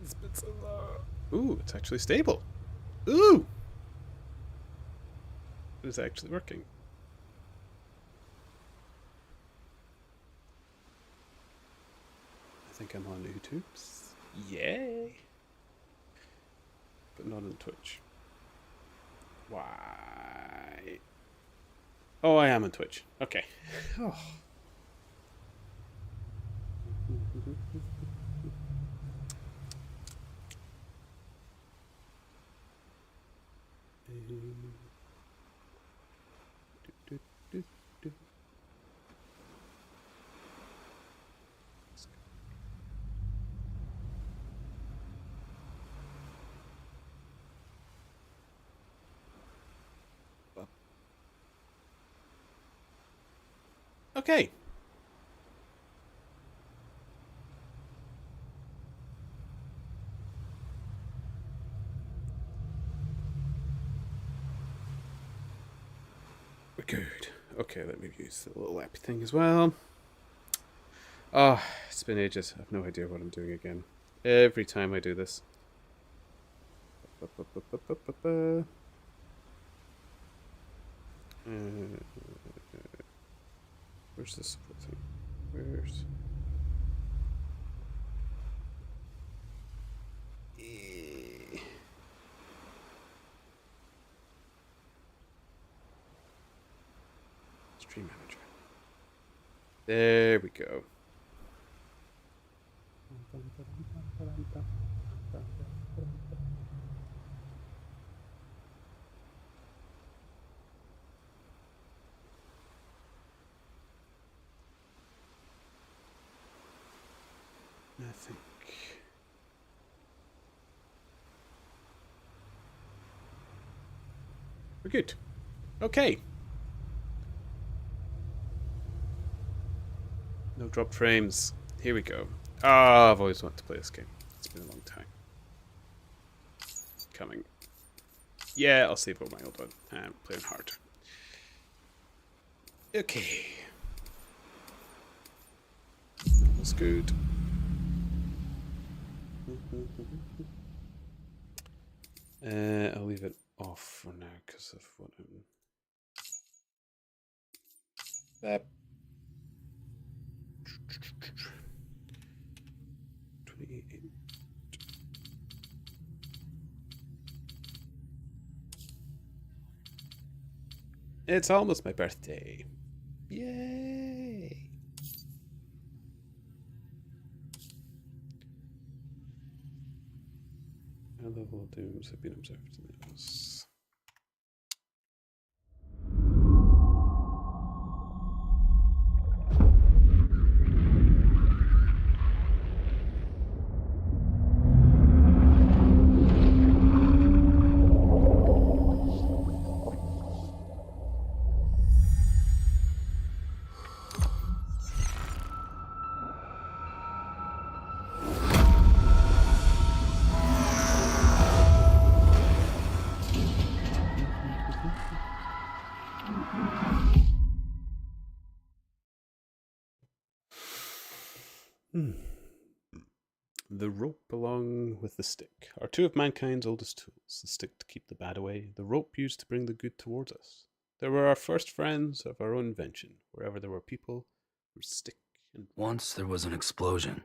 It's been so long. Ooh, it's actually stable. Ooh! It is actually working. I think I'm on YouTube. Yay! But not on Twitch. Why? Oh, I am on Twitch. Okay. Oh. Okay. We're good. Okay, let me use the little app thing as well. Oh, it's been ages. I have no idea what I'm doing again. Every time I do this. Where's the support thing? Where's... Stream manager. There we go. I think we're good. Okay. No drop frames. Here we go. Ah, I've always wanted to play this game. It's been a long time. Coming. Yeah, I'll save all my old one and play on hard. Okay. That's good. I'll leave it off for now because of what I'm... 28. It's almost my birthday. Yay! How level of dooms have been observed in this? The rope along with the stick are two of mankind's oldest tools. The stick to keep the bad away, the rope used to bring the good towards us. They were our first friends of our own invention. Wherever there were people who stick and... Once there was an explosion.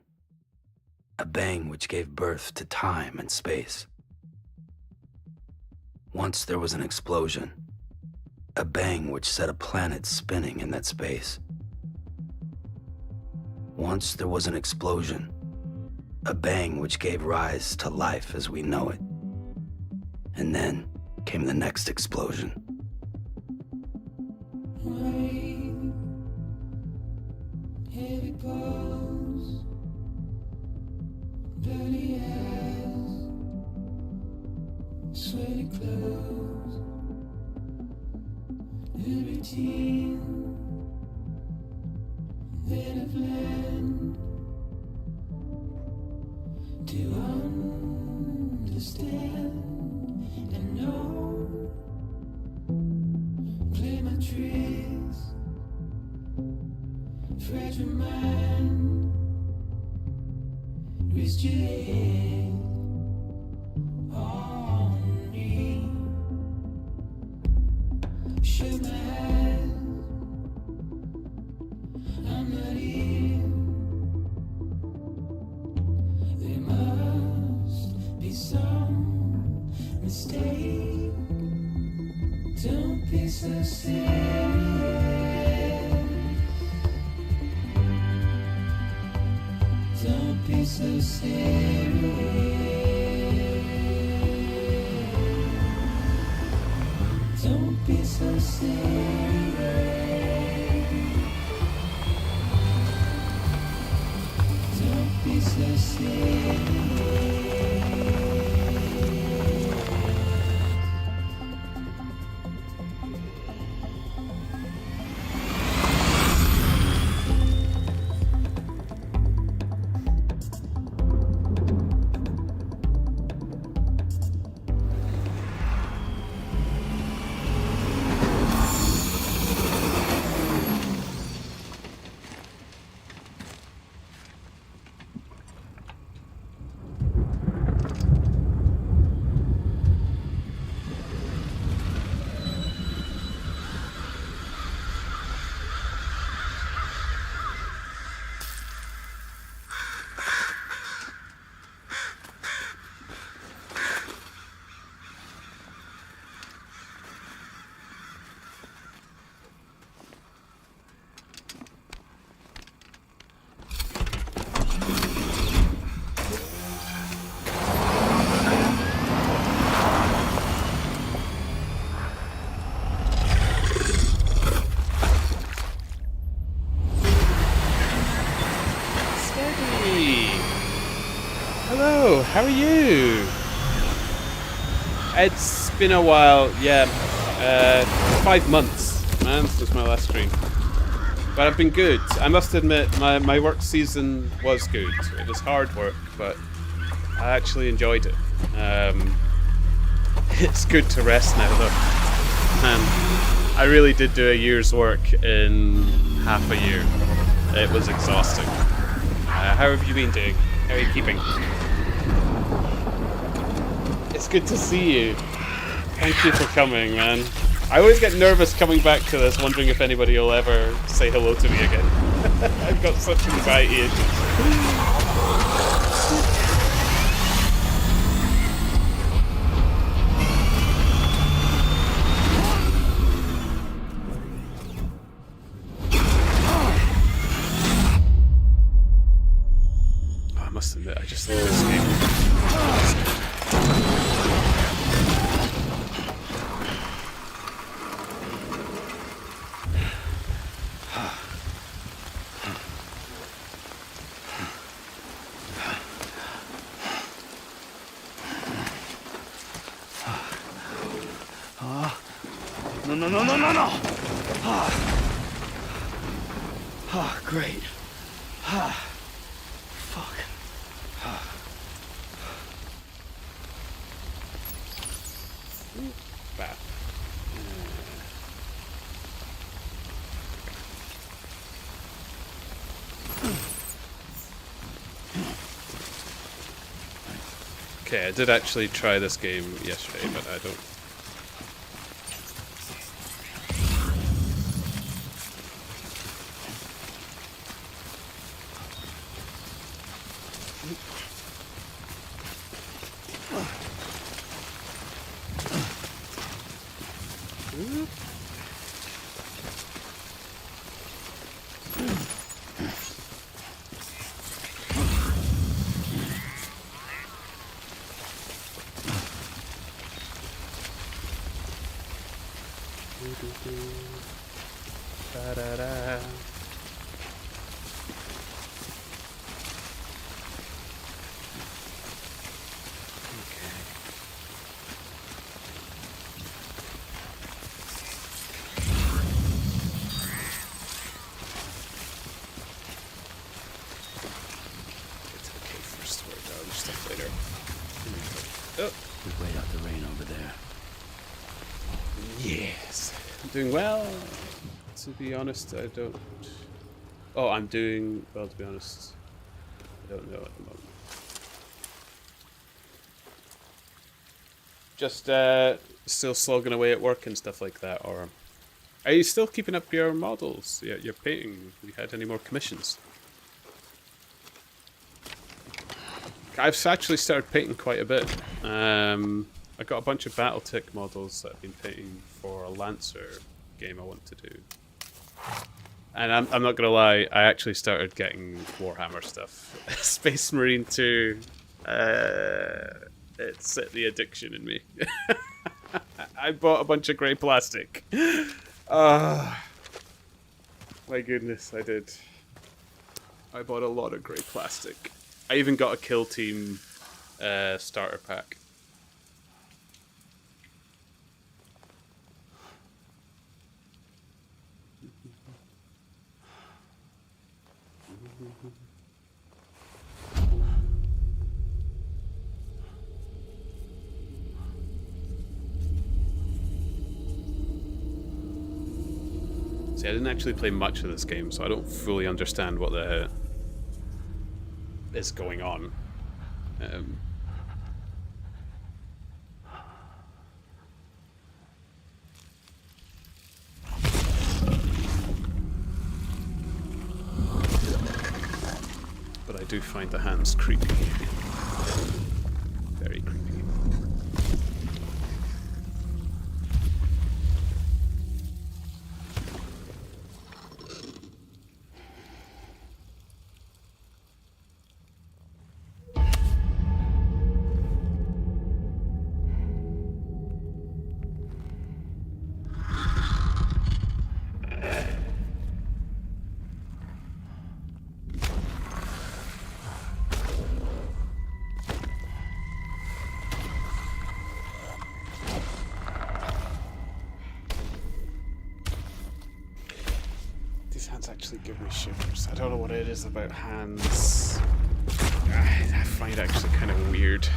A bang which gave birth to time and space. Once there was an explosion. A bang which set a planet spinning in that space. Once there was an explosion. A bang which gave rise to life as we know it. And then came the next explosion. Rain, heavy pulse, dirty eyes, sweaty clothes, the routine that I've learned to understand and know. Play my tricks, fragile mind, risk your head. be so serious. Don't be so serious. Don't be so serious. Don't be so serious. Hello, how are you? It's been a while, yeah. 5 months, man, since my last stream. But I've been good. I must admit, my work season was good. It was hard work, but I actually enjoyed it. It's good to rest now, though. Man, I really did do a year's work in half a year. It was exhausting. How have you been doing? How are you keeping? It's good to see you. Thank you for coming, man. I always get nervous coming back to this, wondering if anybody will ever say hello to me again. I've got such anxiety. I must admit, I just think this game. No. Great. Fuck. Bad. Okay, I did actually try this game yesterday, but I don't. Da-da-da. First, work out stuff later. Oh. We wait out the rain over there. Yes. I'm doing well. To be honest, I don't. Oh, I'm doing well, to be honest. I don't know at the moment. Just still slogging away at work and stuff like that, or are you still keeping up your models? Yeah, your painting. Have you had any more commissions? I've actually started painting quite a bit. I got a bunch of BattleTech models that I've been painting for a Lancer game I want to do. And I'm not gonna lie, I actually started getting Warhammer stuff. Space Marine 2, it set the addiction in me. I bought a bunch of grey plastic. Ah, my goodness, I did. I bought a lot of grey plastic. I even got a Kill Team starter pack. See, I didn't actually play much of this game, so I don't fully understand what the is going on. But I do find the hands creepy. Very creepy. Hands actually give me shivers. I don't know what it is about hands. I find it actually kind of weird.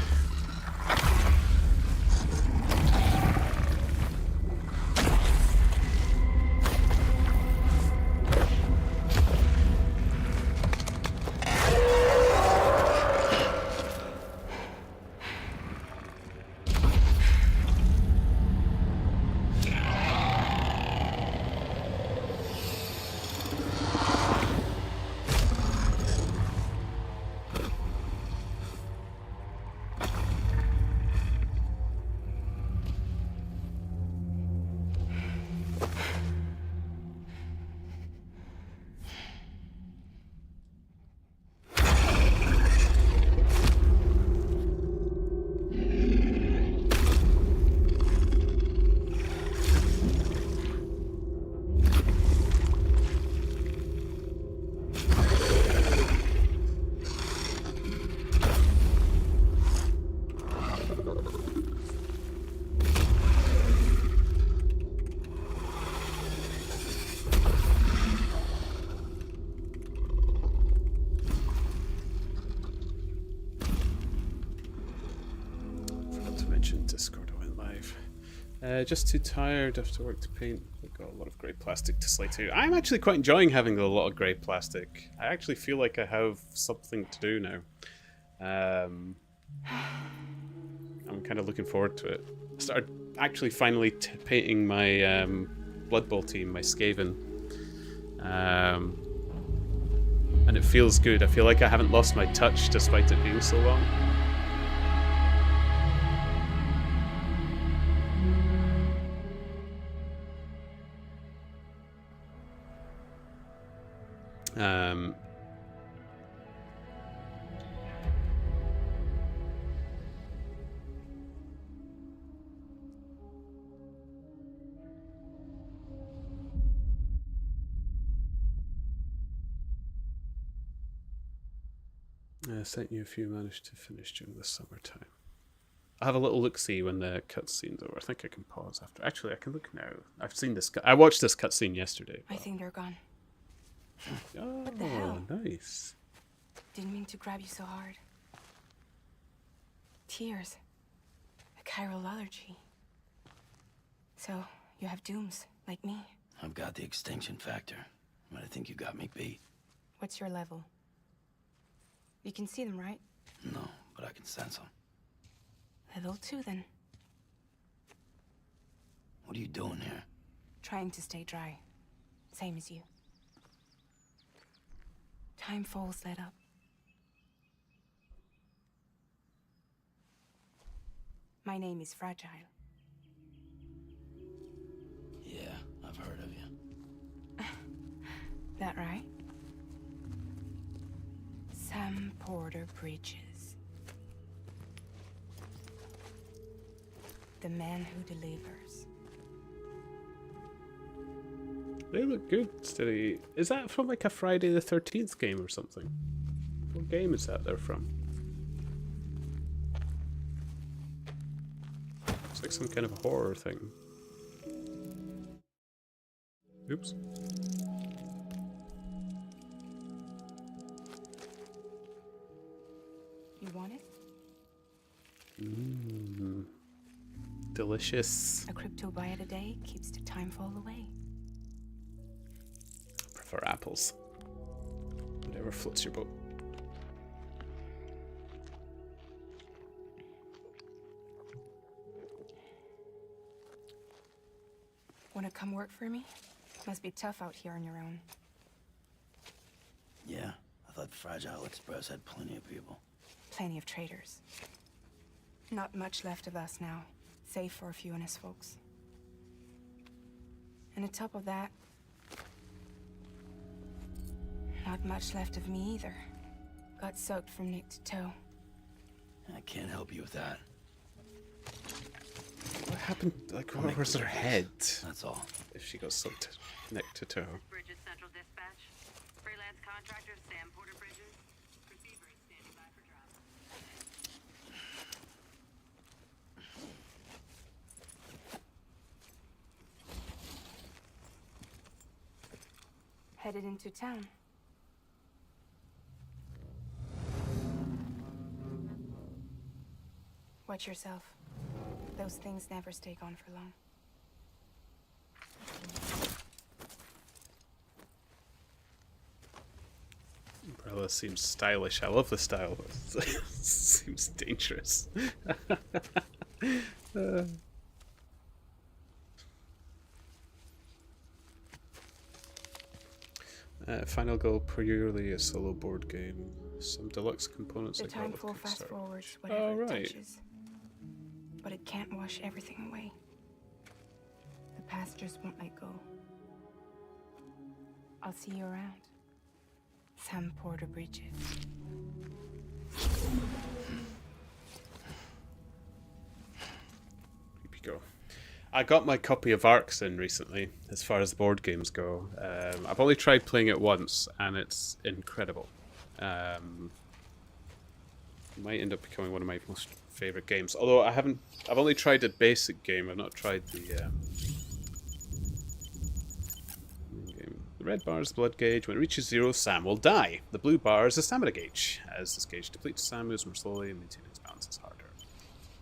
Discord, I went live. Just too tired after work to paint. I've got a lot of grey plastic to slay too. I'm actually quite enjoying having a lot of grey plastic. I actually feel like I have something to do now. I'm kind of looking forward to it. I started actually finally painting my Blood Bowl team, my Skaven. And it feels good. I feel like I haven't lost my touch despite it being so long. I sent you a few managed to finish during the summertime. I'll have a little look-see when the cutscene's over. I think I can pause after. Actually, I can look now. I've seen this. I watched this cutscene yesterday. I think they're gone. Oh, What the hell? Nice. Didn't mean to grab you so hard. Tears. A chiral allergy. So, you have dooms, like me. I've got the extinction factor, but I think you got me beat. What's your level? You can see them, right? No, but I can sense them. Level 2, then. What are you doing here? Trying to stay dry. Same as you. Time falls let up. My name is Fragile. Yeah, I've heard of you. That right? Sam Porter Bridges. The man who delivers. They look good, Steady. Is that from like a Friday the 13th game or something? What game is that they're from? It's like some kind of horror thing. Oops. You want it? Mmm. Delicious. A crypto bite a day keeps the time fall away. Prefer apples. Whatever floats your boat. Wanna come work for me? Must be tough out here on your own. Yeah, I thought Fragile Express had plenty of people. Plenty of traitors. Not much left of us now, save for a few honest folks. And on top of that, not much left of me either. Got soaked from neck to toe. I can't help you with that. What happened? Like, what was her head? That's all. If she got sucked neck to toe. Bridges Central Dispatch. Freelance contractor Sam Porter Bridges. Receiver is standing by for drop. Headed into town. Watch yourself. Those things never stay gone for long. Umbrella seems stylish. I love the style, but it seems dangerous. Final Goal purely a solo board game. Some deluxe components The I got time with flow fast Kickstarter. forwards whatever Oh, it right. touches. But it can't wash everything away. The past just won't let go. I'll see you around. Sam Porter Bridges. Creepy girl. I got my copy of Arcs in recently, as far as board games go. I've only tried playing it once, and it's incredible. It might end up becoming one of my most favorite games. Although I've only tried the basic game. I've not tried the main game. The red bar is the blood gauge. When it reaches 0, Sam will die. The blue bar is the stamina gauge. As this gauge depletes, Sam moves more slowly and maintaining his balance is harder.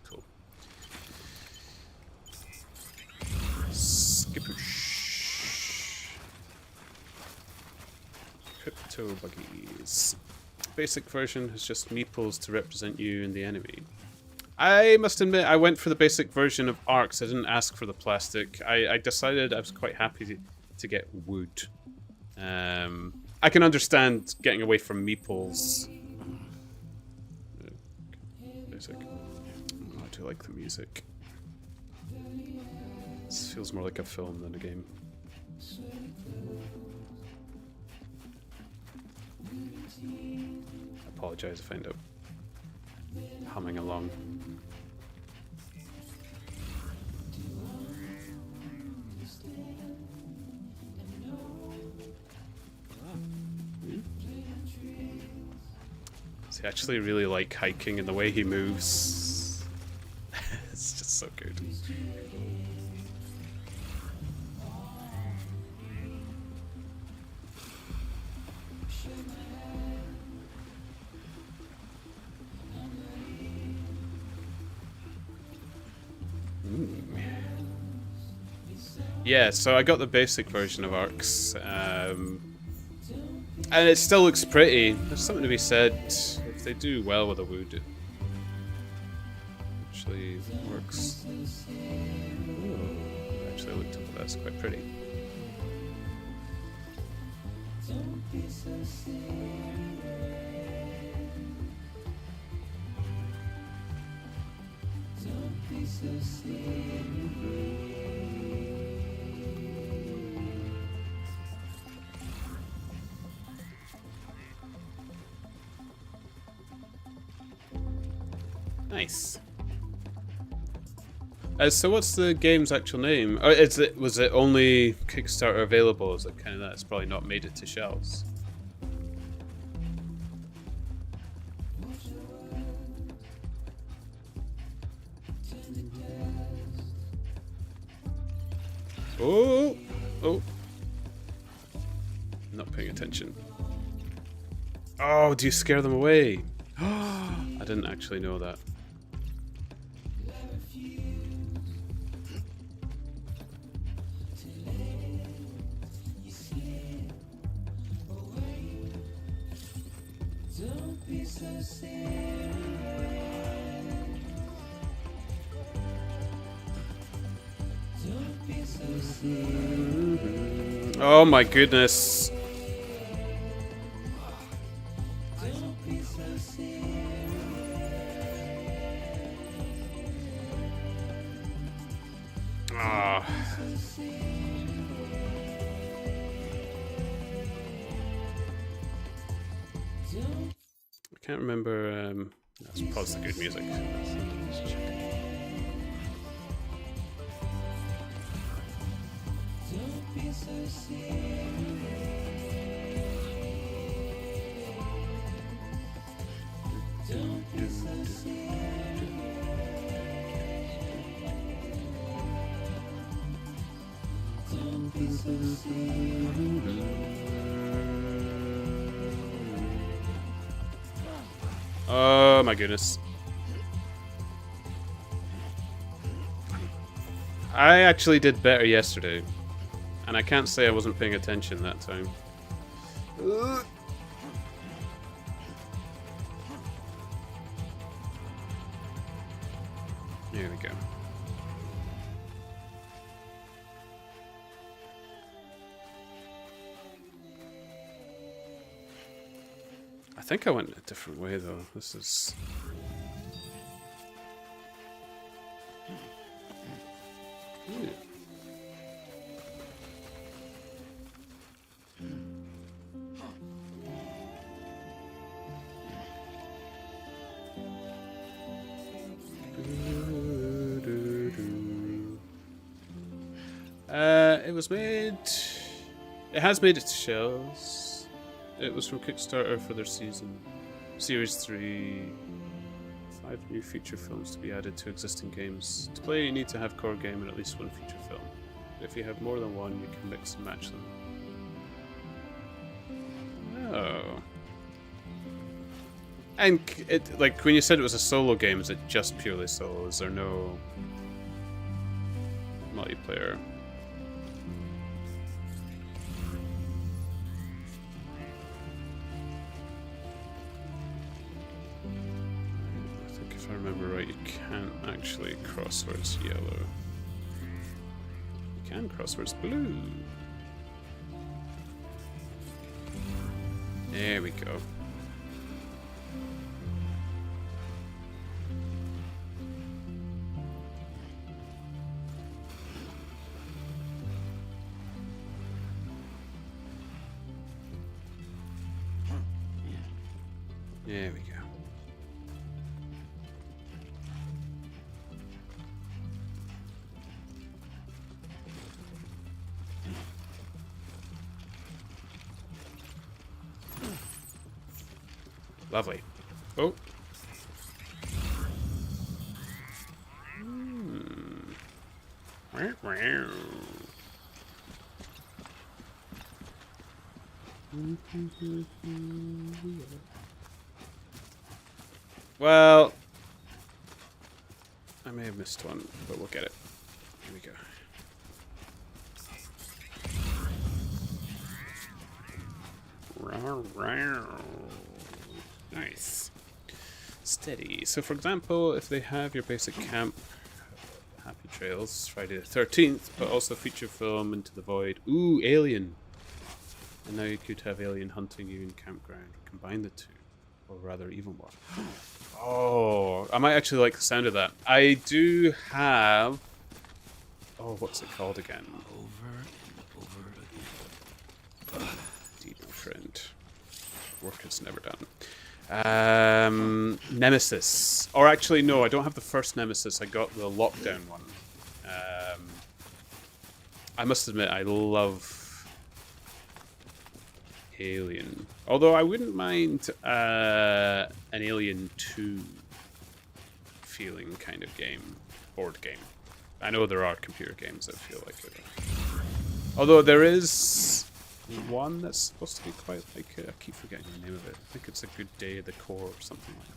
Cool. Skipoosh. Crypto buggies. Basic version has just meeples to represent you and the enemy. I must admit, I went for the basic version of Arcs. I didn't ask for the plastic. I decided I was quite happy to get wood. I can understand getting away from meeples. Basic. Oh, I do like the music. This feels more like a film than a game. I apologize if I end up humming along. See, I actually really like hiking and the way he moves. It's just so good. Yeah, so I got the basic version of Arcs, and it still looks pretty. There's something to be said. If they do well with the wood, it actually works. Ooh, actually, I looked up at that. It's quite pretty. Nice. So what's the game's actual name? Or was it only Kickstarter available? Is it kind of that? It's probably not made it to shelves. Oh, oh! Not paying attention. Oh, do you scare them away? I didn't actually know that. Don't be so serious. Don't be so serious. Oh my goodness. Don't be so serious. Ah. I can't remember. Let's pause the good music. Don't be so serious. Don't be so serious. Don't be so serious. Oh my goodness. I actually did better yesterday. And I can't say I wasn't paying attention that time. There we go. I think I went a different way though. This is... Ooh. It was made... It has made it to shelves. It was from Kickstarter for their Series 3. 5 new feature films to be added to existing games. To play, you need to have core game and at least one feature film. If you have more than one, you can mix and match them. Oh. And it, like, when you said it was a solo game, is it just purely solo? Is there no multiplayer? I think if I remember right, you can't actually cross where it's yellow. You can cross where it's blue. There we go. There we go. Lovely. Oh. Well, I may have missed one, but we'll get it. Here we go. Nice. Steady. So for example, if they have your basic camp, Happy Trails, Friday the 13th, but also feature film Into the Void. Ooh, Alien. And now you could have Alien hunting you in campground. Combine the two. Or rather, even more. Oh, I might actually like the sound of that. I do have... Oh, what's it called again? Indeed, my friend. Work is never done. Nemesis. Or actually, no, I don't have the first Nemesis. I got the lockdown one. I must admit, I love Alien. Although I wouldn't mind an Alien 2 feeling kind of game. Board game. I know there are computer games that feel like it. Although there is one that's supposed to be quite like... I keep forgetting the name of it. I think it's A Good Day at the Core or something like that.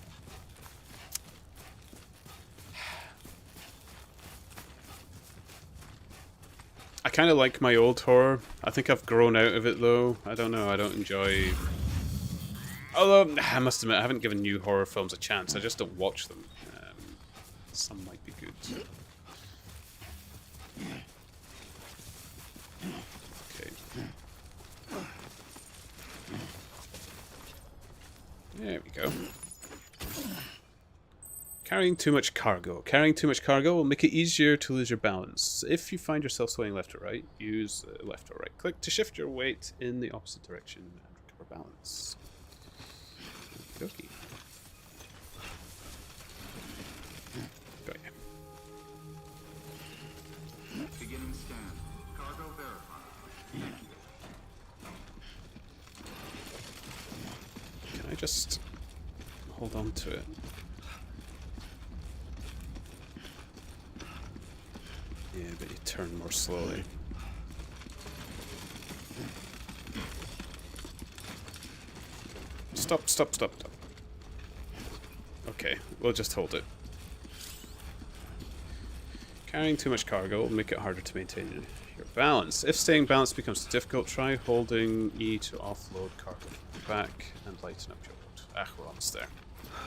I kind of like my old horror. I think I've grown out of it though. I don't know, I don't enjoy... Although, I must admit, I haven't given new horror films a chance. I just don't watch them. Some might be good. Okay. There we go. Carrying too much cargo. Carrying too much cargo will make it easier to lose your balance. If you find yourself swaying left or right, use left or right click to shift your weight in the opposite direction and recover balance. Okay. Got ya. Beginning scan. Cargo verified. Can I just hold on to it? Yeah, but you turn more slowly. Stop, stop, stop, stop. Okay, we'll just hold it. Carrying too much cargo will make it harder to maintain your balance. If staying balanced becomes difficult, try holding E to offload cargo from your back and lighten up your load. Ah, we're almost there.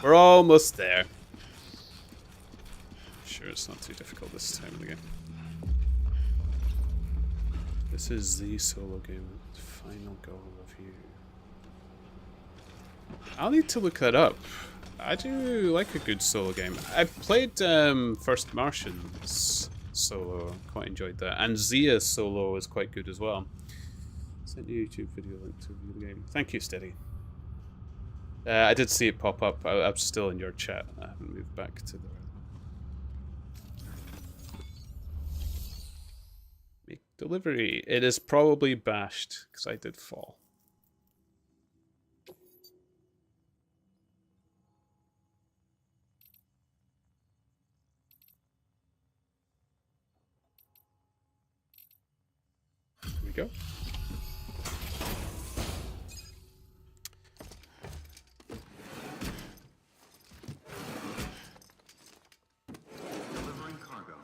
We're almost there. Sure, it's not too difficult this time of the game. This is the solo game with final goal review. I'll need to look that up. I do like a good solo game. I played First Martians solo, quite enjoyed that. And Zia solo is quite good as well. Sent you a YouTube video link to review the game. Thank you, Steady. I did see it pop up. I'm still in your chat. I haven't moved back to the... Make delivery. It is probably bashed, because I did fall. Here we go. Delivering cargo.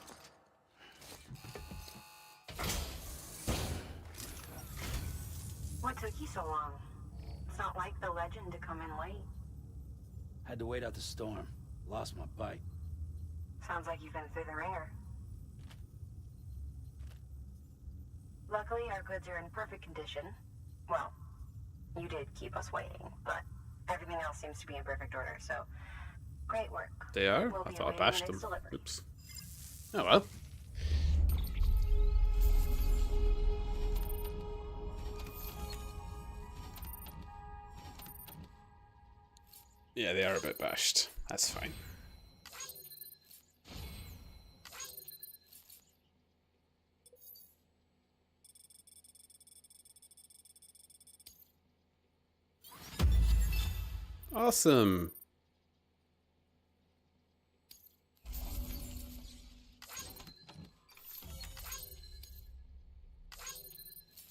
What took you so long? It's not like the legend to come in late. Had to wait out the storm. Lost my bike. Sounds like you've been through the ringer. Luckily, our goods are in perfect condition. Well, you did keep us waiting, but everything else seems to be in perfect order, so great work. They are? We'll I be thought I awaiting bashed the them. next delivery. Oops. Oh well. Yeah, they are a bit bashed. That's fine. Awesome.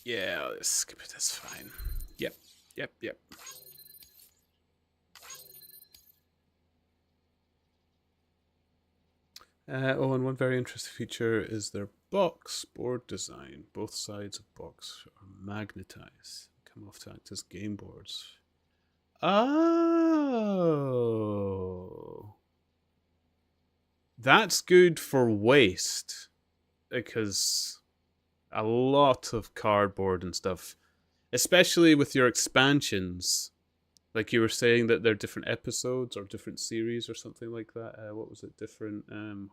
Yeah, let's skip it. That's fine. Yep, yep, yep. Oh, and one very interesting feature is their box board design. Both sides of box are magnetized, come off to act as game boards. Oh, that's good for waste, because a lot of cardboard and stuff, especially with your expansions, Like you were saying that they're different episodes or different series or something like that. What was it? Different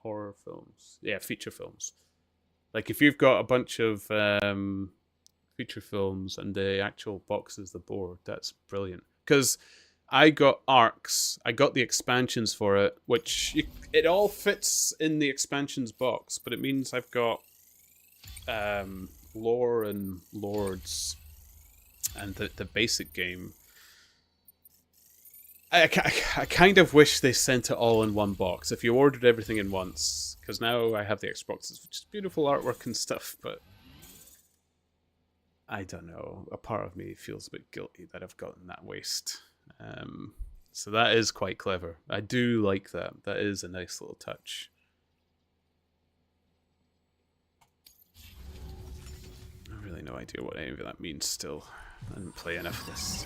horror films. Yeah, feature films. Like if you've got a bunch of feature films and the actual box is the board, that's brilliant. Because I got arcs, I got the expansions for it, which it all fits in the expansions box, but it means I've got lore and lords and the basic game. I kind of wish they sent it all in one box. If you ordered everything in once, because now I have the Xboxes, which is beautiful artwork and stuff, but I don't know. A part of me feels a bit guilty that I've gotten that waste. So that is quite clever. I do like that. That is a nice little touch. I have really no idea what any of that means still. I didn't play enough of this.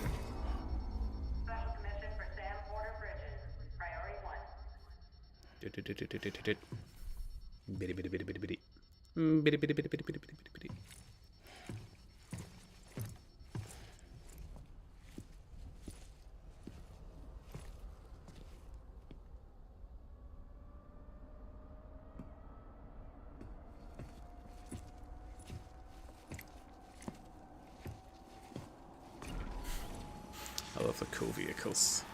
Special commission for Sam Porter Bridges. Priority 1. Bitty bitty bitty bitty bitty. Bitty bitty bitty bitty bitty bitty bitty. I love the cool vehicles.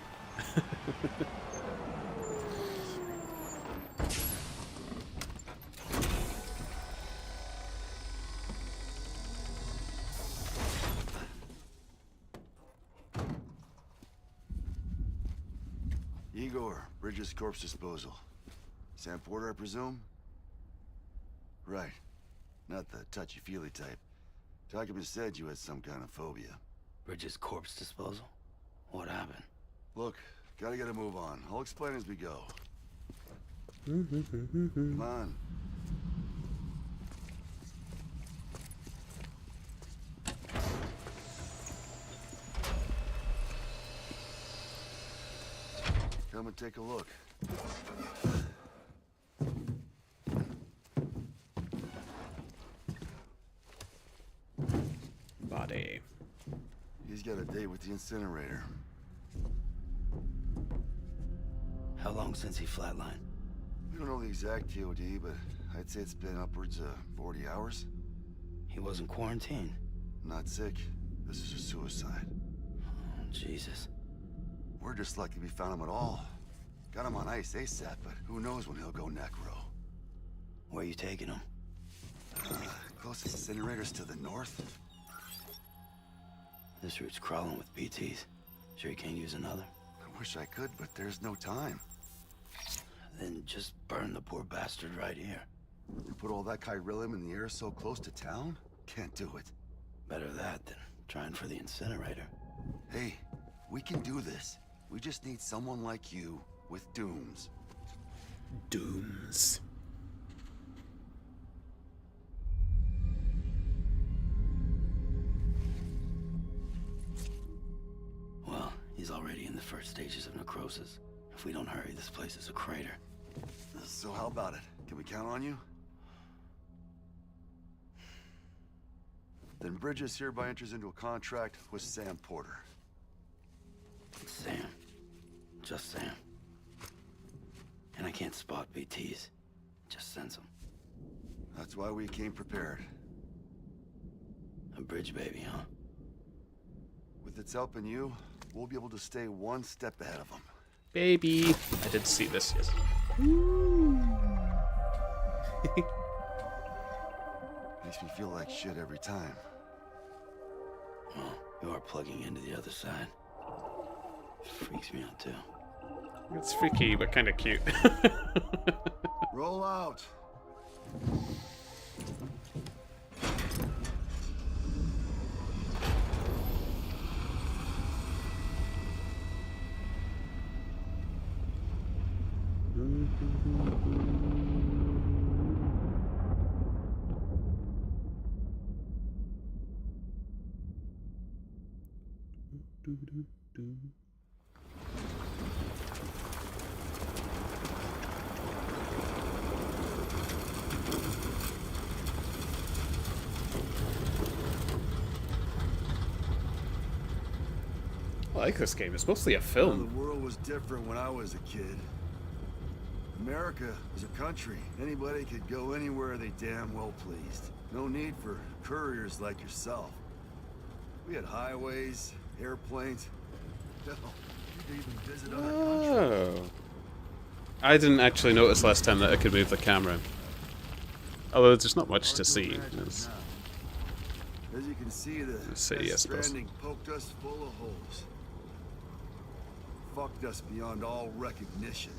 Igor, Bridges Corpse Disposal. Sam Porter, I presume? Right. Not the touchy-feely type. Document said you had some kind of phobia. Bridges corpse disposal? What happened? Look, gotta get a move on. I'll explain as we go. Come on. Come and take a look. Body. He's got a date with the incinerator. How long since he flatlined? We don't know the exact TOD, but I'd say it's been upwards of 40 hours. He wasn't quarantined. Not sick. This is a suicide. Oh, Jesus. We're just lucky we found him at all. Got him on ice ASAP, but who knows when he'll go necro. Where you taking him? Closest incinerator's to the north. This route's crawling with BTs. Sure you can't use another? I wish I could, but there's no time. Then just burn the poor bastard right here. You put all that chiralium in the air so close to town? Can't do it. Better that than trying for the incinerator. Hey, we can do this. We just need someone like you with dooms. Dooms. Well, he's already in the first stages of necrosis. If we don't hurry, this place is a crater. So how about it? Can we count on you? Then Bridges hereby enters into a contract with Sam Porter. Sam. Just Sam. And I can't spot BTs. Just sense them. That's why we came prepared. A bridge baby, huh? With its help and you, we'll be able to stay one step ahead of them. Baby. I did see this, yes. Makes me feel like shit every time. Well, you are plugging into the other side. Freaks me out too. It's freaky, but kind of cute. Roll out. Well, like this game. It's mostly a Well, film. the world was different when I was a kid. America was a country. Anybody could go anywhere they damn well pleased. No need for couriers like yourself. We had highways, airplanes. Hell, you could even visit other countries. Oh. I didn't actually notice last time that I could move the camera. Although there's not much to see. It's- As you can see, the city, I suppose. Stranding poked us full of holes. Fucked us beyond all recognition.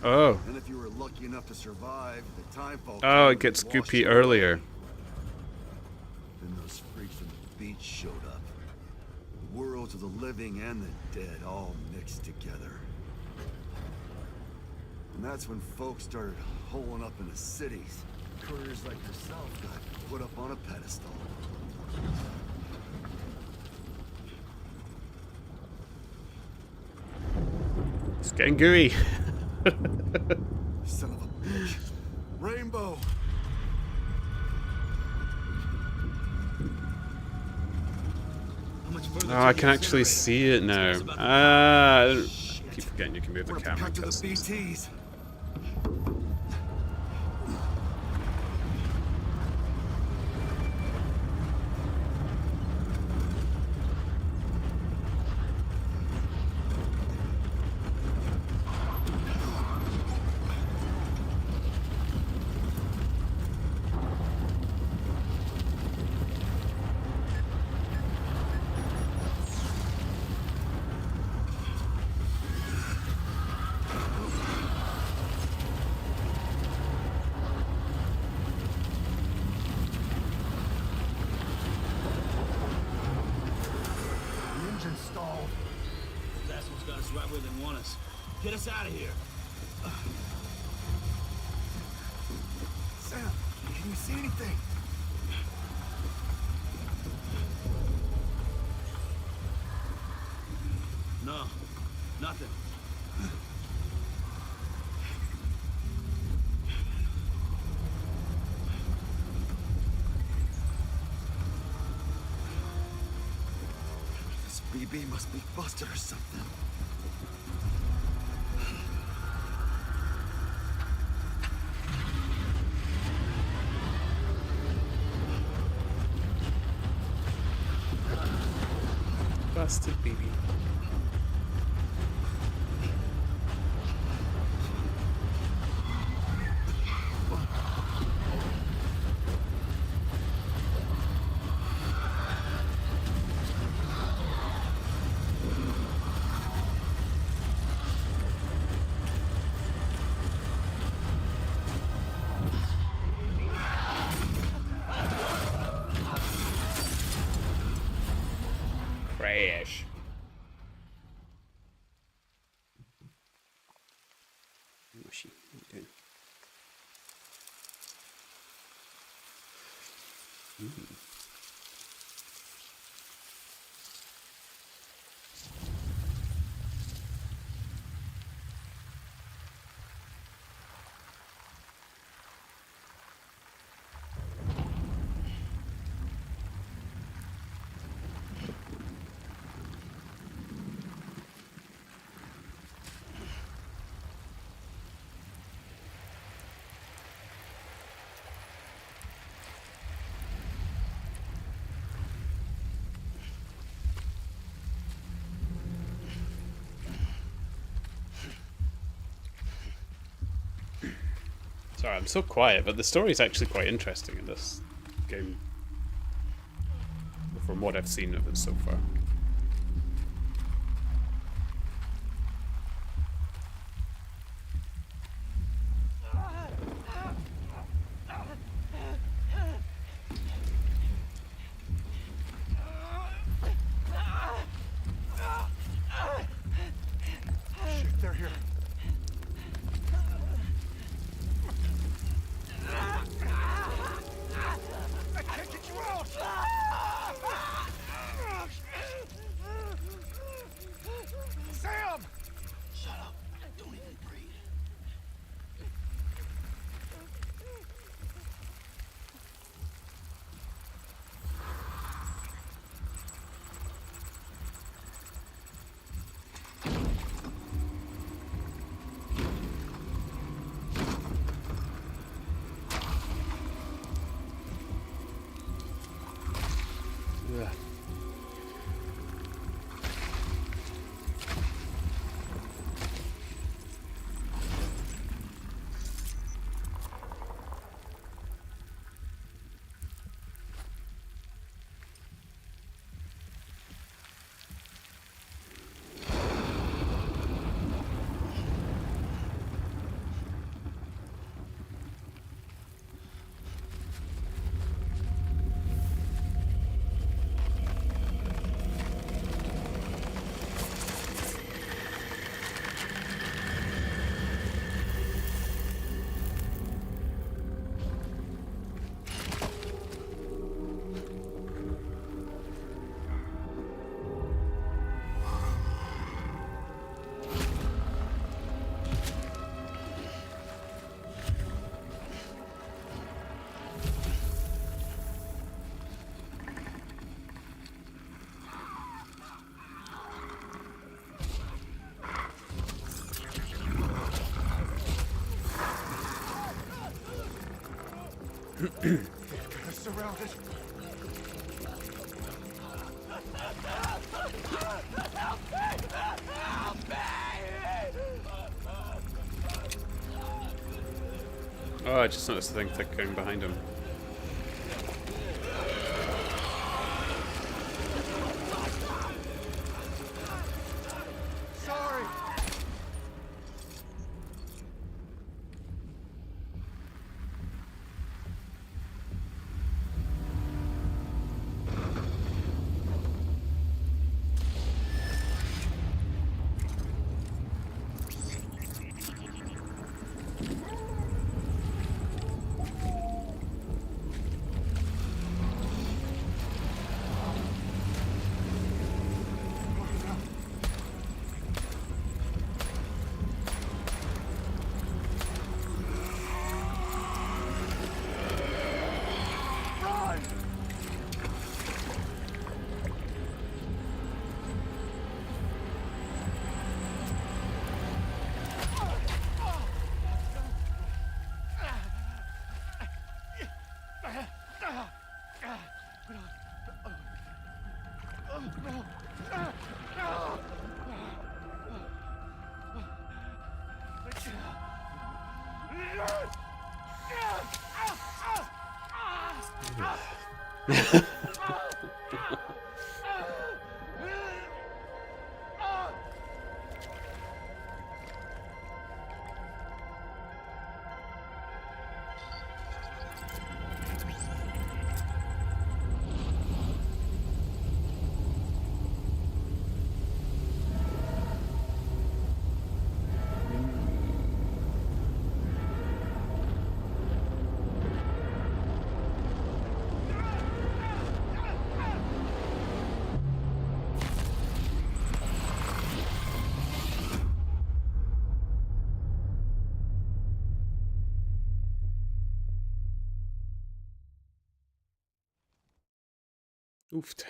Oh. And if you were lucky enough to survive, the time fall Oh, came it gets and washed goopy you earlier. away. Then those freaks from the beach showed up. The worlds of the living and the dead all mixed together. And that's when folks started holing up in the cities. Couriers like yourself got put up on a pedestal. It's getting gooey. Son of a bitch. Rainbow! Oh, I can actually see it now. Ah, I keep forgetting you can move the We're camera. cut to the 'Cause it's- BTs. The engine's stalled. That's what's got us right where they want us. Get us out of here. Sam, can you see anything? No, nothing. This BB must be busted or something. Busted baby. Crash. Mushy. Okay. Sorry, I'm so quiet, but the story is actually quite interesting in this game. From what I've seen of it so far. Shit, they're here. I can't get you out! They're surrounded. Oh, I just noticed the thing ticking behind him. Sorry. Oofed.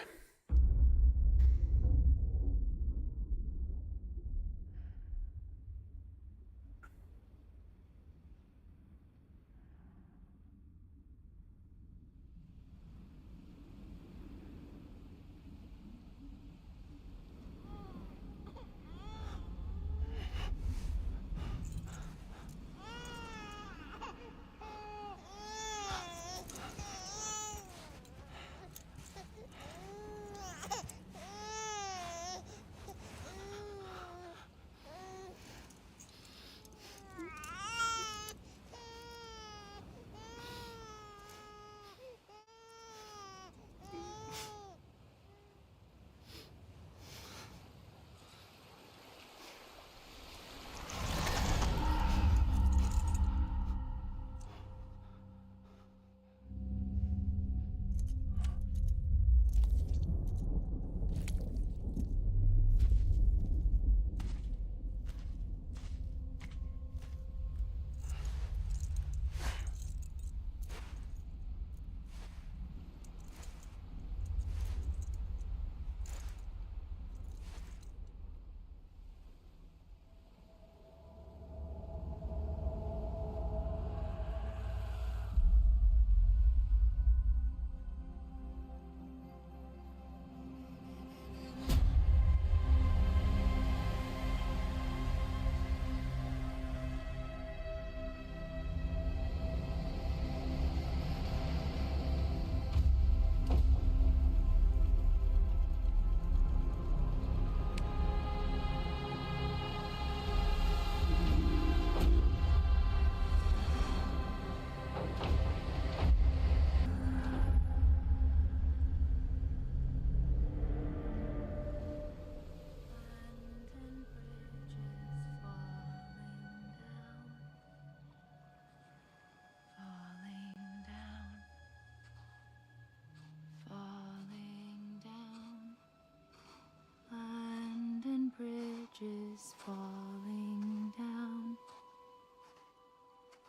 Bridges falling down,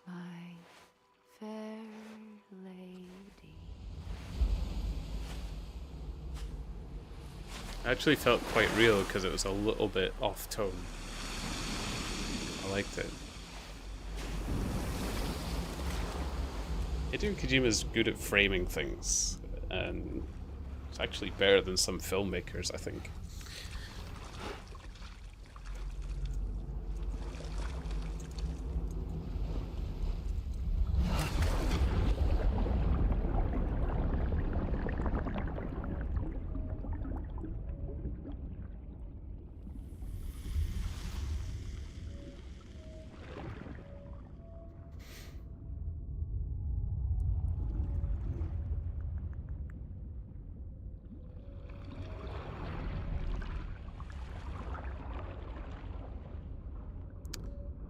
my fair lady. I actually felt quite real because it was a little bit off tone. I liked it. Hideo Kojima's good at framing things, and it's actually better than some filmmakers, I think.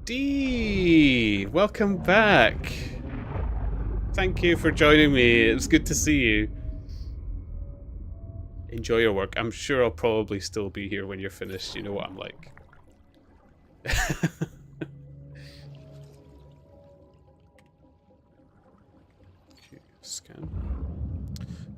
D, welcome back. Thank you for joining me. It was good to see you. Enjoy your work. I'm sure I'll probably still be here when you're finished. You know what I'm like. Okay, scan.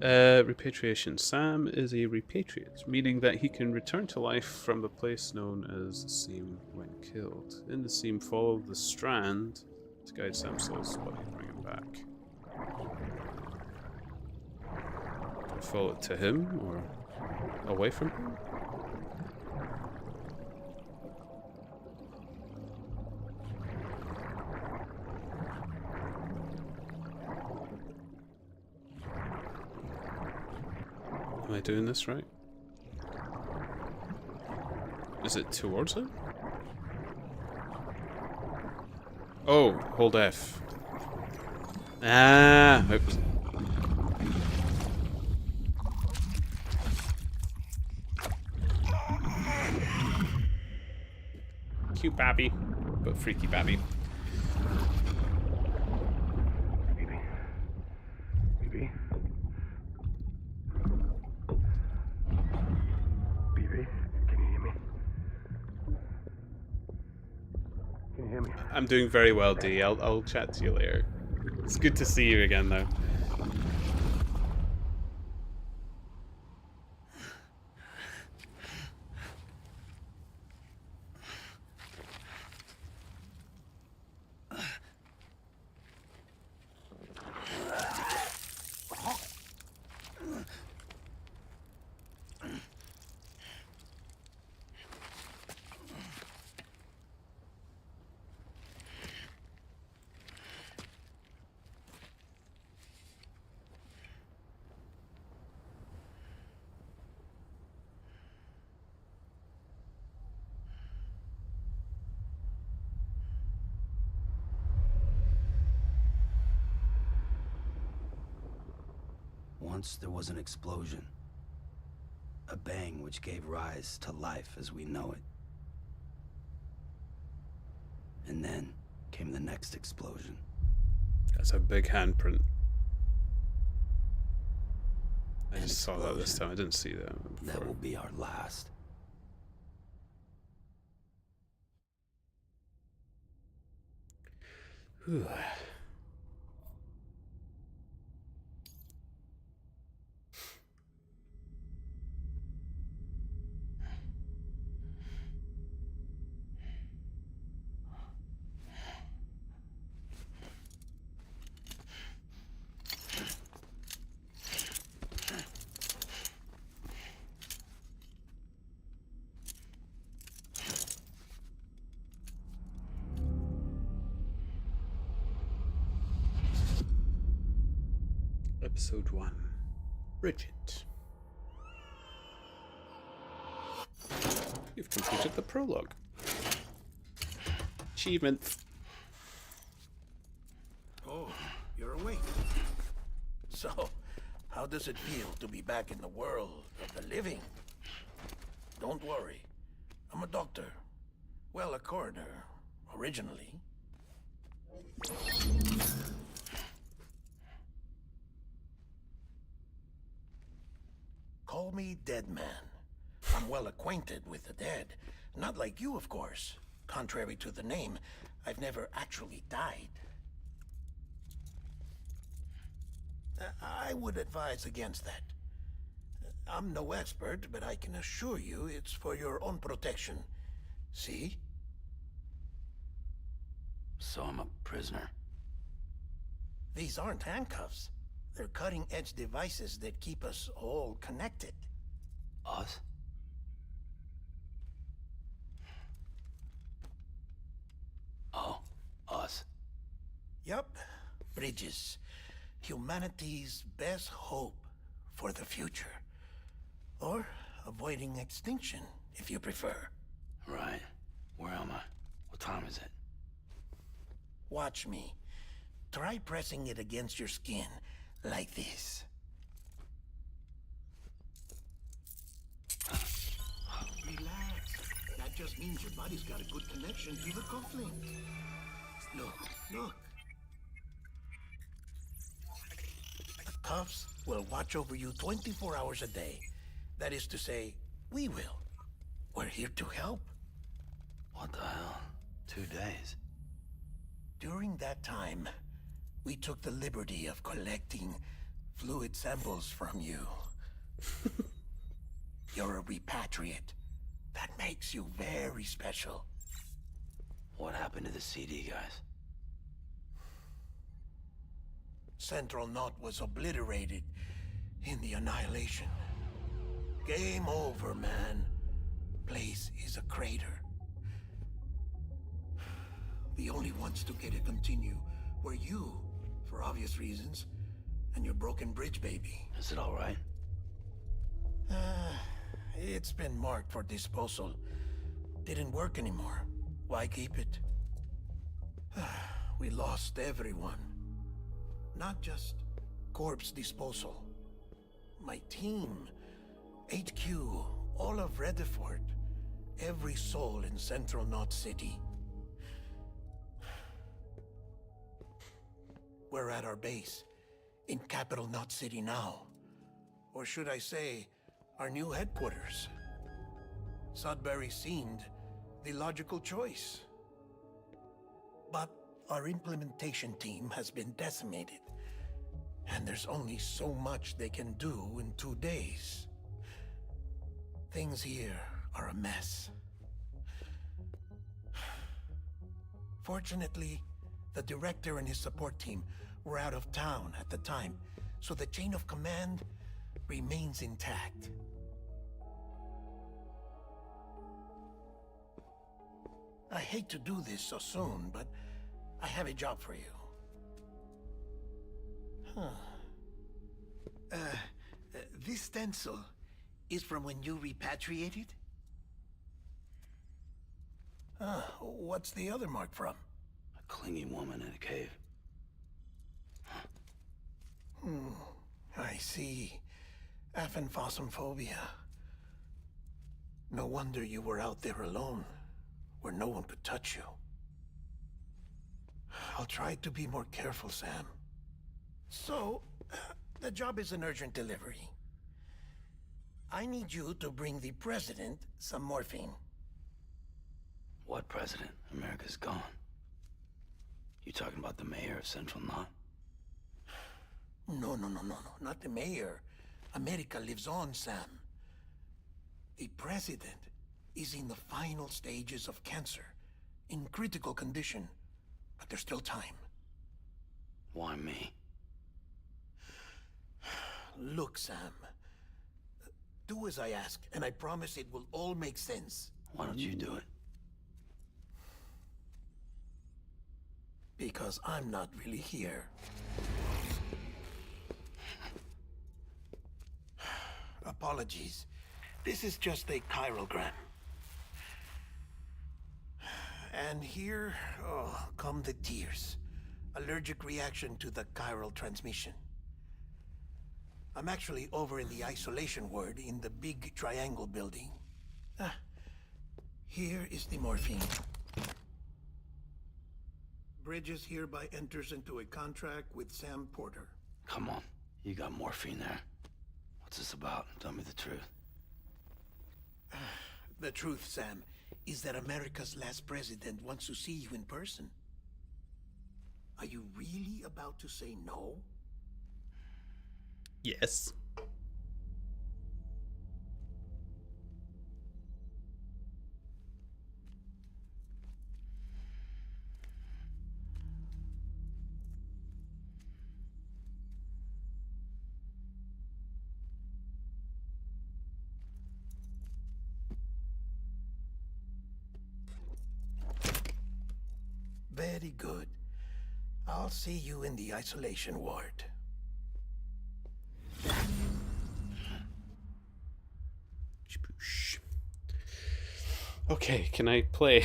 Repatriation. Sam is a repatriate, meaning that he can return to life from the place known as the Seam when killed. In the Seam, follow the Strand to guide Sam's soul's body and bring him back. Do I follow it to him or away from him? Am I doing this right? Is it towards him? Oh, hold F. Ah, oops. Cute babby, but freaky babby. I'm doing very well, D. I'll chat to you later. It's good to see you again, though. Once there was an explosion. A bang which gave rise to life as we know it. And then came the next explosion. That's a big handprint. I just saw that this time. I didn't see that before. That will be our last. Whew. Episode 1. Bridget. You've completed the prologue. Achievement. Oh, you're awake. So, how does it feel to be back in the world of the living? Don't worry. I'm a doctor. Well, a coroner, originally. Call me Dead Man. I'm well acquainted with the dead. Not like you, of course. Contrary to the name, I've never actually died. I would advise against that. I'm no expert, but I can assure you it's for your own protection. See? So I'm a prisoner. These aren't handcuffs. They're cutting-edge devices that keep us all connected. Us? Oh, us. Yup. Bridges. Humanity's best hope for the future. Or avoiding extinction, if you prefer. Right. Where am I? What time is it? Watch me. Try pressing it against your skin, like this. Relax. That just means your body's got a good connection to the cufflink. Look. The cuffs will watch over you 24 hours a day. That is to say, we will. We're here to help. What the hell? 2 days? During that time, we took the liberty of collecting fluid samples from you. You're a repatriate. That makes you very special. What happened to the CD guys? Central Knot was obliterated in the annihilation. Game over, man. Place is a crater. The only ones to get it continue were you, for obvious reasons, and your broken bridge baby. Is it all right? It's been marked for disposal. Didn't work anymore. Why keep it? We lost everyone. Not just corpse disposal. My team, HQ, all of Redefort, every soul in Central Knot City. We're at our base, in Capital Knot City now. Or should I say, our new headquarters. Sudbury seemed the logical choice. But our implementation team has been decimated, and there's only so much they can do in 2 days. Things here are a mess. Fortunately, the director and his support team were out of town at the time, so the chain of command remains intact. I hate to do this so soon, but I have a job for you. This stencil is from when you repatriated? What's the other mark from? A clingy woman in a cave. I see. Aphenphosmphobia. No wonder you were out there alone, where no one could touch you. I'll try to be more careful, Sam. So, the job is an urgent delivery. I need you to bring the president some morphine. What president? America's gone. You talking about the mayor of Central Knot? No. Not the mayor. America lives on, Sam. The president is in the final stages of cancer, in critical condition, but there's still time. Why me? Look, Sam. Do as I ask, and I promise it will all make sense. Why don't you do it? Because I'm not really here. Apologies. This is just a chiralgram. And here, come the tears. Allergic reaction to the chiral transmission. I'm actually over in the isolation ward in the big triangle building. Here is the morphine. Bridges hereby enters into a contract with Sam Porter. Come on. You got morphine there. What's this about? Tell me the truth. The truth, Sam, is that America's last president wants to see you in person. Are you really about to say no? Yes. Very good. I'll see you in the isolation ward. Shboosh. Okay, can I play?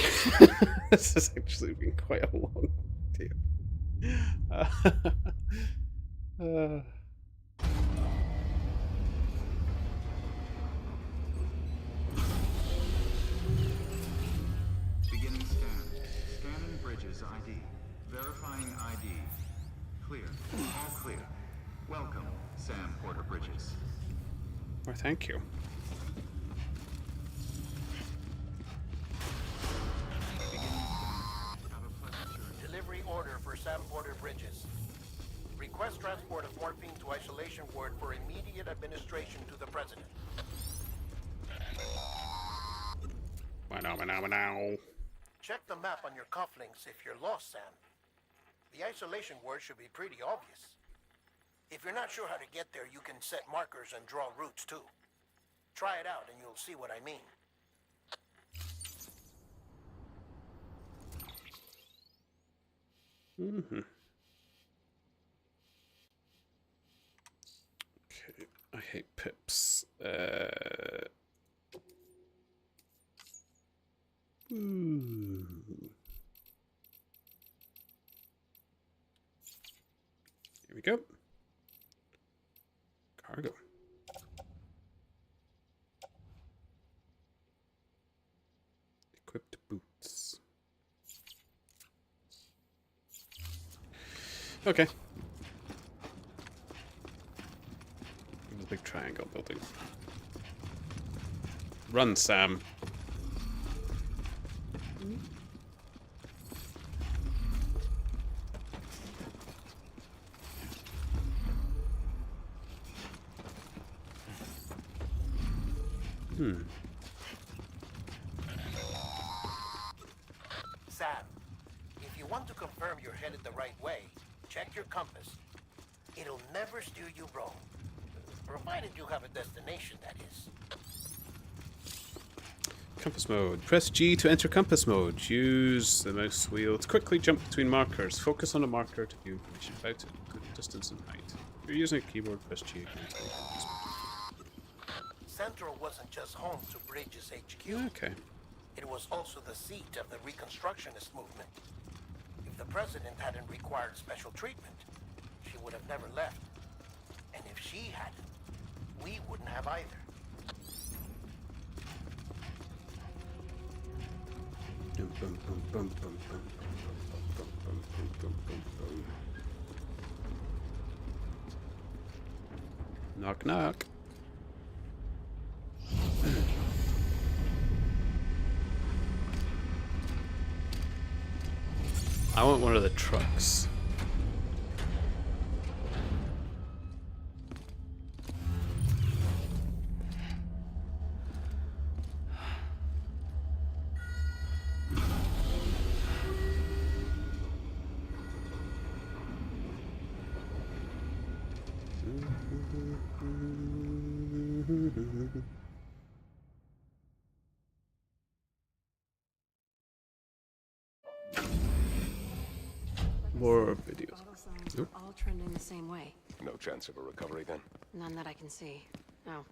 This has actually been quite a long day. Uh, Beginning scan. Scanning bridges ID. Verifying ID. Clear. All clear. Welcome, Sam Porter Bridges. well, thank you. Delivery order for Sam Porter Bridges. Request transport of morphine to isolation ward for immediate administration to the president. Wow. Check the map on your cufflinks if you're lost, Sam. The isolation word should be pretty obvious. If you're not sure how to get there, you can set markers and draw routes too. Try it out and you'll see what I mean. Mm-hmm. Okay, I hate pips. Here we go. Cargo. Equipped boots. Okay. The big triangle building. Run, Sam. Sam, if you want to confirm you're headed the right way, check your compass. It'll never steer you wrong. Provided you have a destination, that is. Compass mode. Press G to enter compass mode. Use the mouse wheel to quickly jump between markers. Focus on a marker to view information about it, including distance and height. If you're using a keyboard, press G again to enter compass Central wasn't just home to Bridges HQ. mode. Okay. It was also the seat of the Reconstructionist movement. If the president hadn't required special treatment, she would have never left. And if she hadn't, we wouldn't have either. Bum, bum, bum, bum, bum, bum, bum, bum, bum, bum, bum, bum. Knock, knock. I want one of the trucks. More videos. Vital signs Nope. are all trending the same way. No chance of a recovery then? None that I can see. No.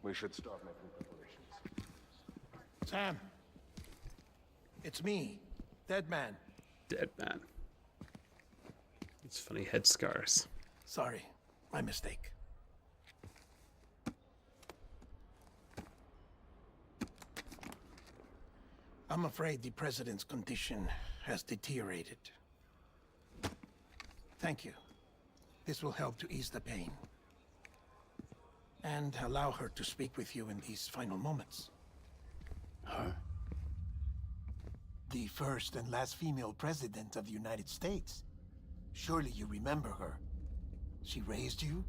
We should start making preparations. Sam, it's me, Dead Man. Dead man. It's funny head scars. Sorry, my mistake. I'm afraid the president's condition has deteriorated. Thank you. This will help to ease the pain. And allow her to speak with you in these final moments. Her? The first and last female president of the United States. Surely you remember her. She raised you?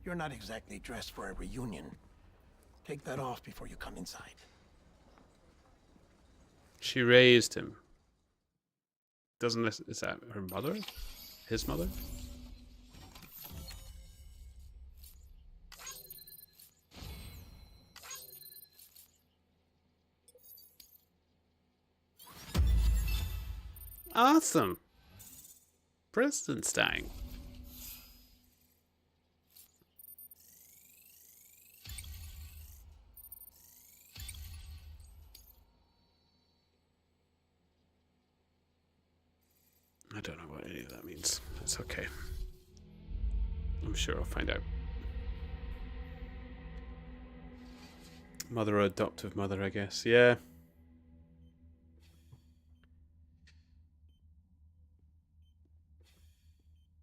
You're not exactly dressed for a reunion. Take that off before you come inside. She raised him. Doesn't this, is that her mother? His mother? Awesome. President's dying. I don't know what any of that means. It's okay. I'm sure I'll find out. Mother or adoptive mother, I guess. Yeah.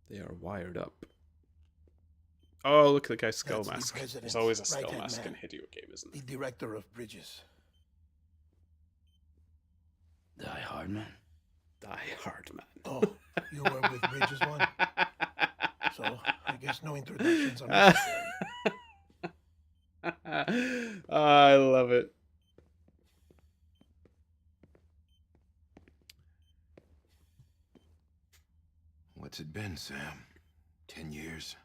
They are wired up. Oh, look at the guy's skull That's the mask. There's president's always a skull right-hand mask in man. a Hideo game, isn't The there? director of bridges. Die Hard Man? Die Hard Man. Oh, you were with Bridges one? So, I guess no introductions are necessary. I love it. What's it been, Sam? 10 years?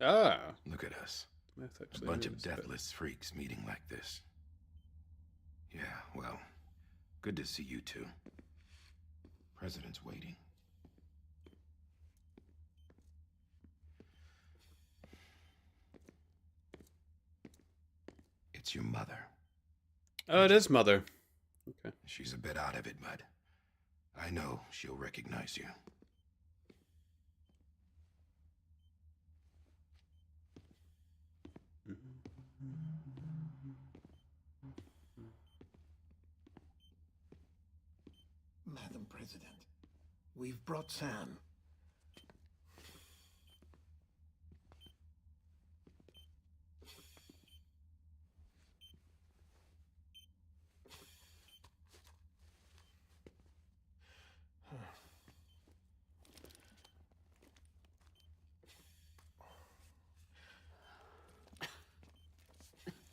Ah. Look at us. That's A actually bunch really of deathless freaks meeting like this. Yeah, well, good to see you two. President's waiting. It's your mother. Oh, it is Mother. Okay. She's a bit out of it, but I know she'll recognize you. Madam President, we've brought Sam.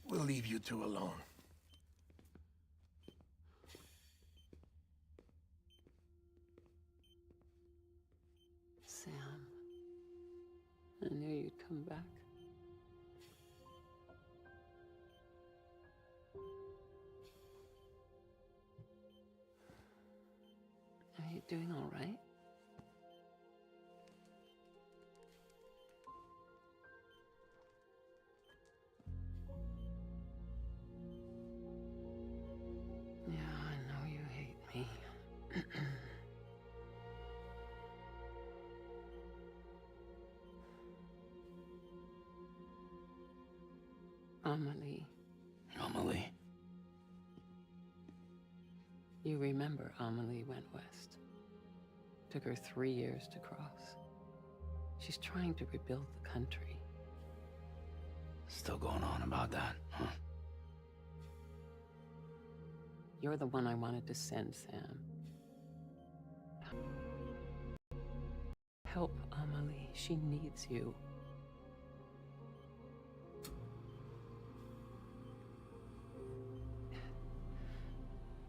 We'll leave you two alone. Sam, I knew you'd come back. Are you doing all right? Yeah, I know you hate me. Amelie. Amelie? You remember Amelie went west. Took her 3 years to cross. She's trying to rebuild the country. Still going on about that, huh? You're the one I wanted to send, Sam. Help Amelie. She needs you.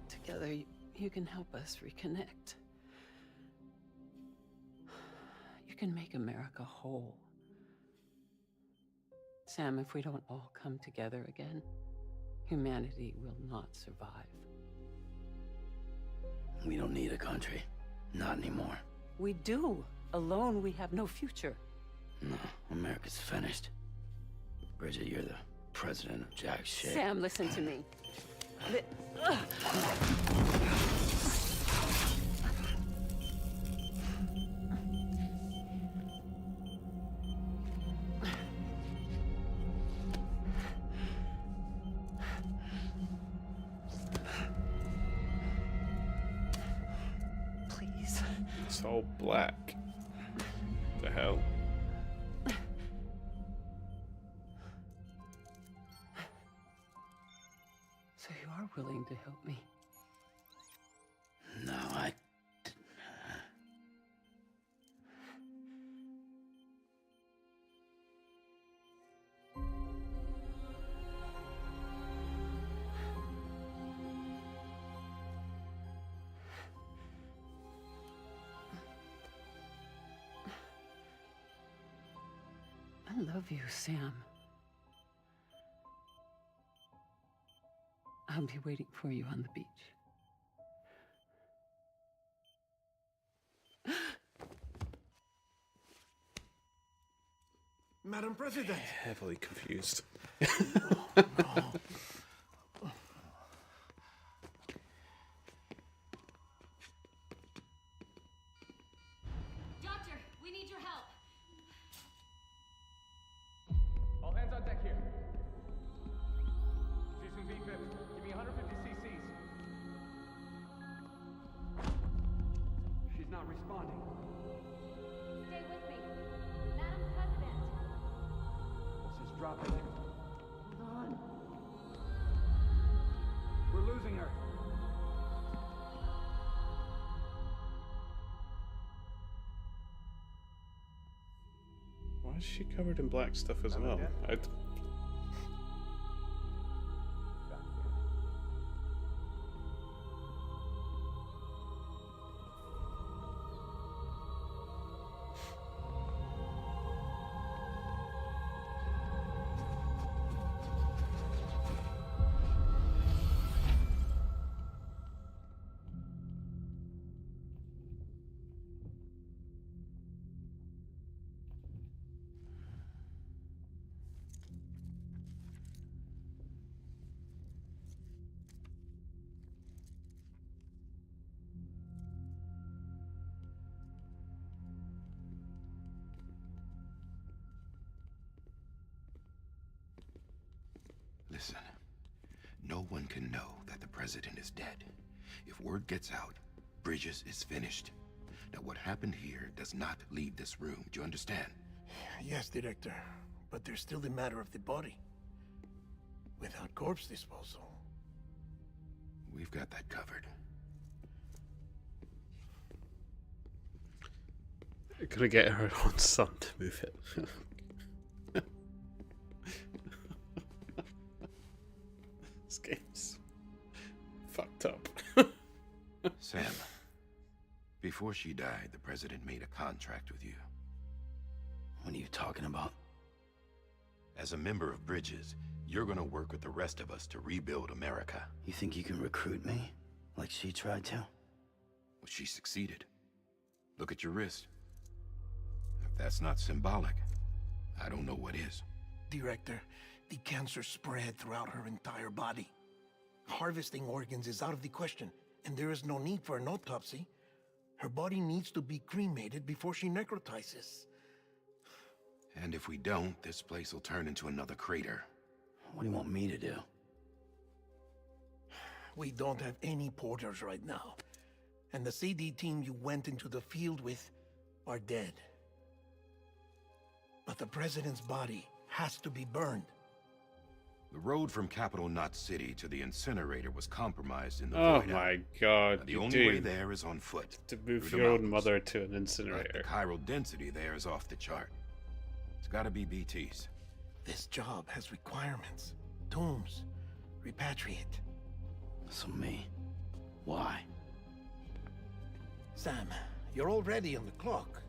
Together, you can help us reconnect. You can make America whole. Sam, if we don't all come together again, humanity will not survive. We don't need a country. Not anymore. We do. Alone, we have no future. No, America's finished. Bridget, you're the president of jack shit. Sam, listen to me. Please. It's all black. The hell? So you are willing to help me? No, I... I love you, Sam. I'll be waiting for you on the beach. Madam President. Heavily confused. Doctor, we need your help. All hands on deck here. Season V-Fifth, give me 150 cc's. She's not responding. Stay with me. Madam President. Pulse is dropping. Hold on. We're losing her. Why is she covered in black stuff as well? Listen, no one can know that the president is dead. If word gets out, Bridges is finished. Now, what happened here does not leave this room. Do you understand? Yes, Director. But there's still the matter of the body. Without corpse disposal. We've got that covered. Gonna get her own son to move it. This game's fucked up. Sam, before she died, the president made a contract with you. What are you talking about? As a member of Bridges, you're gonna work with the rest of us to rebuild America. You think you can recruit me? Like she tried to? Well, she succeeded. Look at your wrist. If that's not symbolic, I don't know what is. Director, the cancer spread throughout her entire body. Harvesting organs is out of the question, and there is no need for an autopsy. Her body needs to be cremated before she necrotizes. And if we don't, this place will turn into another crater. What do you want me to do? We don't have any porters right now. And the CD team you went into the field with are dead. But the president's body has to be burned. The road from Capital Knot City to the incinerator was compromised in the Oh void. my god, Now, the you only do way there is on foot. to move through the your own mountains. mother to an But incinerator. the chiral density there is off the chart. It's gotta be BTs. This job has requirements. Tombs. Repatriate. So me? Why? Sam, you're already on the clock.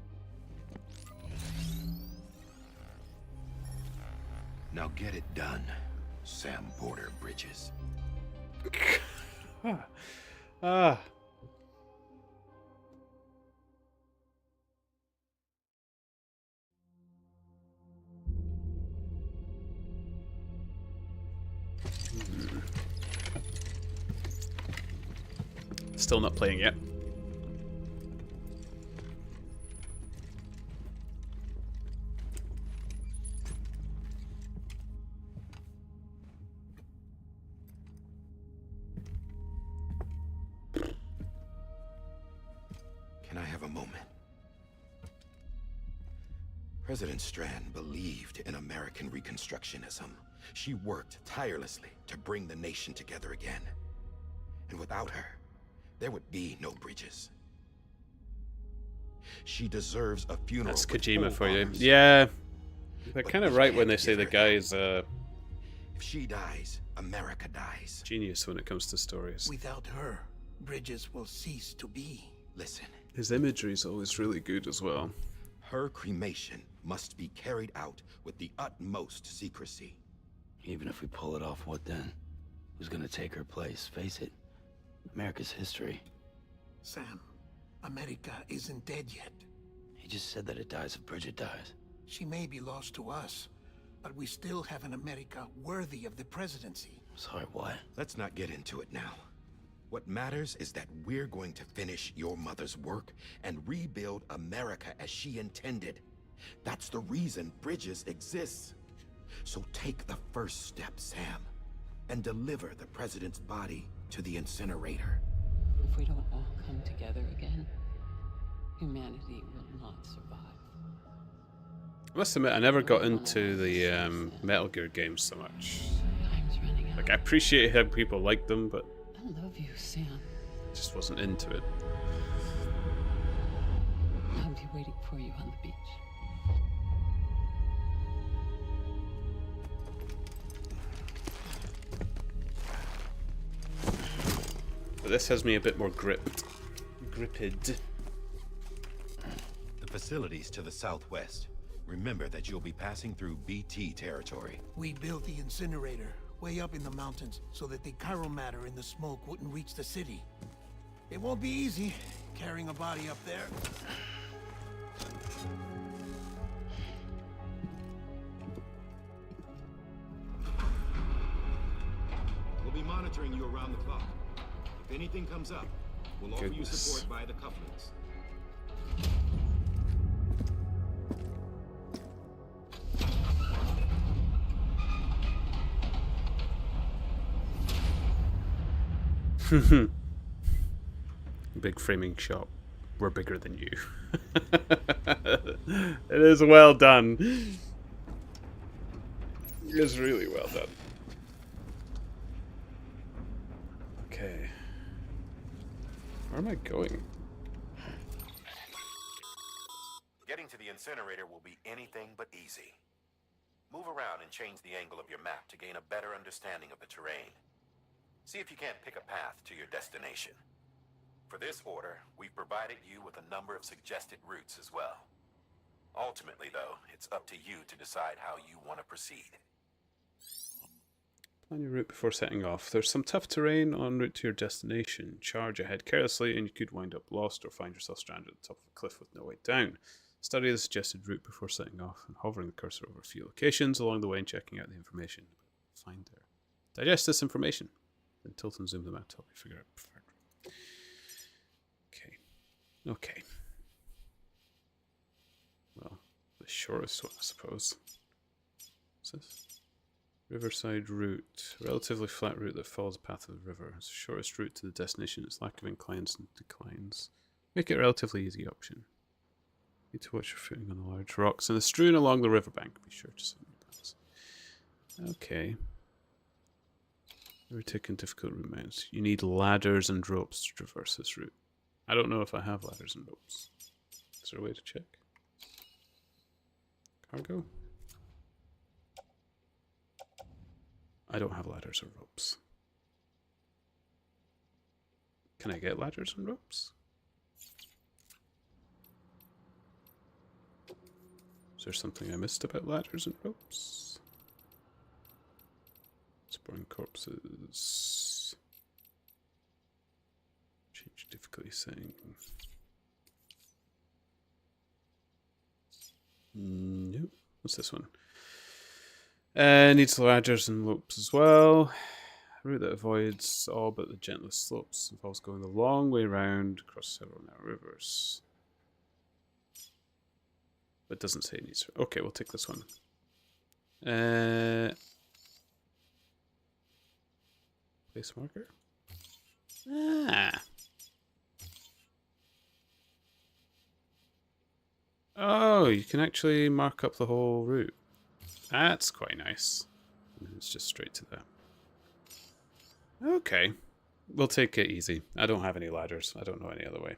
Now get it done, Sam Porter Bridges. Ah. Still not playing yet. Can I have a moment? President Strand believed in American Reconstructionism. She worked tirelessly to bring the nation together again. And without her, there would be no Bridges. She deserves a funeral. That's with Kojima full for you. honors. Yeah. They're But kind of we right when can't they say give the her guy's If she dies, America dies. genius when it comes to stories. Without her, Bridges will cease to be. Listen, His imagery is always really good as well. her cremation must be carried out with the utmost secrecy. Even if we pull it off, what then? Who's gonna take her place? Face it, America's history. Sam, America isn't dead yet. He just said that it dies if Bridget dies. She may be lost to us, but we still have an America worthy of the presidency. Sorry, what? Let's not get into it now. What matters is that we're going to finish your mother's work and rebuild America as she intended. That's the reason Bridges exists. So take the first step, Sam, and deliver the president's body to the incinerator. If we don't all come together again, humanity will not survive. I must admit, I never got into the Metal Gear games so much. Like, I appreciate how people like them, but I love you, Sam. I just wasn't into it. I'll be waiting for you on the beach. But this has me a bit more gripped. Gripped. The facilities to the southwest. Remember that you'll be passing through BT territory. We built the incinerator way up in the mountains so that the chiral matter in the smoke wouldn't reach the city. It won't be easy carrying a body up there. We'll be monitoring you around the clock. If anything comes up, we'll offer you support via the cufflinks. Big framing shot. We're bigger than you. It is well done. It is really well done. Okay. Where am I going? Getting to the incinerator will be anything but easy. Move around and change the angle of your map to gain a better understanding of the terrain. See if you can't pick a path to your destination. For this order, we've provided you with a number of suggested routes as well. Ultimately, though, it's up to you to decide how you want to proceed. Plan your route before setting off. There's some tough terrain en route to your destination. Charge ahead carelessly and you could wind up lost or find yourself stranded at the top of a cliff with no way down. Study the suggested route before setting off and hovering the cursor over a few locations along the way and checking out the information. Find there. Digest this information. Then tilt and zoom them out to help you figure out preferred route. Okay. Well, the shortest one, I suppose. What's this? Riverside route. Relatively flat route that follows the path of the river. It's the shortest route to the destination. Its lack of inclines and declines make it a relatively easy option. Need to watch your footing on the large rocks and the strewn along the riverbank. Be sure to set your plans. Okay. Never taken difficult route mounts. You need ladders and ropes to traverse this route. I don't know if I have ladders and ropes. Is there a way to check? Cargo? I don't have ladders or ropes. Can I get ladders and ropes? Is there something I missed about ladders and ropes? Exploring corpses. Change difficulty setting. Nope. What's this one? Needs ladders and ropes as well. A route that avoids all but the gentlest slopes. Involves going the long way round across several narrow rivers. But it doesn't say it needs. Okay, we'll take this one. Place marker. Ah. Oh, you can actually mark up the whole route. That's quite nice. It's just straight to that. Okay. We'll take it easy. I don't have any ladders. I don't know any other way.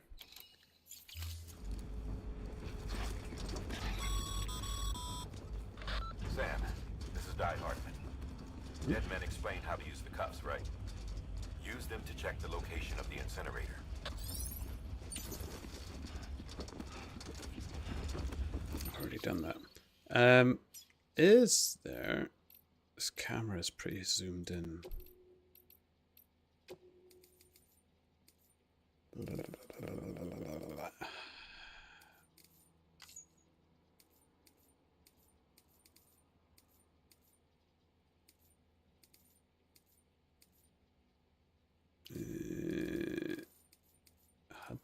Sam, this is Di Hartman. Dead men explained how to use the cuffs, right? Use them to check the location of the incinerator. I've already done that. Is there... This camera is pretty zoomed in.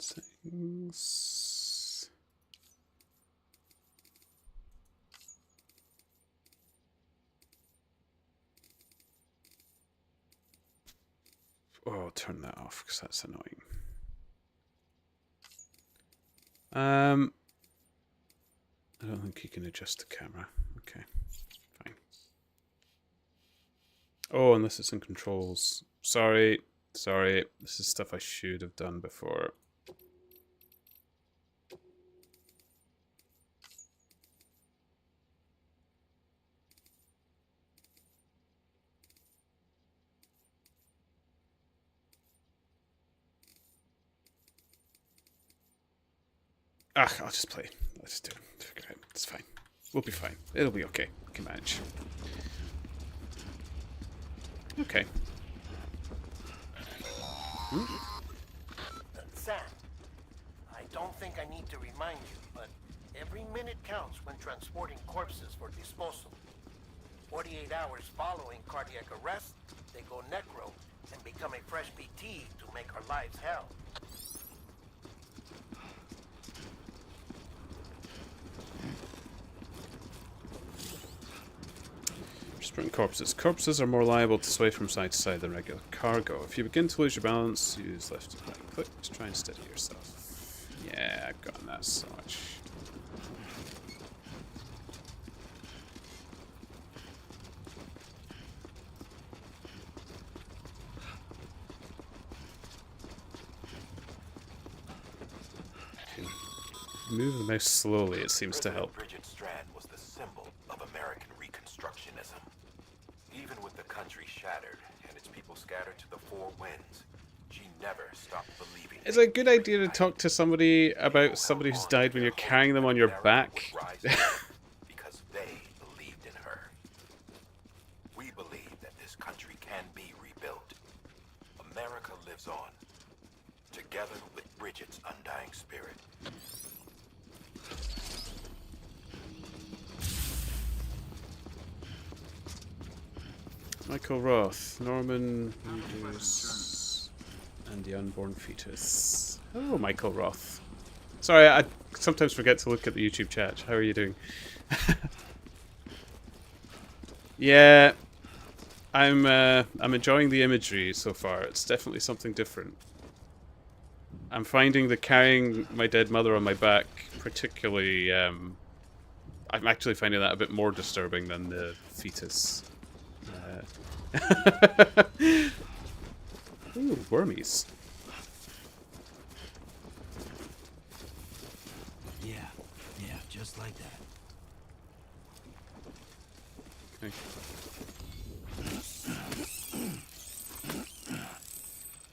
Settings. Oh, I'll turn that off because that's annoying. I don't think you can adjust the camera. Okay, fine. Oh, unless it's in controls. Sorry. This is stuff I should have done before. I'll just play. Let's do it. Figure it out. It's fine. We'll be fine. It'll be okay. We can manage. Okay. Sam, I don't think I need to remind you, but every minute counts when transporting corpses for disposal. 48 hours following cardiac arrest, they go necro and become a fresh BT to make our lives hell. Sprint corpses. Corpses are more liable to sway from side to side than regular cargo. If you begin to lose your balance, use left and right click to try and steady yourself. Yeah, I've gotten that so much. Move the mouse slowly, it seems to help. Bridget Strand was the symbol of American Reconstructionism. Even with the country shattered and its people scattered to the four winds, she never stopped believing. It's a good idea to talk to somebody about somebody who's died when you're carrying them on your back. Because they believed in her. We believe that this country can be rebuilt. America lives on, together with Bridget's undying spirit. Michael Roth, Norman Readers, and the Unborn Fetus. Oh, Michael Roth. Sorry, I sometimes forget to look at the YouTube chat. How are you doing? Yeah, I'm enjoying the imagery so far. It's definitely something different. I'm finding the carrying my dead mother on my back particularly. I'm actually finding that a bit more disturbing than the fetus. Ooh, wormies. Yeah, just like that. Okay.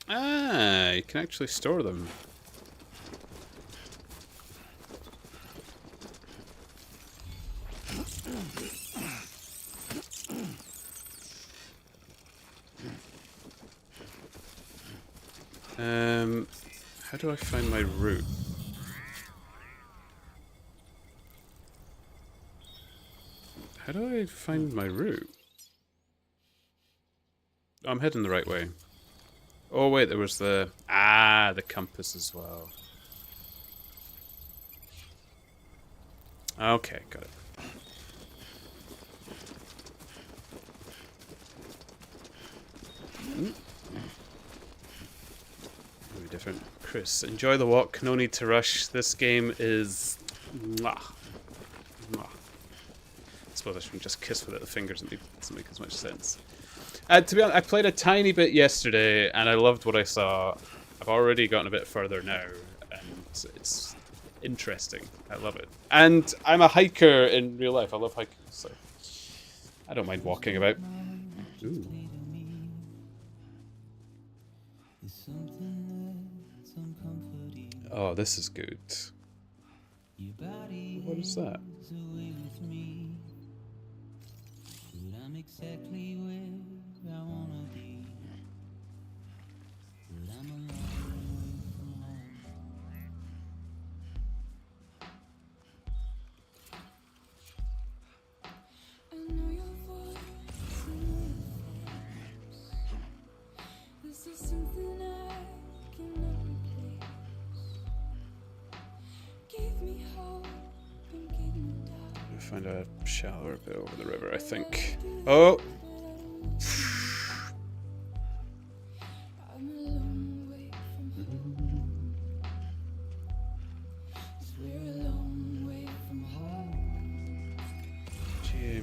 Ah, you can actually store them. How do I find my route? How do I find my route? Oh, I'm heading the right way. Oh wait, there was the compass as well. Okay, got it. Very different. Chris, enjoy the walk. No need to rush. This game is mwah. Mwah. I suppose I shouldn't just kiss without the fingers. It doesn't make as much sense. To be honest, I played a tiny bit yesterday, and I loved what I saw. I've already gotten a bit further now, and it's interesting. I love it. And I'm a hiker in real life. I love hiking, so I don't mind walking about. Ooh. Oh, this is good. What is that? Find a shallower bit over the river, I think. Oh! Gee.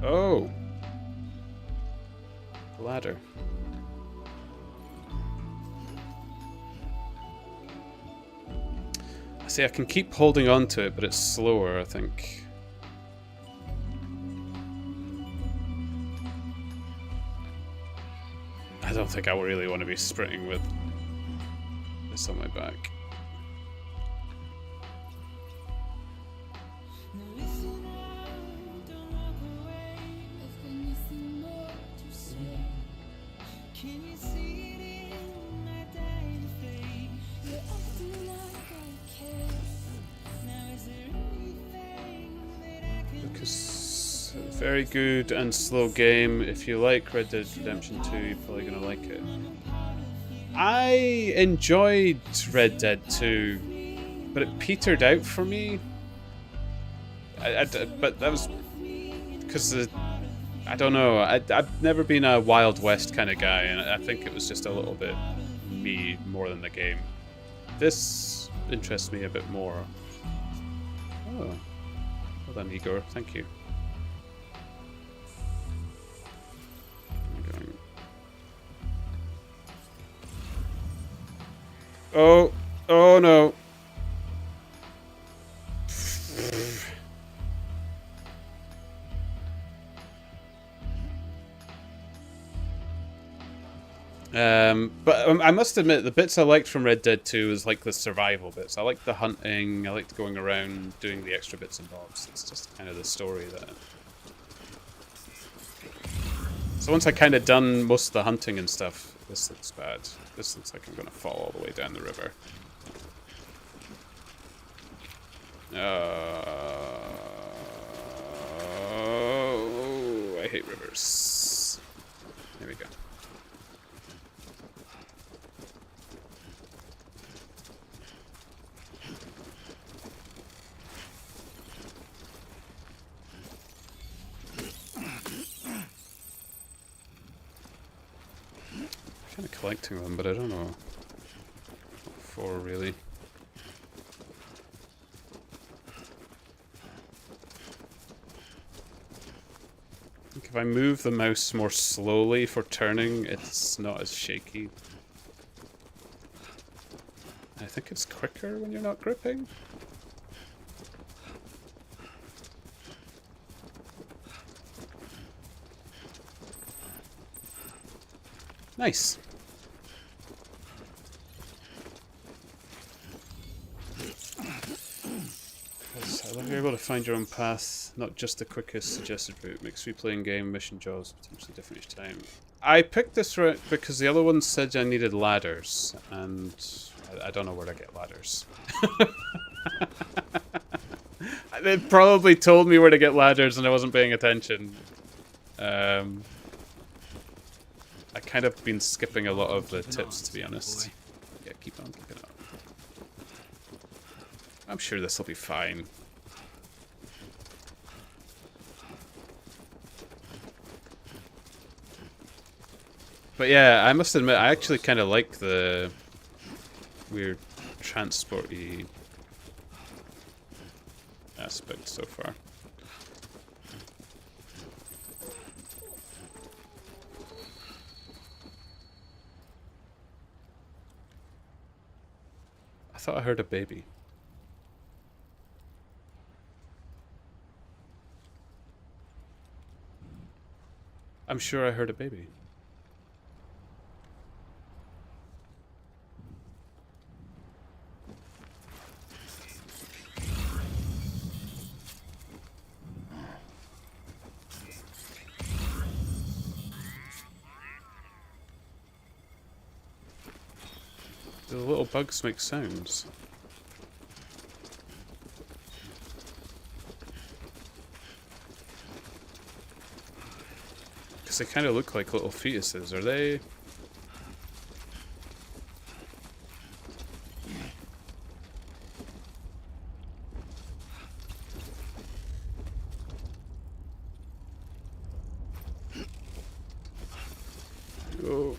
Oh! Ladder. See, I can keep holding on to it, but it's slower, I think. I don't think I really want to be sprinting with this on my back. Very good and slow game. If you like Red Dead Redemption 2, you're probably going to like it. I enjoyed Red Dead 2, but it petered out for me. But that was because I don't know. I've never been a Wild West kind of guy, and I think it was just a little bit me more than the game. This interests me a bit more. Oh, well done, Igor. Thank you. Oh, oh no. But I must admit, the bits I liked from Red Dead 2 is like the survival bits. I liked the hunting, I liked going around doing the extra bits and bobs. It's just kind of the story that... So once I kind of done most of the hunting and stuff, this looks bad. This looks like I'm going to fall all the way down the river. Oh, I hate rivers. There we go. Kind of collecting them, but I don't know what for really. I think if I move the mouse more slowly for turning, it's not as shaky. I think it's quicker when you're not gripping. Nice. I love you're able to find your own path, not just the quickest suggested route. Makes replaying game mission jobs potentially different each time. I picked this route because the other one said I needed ladders, and I don't know where to get ladders. They probably told me where to get ladders and I wasn't paying attention. I kind of been skipping a lot of the tips, to be honest. Yeah, keep on keeping on. I'm sure this will be fine. But yeah, I must admit, I actually kind of like the weird transport-y aspect so far. I thought I heard a baby. I'm sure I heard a baby. The little bugs make sounds. Because they kind of look like little fetuses. Are they? Oh.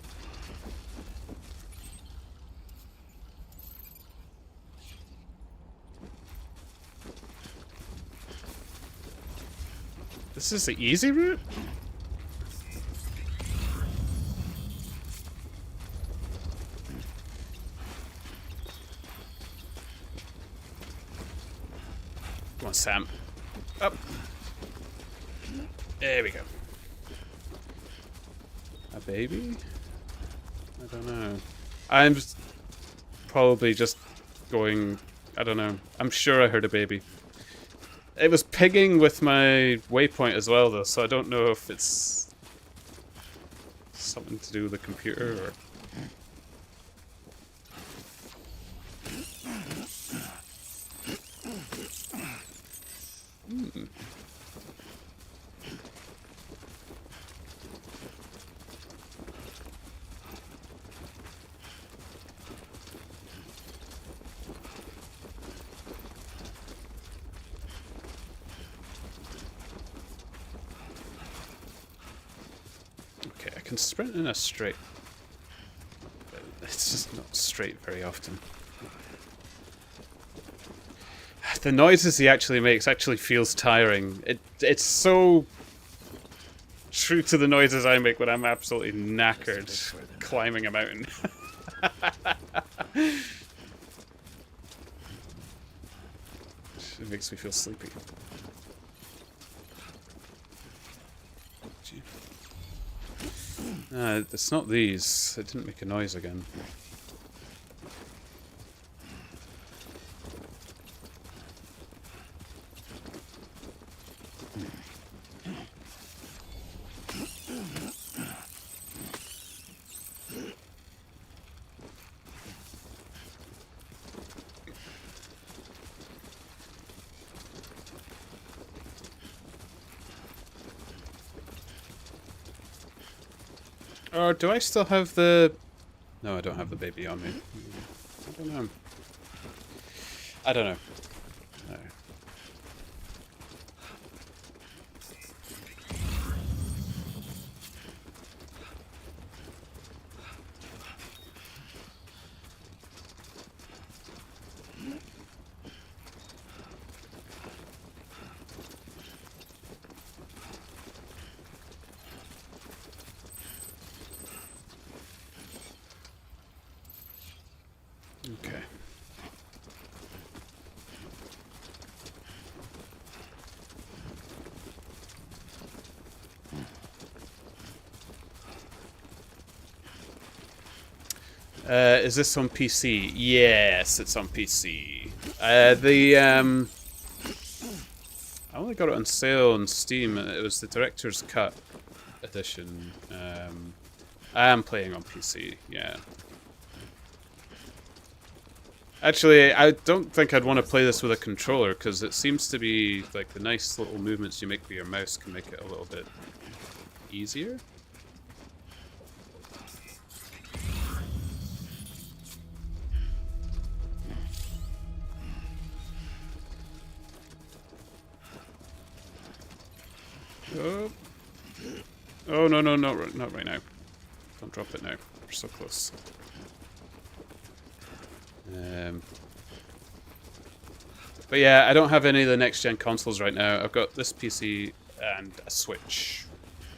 This is the easy route? Come on, Sam. Up. There we go. A baby? I don't know. I'm probably just going... I don't know. I'm sure I heard a baby. It was pinging with my waypoint as well, though, so I don't know if it's something to do with the computer or... Hmm. Okay, I can sprint in a straight. It's just not straight very often. The noises he actually makes actually feels tiring. It's so true to the noises I make when I'm absolutely knackered climbing a mountain. It makes me feel sleepy. It's not these. It didn't make a noise again. Or do I still have the... No, I don't have the baby on me. I don't know. I don't know. No. Okay. Is this on PC? Yes, it's on PC. I only got it on sale on Steam. It was the Director's Cut edition. I am playing on PC, yeah. Actually, I don't think I'd want to play this with a controller, because it seems to be like the nice little movements you make with your mouse can make it a little bit easier. Oh, oh no, no, not right now. Don't drop it now. We're so close. But yeah, I don't have any of the next-gen consoles right now. I've got this PC and a Switch.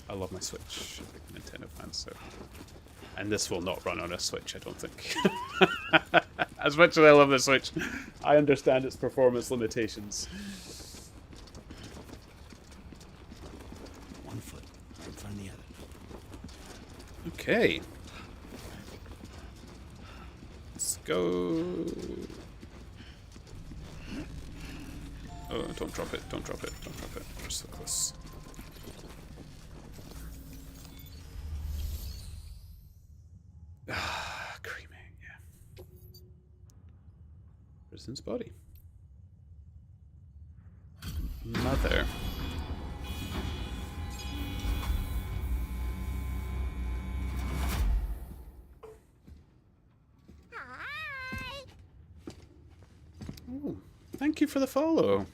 I love my Switch. I'm a big Nintendo fan, so... And this will not run on a Switch, I don't think. As much as I love the Switch, I understand its performance limitations. One foot in front of the other. Okay. Let's go... Oh, don't drop it, don't drop it, don't drop it. We're so close. Ah, creaming, yeah. President's body. Mother. thank you for the follow.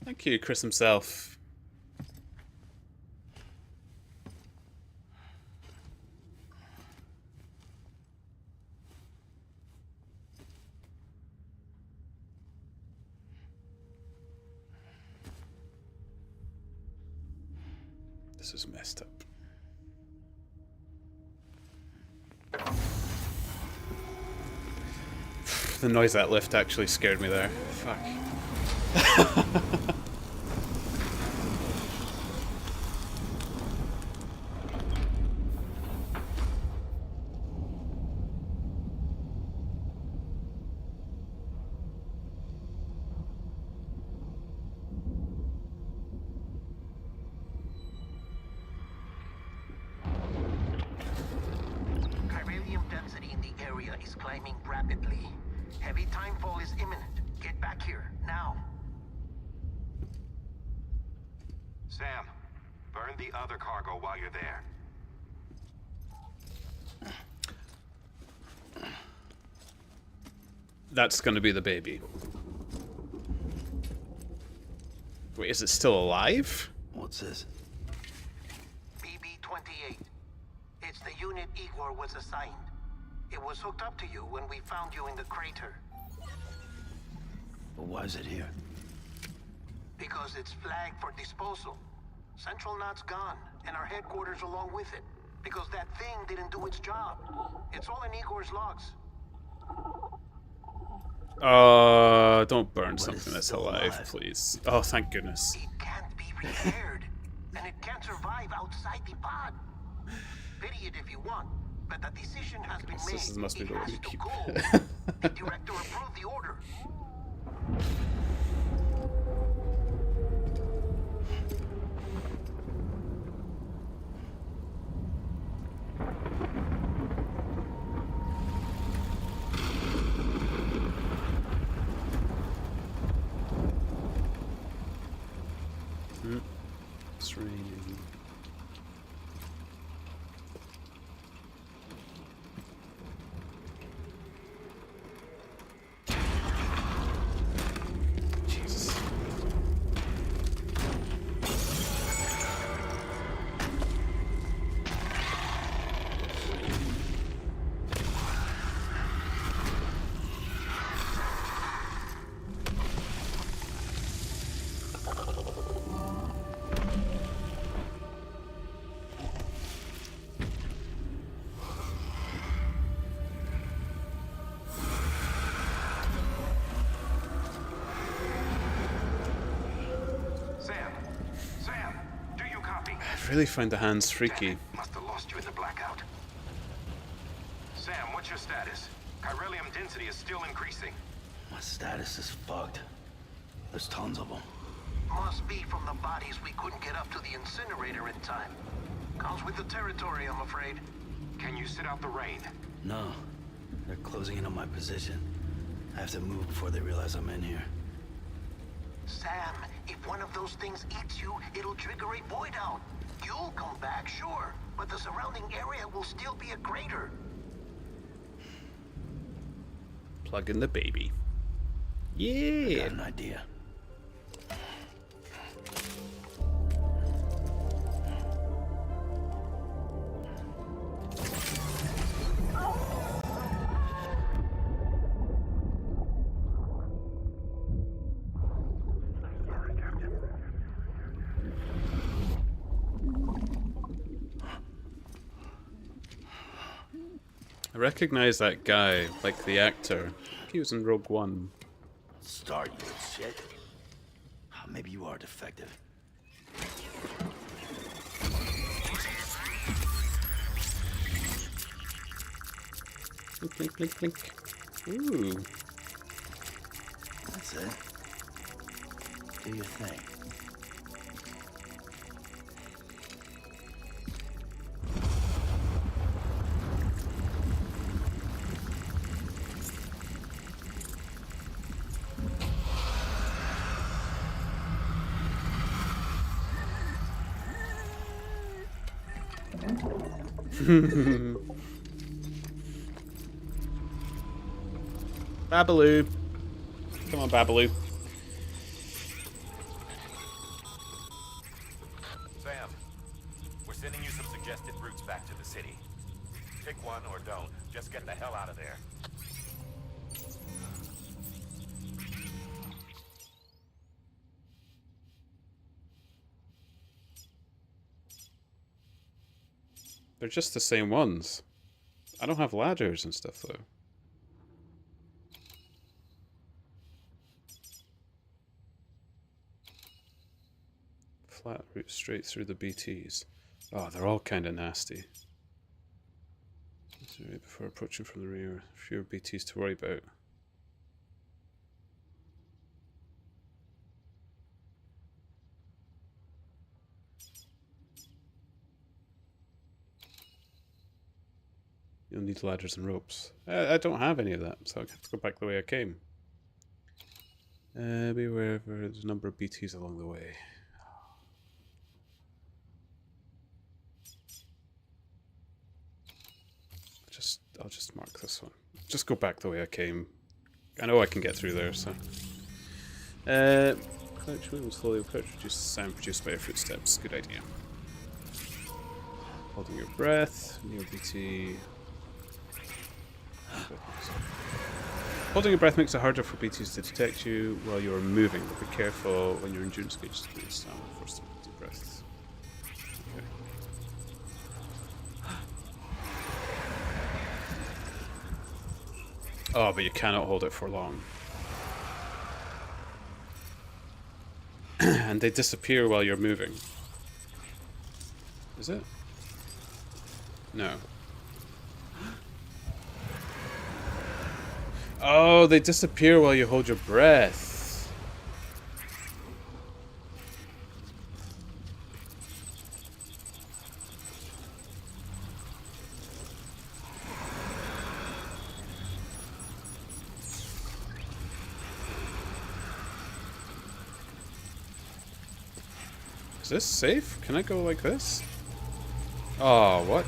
Thank you, Chris himself. This is messed up. The noise of that lift actually scared me there. Fuck. Chiralium density in the area is climbing rapidly. Heavy timefall is imminent. Get back here, now. Sam, burn the other cargo while you're there. That's gonna be the baby. Wait, is it still alive? What's this? BB-28. It's the unit Igor was assigned. It was hooked up to you when we found you in the crater. But why is it here? Because it's flagged for disposal. Central Knot's gone, and our headquarters along with it. Because that thing didn't do its job. It's all in Igor's logs. Don't burn something that's alive, please. Oh, thank goodness. It can't be repaired, and it can't survive outside the pod. Pity it if you want, but the decision has been made. This must be the way we keep. The director approved the order. It's raining. Jesus. I really find the hands freaky. Must have lost you in the blackout. Sam, what's your status? Chiralium density is still increasing. My status is fucked. There's tons of them. Must be from the bodies we couldn't get up to the incinerator in time. Comes with the territory, I'm afraid. Can you sit out the rain? No. They're closing in on my position. I have to move before they realize I'm in here. Sam, if one of those things eats you, it'll trigger a void out. You'll come back, sure, but the surrounding area will still be a crater. Plug in the baby. Yeah. I got an idea. I recognize that guy, like the actor. He was in Rogue One. Start, you shit. Maybe you are defective. Blink, blink, blink, blink. Ooh. That's it. Do your thing. Babaloo. Come on, Babaloo. Sam, we're sending you some suggested routes back to the city. Pick one or don't. Just get the hell out of there. They're just the same ones. I don't have ladders and stuff, though. Flat route straight through the BTs. Oh, they're all kind of nasty. Before approaching from the rear, fewer BTs to worry about. You'll need ladders and ropes. I don't have any of that, so I have to go back the way I came. Beware, there's a number of BTs along the way. I'll just mark this one. Just go back the way I came. I know I can get through there, so. Crouch move and slowly approach, reduce the sound produced by your footsteps. Good idea. Holding your breath, near BT. Holding your breath makes it harder for BTs to detect you while you're moving, but be careful when your endurance gauge is down for some deep breaths. Okay. Oh, but you cannot hold it for long. And they disappear while you're moving. Is it? No. Oh, they disappear while you hold your breath. Is this safe? Can I go like this? Oh, what?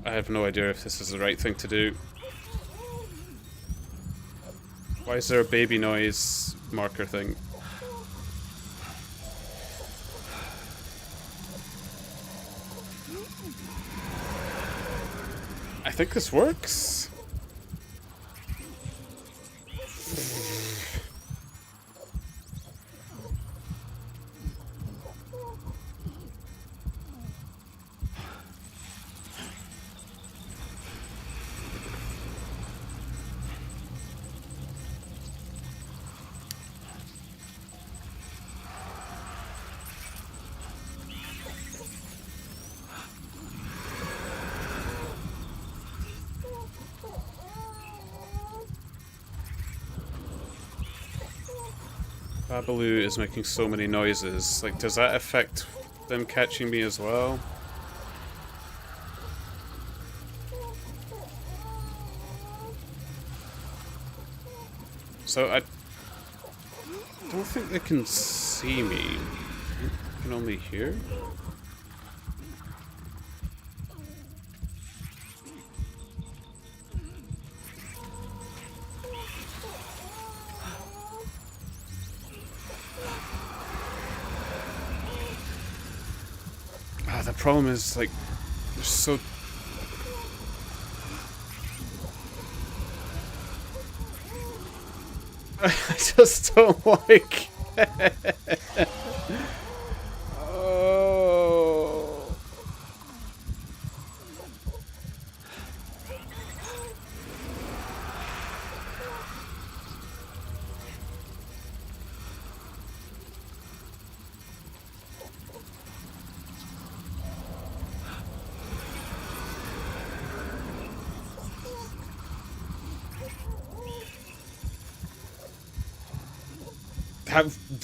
I have no idea if this is the right thing to do. Why is there a baby noise marker thing? I think this works. Babaloo is making so many noises. Like, does that affect them catching me as well? So I don't think they can see me. They can only hear. The problem is, like, they're so... I just don't like it. Oh.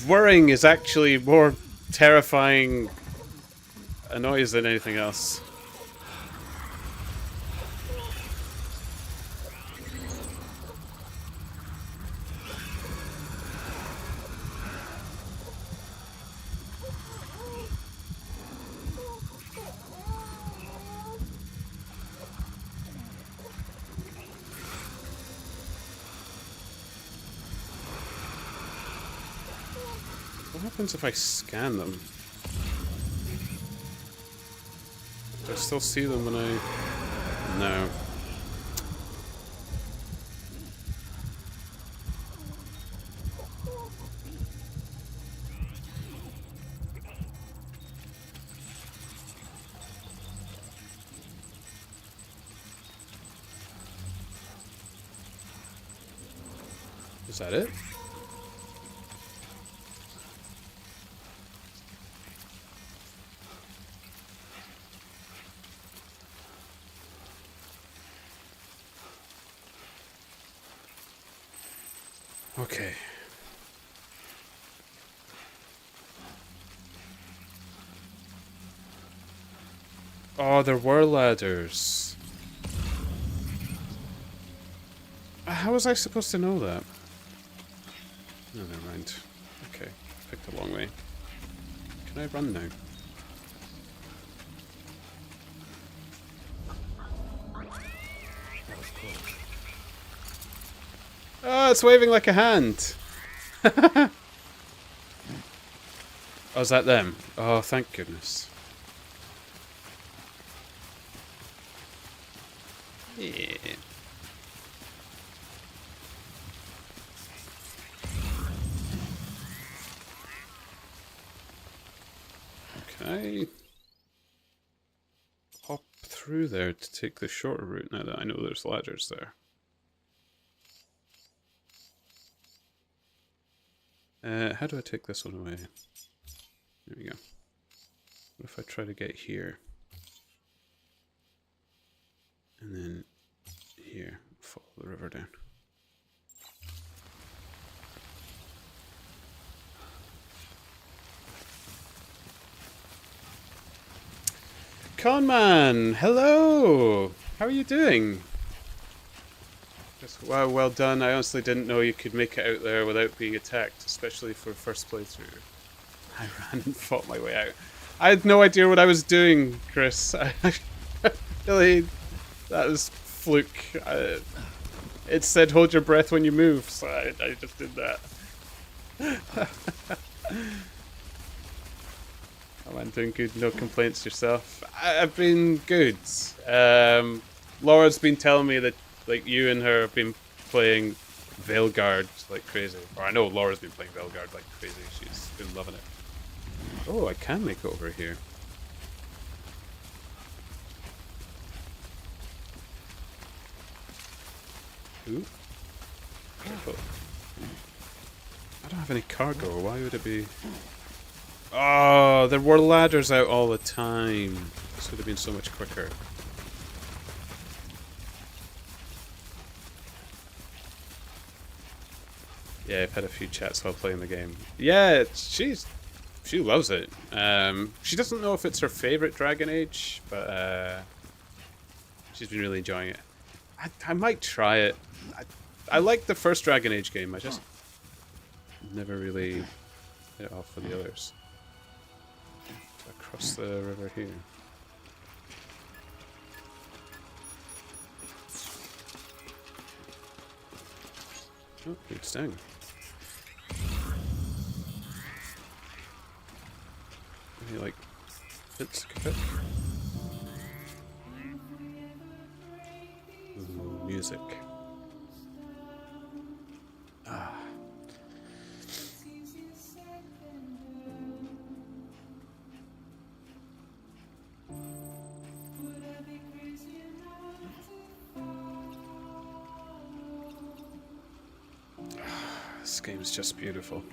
Whirring is actually more terrifying a noise than anything else. What happens if I scan them? Do I still see them when I... No. Is that it? Okay. Oh, there were ladders. How was I supposed to know that? No, never mind. Okay, picked the long way. Can I run now? That was close. Oh, it's waving like a hand. Oh, is that them? Oh, thank goodness. Yeah. Okay. Hop through there to take the shorter route now that I know there's ladders there. How do I take this one away? There we go. What if I try to get here? And then here, follow the river down. Conman, hello! How are you doing? Just, wow, well done. I honestly didn't know you could make it out there without being attacked, especially for first playthrough. I ran and fought my way out. I had no idea what I was doing, Chris. Really, that was fluke. It said hold your breath when you move, so I just did that. Oh man, doing good, no complaints yourself. I've been good. Laura's been telling me that like you and her have been playing Veilguard like crazy. Or I know Laura's been playing Veilguard like crazy. She's been loving it. Oh, I can make it over here. Ooh. Careful. I don't have any cargo. Why would it be... Oh, there were ladders out all the time. This would have been so much quicker. Yeah, I've had a few chats while playing the game. Yeah, she loves it. She doesn't know if it's her favorite Dragon Age, but she's been really enjoying it. I might try it. I like the first Dragon Age game. I just never really hit it off with the others. Across the river here. Oh, good sting. Any like bits I could pick? Ooh, music. Ah. This game is just beautiful.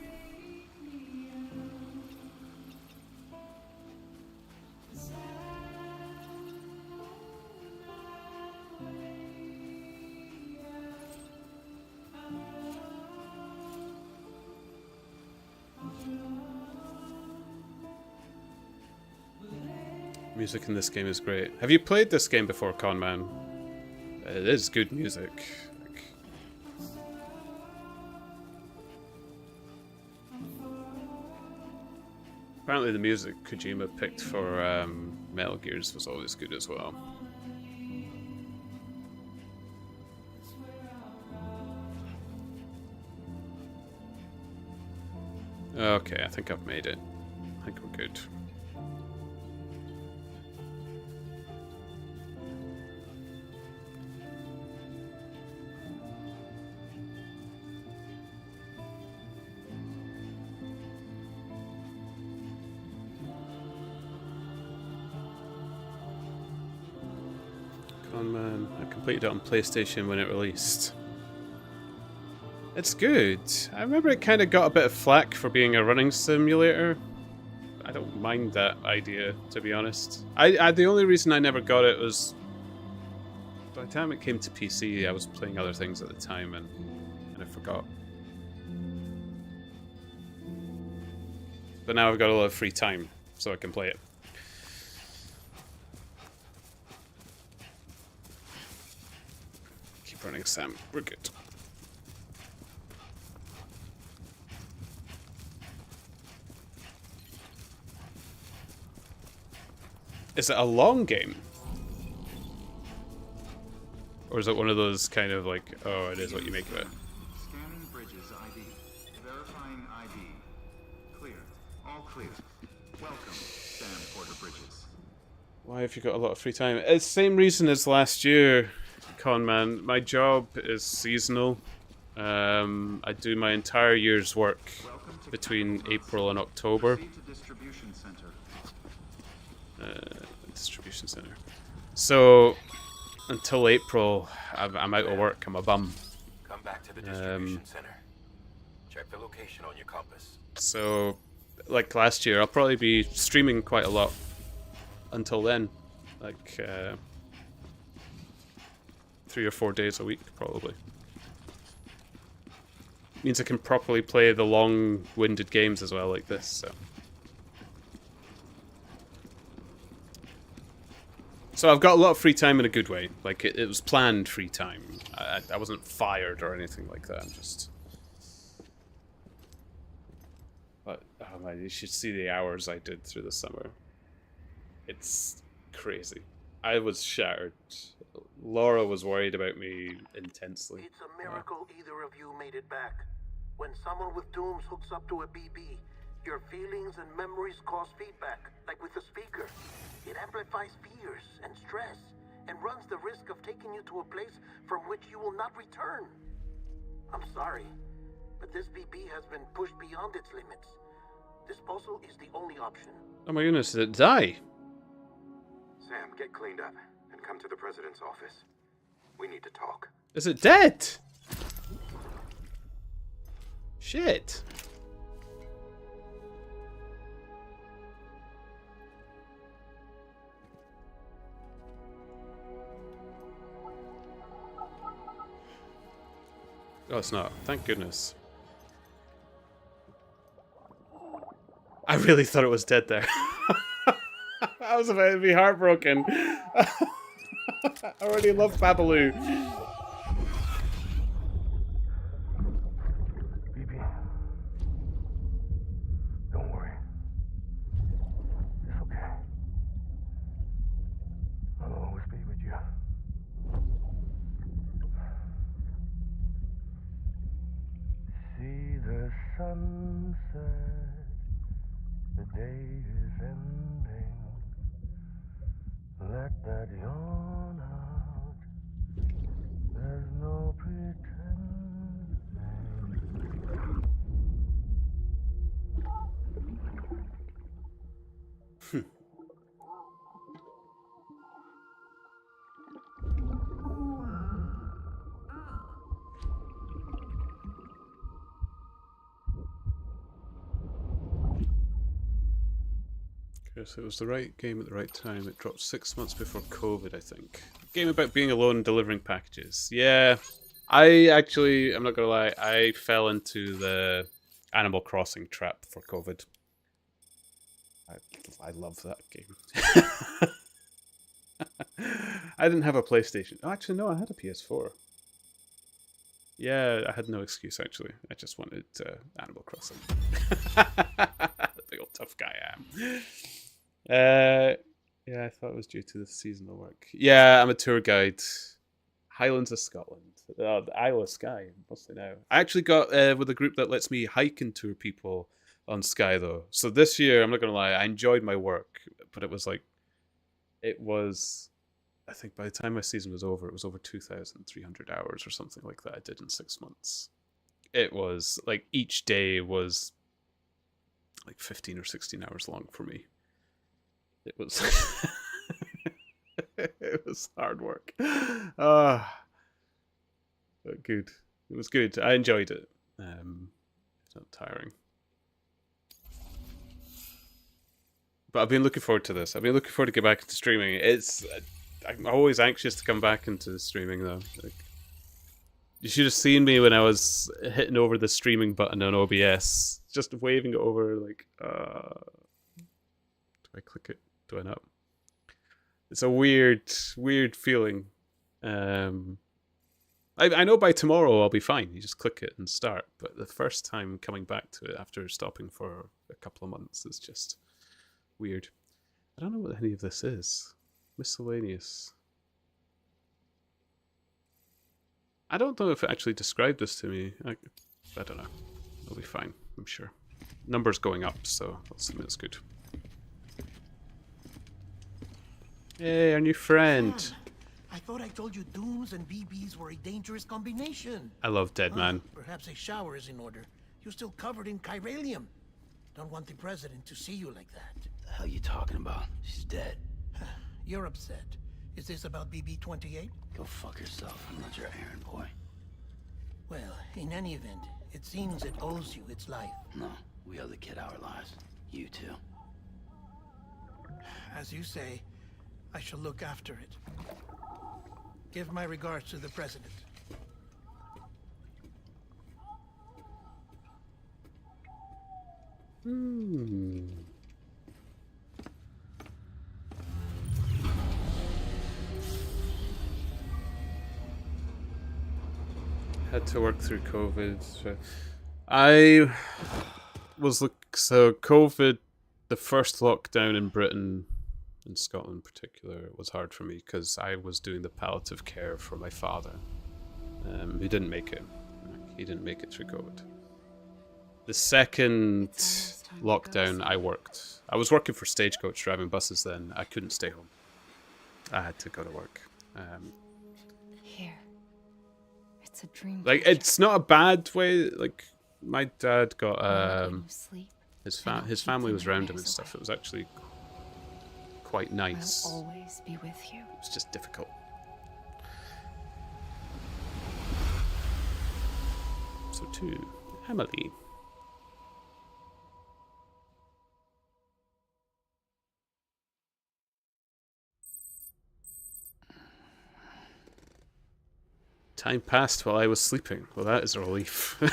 Music in this game is great. Have you played this game before, Conman? It is good music. Apparently the music Kojima picked for Metal Gears was always good as well. Okay. Okay, I think I've made it. I think we're good. Con Man, I completed it on PlayStation when it released. It's good. I remember it kind of got a bit of flack for being a running simulator. I don't mind that idea, to be honest. The only reason I never got it was by the time it came to PC, I was playing other things at the time and I forgot. But now I've got a lot of free time, so I can play it. Keep running, Sam. We're good. Is it a long game? Or is it one of those kind of like, oh, it is what you make of it? Scanning Bridges ID. Verifying ID. Clear. All clear. Welcome, Sam Porter Bridges. Why have you got a lot of free time? It's the same reason as last year, Con Man. My job is seasonal. I do my entire year's work between April and October. Distribution center. So until April, I'm out of work. I'm a bum. Come back to the distribution center. Check the location on your compass. So, like last year, I'll probably be streaming quite a lot until then. Like 3 or 4 days a week, probably. Means I can properly play the long-winded games as well, like this. So I've got a lot of free time in a good way. Like, it was planned free time. I wasn't fired or anything like that. I'm just... But, oh man, you should see the hours I did through the summer. It's crazy. I was shattered. Laura was worried about me intensely. It's a miracle either of you made it back. When someone with dooms hooks up to a BB, your feelings and memories cause feedback, like with the speaker. It amplifies fears and stress, and runs the risk of taking you to a place from which you will not return. I'm sorry, but this BB has been pushed beyond its limits. Disposal is the only option. Oh my goodness, did it die? Sam, get cleaned up and come to the president's office. We need to talk. Is it dead? Shit. Oh, it's not. Thank goodness. I really thought it was dead there. I was about to be heartbroken. I already love Babaloo. BB, don't worry. It's okay. I'll always be with you. See the sunset, the day is ending. Let that yawn out. There's no pretending. Yes, it was the right game at the right time. It dropped 6 months before COVID, I think. Game about being alone and delivering packages. Yeah, I'm not gonna lie, I fell into the Animal Crossing trap for COVID. I love that game. I didn't have a PlayStation. Oh, actually, no, I had a PS4. Yeah, I had no excuse, actually. I just wanted Animal Crossing. Big old tough guy I am. Yeah, I thought it was due to the seasonal work. Yeah, I'm a tour guide. Highlands of Scotland. The Isle of Skye, mostly now. I actually got with a group that lets me hike and tour people on Sky though. So this year, I'm not gonna lie, I enjoyed my work, but it was like, it was, I think by the time my season was over, it was over 2,300 hours or something like that I did in 6 months. It was like each day was like 15 or 16 hours long for me. It was it was hard work. But good. It was good. I enjoyed it. It's not tiring. But I've been looking forward to this. I've been looking forward to get back into streaming. I'm always anxious to come back into streaming though. Like, you should have seen me when I was hitting over the streaming button on OBS, just waving it over. Like, do I click it? Do I not? It's a weird feeling. I know by tomorrow I'll be fine. You just click it and start. But the first time coming back to it after stopping for a couple of months is just weird. I don't know what any of this is. Miscellaneous. I don't know if it actually described this to me. I don't know. It'll be fine, I'm sure. Numbers going up, so I'll assume it's good. Hey, our new friend. Sam, I thought I told you dooms and BBs were a dangerous combination. I love Dead Man. Perhaps a shower is in order. You're still covered in chiralium. Don't want the president to see you like that. The hell you talking about? She's dead. You're upset. Is this about BB-28? Go fuck yourself. I'm not your errand boy. Well, in any event, it seems it owes you its life. No, we owe the kid our lives. You too. As you say, I shall look after it. Give my regards to the president. Had to work through COVID. So I was so COVID, the first lockdown in Britain, in Scotland in particular, was hard for me because I was doing the palliative care for my father, who didn't make it. He didn't make it through COVID. The second lockdown, I worked. I was working for Stagecoach, driving buses then. I couldn't stay home. I had to go to work. Here. It's a dream. Like, it's not a bad way. Like, my dad got his family was around him and stuff. It was actually quite nice. I'll always be with you. It was just difficult. So to Emily. Time passed while I was sleeping. Well, that is a relief. Good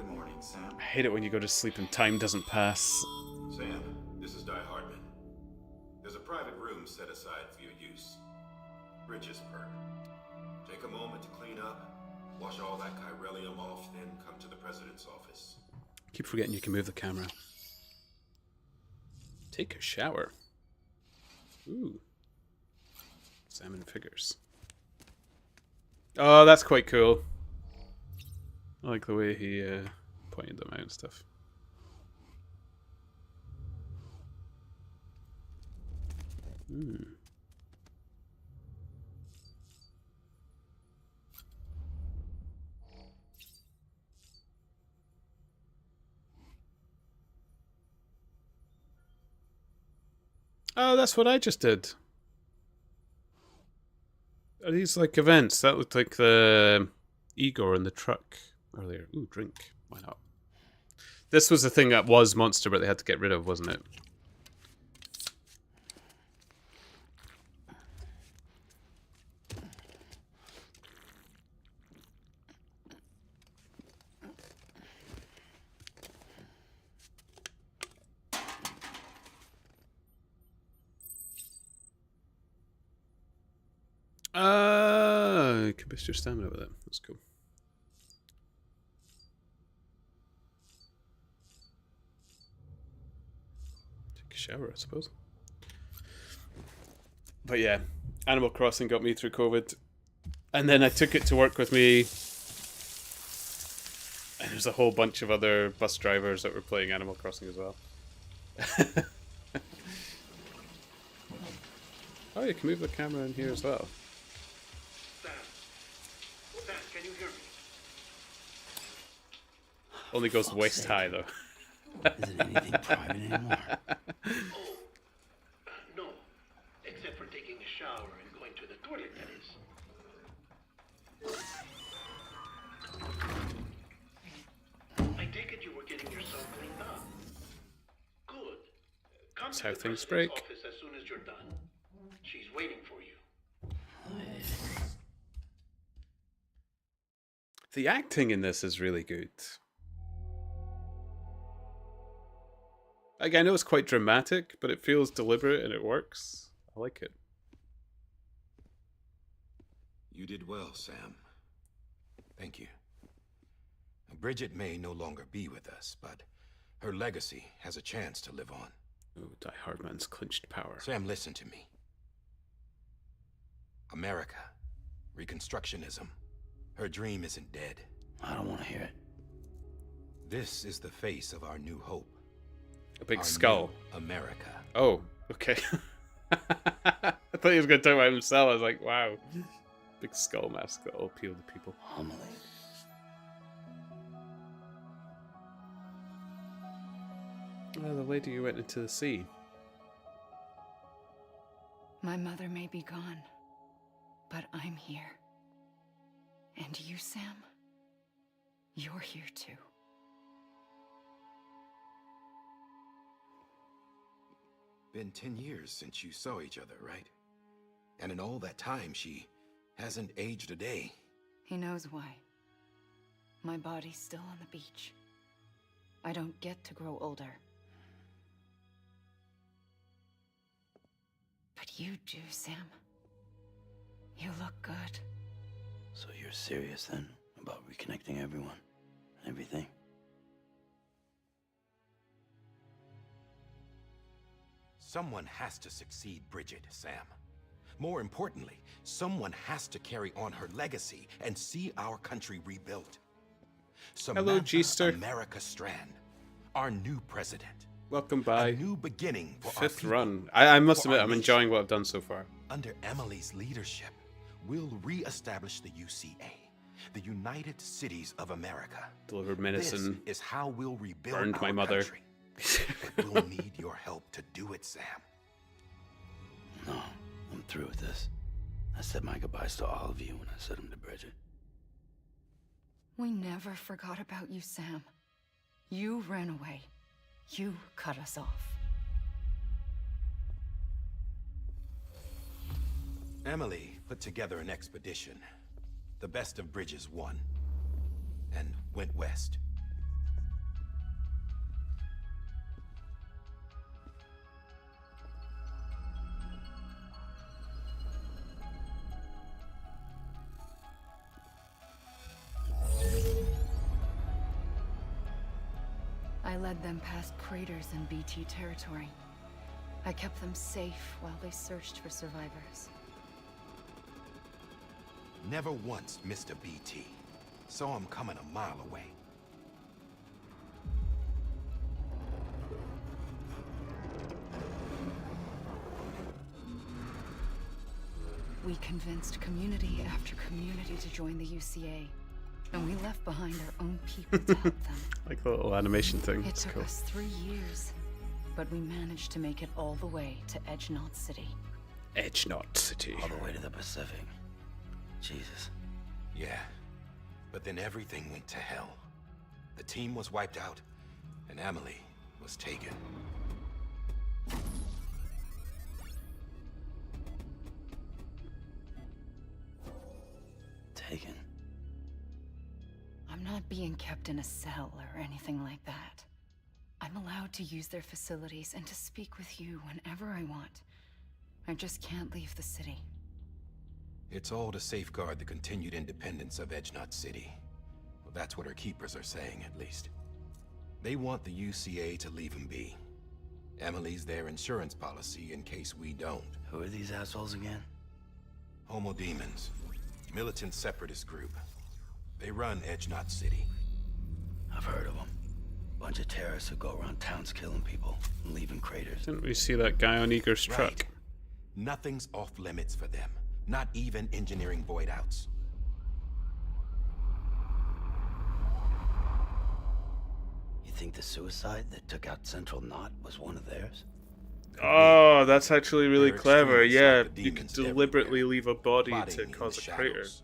morning, Sam. I hate it when you go to sleep and time doesn't pass. Sam, this is Di Hardman. There's a private room set aside for your use. Bridges perk. Take a moment to clean up, wash all that chiralium off, then come to the president's office. Keep forgetting you can move the camera. Take a shower. Ooh. Salmon figures. Oh, that's quite cool. I like the way he pointed them out and stuff. Oh, that's what I just did. Are these like events? That looked like the Igor in the truck earlier. Ooh, drink. Why not? This was the thing that was Monster, but they had to get rid of, wasn't it? You can boost your stamina with it. That's cool. Take a shower, I suppose. But yeah, Animal Crossing got me through COVID. And then I took it to work with me. was a whole bunch of other bus drivers that were playing Animal Crossing as well. Oh, you can move the camera in here as well. Sam, can you hear me? Only goes waist high though. Isn't anything private anymore? No, except for taking a shower and going to the toilet, that is. I take it you were getting yourself cleaned up. Good. Come That's to how the things president's break. office as soon as you're done. She's waiting for you. The acting in this is really good. Like, I know it's quite dramatic, but it feels deliberate and it works. I like it. You did well, Sam. Thank you. Bridget may no longer be with us, but her legacy has a chance to live on. Oh, Die Hardman's clinched power. Sam, listen to me. America, Reconstructionism, her dream isn't dead. I don't want to hear it. This is the face of our new hope. A big Our skull. new America. Oh, okay. I thought he was going to talk about himself. I was like, wow. Big skull mask that'll appeal to people. Amelie. Oh, the lady who went into the sea. My mother may be gone, but I'm here. And you, Sam? You're here too. Been 10 years since you saw each other, right? And in all that time, she hasn't aged a day. He knows why. My body's still on the beach. I don't get to grow older. But you do, Sam. You look good. So you're serious then about reconnecting everyone and everything? Someone has to succeed Bridget, Sam. More importantly, someone has to carry on her legacy and see our country rebuilt. Hello, G-Ster. America Strand, our new president. Welcome by. A new beginning for our Fifth people, run. I must for admit, our I'm nation. enjoying what I've done so far. Under Emily's leadership, we'll re-establish the UCA, the United Cities of America. Delivered medicine. This is how we'll rebuild Burned our my mother. country. But we'll need your help to do it, Sam. No, I'm through with this. I said my goodbyes to all of you when I said them to Bridget. We never forgot about you, Sam. You ran away. You cut us off. Emily put together an expedition. The best of Bridges won, and went west. I led them past craters in BT territory. I kept them safe while they searched for survivors. Never once missed a BT. Saw him coming a mile away. We convinced community after community to join the UCA. And we left behind our own people to help them. Like the little animation thing. It It's took cool. us 3 years, but we managed to make it all the way to Edge Knot City. Edge Knot City. All the way to the Pacific. Jesus. Yeah, but then everything went to hell. The team was wiped out, and Emily was taken. Taken. I'm not being kept in a cell or anything like that. I'm allowed to use their facilities and to speak with you whenever I want. I just can't leave the city. It's all to safeguard the continued independence of Edge Knot City. Well, that's what her keepers are saying, at least. They want the UCA to leave him be. Emily's their insurance policy in case we don't. Who are these assholes again? Homo Demons. Militant separatist group. They run Edge Knot City. I bunch of terrorists who go around towns killing people and leaving craters. Didn't we see that guy on Eager's truck? Right. Nothing's off limits for them. Not even engineering void outs. You think the suicide that took out Central Knot was one of theirs? Oh, that's actually really They're clever. extremists Yeah, like the you could demons deliberately everywhere, leave a body plotting to in cause the a crater. shadows.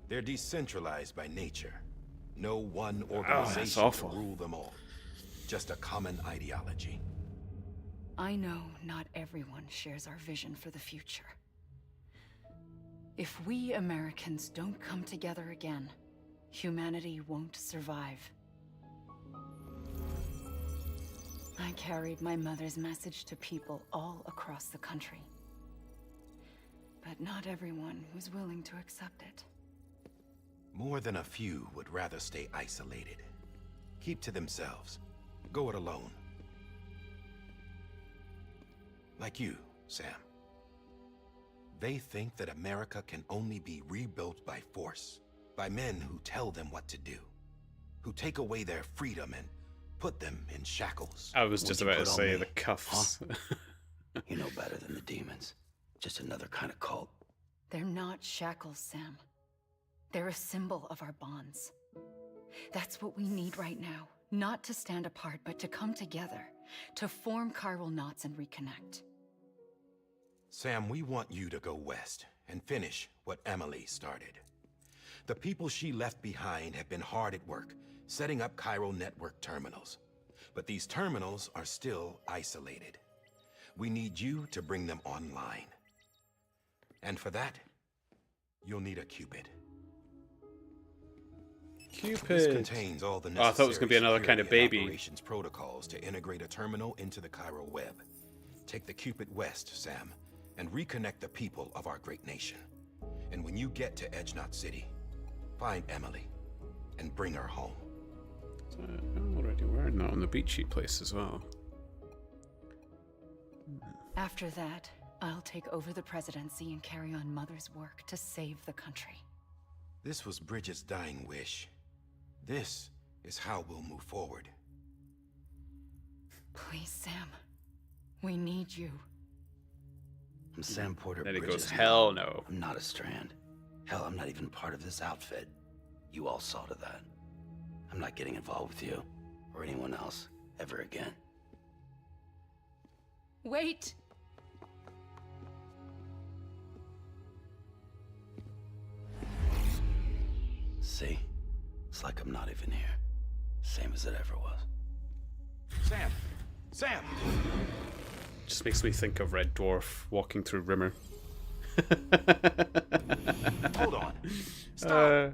They're decentralized by nature. No one Oh, that's organization awful. will rule them all. Just a common ideology. I know not everyone shares our vision for the future. If we Americans don't come together again, humanity won't survive. I carried my mother's message to people all across the country. But not everyone was willing to accept it. More than a few would rather stay isolated. Keep to themselves. Go it alone. Like you, Sam. They think that America can only be rebuilt by force, by men who tell them what to do, who take away their freedom and put them in shackles. I was just What'd you about to put on say me? the cuffs. You know better than the demons. Just another kind of cult. They're not shackles, Sam. They're a symbol of our bonds. That's what we need right now. Not to stand apart, but to come together. To form chiral knots and reconnect. Sam, we want you to go west and finish what Emily started. The people she left behind have been hard at work, setting up chiral network terminals. But these terminals are still isolated. We need you to bring them online. And for that, you'll need a Cupid. This Cupid. contains all the Oh, necessary I thought it was going to be another kind of security and baby. operations protocols to integrate a terminal into the chiral web. Take the Cupid west, Sam, and reconnect the people of our great nation. And when you get to Edge Knot City, find Emily and bring her home. I'm already wearing that on the beachy place as well. After that, I'll take over the presidency and carry on Mother's work to save the country. This was Bridget's dying wish. This is how we'll move forward. Please, Sam. We need you. I'm Sam Porter Then he Bridges. goes, hell no. I'm not a Strand. Hell, I'm not even part of this outfit. You all saw to that. I'm not getting involved with you or anyone else ever again. Wait! See? It's like I'm not even here. Same as it ever was. Sam! Sam! Just makes me think of Red Dwarf walking through Rimmer. Hold on. Stop.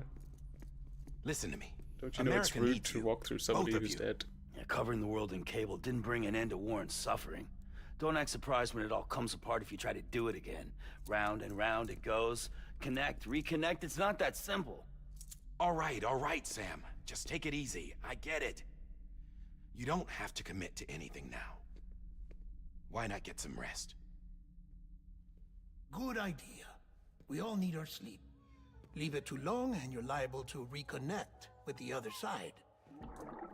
Listen to me. Don't you know it's rude to walk through somebody Both of who's you. dead? Yeah, covering the world in cable didn't bring an end to war and suffering. Don't act surprised when it all comes apart if you try to do it again. Round and round it goes. Connect, reconnect, it's not that simple. All right, Sam. Just take it easy. I get it. You don't have to commit to anything now. Why not get some rest? Good idea. We all need our sleep. Leave it too long and you're liable to reconnect with the other side.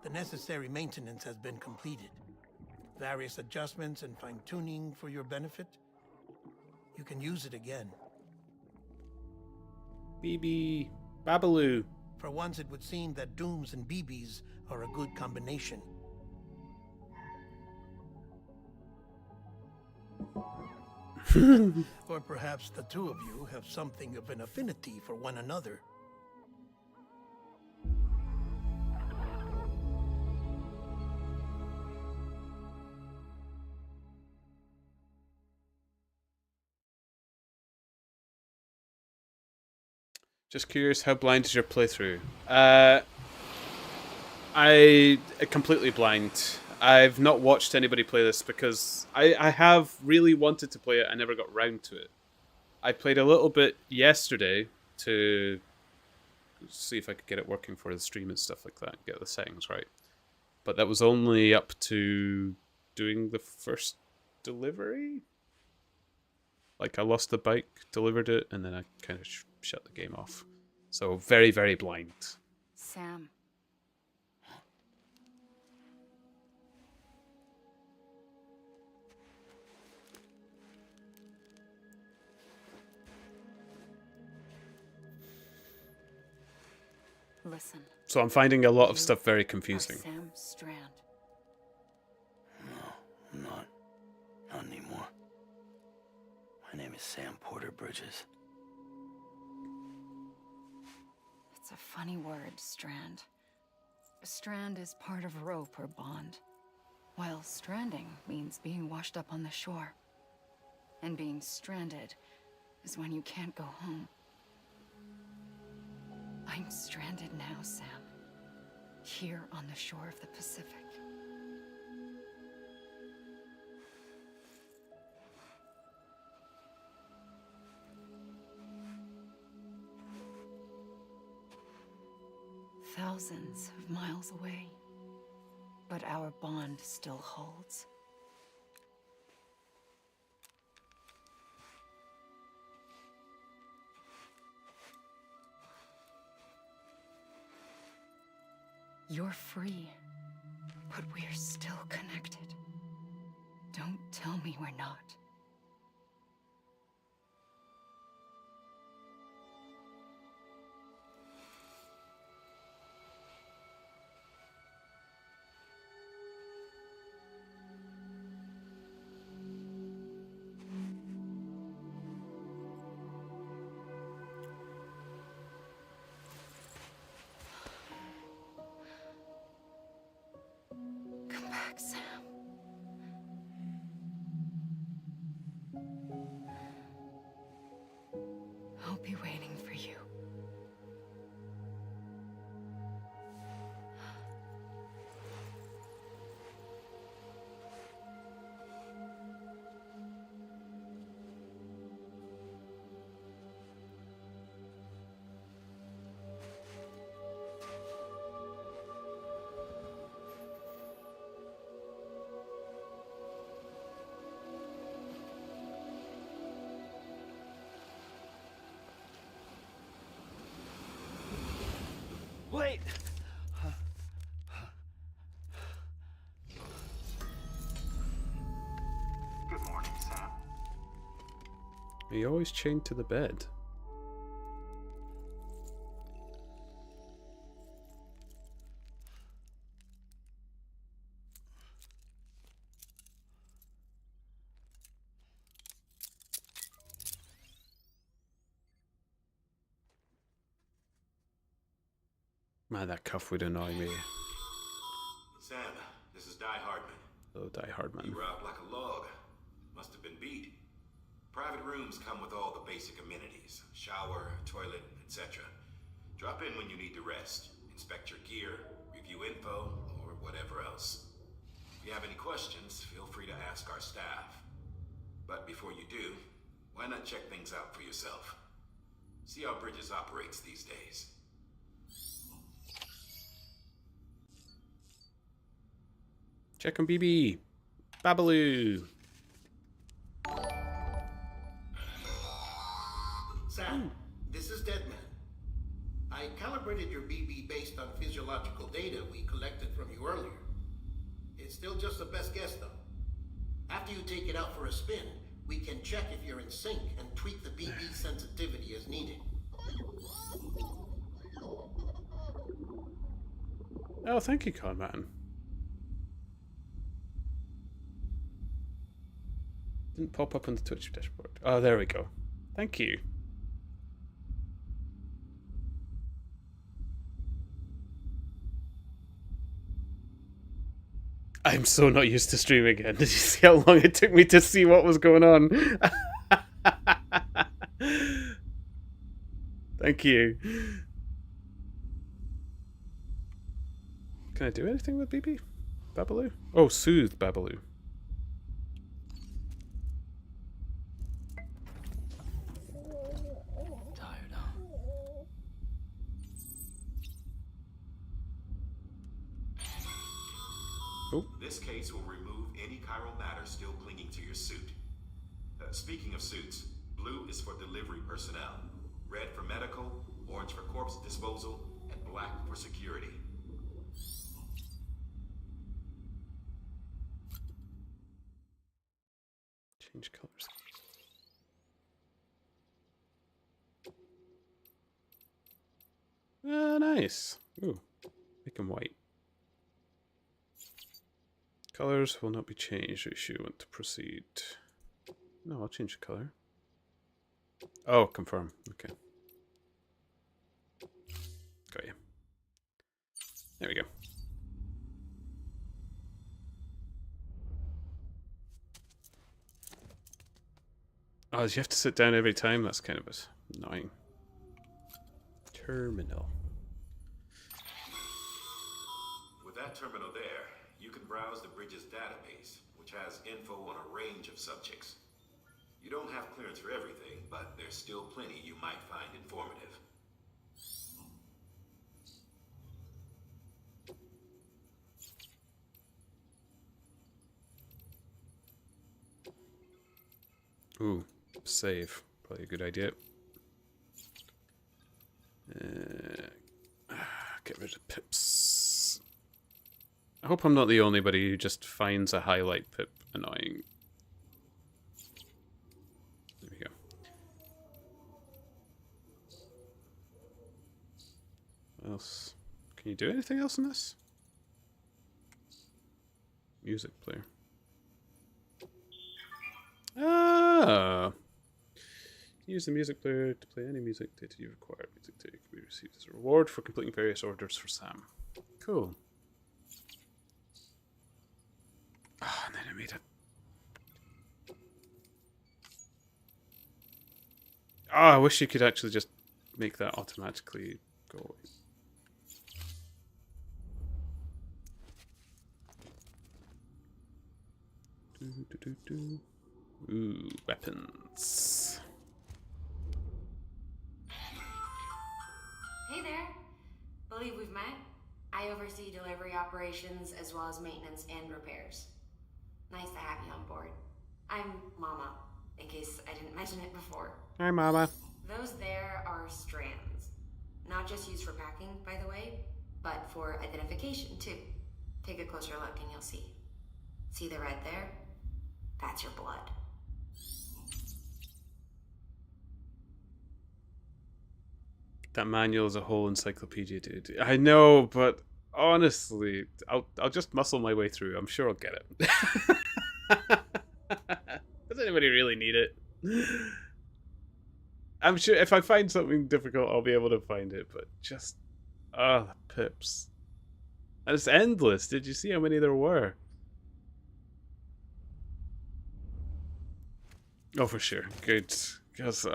The necessary maintenance has been completed. Various adjustments and fine-tuning for your benefit. You can use it again. BB. Babaloo. For once, it would seem that Dooms and BBs are a good combination. Or perhaps the two of you have something of an affinity for one another. Just curious, how blind is your playthrough? I completely blind. I've not watched anybody play this because I have really wanted to play it. I never got round to it. I played a little bit yesterday to see if I could get it working for the stream and stuff like that, get the settings right. But that was only up to doing the first delivery. Like, I lost the bike, delivered it, and then I kind of shut the game off. So very, very blind. Sam. Listen. So I'm finding a lot of You stuff very are confusing. Sam Strand. No, I'm not. Not anymore. My name is Sam Porter Bridges. It's a funny word, Strand. Strand is part of rope or bond, while stranding means being washed up on the shore. And being stranded is when you can't go home. I'm stranded now, Sam. Here on the shore of the Pacific. Thousands of miles away. But our bond still holds. You're free, but we're still connected. Don't tell me we're not. Come back, Sam. I'll be waiting for you. Wait! Good morning, Sam. Are you always chained to the bed? Man, that cuff would annoy me. Sam, this is Die Hardman. Oh, Die Hardman. You were out like a log. Must have been beat. Private rooms come with all the basic amenities. Shower, toilet, etc. Drop in when you need to rest. Inspect your gear, review info, or whatever else. If you have any questions, feel free to ask our staff. But before you do, why not check things out for yourself? See how Bridges operates these days. Check on BB. Babaloo. Sam, this is Deadman. I calibrated your BB based on physiological data we collected from you earlier. It's still just a best guess, though. After you take it out for a spin, we can check if you're in sync and tweak the BB sensitivity as needed. Oh, thank you, Conman. Didn't pop up on the Twitch dashboard. Oh, there we go. Thank you. I'm so not used to streaming again. Did you see how long it took me to see what was going on? Thank you. Can I do anything with BB? Babaloo? Oh, soothe Babaloo. Tired, huh? Oh. This case will remove any chiral matter still clinging to your suit. Speaking of suits, blue is for delivery personnel, red for medical, orange for corpse disposal, and black for security. Change colors. Ah, nice. Ooh, make them white. Colors will not be changed. Issue want to proceed. No, I'll change the color. Oh, confirm. Okay. Got you. There we go. Oh, you have to sit down every time? That's kind of annoying. Terminal. With that terminal there, you can browse the Bridges database, which has info on a range of subjects. You don't have clearance for everything, but there's still plenty you might find informative. Ooh, save. Probably a good idea. Get rid of pips. I hope I'm not the only buddy who just finds a highlight pip annoying. There we go. What else? Can you do anything else in this? Music player. Ah! Use the music player to play any music data you require. Music data can be received as a reward for completing various orders for Sam. Cool. Ah, and then I made it. Ah, I wish you could actually just make that automatically go away. Ooh, weapons. Hey there. Believe we've met. I oversee delivery operations as well as maintenance and repairs. Nice to have you on board. I'm Mama, in case I didn't mention it before. Hi, Mama. Those there are strands. Not just used for packing, by the way, but for identification, too. Take a closer look and you'll see. See the red there? That's your blood. That manual is a whole encyclopedia, dude. I know, but honestly, I'll just muscle my way through. I'm sure I'll get it. Does anybody really need it? I'm sure if I find something difficult, I'll be able to find it, but just... Ah, the pips. And it's endless. Did you see how many there were? Oh, for sure. Good. Because,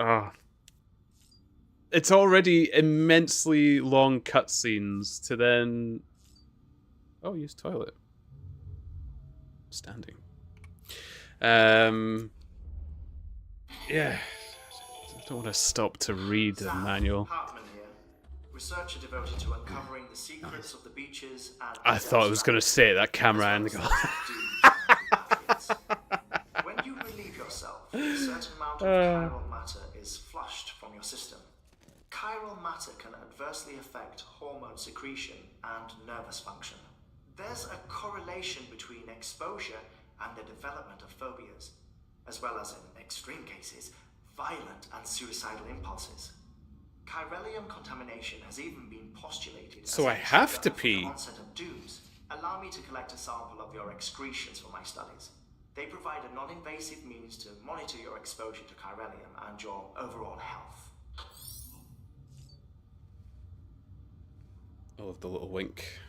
it's already immensely long cutscenes to then... Oh, use toilet. Standing. Yeah. I don't want to stop to read the manual. Hartman here, researcher devoted to uncovering the secrets of the beaches and... I thought I was going to say that camera angle. When you relieve yourself, a certain amount of chiral matter is flushed from your system. Chiral matter can adversely affect hormone secretion and nervous function. There's a correlation between exposure and the development of phobias, as well as, in extreme cases, violent and suicidal impulses. Chiralium contamination has even been postulated So as I a have trigger to for pee. the onset of dooms. Allow me to collect a sample of your excretions for my studies. They provide a non-invasive means to monitor your exposure to chiralium and your overall health. I love the little wink.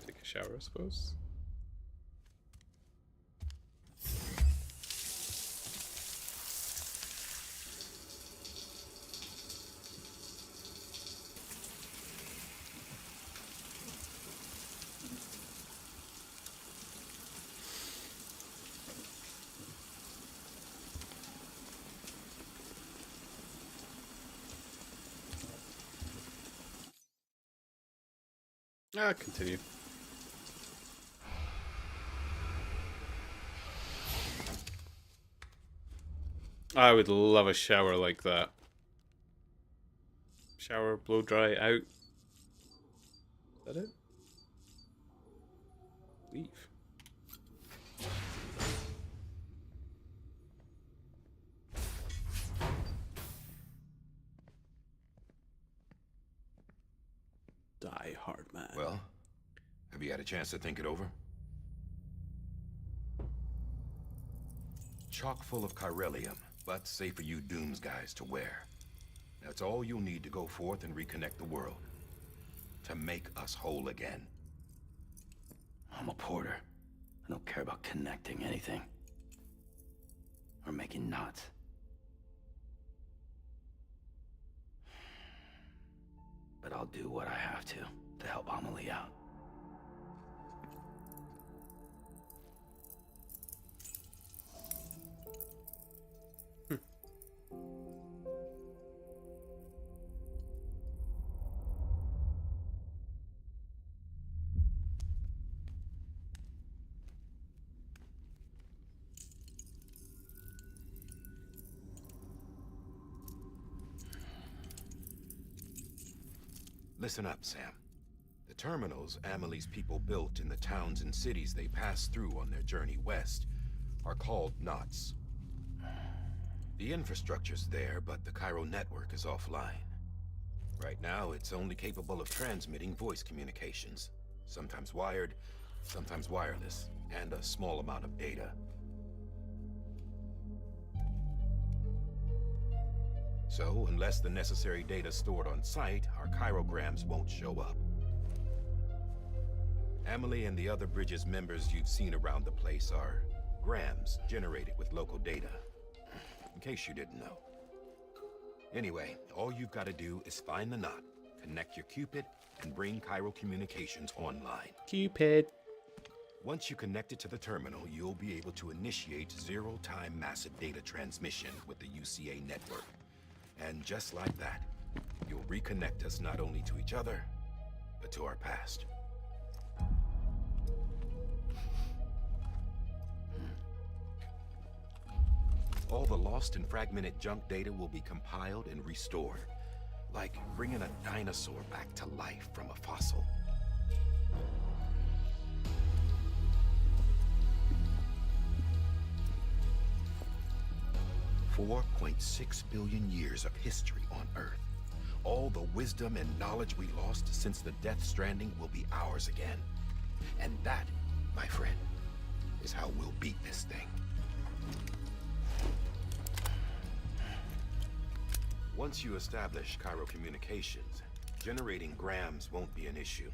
Take a shower, I suppose. Continue. I would love a shower like that. Shower, blow dry, out. Is that it? Leave. hard, man. Well, have you had a chance to think it over? Chock full of chiralium, but safe for you Dooms guys to wear. That's all you'll need to go forth and reconnect the world. To make us whole again. I'm a porter. I don't care about connecting anything. Or making knots. But I'll do what I have to help Amelie out. Listen up, Sam. The terminals Amelie's people built in the towns and cities they passed through on their journey west are called knots. The infrastructure's there, but the Cairo network is offline. Right now, it's only capable of transmitting voice communications. Sometimes wired, sometimes wireless, and a small amount of data. So, unless the necessary data stored on site, our chirograms won't show up. Amelie and the other Bridges members you've seen around the place are grams generated with local data. In case you didn't know. Anyway, all you've got to do is find the knot, connect your Cupid, and bring Cairo communications online. Cupid. Once you connect it to the terminal, you'll be able to initiate zero-time massive data transmission with the UCA network. And just like that, you'll reconnect us not only to each other, but to our past. All the lost and fragmented junk data will be compiled and restored, like bringing a dinosaur back to life from a fossil. $4.6 billion years of history on Earth. All the wisdom and knowledge we lost since the death Stranding will be ours again. And that, my friend, is how we'll beat this thing. Once you establish Cairo communications, generating grams won't be an issue.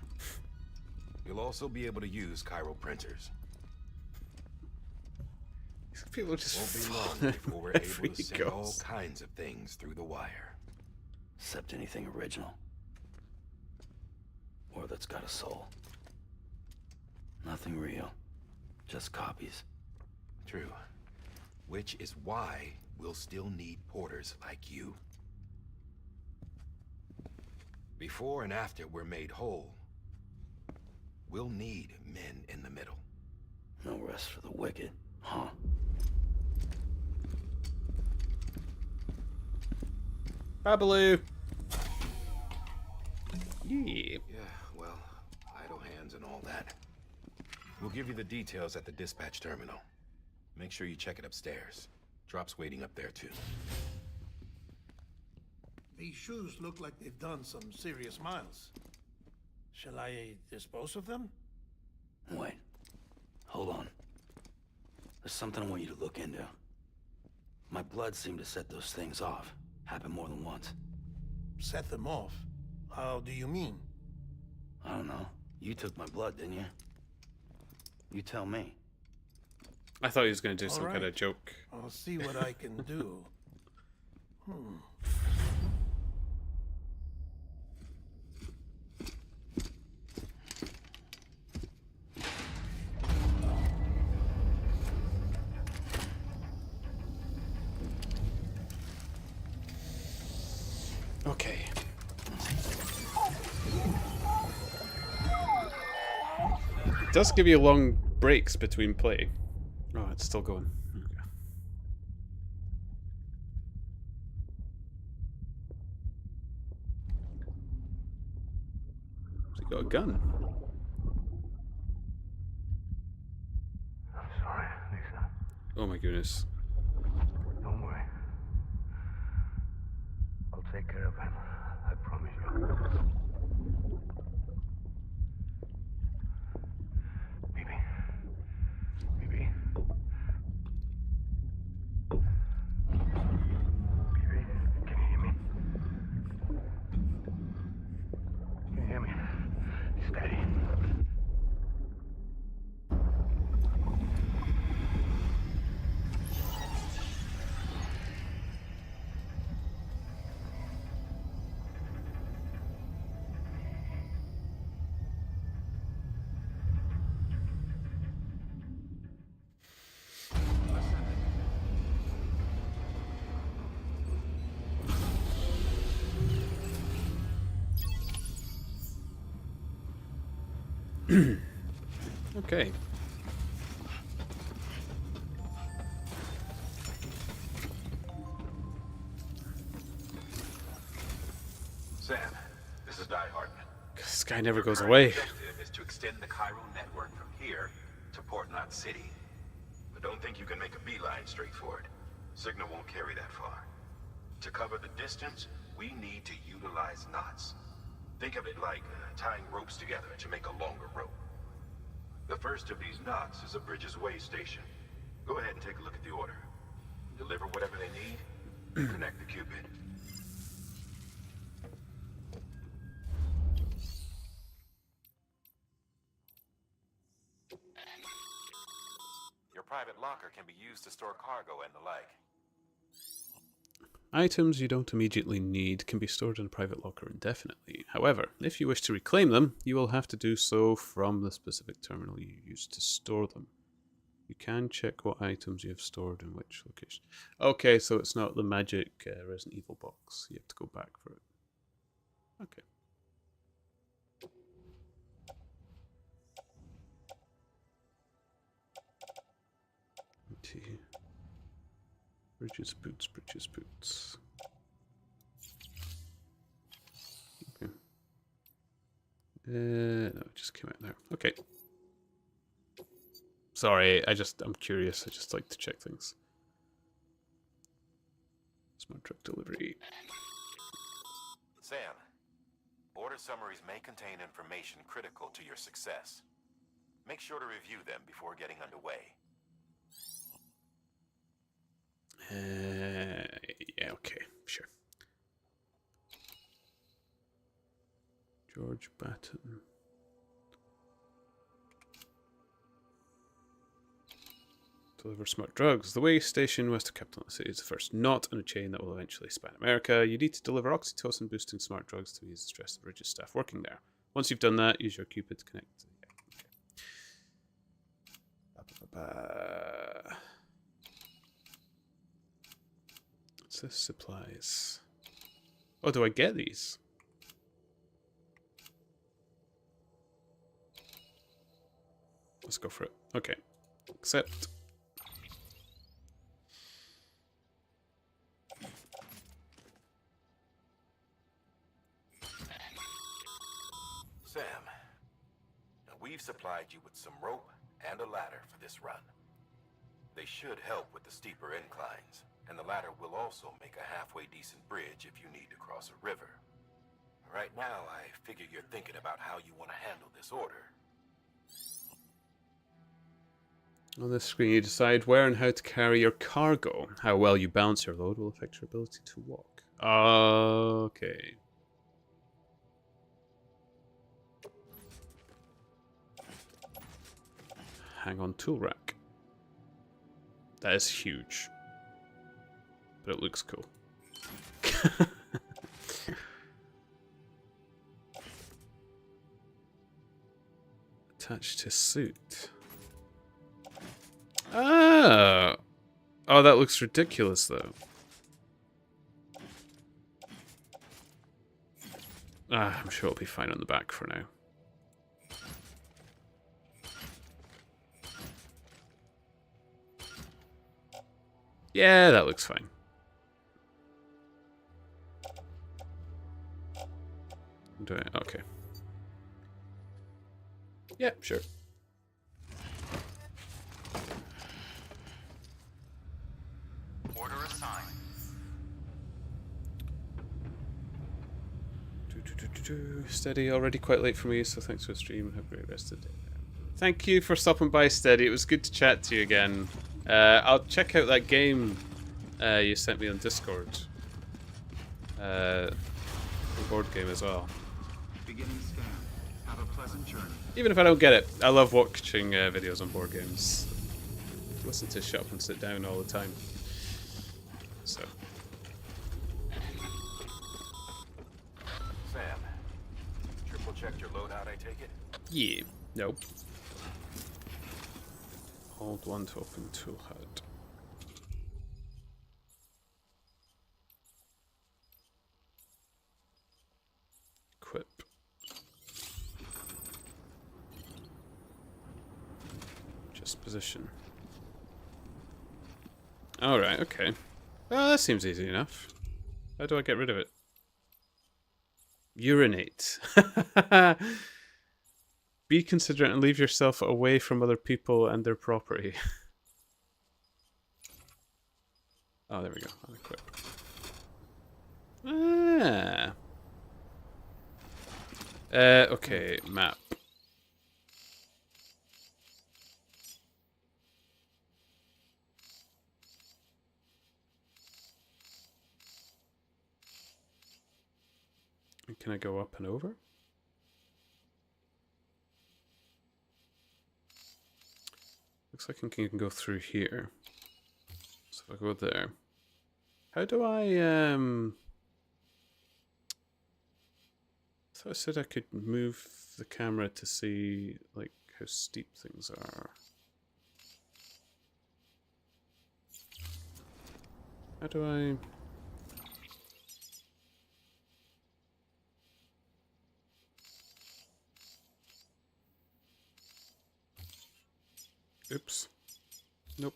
You'll also be able to use Cairo printers. These people just won't be long before we're able to send all kinds of things through the wire. Except anything original. Or that's got a soul. Nothing real. Just copies. True. Which is why we'll still need porters like you. Before and after we're made whole, we'll need men in the middle. No rest for the wicked, huh? Babaloo. Yeah, well, idle hands and all that. We'll give you the details at the dispatch terminal. Make sure you check it upstairs. Drop's waiting up there, too. These shoes look like they've done some serious miles. Shall I dispose of them? Wait. Hold on. There's something I want you to look into. My blood seemed to set those things off. Happened more than once. Set them off? How do you mean? I don't know. You took my blood, didn't you? You tell me. I thought he was going to do some kind of joke. I'll see what I can do. Okay. It does give you long breaks between play. Oh, it's still going. Okay. So you got a gun. I'm sorry, Lisa. Oh my goodness. Don't worry. I'll take care of him. I promise you. Okay. Sam, this is Hardman. This guy never goes Current away. objective is to extend the chiral network from here to Port Knot City. But don't think you can make a beeline straight for it. Signal won't carry that far. To cover the distance, we need to utilize knots. Think of it like tying ropes together to make a longer rope. The first of these knots is a Bridges way station. Go ahead and take a look at the order. Deliver whatever they need. Connect the Cupid. Your private locker can be used to store cargo and the like. Items you don't immediately need can be stored in a private locker indefinitely. However, if you wish to reclaim them, you will have to do so from the specific terminal you used to store them. You can check what items you have stored in which location. Okay, so it's not the magic Resident Evil box. You have to go back for it. Okay. Bridges, boots, bridges, boots. Okay. No, it just came out there. Okay. Sorry, I'm curious. I just like to check things. Smart truck delivery. Sam, order summaries may contain information critical to your success. Make sure to review them before getting underway. Yeah, okay, sure. George Batten. Deliver smart drugs. The way station west of Capital City is the first knot in a chain that will eventually span America. You need to deliver oxytocin boosting smart drugs to ease the stress of the Bridges staff working there. Once you've done that, use your Cupid to connect. Okay. What's this? Supplies. Oh, do I get these? Let's go for it. Okay. Accept. Sam, now we've supplied you with some rope and a ladder for this run. They should help with the steeper inclines, and the ladder will also make a halfway decent bridge if you need to cross a river. Right now, I figure you're thinking about how you want to handle this order. On this screen, you decide where and how to carry your cargo. How well you balance your load will affect your ability to walk. Okay. Hang on tool rack. That is huge. But it looks cool. Attached to suit. Ah! Oh, that looks ridiculous, though. I'm sure it'll be fine on the back for now. Yeah, that looks fine. Do it. Okay. Yeah, sure. Order assigned. Steady, already quite late for me, so thanks for the stream. Have a great rest of the day. Thank you for stopping by, Steady. It was good to chat to you again. I'll check out that game you sent me on Discord. The board game as well. Beginning scan. Have a pleasant journey. Even if I don't get it, I love watching videos on board games. Listen to Shut Up and Sit Down all the time. So. Sam, triple checked your loadout, I take it? Yeah. Nope. Hold one to open tool HUD. Equip. Disposition. Alright, okay. Well, that seems easy enough. How do I get rid of it? Urinate. Be considerate and leave yourself away from other people and their property. Oh, there we go. Unequip. Ah. Okay, map. Can I go up and over? Looks like I can go through here. So if I go there. How do I, I thought I said I could move the camera to see, like, how steep things are. How do I... Oops. Nope.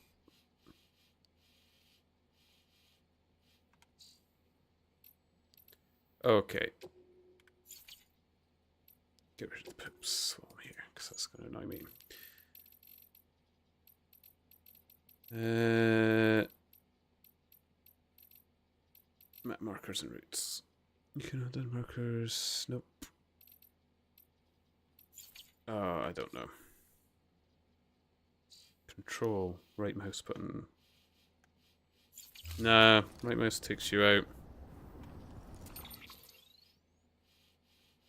Okay. Get rid of the pips while I'm here, because that's going to annoy me. Map markers and routes. You can add in markers. Nope. Oh, I don't know. Control, right mouse button. Nah, right mouse takes you out.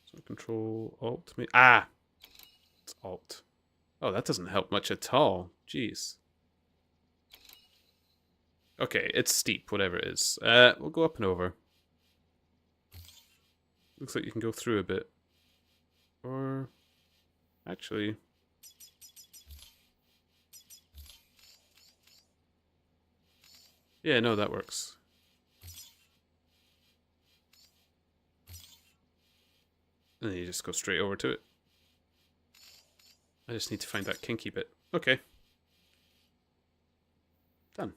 So control, alt, ah! It's alt. Oh, that doesn't help much at all. Jeez. Okay, it's steep, whatever it is. We'll go up and over. Looks like you can go through a bit. Or... actually... yeah, no, that works. And then you just go straight over to it. I just need to find that kinky bit. Okay. Done.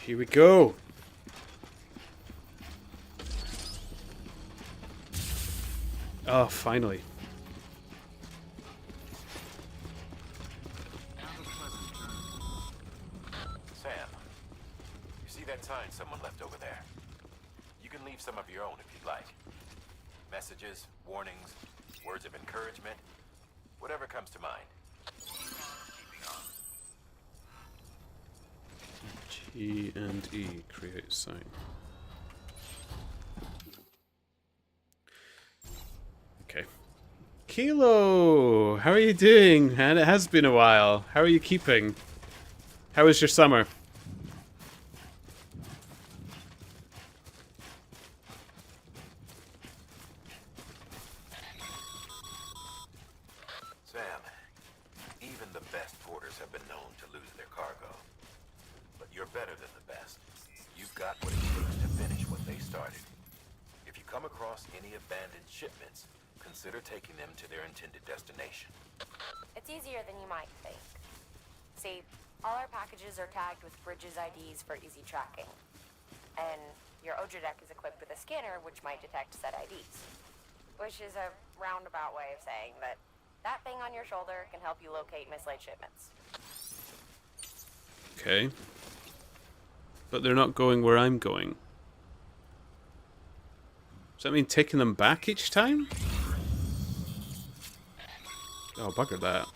Here we go. Oh, finally. Sam, you see that sign someone left over there? You can leave some of your own if you'd like. Messages, warnings, words of encouragement, whatever comes to mind. G and E, create sign. Okay. Kilo! How are you doing? And it has been a while. How are you keeping? How was your summer? Sam, even the best porters have been known to lose their cargo. But you're better than the best. You've got what it takes to finish what they started. If you come across any abandoned shipments, consider taking them to their intended destination. It's easier than you might think. See, all our packages are tagged with Bridges IDs for easy tracking. And your Odra deck is equipped with a scanner which might detect said IDs. Which is a roundabout way of saying that that thing on your shoulder can help you locate mislaid shipments. Okay. But they're not going where I'm going. Does that mean taking them back each time? Oh, bugger that.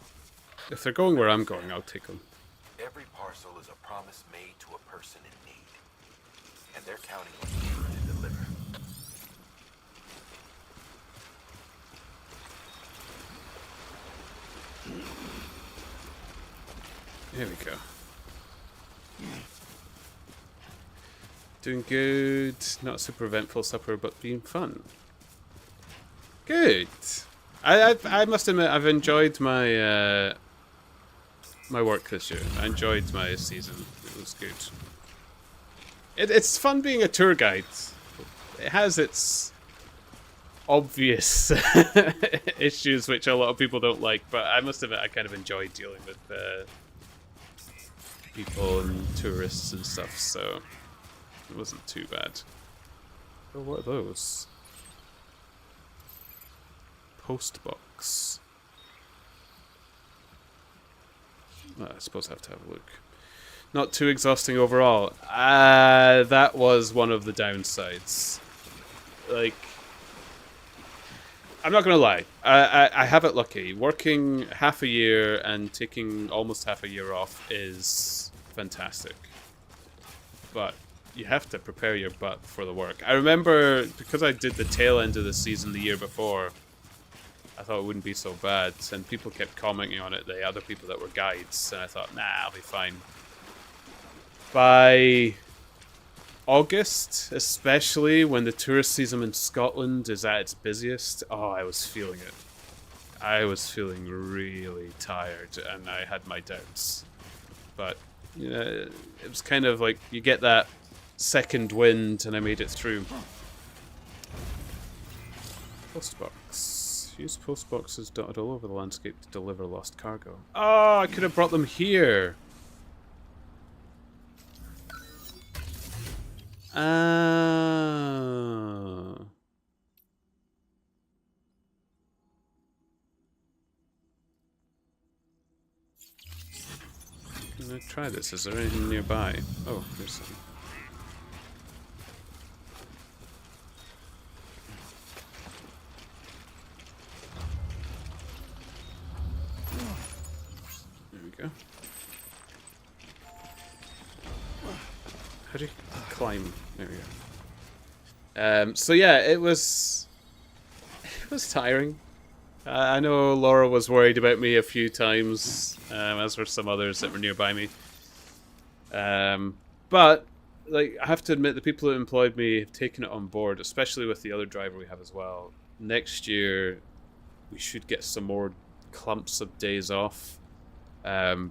If they're going where I'm going, I'll take them. Every parcel is a promise made to a person in need. And they're counting on you to deliver. Here we go. Doing good. Not a super eventful supper, but being fun. Good. I must admit, I've enjoyed my my work this year. I enjoyed my season. It was good. It's fun being a tour guide. It has its obvious issues which a lot of people don't like, but I must admit I kind of enjoy dealing with people and tourists and stuff, so it wasn't too bad. Oh, what are those? Postbox. Well, I suppose I have to have a look. Not too exhausting overall. That was one of the downsides. Like, I'm not gonna lie. I have it lucky. Working half a year and taking almost half a year off is fantastic. But you have to prepare your butt for the work. I remember, because I did the tail end of the season the year before, I thought it wouldn't be so bad, and people kept commenting on it, the other people that were guides, and I thought, nah, I'll be fine. By August, especially when the tourist season in Scotland is at its busiest, oh, I was feeling it. I was feeling really tired, and I had my doubts. But, you know, it was kind of like, you get that second wind, and I made it through. Postbox. Use postboxes dotted all over the landscape to deliver lost cargo. Oh, I could have brought them here. Ah. I'm gonna try this. Is there anything nearby? Oh, there's some. There we go. How do you climb? There we go. So yeah, it was tiring. I know Laura was worried about me a few times, as were some others that were nearby me. But like, I have to admit, the people who employed me have taken it on board, especially with the other driver we have as well. Next year, we should get some more clumps of days off,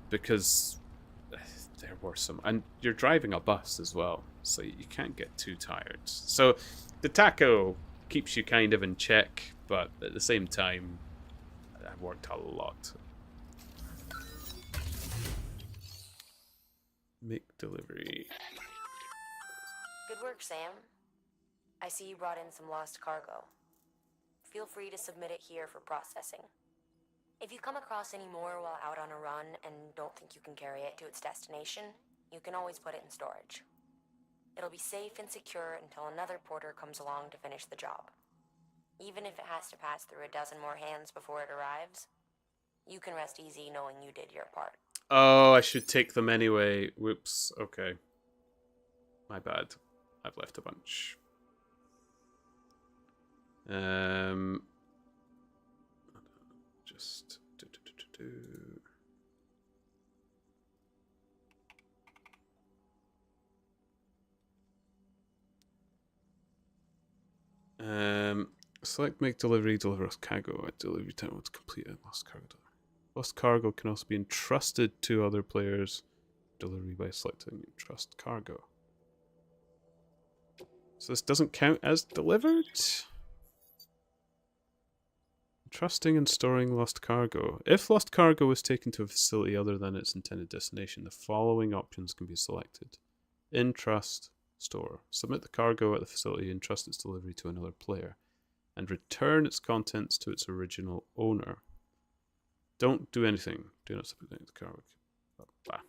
because there were some, and you're driving a bus as well, so you can't get too tired. So the taco keeps you kind of in check, but at the same time, I worked a lot. Make delivery. Good work, Sam. I see you brought in some lost cargo. Feel free to submit it here for processing. If you come across any more while out on a run and don't think you can carry it to its destination, you can always put it in storage. It'll be safe and secure until another porter comes along to finish the job. Even if it has to pass through a dozen more hands before it arrives, you can rest easy knowing you did your part. Oh, I should take them anyway. Whoops. Okay. My bad. I've left a bunch. Just select make delivery, deliver lost cargo at delivery time once completed. Lost cargo delivery. Lost cargo can also be entrusted to other players. Delivery by selecting entrust cargo. So this doesn't count as delivered? Entrusting and storing lost cargo. If lost cargo is taken to a facility other than its intended destination, the following options can be selected. Entrust, store. Submit the cargo at the facility, entrust its delivery to another player, and return its contents to its original owner. Don't do anything. Do not submit the cargo. Blah.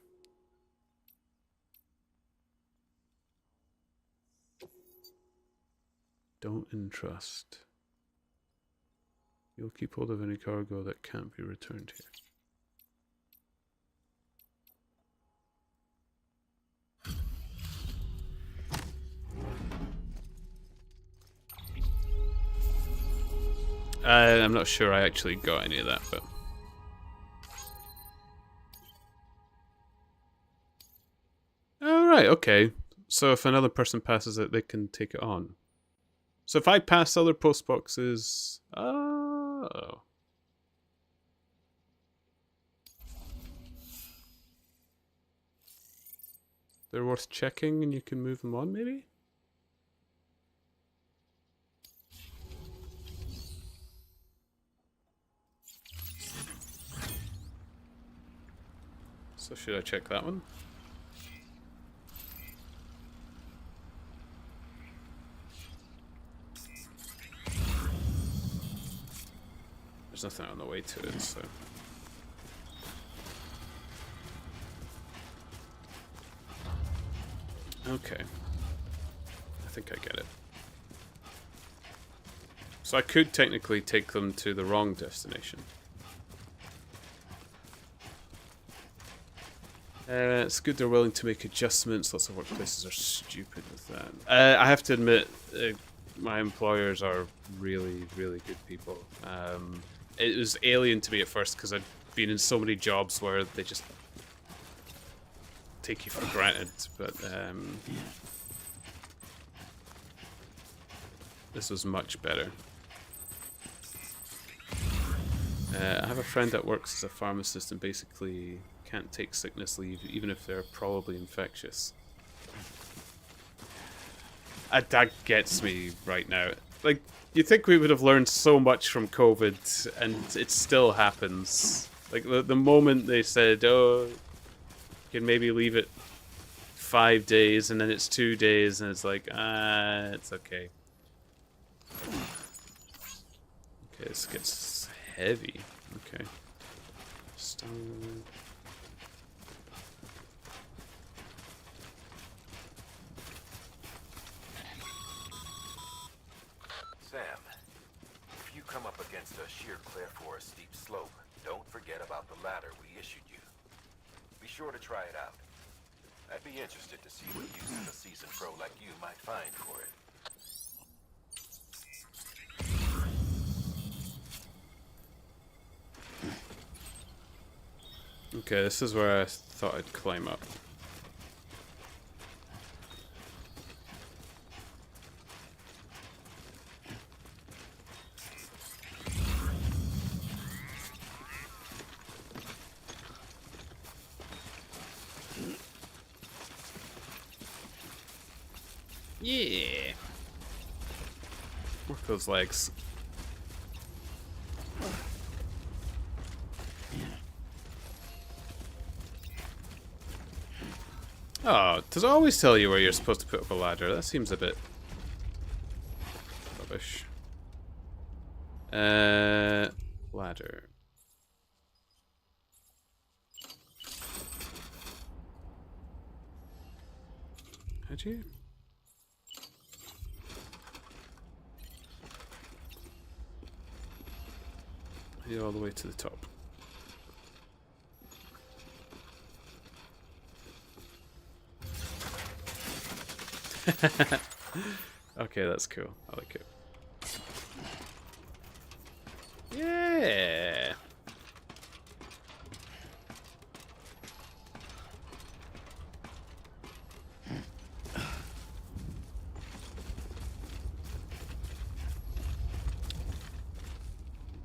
Don't entrust. You'll keep hold of any cargo that can't be returned here. I'm not sure I actually got any of that, but... Alright, okay. So if another person passes it, they can take it on. So if I pass other post boxes... Oh. They're worth checking and you can move them on, maybe? So should I check that one? There's nothing on the way to it, so... Okay. I think I get it. So I could technically take them to the wrong destination. It's good they're willing to make adjustments. Lots of workplaces are stupid with that. I have to admit, my employers are really, really good people. It was alien to me at first because I'd been in so many jobs where they just take you for granted, but this was much better. I have a friend that works as a pharmacist and basically can't take sickness leave even if they're probably infectious. That gets me right now. Like, you think we would have learned so much from COVID, and it still happens. Like, the moment they said, oh, you can maybe leave it 5 days, and then it's 2 days, and it's like, it's okay. Okay, this gets heavy. Okay. Stone. Sam, if you come up against a sheer cliff or a steep slope, don't forget about the ladder we issued you. Be sure to try it out. I'd be interested to see what use a seasoned pro like you might find for it. Okay, this is where I thought I'd climb up. Yeah. Work those legs. Oh, does it always tell you where you're supposed to put up a ladder? That seems a bit rubbish. Ladder. Had you? Yeah, all the way to the top. Okay, that's cool. I like it. Yeah.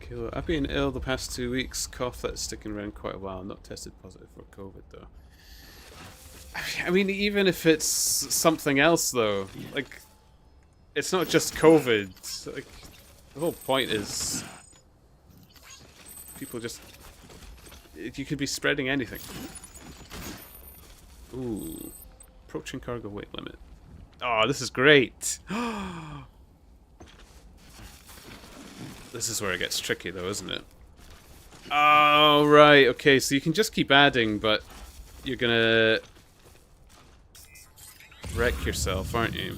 Okay, well, I've been ill the past 2 weeks. Cough that's sticking around quite a while. Not tested positive for COVID though. I mean, even if it's something else, though, like, it's not just COVID. Like, the whole point is people just... You could be spreading anything. Ooh. Approaching cargo weight limit. Oh, this is great! This is where it gets tricky, though, isn't it? Oh, right. Okay, so you can just keep adding, but you're gonna... wreck yourself, aren't you?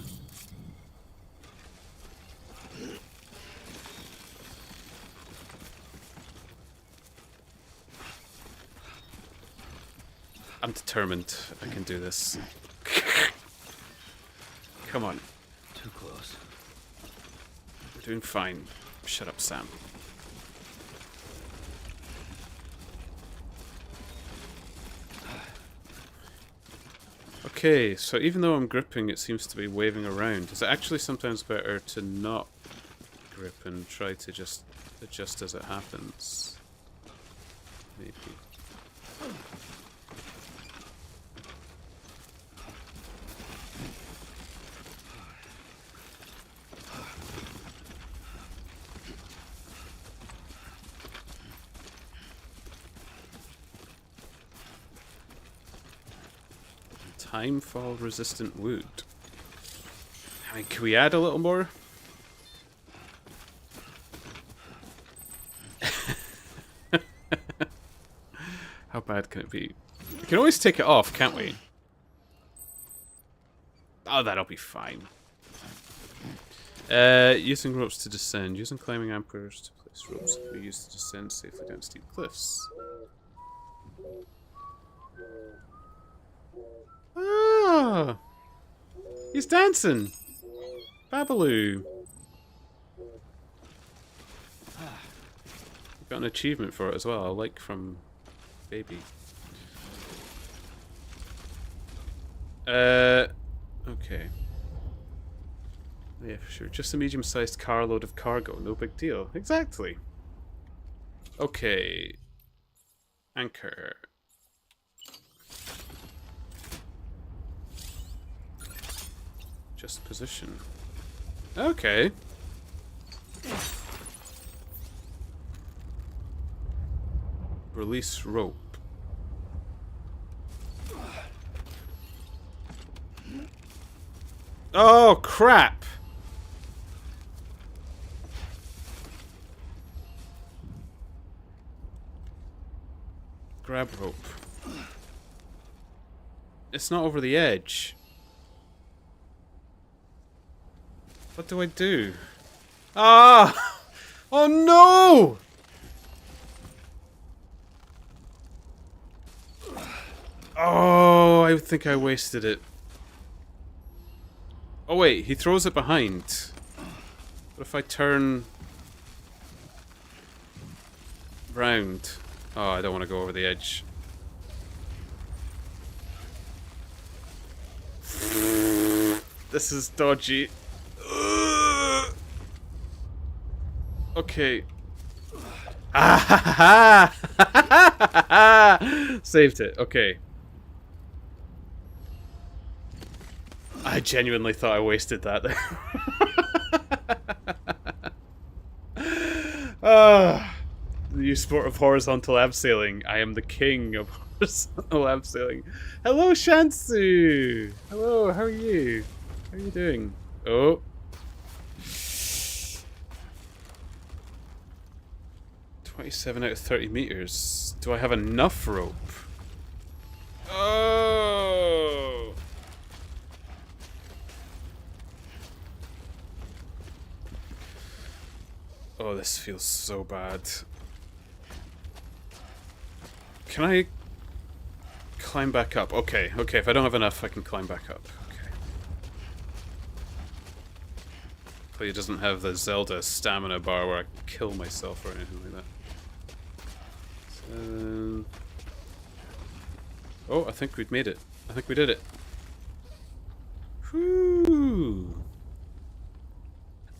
I'm determined I can do this. Come on. Too close. We're doing fine. Shut up, Sam. Okay, so even though I'm gripping, it seems to be waving around. Is it actually sometimes better to not grip and try to just adjust as it happens? Maybe. Timefall resistant wood. I mean, can we add a little more? How bad can it be? We can always take it off, can't we? Oh, that'll be fine. Using ropes to descend. Using climbing anchors to place ropes can be used to descend safely down steep cliffs. Ah! He's dancing! Babaloo! Got an achievement for it as well, like from Baby. Okay. Yeah, for sure. Just a medium-sized carload of cargo, no big deal. Exactly. Okay. Anchor. Just position. Okay. Release rope. Oh, crap! Grab rope. It's not over the edge. What do I do? Ah! Oh no! Oh, I think I wasted it. Oh wait, he throws it behind. What if I turn round? Oh, I don't want to go over the edge. This is dodgy. Okay. Ah! Saved it. Okay. I genuinely thought I wasted that there. The new sport of horizontal abseiling. I am the king of horizontal abseiling. Hello, Shansu! Hello, how are you? How are you doing? Oh. 27 out of 30 meters. Do I have enough rope? Oh! Oh, this feels so bad. Can I climb back up? Okay, okay, if I don't have enough, I can climb back up. Okay. Hopefully it doesn't have the Zelda stamina bar where I kill myself or anything like that. Oh, I think we'd made it. I think we did it. Whoo!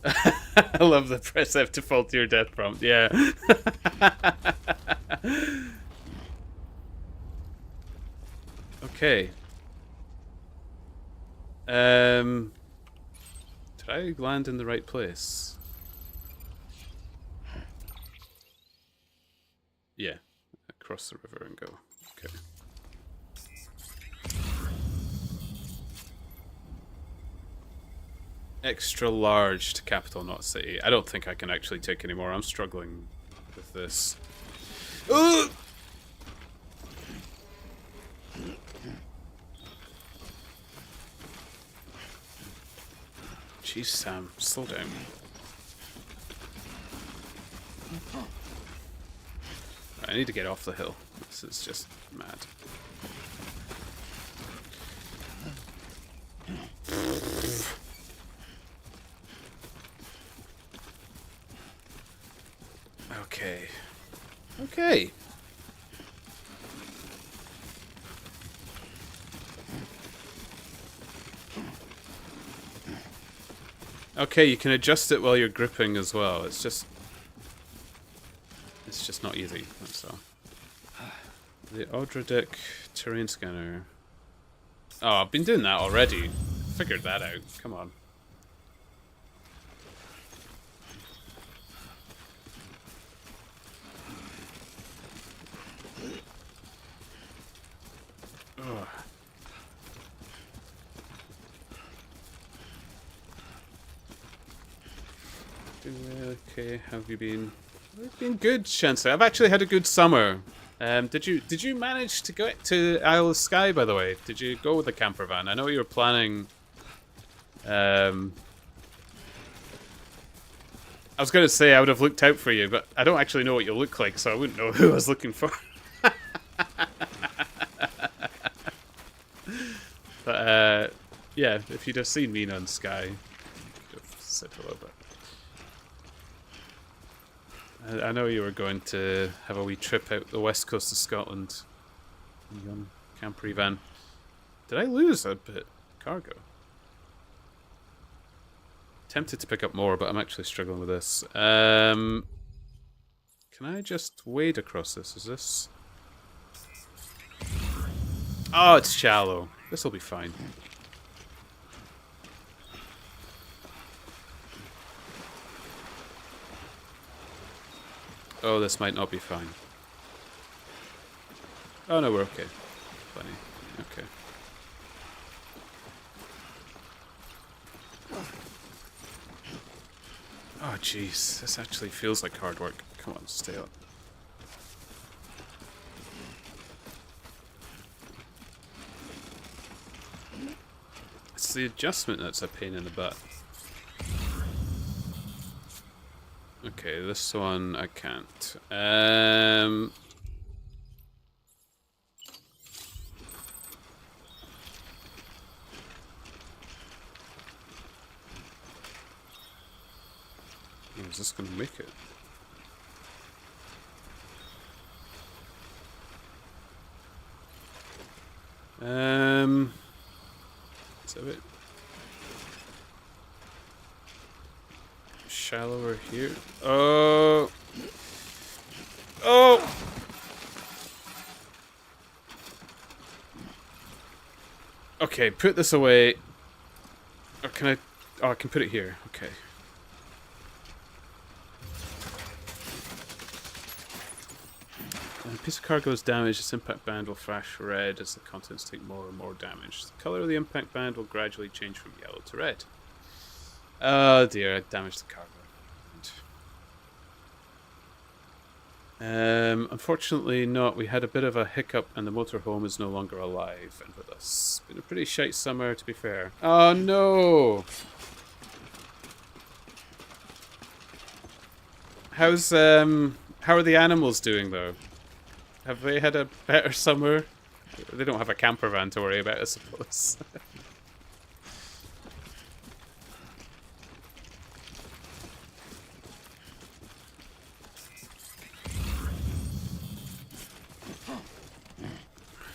I love the press F to fall to your death prompt. Yeah. Okay. Did I land in the right place? Yeah. Across the river and go. Okay. Extra large to capital, not city. I don't think I can actually take any more. I'm struggling with this. Ugh! Jeez, Sam, slow down. I need to get off the hill. This is just mad. Okay. Okay. Okay, you can adjust it while you're gripping as well. It's just not easy, that's all. The Odradek terrain scanner. Oh, I've been doing that already. Figured that out. Come on. Ugh. Okay, how have you been? I've been good, Shense. I've actually had a good summer. Did you manage to go to Isle of Skye, by the way? Did you go with the camper van? I know you were planning. I was going to say I would have looked out for you, but I don't actually know what you look like, so I wouldn't know who I was looking for. But yeah, if you'd have seen me on Skye, you could have said hello. But I know you were going to have a wee trip out the west coast of Scotland. Young camper van. Did I lose a bit cargo? Tempted to pick up more, but I'm actually struggling with this. Can I just wade across this? Is this? Oh, it's shallow. This will be fine. Oh, this might not be fine. Oh no, we're okay. Plenty. Okay. Oh jeez, this actually feels like hard work. Come on, stay up. It's the adjustment that's a pain in the butt. Okay, this one I can't. Is this gonna make it? Is that a bit shallower here? Oh! Oh! Okay, put this away. Or can I? Oh, I can put it here. Okay. When a piece of cargo is damaged, its impact band will flash red as the contents take more and more damage. The color of the impact band will gradually change from yellow to red. Oh dear, I damaged the cargo. Unfortunately not. We had a bit of a hiccup and the motorhome is no longer alive and with us. Been a pretty shite summer, to be fair. Oh no! How are the animals doing though? Have they had a better summer? They don't have a camper van to worry about, I suppose.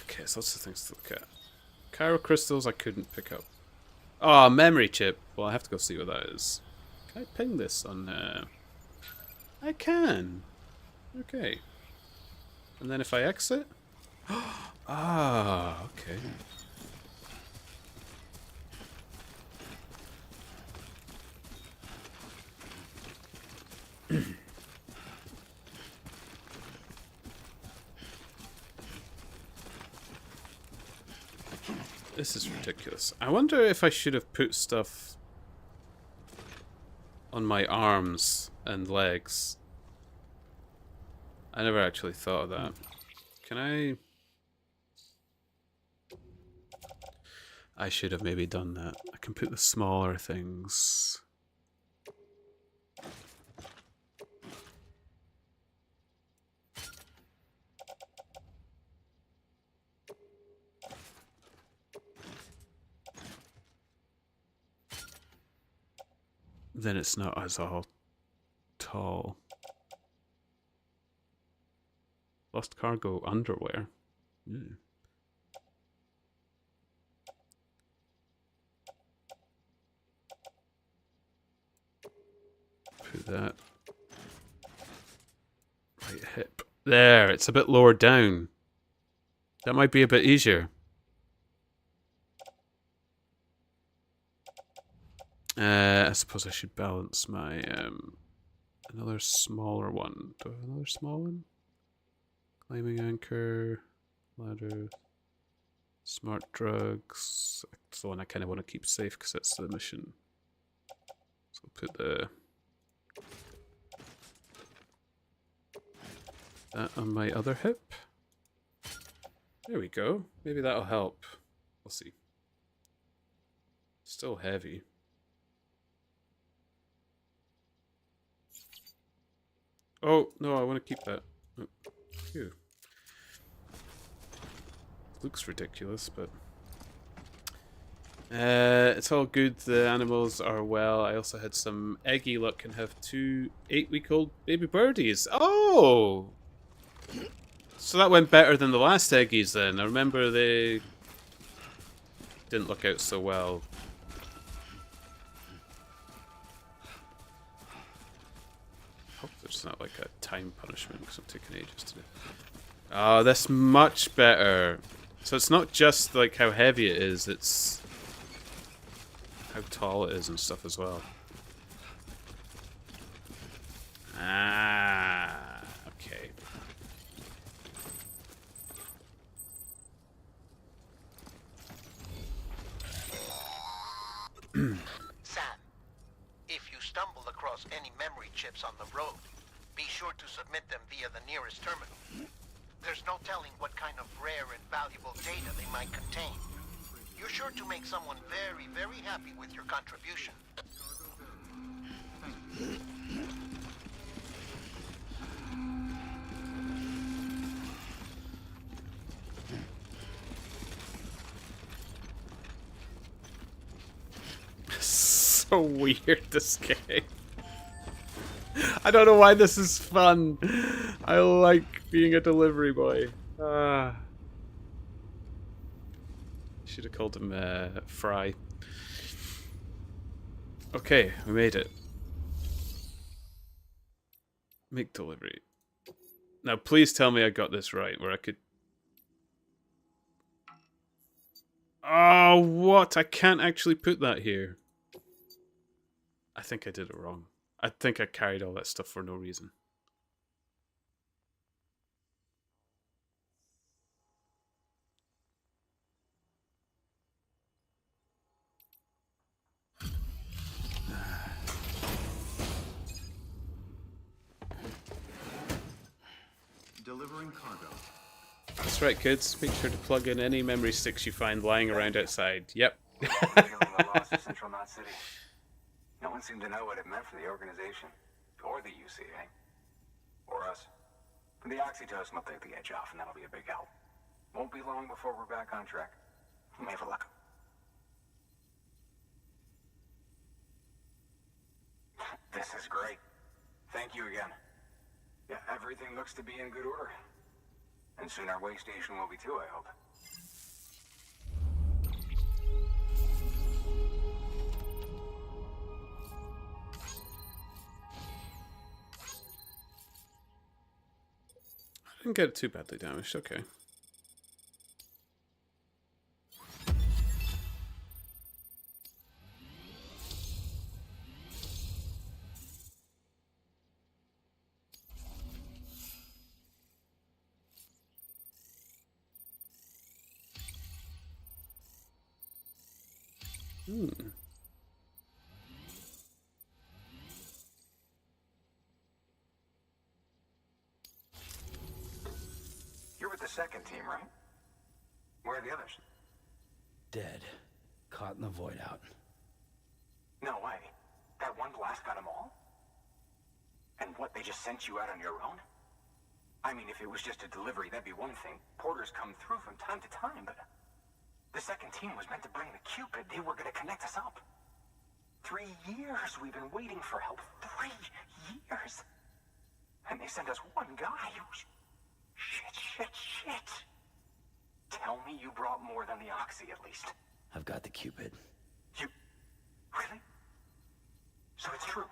Okay, so lots of things to look at. Chiral crystals I couldn't pick up. Oh, memory chip. Well, I have to go see what that is. Can I ping this on... I can. Okay. And then if I exit... Ah, okay. This is ridiculous. I wonder if I should have put stuff on my arms and legs. I never actually thought of that. Can I should have maybe done that. I can put the smaller things. Then it's not as all tall. Lost cargo underwear. Mm. Put that right hip. There, it's a bit lower down. That might be a bit easier. I suppose I should balance my another smaller one. Do I have another small one? Climbing anchor, ladder, smart drugs. That's the one I kind of want to keep safe because that's the mission. So I'll put the That on my other hip. There we go. Maybe that'll help. We'll see. Still heavy. Oh, no, I want to keep that. Oh, phew. Looks ridiculous, but... it's all good. The animals are well. I also had some eggy luck and have 2 8-week-old baby birdies. Oh! So that went better than the last eggies then. I remember they didn't look out so well. Hope there's not like a time punishment because I'm taking ages to do. Oh, that's much better. So it's not just like how heavy it is, it's how tall it is and stuff as well. Ah, okay. Sam, if you stumble across any memory chips on the road, be sure to submit them via the nearest terminal. There's no telling what kind of rare and valuable data they might contain. You're sure to make someone very, very happy with your contribution. So weird, this game. I don't know why this is fun. I like being a delivery boy. Should have called him Fry. Okay, we made it. Make delivery. Now please tell me I got this right, where I could... Oh, what? I can't actually put that here. I think I did it wrong. I think I carried all that stuff for no reason. Delivering cargo. That's right, kids. Make sure to plug in any memory sticks you find lying around outside. Yep. Feeling the loss of Central Knot City. No one seemed to know what it meant for the organization. Or the UCA. Or us. The oxytocin will take the edge off, and that'll be a big help. Won't be long before we're back on track. May have luck. This is great. Thank you again. Yeah, everything looks to be in good order. And soon our way station will be too, I hope. I didn't get it too badly damaged, okay. You're with the second team, right? Where are the others? Dead. Caught in the void out. No way. That one blast got them all? And what, they just sent you out on your own? I mean, if it was just a delivery, that'd be one thing. Porters come through from time to time, but... The second team was meant to bring the Cupid. They were gonna connect us up. 3 years we've been waiting for help. 3 years! And they sent us one guy who's... Shit. Tell me you brought more than the Oxy, at least. I've got the Cupid. You... Really? So it's true.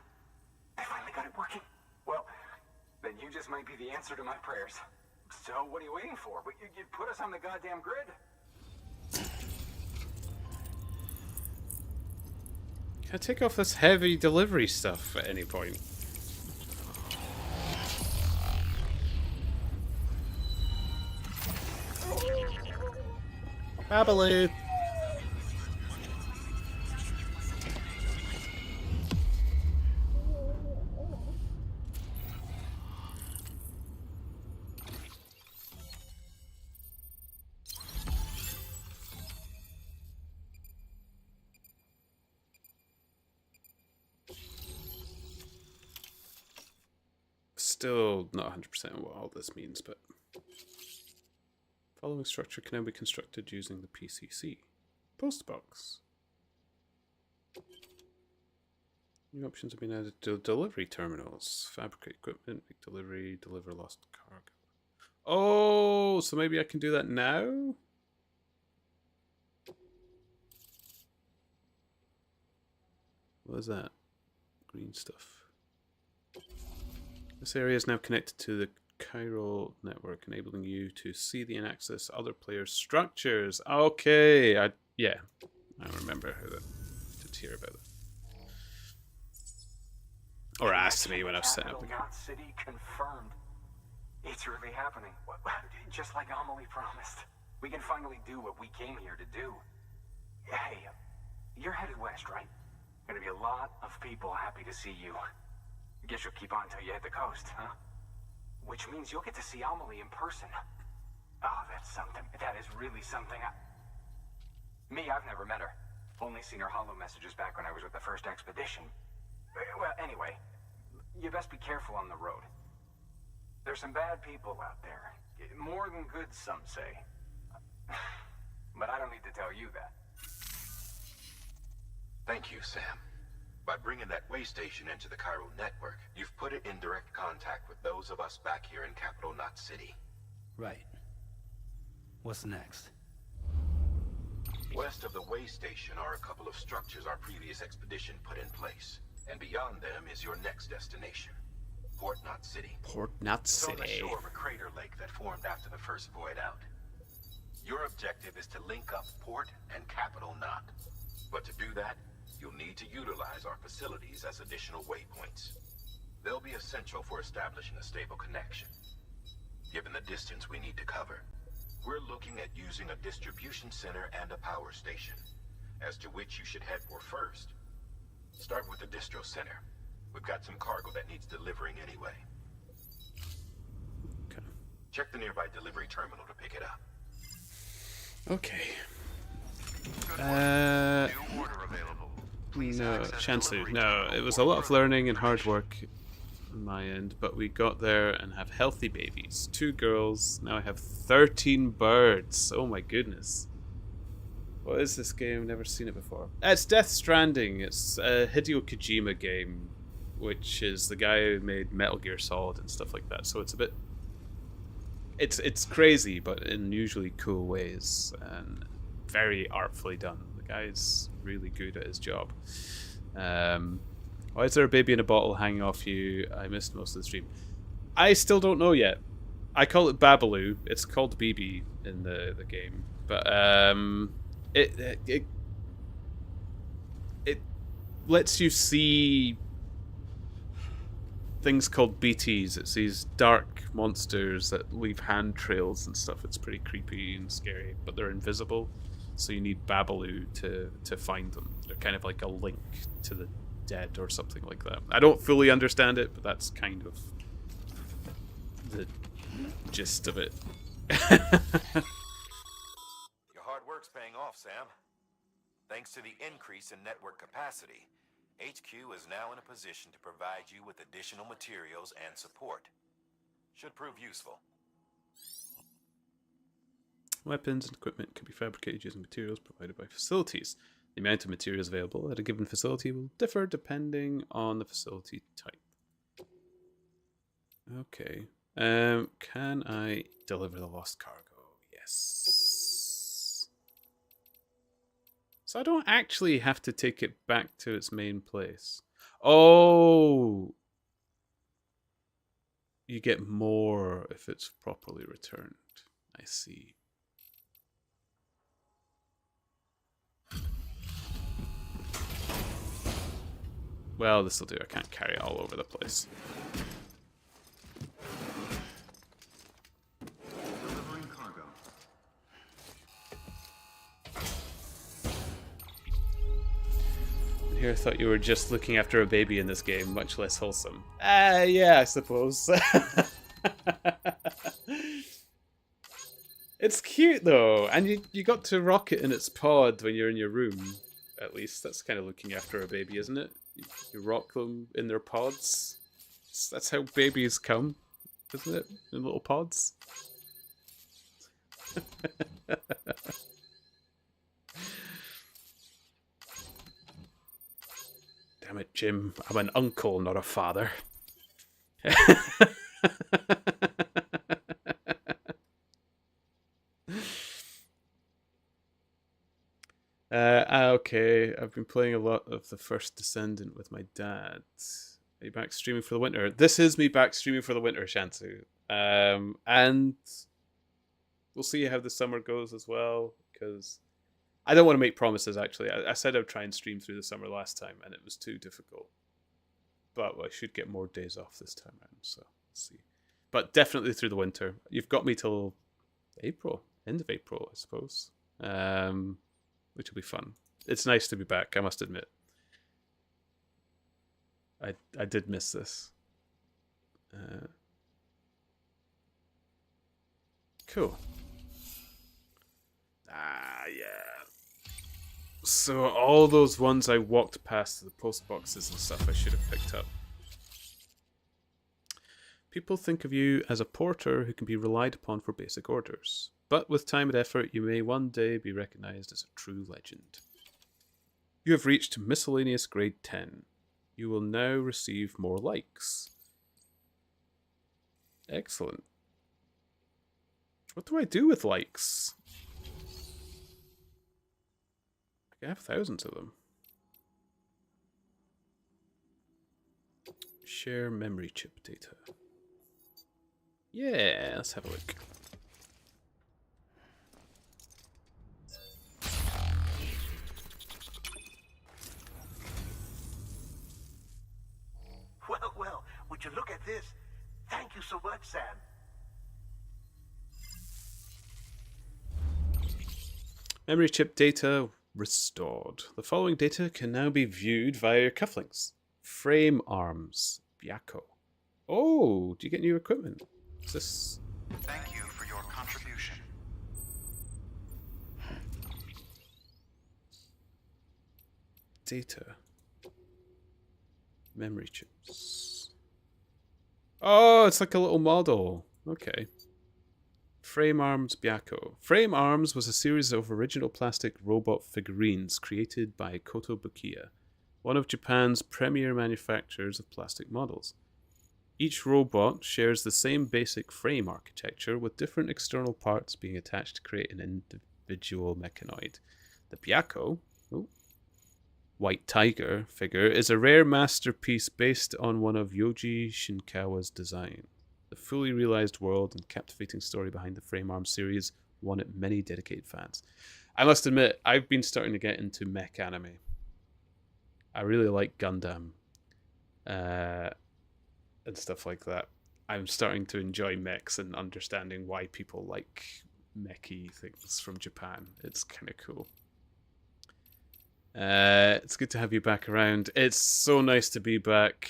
They finally got it working. Well, then you just might be the answer to my prayers. So what are you waiting for? You put us on the goddamn grid. Can I take off this heavy delivery stuff at any point? Babaloo. still not 100% what all this means, but following structure can now be constructed using the PCC. Postbox. New options have been added to delivery terminals. Fabricate equipment, make delivery, deliver lost cargo. Oh, so maybe I can do that now? What is that? Green stuff. This area is now connected to the chiral network, enabling you to see and access other players' structures. Okay, I remember how that did hear about it. Or asked me when I was setting up. Knot City confirmed. It's really happening. Just like Amelie promised. We can finally do what we came here to do. Hey, you're headed west, right? Gonna be a lot of people happy to see you. Guess you'll keep on till you hit the coast, huh? Which means you'll get to see Amelie in person. Oh, that's something. That is really something. Me, I've never met her. Only seen her holo messages back when I was with the first expedition. Well, anyway, you best be careful on the road. There's some bad people out there. More than good, some say. But I don't need to tell you that. Thank you, Sam. By bringing that way station into the chiral network, you've put it in direct contact with those of us back here in Capital Knot City. Right. What's next? West of the way station are a couple of structures our previous expedition put in place. And beyond them is your next destination, Port Knot City. Port Knot City. It's on the shore of a crater lake that formed after the first void out. Your objective is to link up Port and Capital Knot. But to do that, you'll need to utilize our facilities as additional waypoints. They'll be essential for establishing a stable connection. Given the distance we need to cover, we're looking at using a distribution center and a power station, as to which you should head for first. Start with the distro center. We've got some cargo that needs delivering anyway. Okay. Check the nearby delivery terminal to pick it up. Okay. No, Chancellor, no. It was a lot of learning and hard work on my end, but we got there and have healthy babies. 2 girls. Now I have 13 birds. Oh my goodness. What is this game? Never seen it before. It's Death Stranding. It's a Hideo Kojima game, which is the guy who made Metal Gear Solid and stuff like that. So it's a bit... It's crazy, but in unusually cool ways, and very artfully done. The guy's really good at his job. Why is there a baby in a bottle hanging off you? I missed most of the stream. I still don't know yet. I call it Babaloo. It's called BB in the game, but it lets you see things called BTs. It's these dark monsters that leave hand trails and stuff. It's pretty creepy and scary, but they're invisible, so you need Babaloo to find them. They're kind of like a link to the dead or something like that. I don't fully understand it, but that's kind of the gist of it. Your hard work's paying off, Sam. Thanks to the increase in network capacity, HQ is now in a position to provide you with additional materials and support. Should prove useful. Weapons and equipment can be fabricated using materials provided by facilities. The amount of materials available at a given facility will differ depending on the facility type. Okay. Can I deliver the lost cargo? Yes. So I don't actually have to take it back to its main place. Oh! You get more if it's properly returned. I see. Well, this'll do. I can't carry it all over the place. Delivering cargo. Here, I thought you were just looking after a baby in this game, much less wholesome. Yeah, I suppose. It's cute though, and you got to rock it in its pod when you're in your room. At least that's kind of looking after a baby, isn't it? You rock them in their pods. That's how babies come, isn't it? In little pods. Damn it, Jim. I'm an uncle, not a father. Okay, I've been playing a lot of The First Descendant with my dad. Are you back streaming for the winter? This is me back streaming for the winter, Shantu. And we'll see how the summer goes as well, because I don't want to make promises, actually. I said I'd try and stream through the summer last time, and it was too difficult. But I should get more days off this time around, so let's see. But definitely through the winter. You've got me till April, end of April, I suppose. Which will be fun. It's nice to be back, I must admit. I did miss this. Cool. Yeah. So all those ones I walked past, the post boxes and stuff, I should have picked up. People think of you as a porter who can be relied upon for basic orders. But with time and effort, you may one day be recognized as a true legend. You have reached miscellaneous grade 10. You will now receive more likes. Excellent. What do I do with likes? I have thousands of them. Share memory chip data. Yeah, let's have a look. Well, would you look at this? Thank you so much, Sam. Memory chip data restored. The following data can now be viewed via your cufflinks. Frame arms. Byakko. Oh, do you get new equipment? Is this... Thank you for your contribution. Data. Memory chips. Oh, it's like a little model. Okay. Frame Arms Byakko. Frame Arms was a series of original plastic robot figurines created by Kotobukiya, one of Japan's premier manufacturers of plastic models. Each robot shares the same basic frame architecture, with different external parts being attached to create an individual mechanoid. The Byakko, White Tiger figure, is a rare masterpiece based on one of Yoji Shinkawa's design. The fully realized world and captivating story behind the Frame Arms series won it many dedicated fans. I must admit, I've been starting to get into mech anime. I really like Gundam and stuff like that. I'm starting to enjoy mechs and understanding why people like mechy things from Japan. It's kind of cool. It's good to have you back around. It's so nice to be back.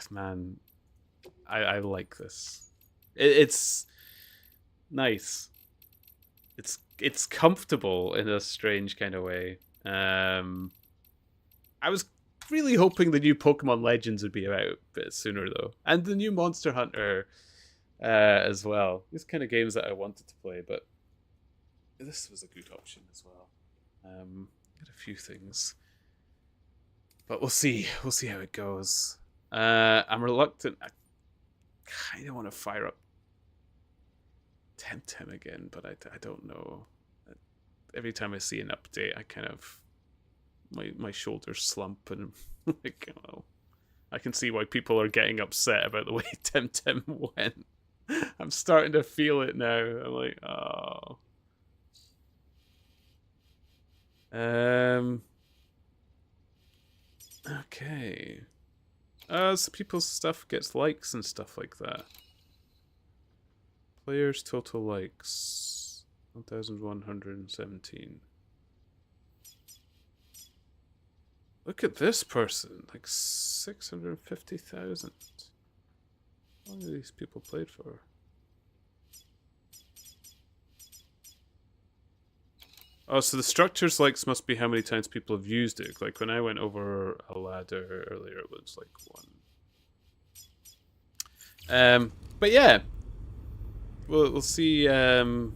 Man, I like this. It's nice. It's comfortable in a strange kind of way. I was really hoping the new Pokemon Legends would be out a bit sooner though, and the new Monster Hunter as well. These kind of games that I wanted to play, but this was a good option as well. Got a few things, but we'll see. We'll see how it goes. I'm reluctant. I kind of want to fire up Temtem again, but I don't know. Every time I see an update, I kind of my shoulders slump, and like, oh, I can see why people are getting upset about the way Temtem went. I'm starting to feel it now. I'm like, oh. Okay. So people's stuff gets likes and stuff like that. Players' total likes 1,117. Look at this person, like 650,000. How many of these people played for? Oh, so the structures likes must be how many times people have used it. Like when I went over a ladder earlier, it was like 1. But yeah, we'll see. We'll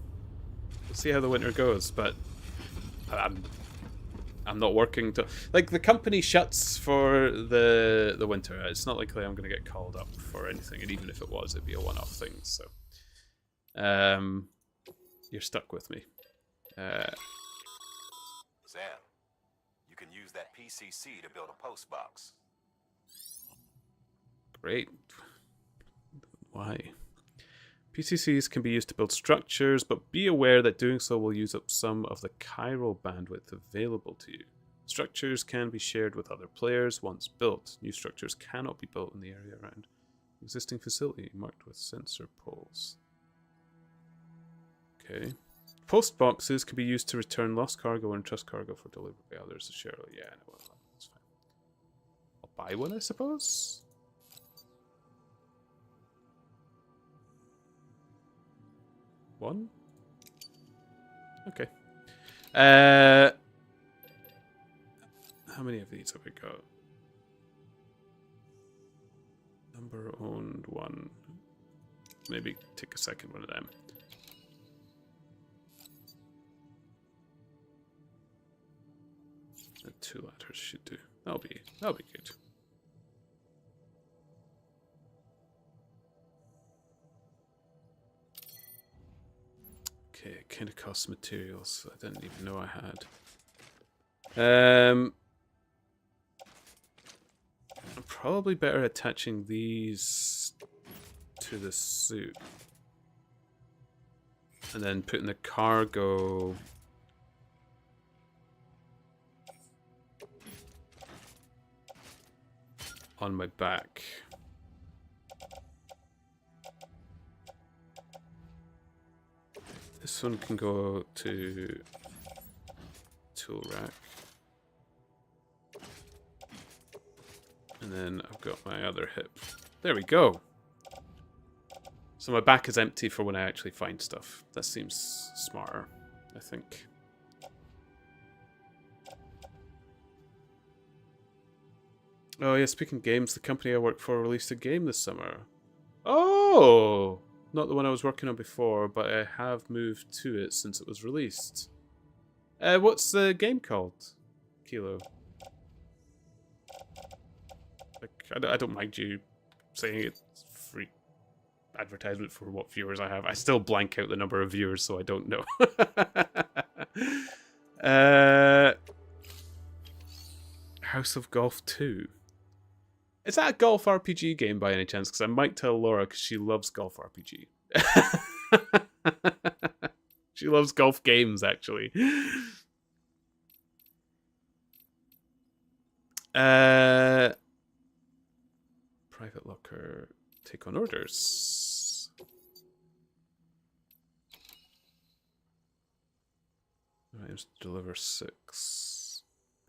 see how the winter goes. But I'm not working to like the company shuts for the winter. It's not likely I'm going to get called up for anything, and even if it was, it'd be a one-off thing. So, you're stuck with me. Sam, you can use that PCC to build a post box. Great. Why? PCCs can be used to build structures, but be aware that doing so will use up some of the chiral bandwidth available to you. Structures can be shared with other players once built. New structures cannot be built in the area around existing facility marked with sensor poles. Okay. Post boxes can be used to return lost cargo and trust cargo for delivery by others to share. Yeah, I know. That's fine. I'll buy one, I suppose. One? Okay. How many of these have we got? Number owned 1. Maybe take a second one of them. The 2 ladders should do. That'll be good. Okay, it kind of costs materials I didn't even know I had. I'm probably better attaching these to the suit. And then putting the cargo on my back. This one can go to tool rack. And then I've got my other hip. There we go. So my back is empty for when I actually find stuff. That seems smarter, I think. Oh yeah, speaking of games, the company I work for released a game this summer. Oh! Not the one I was working on before, but I have moved to it since it was released. What's the game called, Kilo? Like, I don't mind you saying it's free advertisement for what viewers I have. I still blank out the number of viewers, so I don't know. House of Golf 2. Is that a golf RPG game by any chance? Because I might tell Laura because she loves golf RPG. She loves golf games, actually. Private locker. Take on orders. Alright, deliver 6.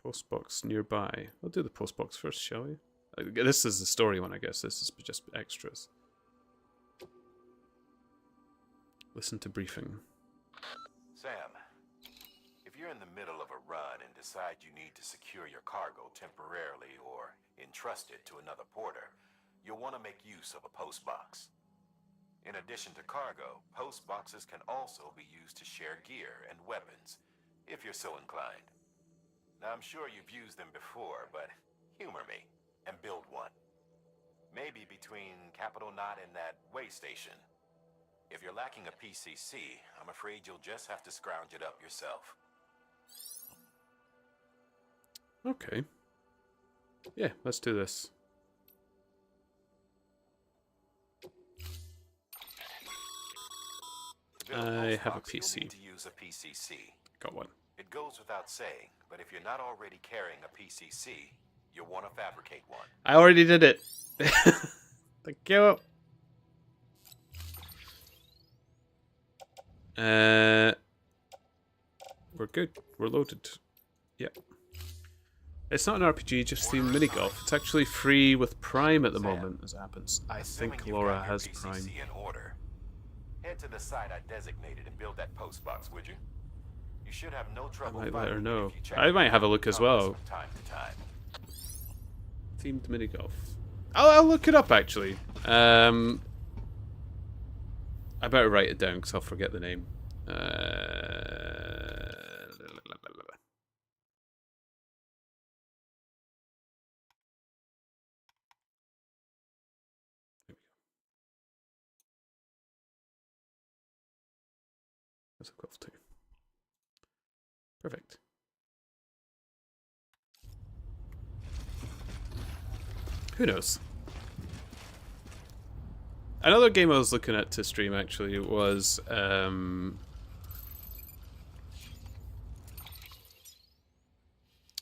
Postbox nearby. I'll do the postbox first, shall we? This is the story one, I guess. This is just extras. Listen to briefing. Sam, if you're in the middle of a run and decide you need to secure your cargo temporarily or entrust it to another porter, you'll want to make use of a post box. In addition to cargo, post boxes can also be used to share gear and weapons, if you're so inclined. Now, I'm sure you've used them before, but humor me and build one. Maybe between Capital Knot and that way station. If you're lacking a PCC, I'm afraid you'll just have to scrounge it up yourself. Okay. Yeah, let's do this. I have a PC. You'll need to use a PCC. Got one. It goes without saying, but if you're not already carrying a PCC, you'll want to fabricate one. I already did it. Thank you. We're good. We're loaded. Yep. It's not an RPG, just the mini golf. It's actually free with Prime at the moment, as it happens. I think Laura has Prime. In order. Head to the site I designated and build that post box, would you? You should have no I trouble might let her finding know. it if you check I might have a look as well. from time to time. Themed mini golf. I'll look it up actually. I better write it down because I'll forget the name. That's a golf too. Perfect. Who knows? Another game I was looking at to stream actually was oh,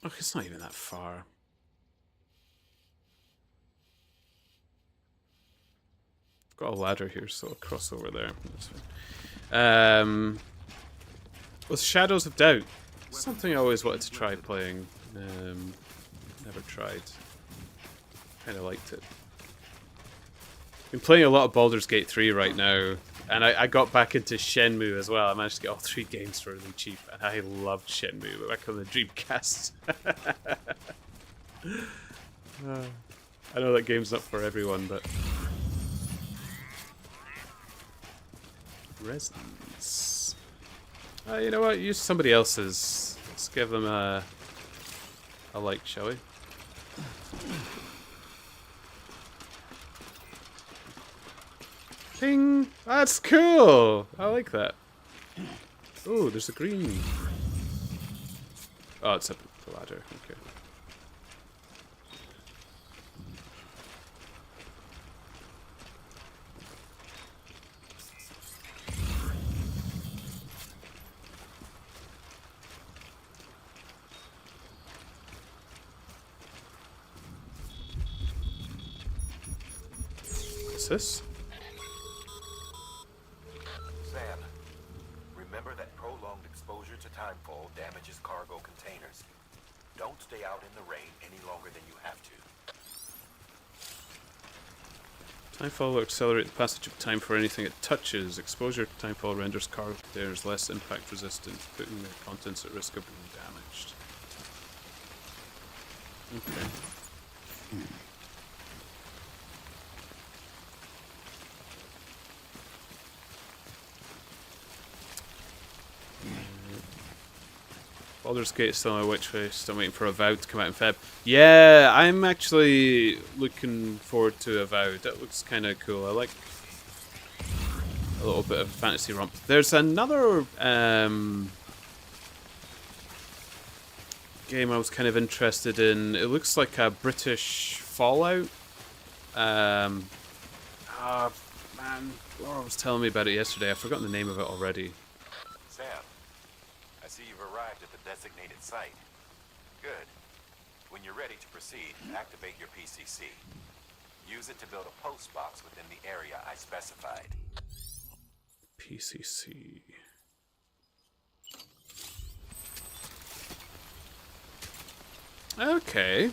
it's not even that far. I've got a ladder here, so I'll cross over there. That's fine. Was Shadows of Doubt. Something I always wanted to try playing. Never tried. Kind of liked it. Been playing a lot of Baldur's Gate 3 right now, and I got back into Shenmue as well. I managed to get all 3 games for really cheap, and I loved Shenmue back on the Dreamcast. I know that game's not for everyone, but Resonance. You know what? Use somebody else's. Let's give them a like, shall we? Ping! That's cool! I like that. Oh, there's a green. Oh, it's up the ladder. Okay. What's this? Sam, remember that prolonged exposure to timefall damages cargo containers. Don't stay out in the rain any longer than you have to. Timefall will accelerate the passage of time for anything it touches. Exposure to timefall renders cargo containers less impact resistant, putting their contents at risk of being damaged. Okay. Baldur's Gate still on my watch list. Still waiting for Avowed to come out in Feb. Yeah, I'm actually looking forward to Avowed. That looks kind of cool. I like a little bit of fantasy romp. There's another game I was kind of interested in. It looks like a British Fallout. Man, Laura was telling me about it yesterday. I've forgotten the name of it already. Sam, I see you've arrived at the designated site. Good. When you're ready to proceed, activate your PCC. Use it to build a post box within the area I specified. PCC. Okay.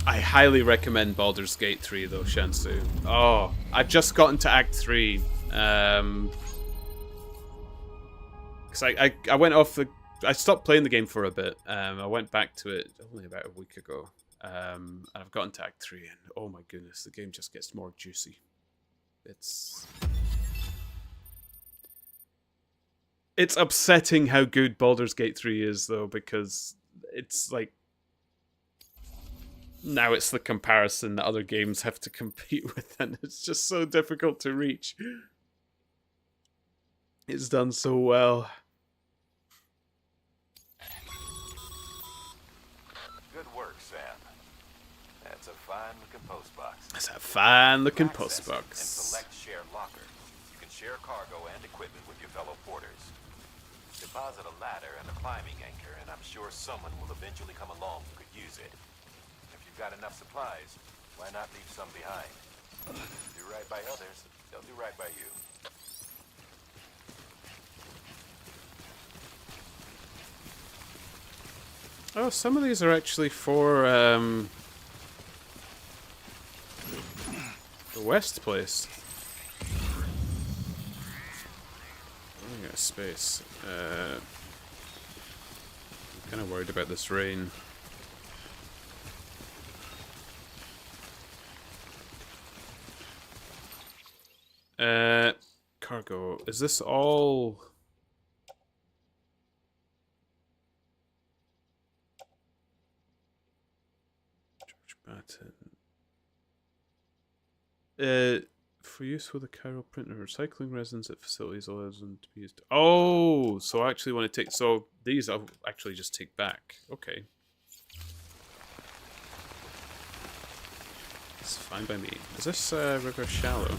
I highly recommend Baldur's Gate 3 though, Shansu. Oh, I've just gotten to Act 3. Because I went off the... I stopped playing the game for a bit. I went back to it only about a week ago. And I've gotten to Act 3 and oh my goodness, the game just gets more juicy. It's upsetting how good Baldur's Gate 3 is though, because it's like now it's the comparison that other games have to compete with, and it's just so difficult to reach. It's done so well. Good work, Sam. That's a fine-looking post box. That's a fine-looking post Access it box. And select Share Locker. You can share cargo and equipment with your fellow porters. Deposit a ladder and a climbing anchor, and I'm sure someone will eventually come along who could use it. If you've got enough supplies, why not leave some behind? Do right by others, they'll do right by you. Oh, some of these are actually for the West place. I got space. I'm kind of worried about this rain. Cargo. Is this all? George Batten. For use with a Cairo printer, recycling resins at facilities allows them to be used. Oh, so I actually want to take. So these I'll actually just take back. Okay. It's fine by me. Is this river shallow?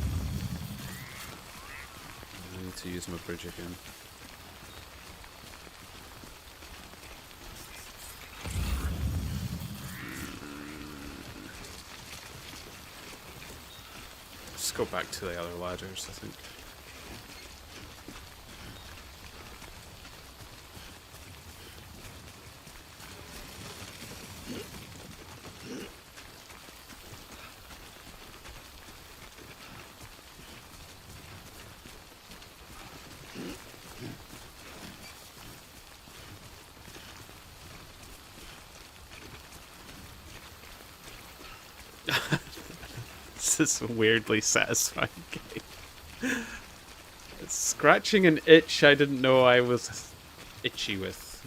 I need to use my bridge again. Just go back to the other ladders, I think. This is a weirdly satisfying game. It's scratching an itch I didn't know I was itchy with.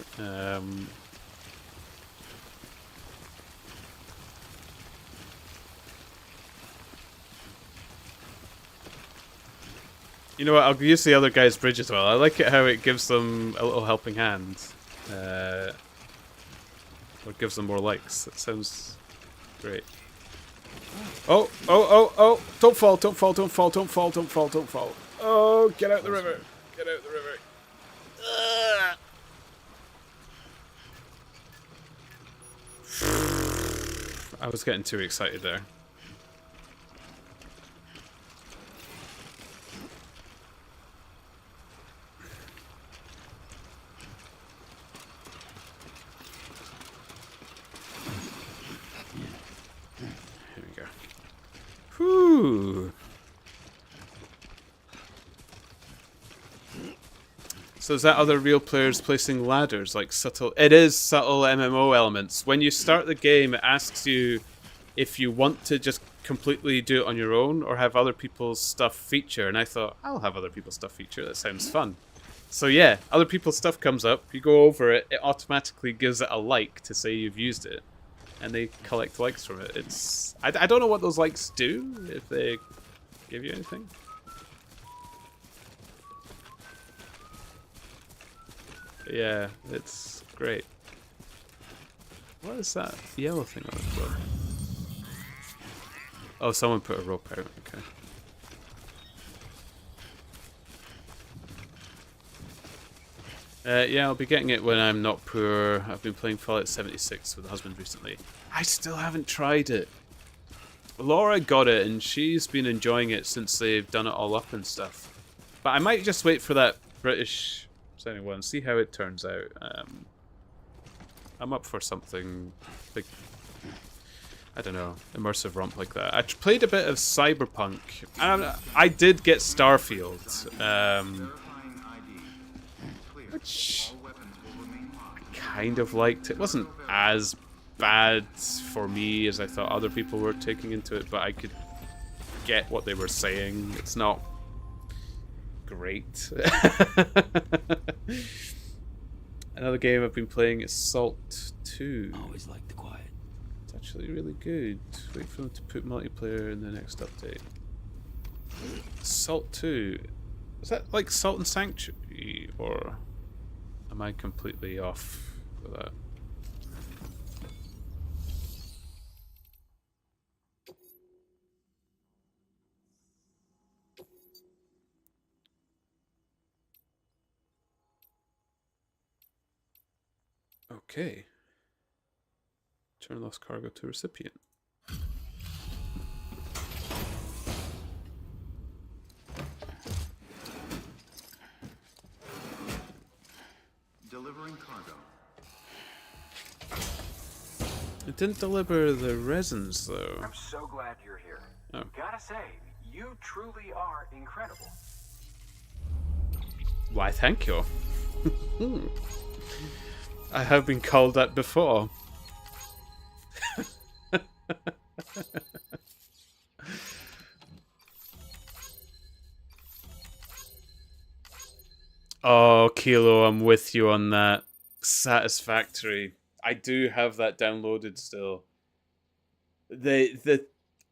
You know what, I'll use the other guy's bridge as well. I like it how it gives them a little helping hand. Or gives them more likes. That sounds great. Oh, oh, oh, oh! Don't fall, don't fall, don't fall, don't fall, don't fall, don't fall. Oh, get out the river. Get out the river. I was getting too excited there. Here we go. Whew. So is that other real players placing ladders, like subtle... It is subtle MMO elements. When you start the game, it asks you if you want to just completely do it on your own or have other people's stuff feature. And I thought, I'll have other people's stuff feature. That sounds fun. So yeah, other people's stuff comes up. You go over it, it automatically gives it a like to say you've used it. And they collect likes from it. It's... I don't know what those likes do, if they give you anything. Yeah, it's great. What is that yellow thing on the floor? Oh, someone put a rope out. Okay. Yeah, I'll be getting it when I'm not poor. I've been playing Fallout 76 with the husband recently. I still haven't tried it. Laura got it, and she's been enjoying it since they've done it all up and stuff. But I might just wait for that British... one, see how it turns out. I'm up for something big. I don't know, immersive romp like that. I played a bit of Cyberpunk. I did get Starfield, which I kind of liked. It wasn't as bad for me as I thought other people were taking into it, but I could get what they were saying. It's not great. Another game I've been playing is Salt 2. Always like the quiet. It's actually really good. Wait for them to put multiplayer in the next update. Salt 2. Is that like Salt and Sanctuary, or am I completely off with that? Okay. Turn lost cargo to recipient. Delivering cargo. It didn't deliver the resins, though. I'm so glad you're here. Oh. Gotta say, you truly are incredible. Why, thank you. I have been called that before. Oh, Kilo, I'm with you on that. Satisfactory. I do have that downloaded still.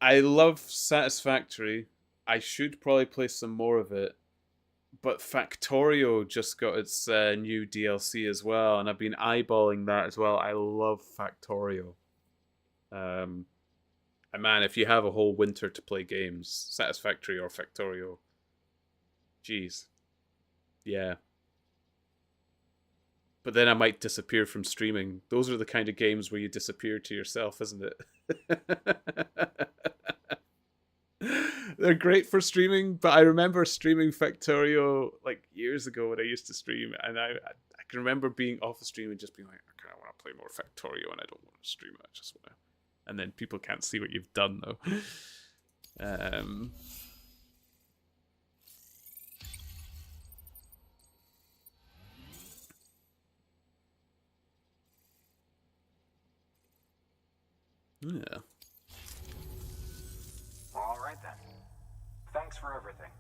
I love Satisfactory. I should probably play some more of it. But Factorio just got its new DLC as well, and I've been eyeballing that as well. I love Factorio. And man, if you have a whole winter to play games, Satisfactory or Factorio, jeez. Yeah. But then I might disappear from streaming. Those are the kind of games where you disappear to yourself, isn't it? They're great for streaming, but I remember streaming Factorio like years ago when I used to stream, and I can remember being off the stream and just being like, I kind of want to play more Factorio, and I don't want to stream it. I just want to, and then people can't see what you've done though. Yeah. All right then. Thanks for everything.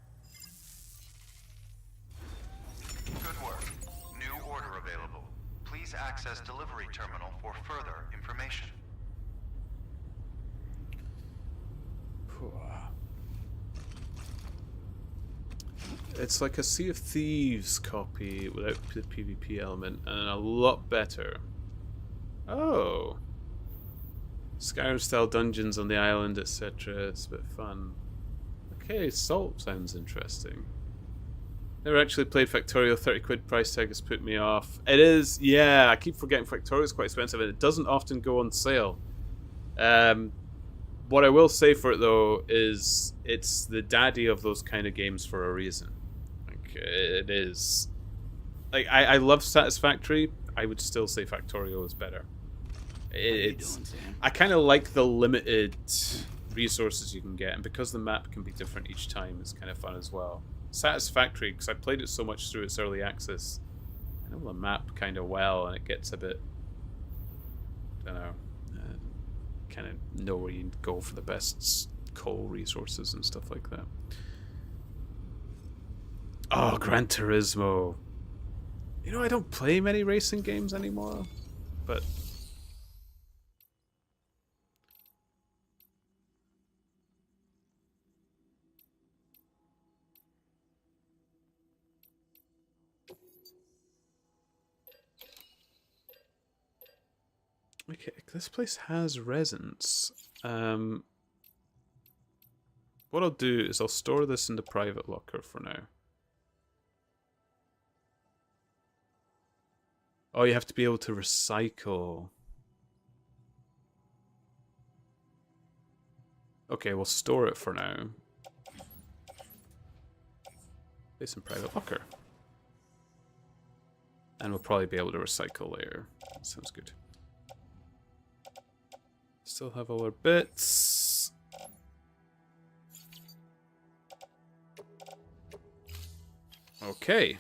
Good work. New order available. Please access delivery terminal for further information. It's like a Sea of Thieves copy without the PvP element, and a lot better. Oh. Skyrim-style dungeons on the island, etc. It's a bit fun. Okay, Salt sounds interesting. Never actually played Factorio. 30 quid price tag has put me off. It is, yeah, I keep forgetting Factorio is quite expensive, and it doesn't often go on sale. What I will say for it, though, is it's the daddy of those kind of games for a reason. Like, it is. Like, I love Satisfactory. I would still say Factorio is better. I kind of like the limited resources you can get, and because the map can be different each time, it's kind of fun as well. Satisfactory, because I played it so much through its early access, I know the map kind of well, and it gets a bit, I don't know, kind of know where you go for the best coal resources and stuff like that. Oh, Gran Turismo. You know, I don't play many racing games anymore, but okay, this place has resins. What I'll do is I'll store this in the private locker for now. Oh, you have to be able to recycle. Okay, we'll store it for now. Place in private locker. And we'll probably be able to recycle later. Sounds good. Still have all our bits. Okay.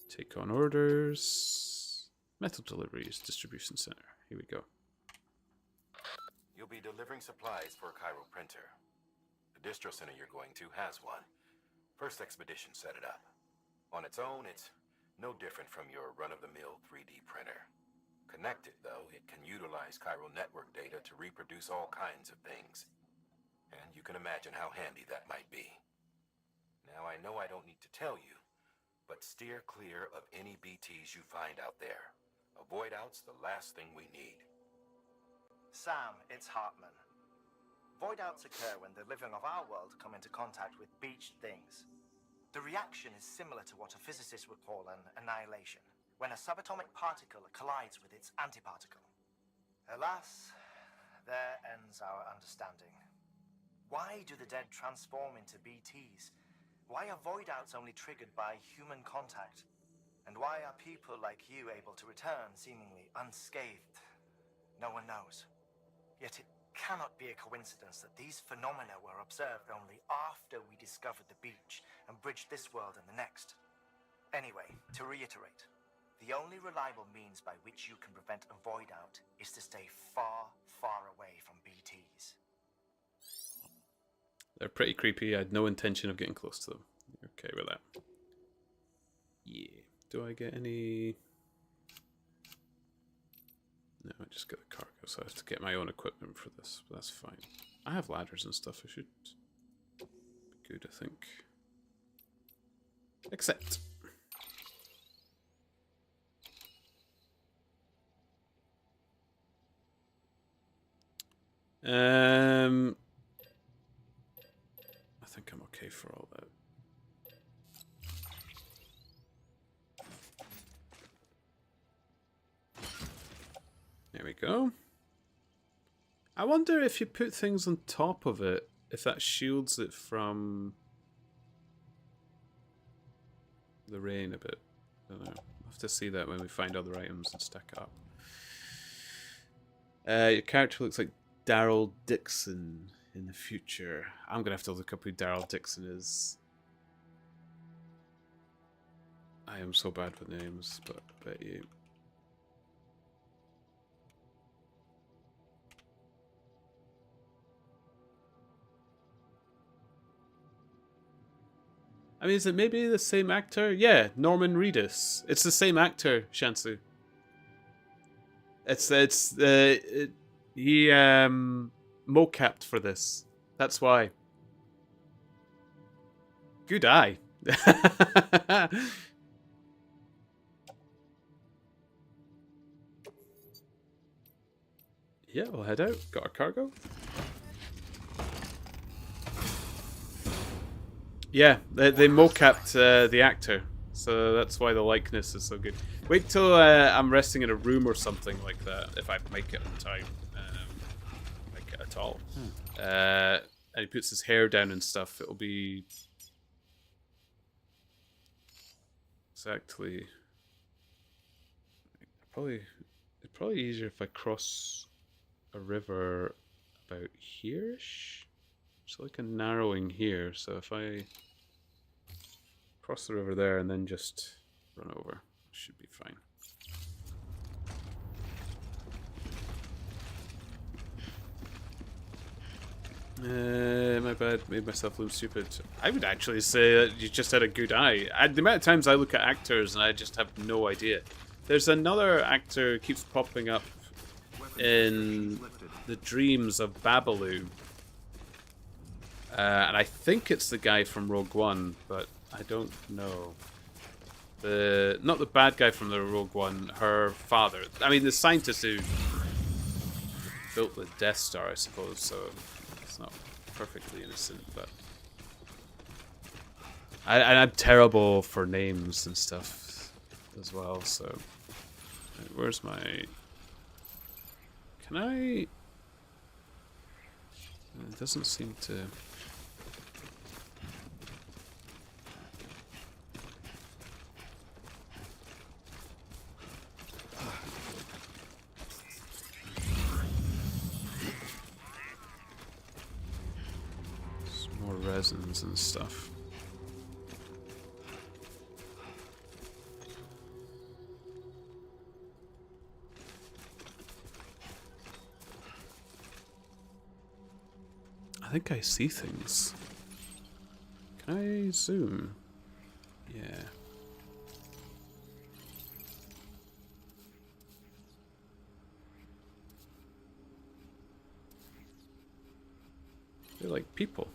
Take on orders. Metal deliveries, distribution center. Here we go. You'll be delivering supplies for a Cairo printer. The distro center you're going to has one. First expedition set it up. On its own, it's no different from your run-of-the-mill 3D printer. Connected, though, it can utilize Cairo network data to reproduce all kinds of things. And you can imagine how handy that might be. Now, I know I don't need to tell you, but steer clear of any BTs you find out there. Avoid out's the last thing we need. Sam, it's Hartman. Void outs occur when the living of our world come into contact with beached things. The reaction is similar to what a physicist would call an annihilation, when a subatomic particle collides with its antiparticle. Alas, there ends our understanding. Why do the dead transform into BTs? Why are void outs only triggered by human contact? And why are people like you able to return seemingly unscathed? No one knows. Yet it cannot be a coincidence that these phenomena were observed only after we discovered the beach and bridged this world and the next. Anyway, to reiterate, the only reliable means by which you can prevent a void out is to stay far, far away from BTs. They're pretty creepy. I had no intention of getting close to them. Okay with that. Yeah. Do I get any... No, I just get the cargo, so I have to get my own equipment for this. But that's fine. I have ladders and stuff. I should be good, I think. Accept. I think I'm okay for all that. There we go. I wonder if you put things on top of it, if that shields it from the rain a bit. I don't know. We'll have to see that when we find other items and stack it up. Your character looks like Daryl Dixon in the future. I'm gonna have to look up who Daryl Dixon is. I am so bad with names, but I bet you. I mean, is it maybe the same actor? Yeah, Norman Reedus. It's the same actor, Shansu. He mocapped for this. That's why. Good eye. Yeah, we'll head out. Got our cargo. Yeah, they mocapped the actor, so that's why the likeness is so good. Wait till I'm resting in a room or something like that, if I make it on time, make it at all. And he puts his hair down and stuff. It'll be exactly. It's probably easier if I cross a river about here-ish. It's like a narrowing here, so if I cross the river there and then just run over, should be fine. My bad, made myself look stupid. I would actually say that you just had a good eye. The amount of times I look at actors and I just have no idea. There's another actor who keeps popping up in the dreams of Babalu. And I think it's the guy from Rogue One, but I don't know. Not the bad guy from the Rogue One, her father. I mean, the scientist who built the Death Star, I suppose, so it's not perfectly innocent, but... I'm terrible for names and stuff as well, so... Where's my... Can I... It doesn't seem to... More resins and stuff. I think I see things. Can I zoom? Yeah. They're like people.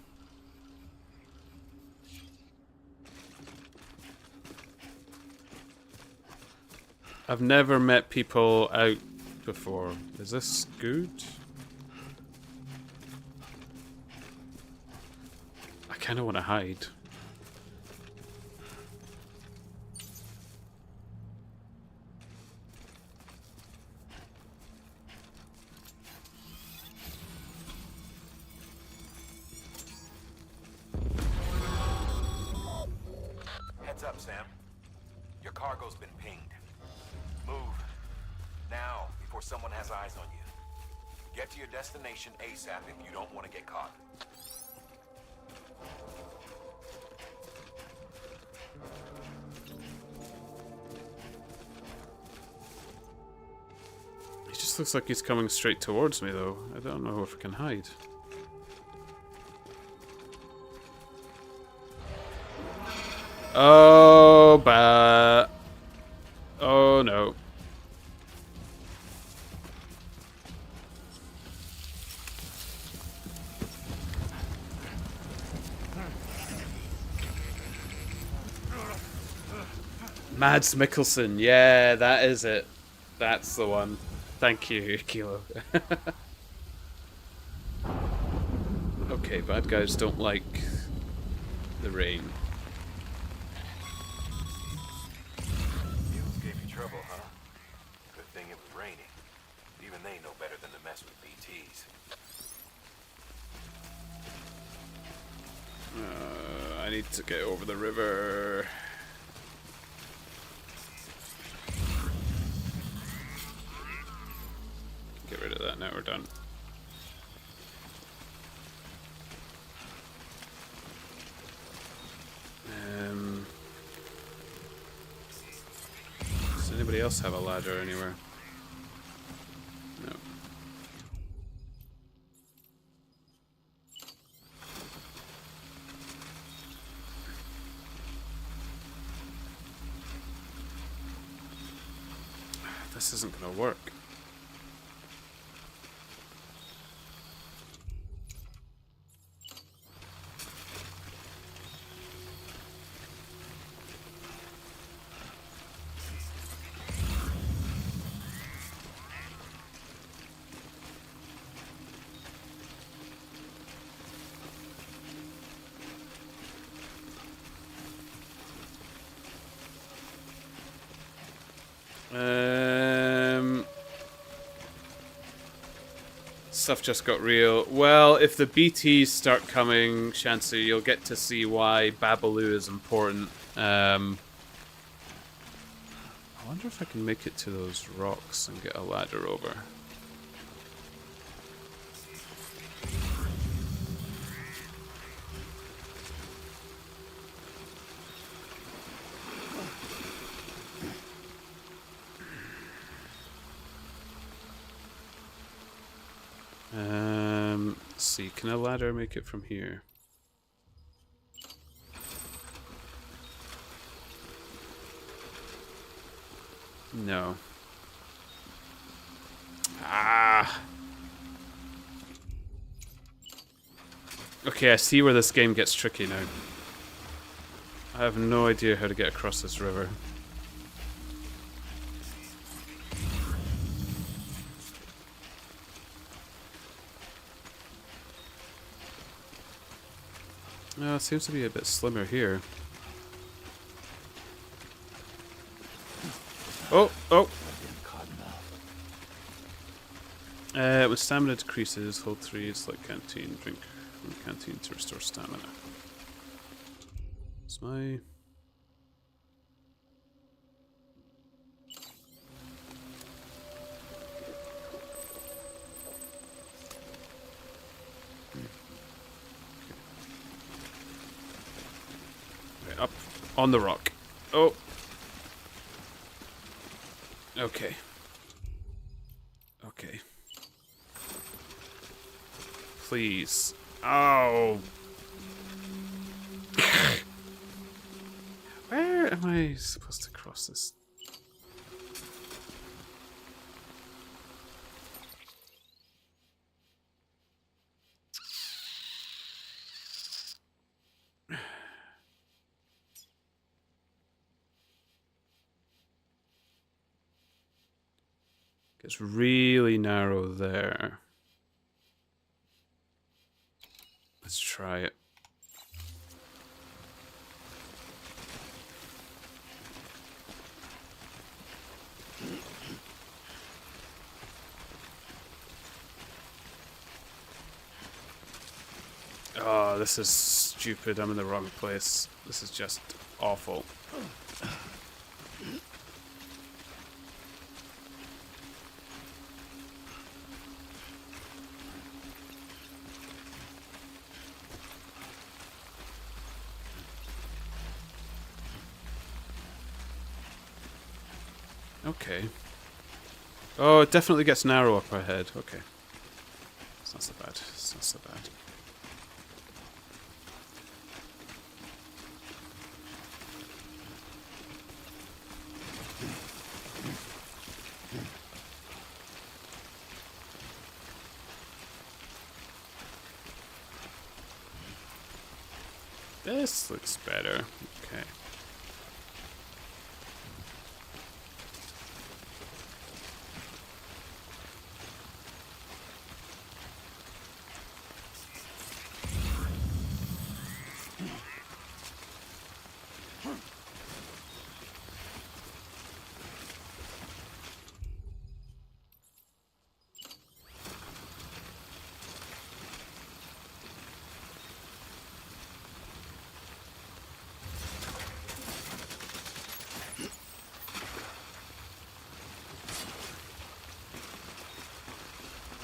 I've never met people out before. Is this good? I kind of want to hide. Heads up, Sam. Your cargo's been pinged. Move. Now, before someone has eyes on you. Get to your destination ASAP if you don't want to get caught. He just looks like he's coming straight towards me, though. I don't know if I can hide. Oh, oh no. Mads Mikkelsen, yeah, that is it. That's the one. Thank you, Kilo. Okay, bad guys don't like the rain. Mules gave you trouble, huh? Good thing it was raining. Even they know better than to mess with BTs. I need to get over the river. Get rid of that, now we're done. Does anybody else have a ladder anywhere? No. This isn't gonna work. Stuff just got real. Well, if the BTs start coming, Shansu, you'll get to see why Babalu is important. I wonder if I can make it to those rocks and get a ladder over. Let's see, can a ladder make it from here? No. Ah. Okay, I see where this game gets tricky now. I have no idea how to get across this river. It seems to be a bit slimmer here. Oh, oh! When stamina decreases, hold 3, select canteen, drink from the canteen to restore stamina. It's my... Up on the rock. Oh. Okay. Okay. Please. Oh. Where am I supposed to cross this? It's really narrow there. Let's try it. Oh, this is stupid. I'm in the wrong place. This is just awful. Okay. Oh, it definitely gets narrow up ahead. Okay. It's not so bad. It's not so bad. This looks better. Okay.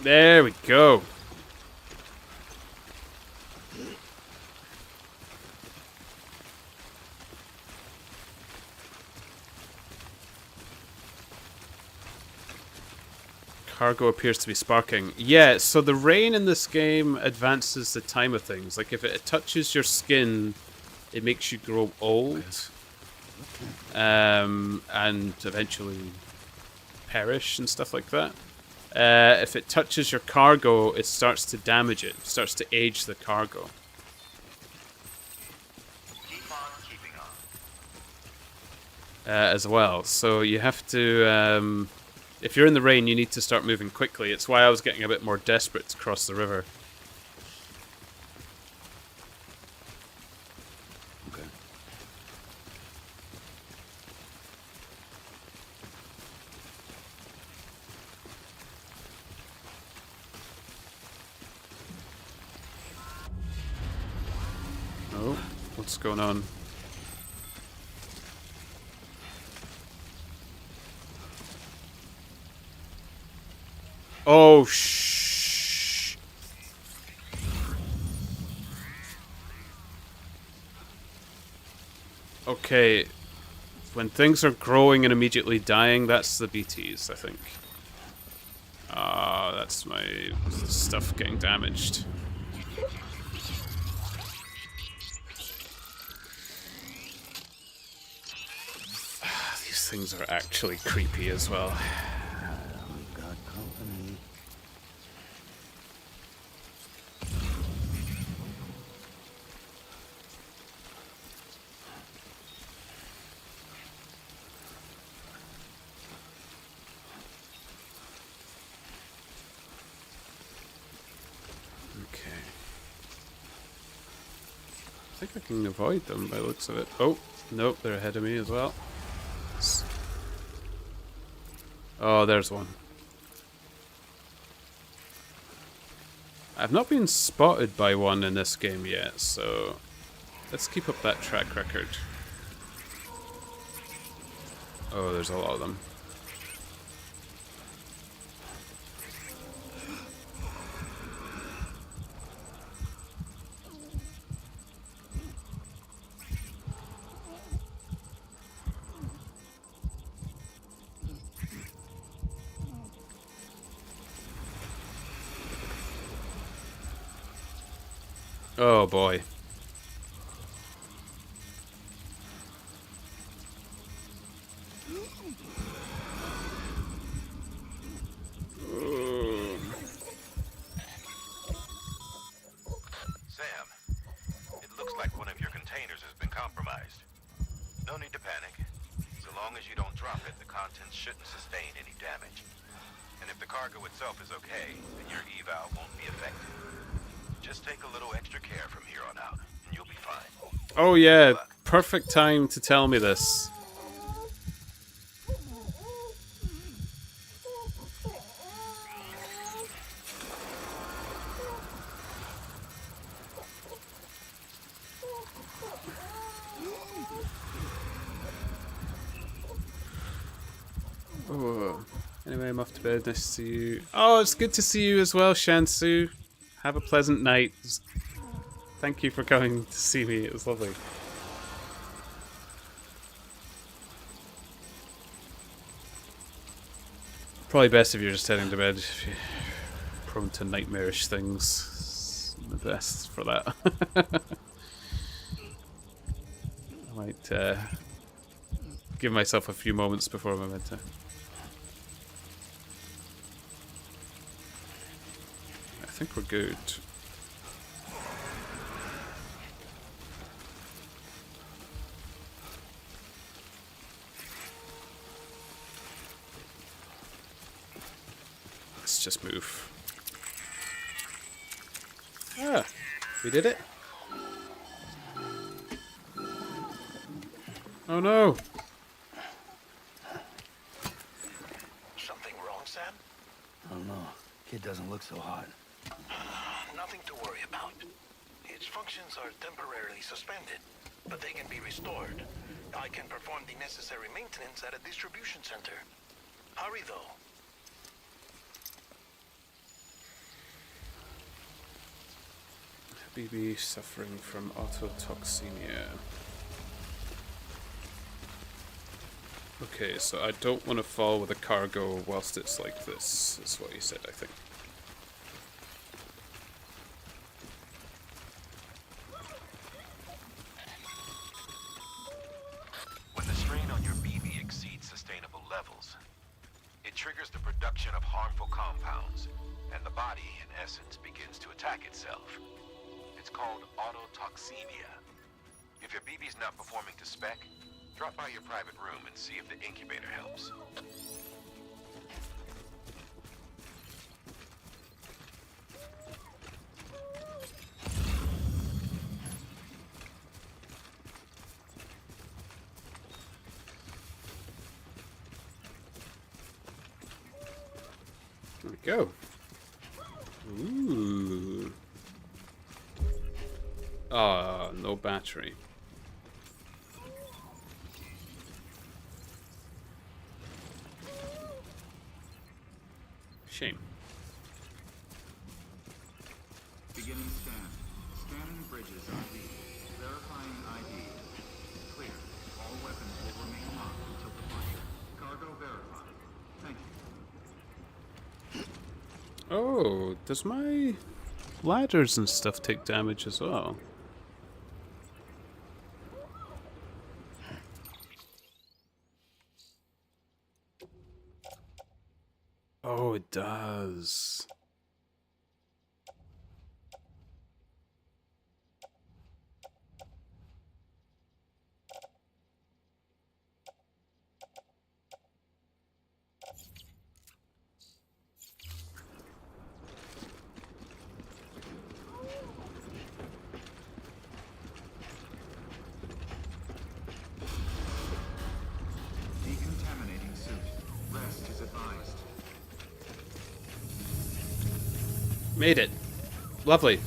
There we go. Cargo appears to be sparking. Yeah, so the rain in this game advances the time of things. Like, if it touches your skin, it makes you grow old. And eventually perish and stuff like that. If it touches your cargo, it starts to damage it. It starts to age the cargo. Keep on keeping on. As well. So you have to... if you're in the rain, you need to start moving quickly. It's why I was getting a bit more desperate to cross the river. Okay. Oh, what's going on? Oh, shh. Okay. When things are growing and immediately dying, that's the BTs, I think. Ah, that's my stuff getting damaged. These things are actually creepy as well. We've got company. Okay. I think I can avoid them by the looks of it. Oh, nope, they're ahead of me as well. Oh, there's one. I've not been spotted by one in this game yet, so let's keep up that track record. Oh, there's a lot of them. Oh boy. Sam, it looks like one of your containers has been compromised. No need to panic. So long as you don't drop it, the contents shouldn't sustain any damage. And if the cargo itself is okay, then your eval won't be affected. Just take a little extra care from here on out, and you'll be fine. Oh yeah, perfect time to tell me this. Oh. Anyway, I'm off to bed. Nice to see you. Oh, it's good to see you as well, Shansu. Have a pleasant night. Thank you for coming to see me. It was lovely. Probably best if you're just heading to bed. If you're prone to nightmarish things, the best for that. I might give myself a few moments before I'm meant to. I think we're good. Let's just move. Ah, we did it. Oh no. Something wrong, Sam? I don't know. Kid doesn't look so hot. Nothing to worry about. Its functions are temporarily suspended, but they can be restored. I can perform the necessary maintenance at a distribution center. Hurry, though. BB suffering from autotoxemia. Okay, so I don't want to fall with a cargo whilst it's like this, is what he said, I think. When the strain on your BB exceeds sustainable levels, it triggers the production of harmful compounds, and the body, in essence, begins to attack itself. It's called autotoxemia. If your BB's not performing to spec, drop by your private room and see if the incubator helps. There we go. Ooh. Ah, no battery. Shame. Beginning scan. Scanning bridges ID. Verifying ID. Clear. All weapons will remain locked until departure. Cargo verified. Thank you. Oh, does my ladders and stuff take damage as well? Oh, it does. Decontaminating suit. Rest is advised. Made it. Lovely.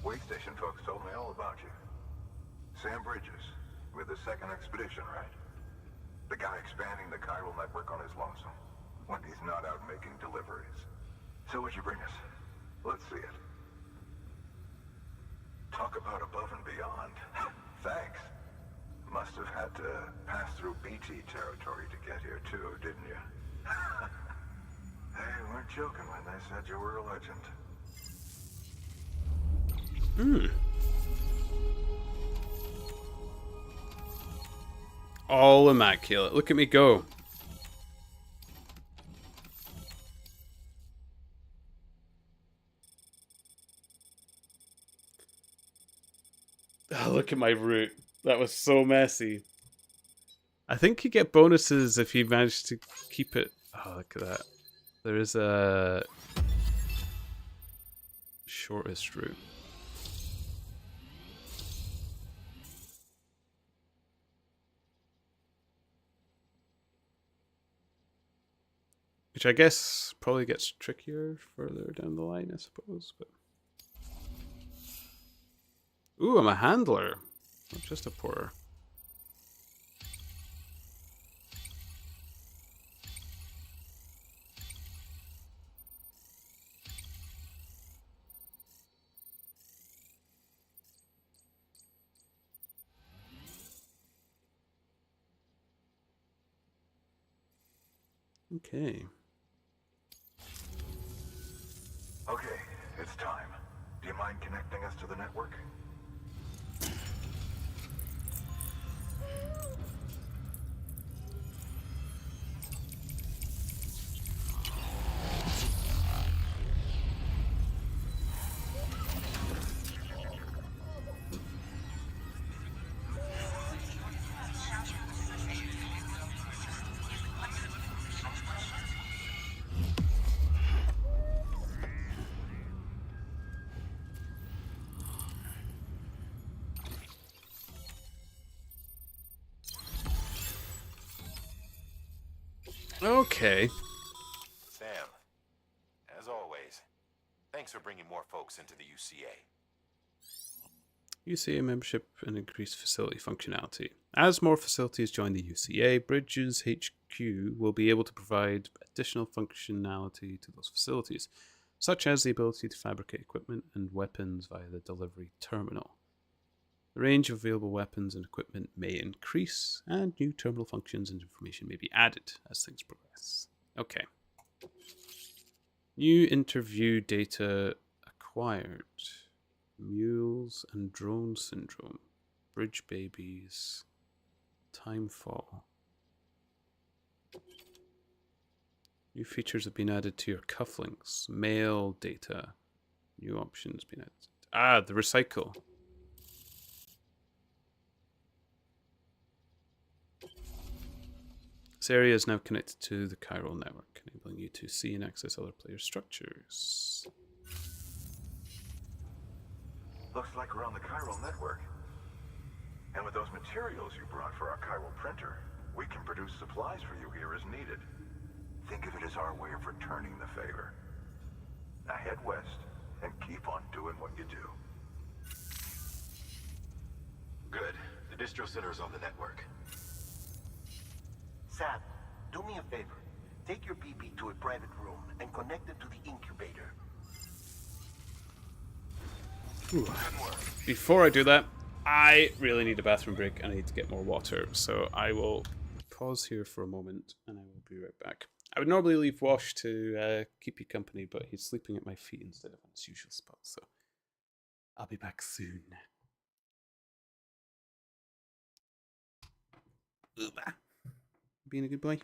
Way station folks told me all about you. Sam Bridges, with the second expedition, right? The guy expanding the chiral network on his lonesome, when he's not out making deliveries. So what'd you bring us? Let's see it. Talk about above and beyond. Thanks. Must have had to pass through BT territory to get here too, didn't you? They weren't joking when they said you were a legend. All immaculate. Look at me go. Oh, look at my route. That was so messy. I think you get bonuses if you manage to keep it. Oh, look at that. There is a shortest route. which I guess probably gets trickier further down the line, I suppose. But ooh, I'm a handler, not just a porter. Okay. Okay, it's time. Do you mind connecting us to the network? Okay. Sam, as always, thanks for bringing more folks into the UCA. UCA membership and increased facility functionality. As more facilities join the UCA, Bridges HQ will be able to provide additional functionality to those facilities, such as the ability to fabricate equipment and weapons via the delivery terminal. The range of available weapons and equipment may increase, and new terminal functions and information may be added as things progress. Okay. New interview data acquired. Mules and drone syndrome. Bridge babies. Timefall. New features have been added to your cufflinks. Mail data. New options been added. Ah, the recycle. This area is now connected to the chiral network, enabling you to see and access other players' structures. Looks like we're on the chiral network. And with those materials you brought for our chiral printer, we can produce supplies for you here as needed. Think of it as our way of returning the favor. Now head west and keep on doing what you do. Good. The distro center is on the network. Sam, do me a favor. Take your BB to a private room and connect it to the incubator. Ooh. Before I do that, I really need a bathroom break and I need to get more water. So I will pause here for a moment and I will be right back. I would normally leave Wash to keep you company, but he's sleeping at my feet instead of on his usual spot. So I'll be back soon. Being a good boy.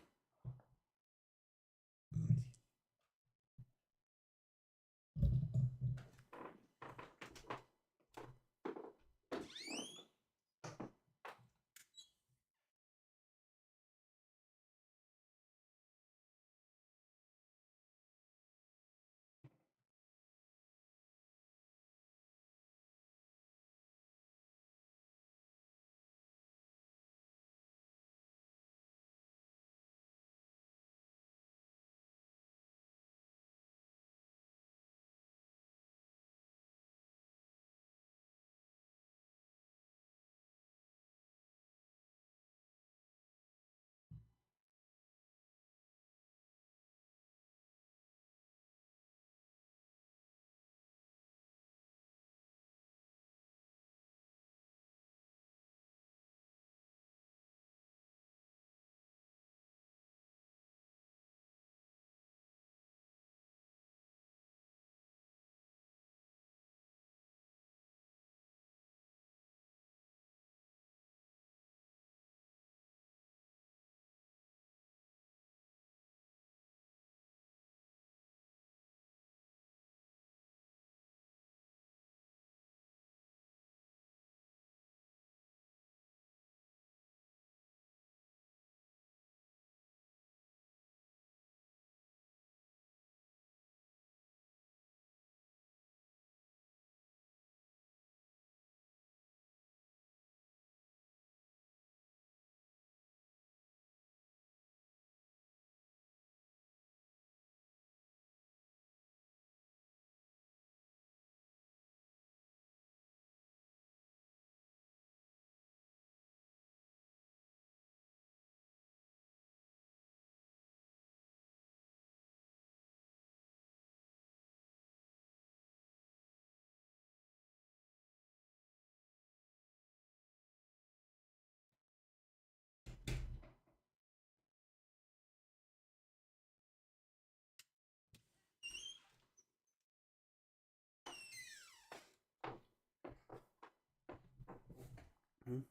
Okay.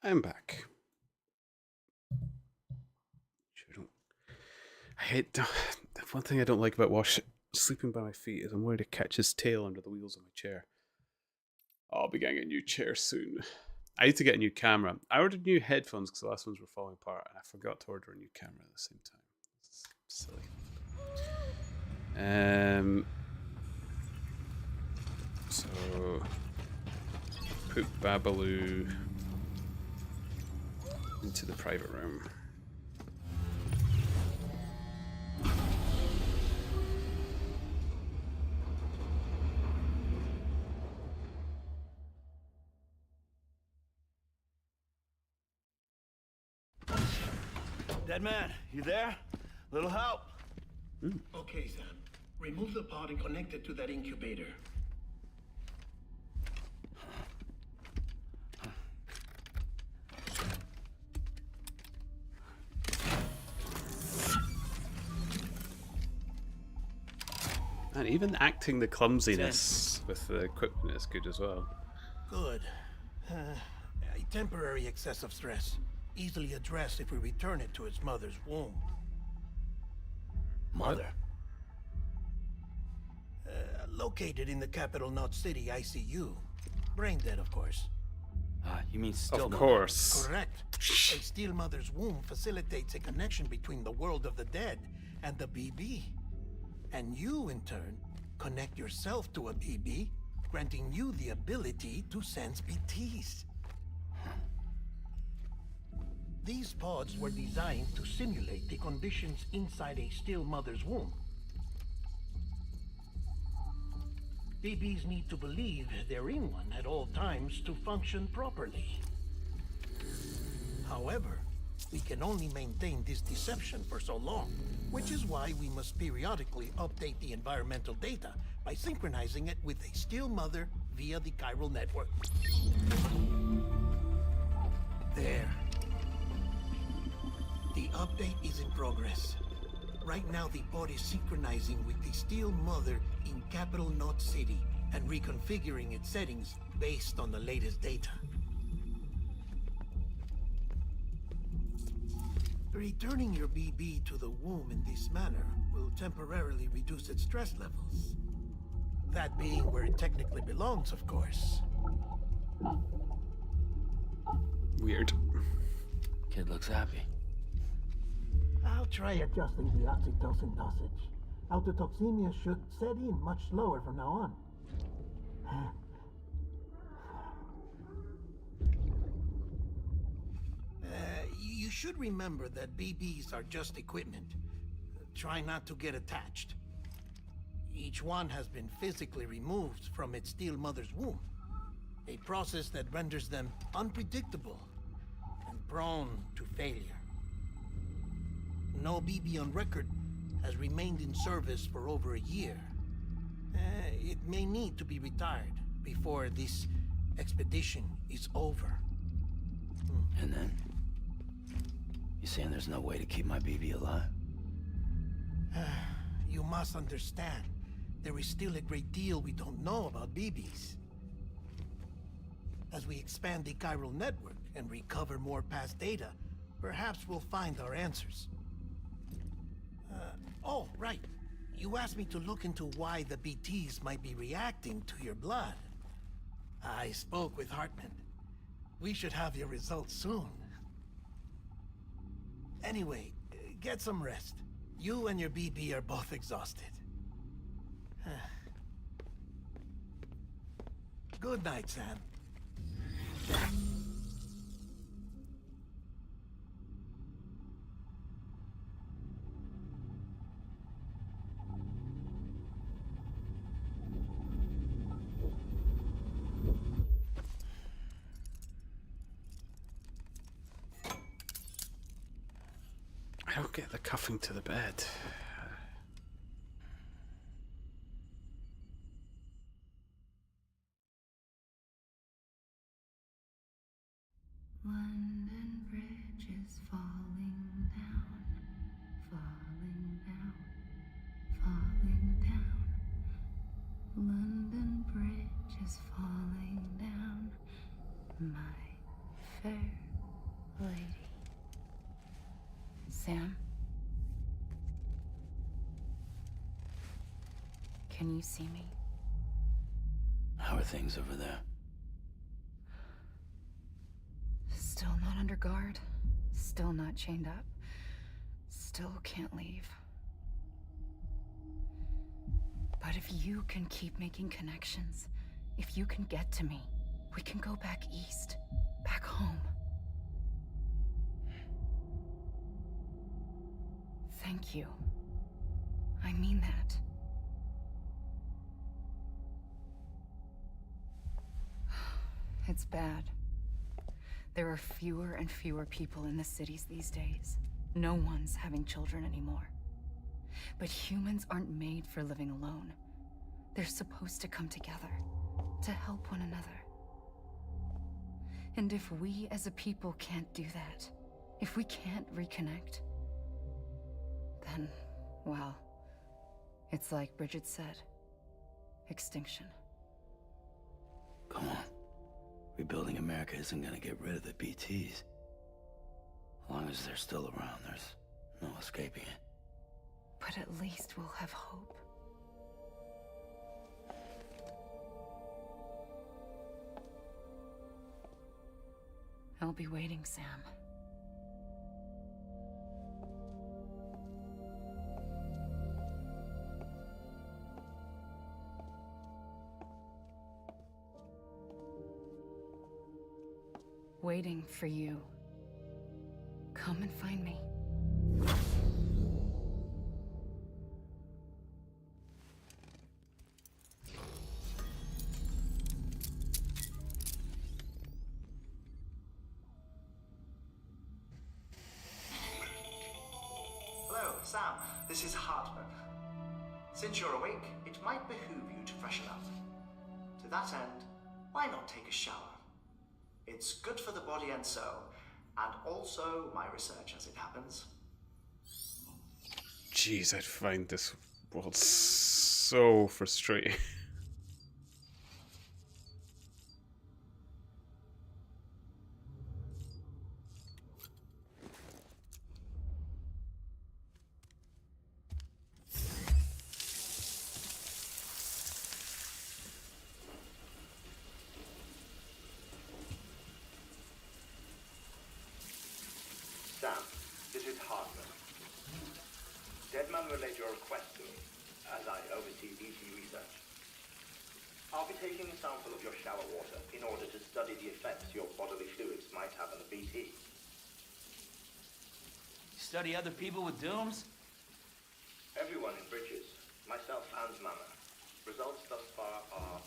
I'm back. I hate the one thing I don't like about sleeping by my feet is I'm worried to catch his tail under the wheels of my chair. I'll be getting a new chair soon. I need to get a new camera. I ordered new headphones because the last ones were falling apart, and I forgot to order a new camera at the same time. It's silly. So put Babaloo into the private room. Dead man, you there? Little help. Okay, Sam. Remove the pod and connect it to that incubator. And even acting the clumsiness with the equipment is good as well. Good. A temporary excess of stress. Easily addressed if we return it to its mother's womb. Mother? Located in the capital Knot City ICU. Brain dead, of course. You mean still Of course. Correct. A steel mother's womb facilitates a connection between the world of the dead and the BB. And you, in turn, connect yourself to a BB, granting you the ability to sense BTs. These pods were designed to simulate the conditions inside a still mother's womb. BBs need to believe they're in one at all times to function properly. However, we can only maintain this deception for so long, which is why we must periodically update the environmental data by synchronizing it with a still mother via the chiral network. There. The update is in progress. Right now, the pod is synchronizing with the steel mother in capital Knot City and reconfiguring its settings based on the latest data. Returning your BB to the womb in this manner will temporarily reduce its stress levels. That being where it technically belongs, of course. Weird. Kid looks happy. I'll try adjusting the oxytocin dosage. Autotoxemia should set in much slower from now on. You should remember that BBs are just equipment. Try not to get attached. Each one has been physically removed from its steel mother's womb. A process that renders them unpredictable and prone to failure. No BB on record has remained in service for over a year. It may need to be retired before this expedition is over. And then? You saying there's no way to keep my BB alive? You must understand, there is still a great deal we don't know about BBs. As we expand the chiral network and recover more past data, perhaps we'll find our answers. Oh, right. You asked me to look into why the BTs might be reacting to your blood. I spoke with Hartman. We should have your results soon. Anyway, get some rest. You and your BB are both exhausted. Good night, Sam. I don't get the cuffing to the bed. London Bridge is falling down, is falling down, my fair lady. Sam? Can you see me? How are things over there? Still not under guard. Still not chained up. Still can't leave. But if you can keep making connections, if you can get to me, we can go back east, back home. Thank you. I mean that. It's bad. There are fewer and fewer people in the cities these days. No one's having children anymore. But humans aren't made for living alone. They're supposed to come together, to help one another. And if we as a people can't do that, if we can't reconnect, then, well, it's like Bridget said, extinction. Come on. Rebuilding America isn't gonna get rid of the BTs. As long as they're still around, there's no escaping it. But at least we'll have hope. I'll be waiting, Sam. Waiting for you. Come and find me. Hello, Sam. This is Hartman. Since you're awake, it might behoove you to freshen up. To that end, why not take a shower? It's good for the body and soul, and also my research as it happens. Jeez, I find this world so frustrating. Sam, this is Hartman. Deadman relayed your request to me, as I oversee BT research. I'll be taking a sample of your shower water in order to study the effects your bodily fluids might have on the BT. Study other people with dooms? Everyone in Bridges, myself and Mama. Results thus far are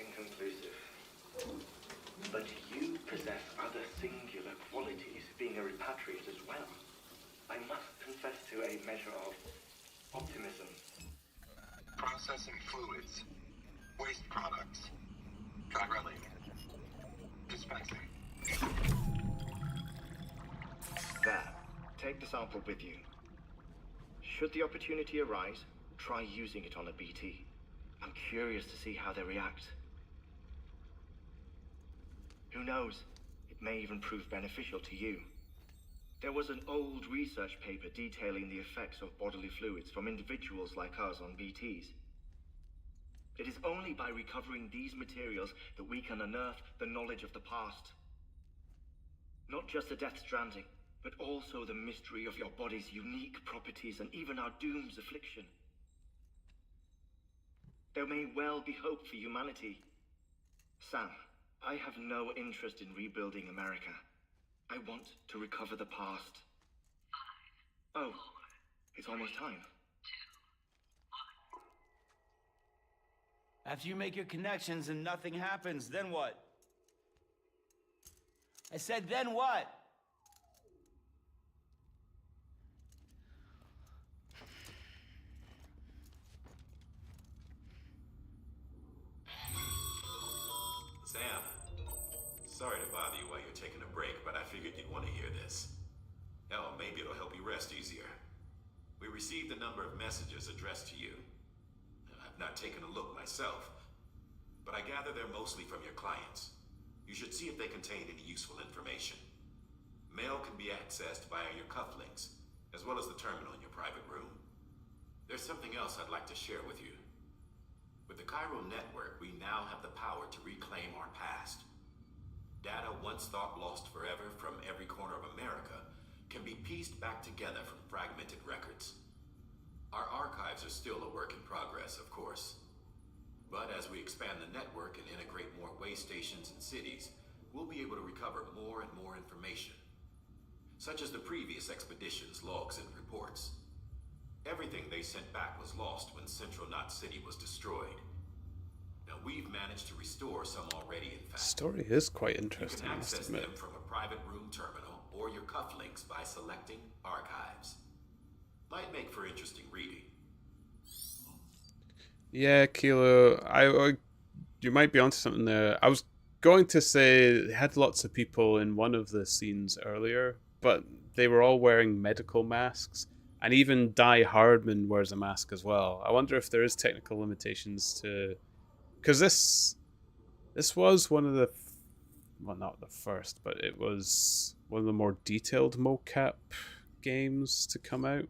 inconclusive. But you possess other singular qualities, being a repatriate as well. I must confess to a measure of optimism. Processing fluids. Waste products. Chirelli. Dispensing. There. Take the sample with you. Should the opportunity arise, try using it on a BT. I'm curious to see how they react. Who knows? It may even prove beneficial to you. There was an old research paper detailing the effects of bodily fluids from individuals like us on BTs. It is only by recovering these materials that we can unearth the knowledge of the past. Not just the death stranding, but also the mystery of your body's unique properties and even our doom's affliction. There may well be hope for humanity. Sam, I have no interest in rebuilding America. I want to recover the past. 5, oh, 4, it's almost time. 2, 1. After you make your connections and nothing happens, then what? I said, then what? Sam, sorry to bother you while you're taking a break, but I figured you'd want to hear this. Hell, maybe it'll help you rest easier. We received a number of messages addressed to you. I've not taken a look myself, gather them mostly from your clients. You should see if they contain any useful information. Mail can be accessed via your cufflinks, as well as the terminal in your private room. There's something else I'd like to share with you. With the Chiral Network, we now have the power to reclaim our past. Data once thought lost forever from every corner of America can be pieced back together from fragmented records. Our archives are still a work in progress, of course. But as we expand the network and integrate more way stations and cities, we'll be able to recover more and more information, such as the previous expedition's logs and reports. Everything they sent back was lost when Central Knot City was destroyed. Now we've managed to restore some already, in fact. Story is quite interesting, You I can must access admit. them from a private room terminal or your cufflinks by selecting Archives. Might make for interesting reading. Yeah, Kilo, you might be onto something there. I was going to say they had lots of people in one of the scenes earlier, but they were all wearing medical masks, and even Die Hardman wears a mask as well. I wonder if there is technical limitations to, because this was one of the, well, not the first, but it was one of the more detailed mocap games to come out.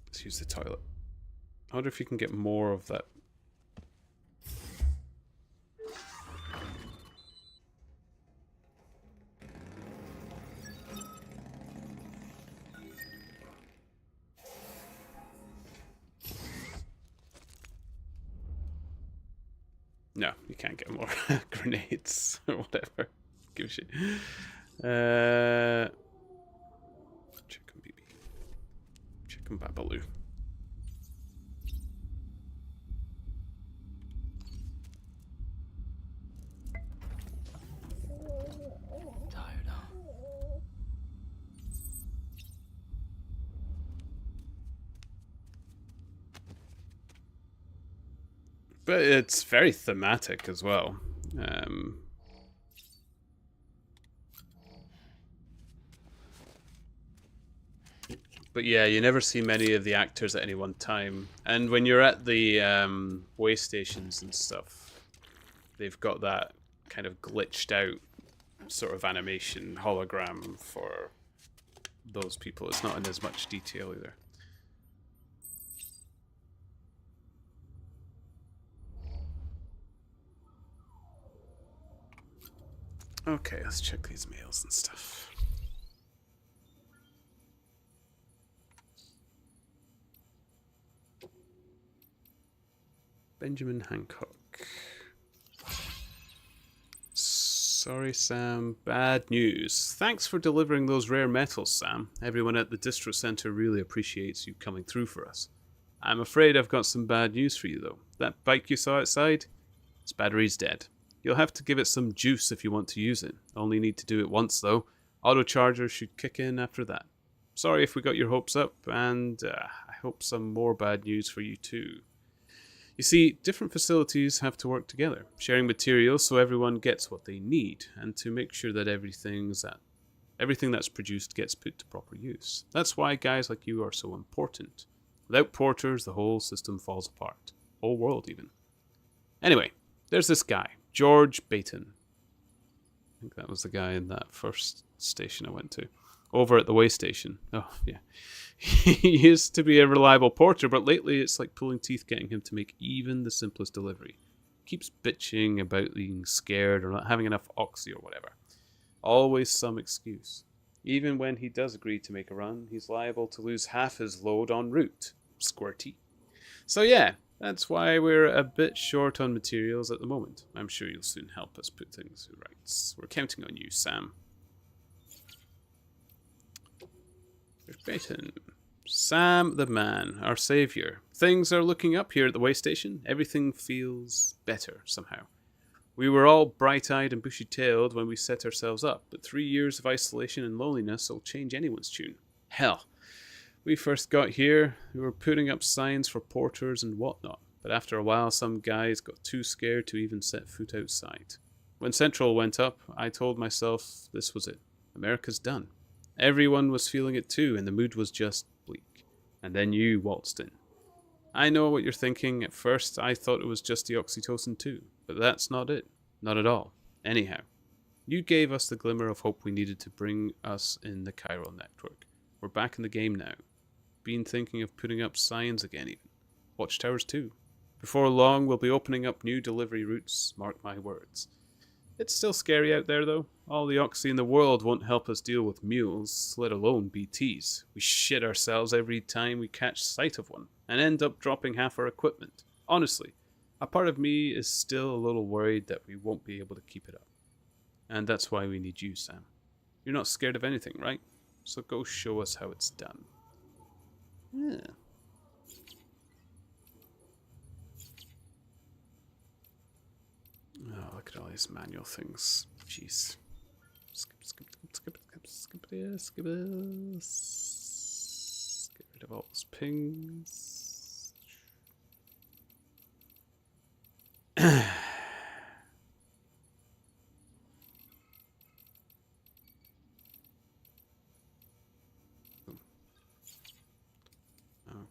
Let's use the toilet. I wonder if you can get more of that. No, you can't get more grenades or whatever. Give a shit. Chicken BB. Chicken Babaloo. Tired, huh? But it's very thematic as well. But yeah, you never see many of the actors at any one time. And when you're at the way stations and stuff, they've got that kind of glitched out sort of animation hologram for those people. It's not in as much detail either. Okay, let's check these mails and stuff. Benjamin Hancock. Sorry, Sam. Bad news. Thanks for delivering those rare metals, Sam. Everyone at the distro center really appreciates you coming through for us. I'm afraid I've got some bad news for you, though. That bike you saw outside? Its battery's dead. You'll have to give it some juice if you want to use it. Only need to do it once, though. Auto charger should kick in after that. Sorry if we got your hopes up, and I hope some more bad news for you too. You see, different facilities have to work together, sharing materials so everyone gets what they need, and to make sure that everything that's produced gets put to proper use. That's why guys like you are so important. Without porters, the whole system falls apart. Whole world, even. Anyway, there's this guy, George Bayton. I think that was the guy in that first station I went to. Over at the way station. Oh, yeah. He used to be a reliable porter, but lately it's like pulling teeth getting him to make even the simplest delivery. Keeps bitching about being scared or not having enough oxy or whatever. Always some excuse. Even when he does agree to make a run, he's liable to lose half his load en route. Squirty. So yeah, that's why we're a bit short on materials at the moment. I'm sure you'll soon help us put things to rights. We're counting on you, Sam. There's Bayton. Sam the man, our savior. Things are looking up here at the way station. Everything feels better somehow. We were all bright-eyed and bushy-tailed when we set ourselves up, but 3 years of isolation and loneliness will change anyone's tune. Hell, we first got here, we were putting up signs for porters and whatnot, but after a while some guys got too scared to even set foot outside. When Central went up, I told myself this was it. America's done. Everyone was feeling it too, and the mood was just bleak. And then you waltzed in. I know what you're thinking. At first, I thought it was just the oxytocin too, but that's not it. Not at all. Anyhow, you gave us the glimmer of hope we needed to bring us in the chiral network. We're back in the game now. Been thinking of putting up signs again even. Watchtowers too. Before long, we'll be opening up new delivery routes, mark my words. It's still scary out there though. All the oxy in the world won't help us deal with mules, let alone BTs. We shit ourselves every time we catch sight of one, and end up dropping half our equipment. Honestly, a part of me is still a little worried that we won't be able to keep it up. And that's why we need you, Sam. You're not scared of anything, right? So go show us how it's done. Yeah. Oh, look at all these manual things. Jeez. Skip this. Get rid of all those pings.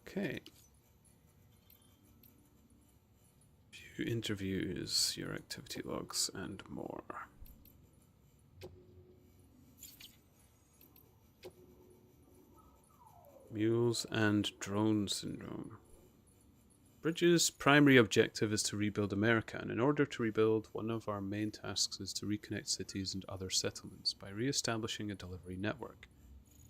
Okay. View interviews, your activity logs, and more. Mules and drone syndrome. Bridges' primary objective is to rebuild America, and in order to rebuild, one of our main tasks is to reconnect cities and other settlements by re-establishing a delivery network.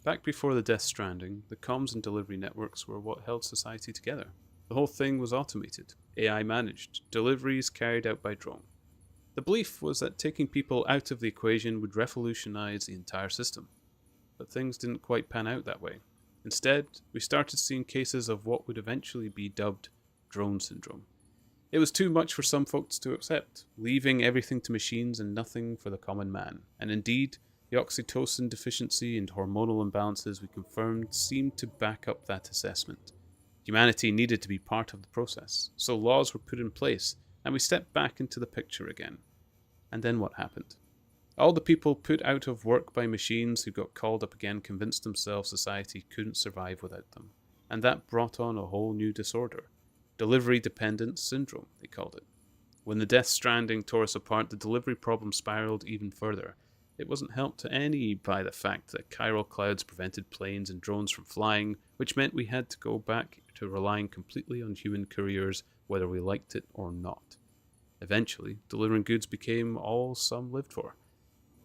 Back before the Death Stranding, the comms and delivery networks were what held society together. The whole thing was automated, AI managed, deliveries carried out by drone. The belief was that taking people out of the equation would revolutionize the entire system. But things didn't quite pan out that way. Instead, we started seeing cases of what would eventually be dubbed drone syndrome. It was too much for some folks to accept, leaving everything to machines and nothing for the common man. And indeed, the oxytocin deficiency and hormonal imbalances we confirmed seemed to back up that assessment. Humanity needed to be part of the process, so laws were put in place, and we stepped back into the picture again. And then what happened? All the people put out of work by machines who got called up again convinced themselves society couldn't survive without them. And that brought on a whole new disorder. Delivery dependence syndrome, they called it. When the Death Stranding tore us apart, the delivery problem spiraled even further. It wasn't helped to any by the fact that chiral clouds prevented planes and drones from flying, which meant we had to go back to relying completely on human couriers, whether we liked it or not. Eventually, delivering goods became all some lived for.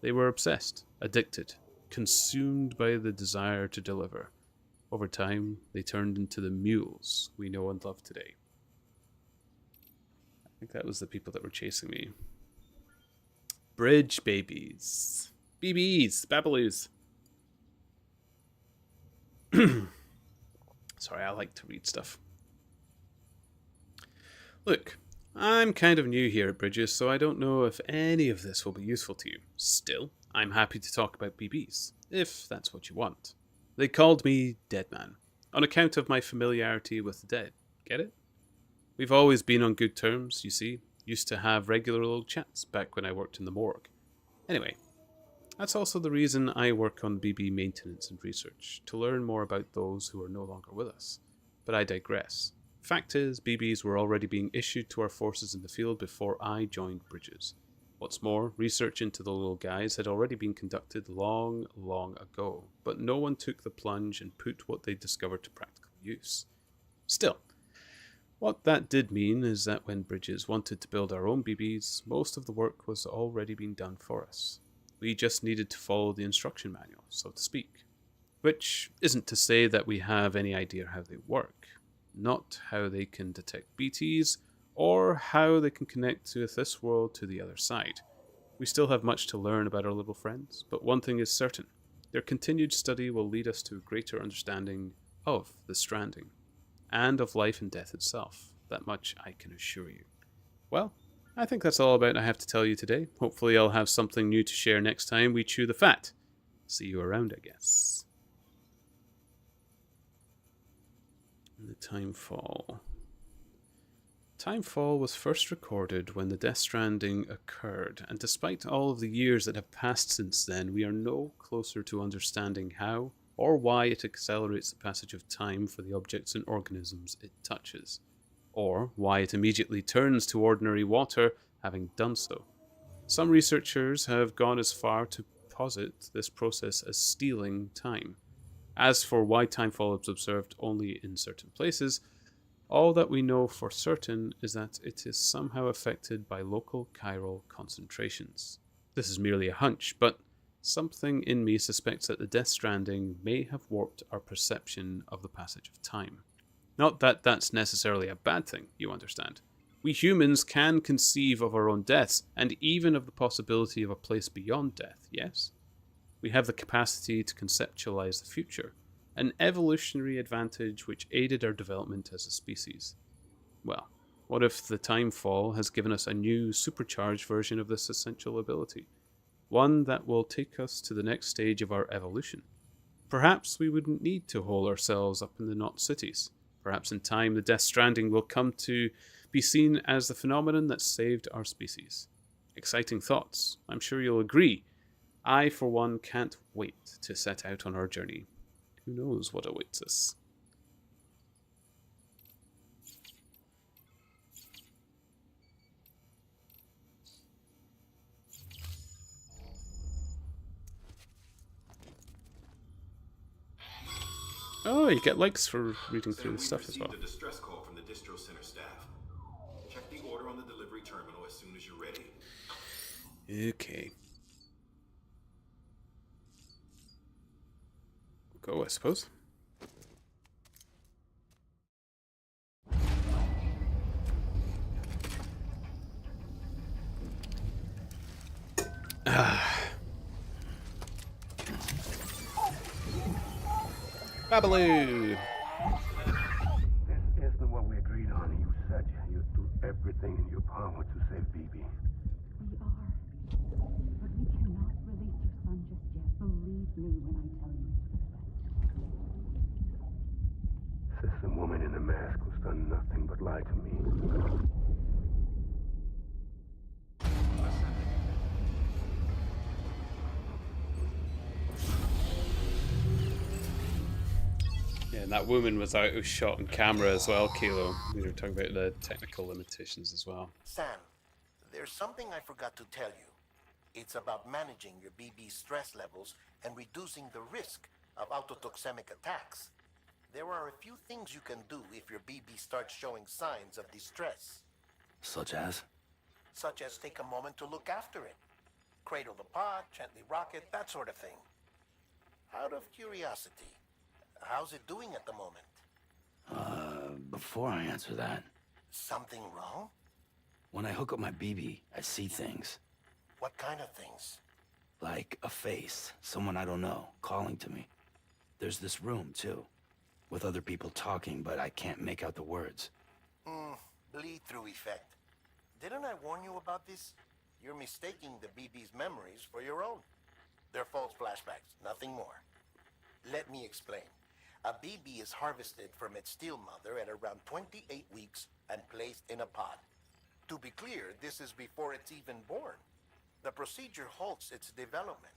They were obsessed, addicted, consumed by the desire to deliver. Over time, they turned into the mules we know and love today. I think that was the people that were chasing me. Bridge babies. BBs. Babaloos. Sorry, I like to read stuff. Look, I'm kind of new here at Bridges, so I don't know if any of this will be useful to you. Still, I'm happy to talk about BBs, if that's what you want. They called me Deadman, on account of my familiarity with the dead. Get it? We've always been on good terms, you see. Used to have regular little chats back when I worked in the morgue. Anyway, that's also the reason I work on BB maintenance and research, to learn more about those who are no longer with us. But I digress. Fact is, BBs were already being issued to our forces in the field before I joined Bridges. What's more, research into the little guys had already been conducted long, long ago, but no one took the plunge and put what they discovered to practical use. Still, what that did mean is that when Bridges wanted to build our own BBs, most of the work was already being done for us. We just needed to follow the instruction manual, so to speak. Which isn't to say that we have any idea how they work. Not how they can detect BTs, or how they can connect to this world to the other side. We still have much to learn about our little friends, but one thing is certain. Their continued study will lead us to a greater understanding of the Stranding, and of life and death itself. That much I can assure you. Well, I think that's all about I have to tell you today. Hopefully I'll have something new to share next time we chew the fat. See you around, I guess. The Timefall. Timefall was first recorded when the Death Stranding occurred, and despite all of the years that have passed since then, we are no closer to understanding how or why it accelerates the passage of time for the objects and organisms it touches, or why it immediately turns to ordinary water having done so. Some researchers have gone as far to posit this process as stealing time. As for why timefall is observed only in certain places, all that we know for certain is that it is somehow affected by local chiral concentrations. This is merely a hunch, but something in me suspects that the Death Stranding may have warped our perception of the passage of time. Not that that's necessarily a bad thing, you understand. We humans can conceive of our own deaths, and even of the possibility of a place beyond death, yes? We have the capacity to conceptualize the future, an evolutionary advantage which aided our development as a species. Well, what if the timefall has given us a new, supercharged version of this essential ability? One that will take us to the next stage of our evolution. Perhaps we wouldn't need to hole ourselves up in the Knot Cities. Perhaps in time the Death Stranding will come to be seen as the phenomenon that saved our species. Exciting thoughts, I'm sure you'll agree. I, for one, can't wait to set out on our journey. Who knows what awaits us? Oh, you get likes for reading through the stuff as well. Received a distress call from the distro center staff. Check the order on the delivery terminal as soon as you're ready. Okay. Go, I suppose. Babaloo! This isn't what we agreed on. You said you'd do everything in your power to save BB. We are. But we cannot release your son just yet. Believe me when I tell you it's for the best. This woman in the mask who's done nothing but lie to me. Yeah, and that woman was out of shot on camera as well, Kilo. We were talking about the technical limitations as well. Sam, there's something I forgot to tell you. It's about managing your BB stress levels and reducing the risk of autotoxemic attacks. There are a few things you can do if your BB starts showing signs of distress. Such as? Such as take a moment to look after it. Cradle the pod, gently rock it, that sort of thing. Out of curiosity, how's it doing at the moment? Before I answer that, Something wrong? when I hook up my BB, I see things. What kind of things? Like a face, someone I don't know, calling to me. There's this room, too, with other people talking, but I can't make out the words. Bleed-through effect. Didn't I warn you about this? You're mistaking the BB's memories for your own. They're false flashbacks, nothing more. Let me explain. A BB is harvested from its steel mother at around 28 weeks and placed in a pod. To be clear, this is before it's even born. The procedure halts its development.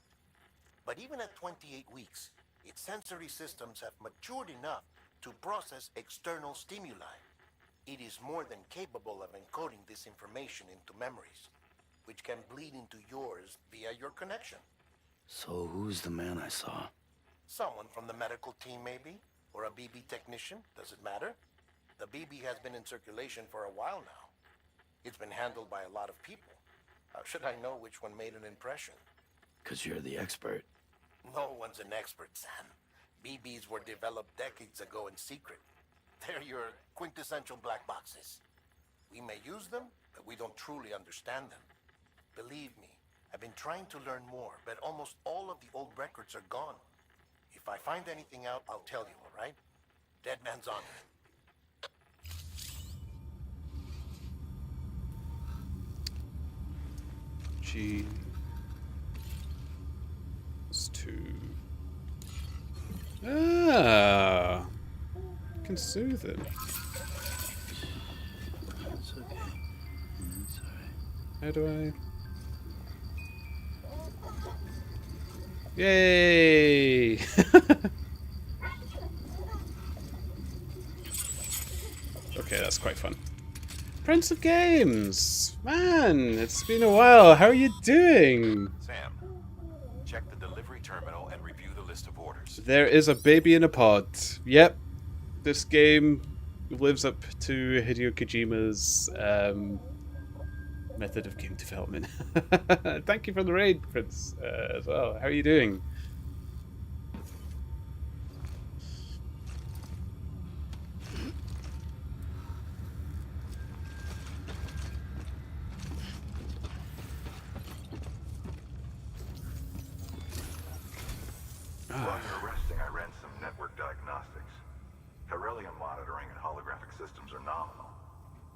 But even at 28 weeks, its sensory systems have matured enough to process external stimuli. It is more than capable of encoding this information into memories, which can bleed into yours via your connection. So who's the man I saw? Someone from the medical team, maybe? Or a BB technician? Does it matter? The BB has been in circulation for a while now. It's been handled by a lot of people. How should I know which one made an impression? 'Cause you're the expert. No one's an expert, Sam. BBs were developed decades ago in secret. They're your quintessential black boxes. We may use them, but we don't truly understand them. Believe me, I've been trying to learn more, but almost all of the old records are gone. If I find anything out, I'll tell you, all right? Dead man's honor. G. It's 2. Ah! I can soothe it. It's okay. It's alright. How do I... Yay! Okay, that's quite fun. Prince of Games! Man, it's been a while. How are you doing? Sam, check the delivery terminal and review the list of orders. There is a baby in a pod. Yep. This game lives up to Hideo Kojima's method of game development. Thank you for the raid, Prince, as well. How are you doing? While you're resting, I ran some network diagnostics. Beryllium monitoring and holographic systems are nominal.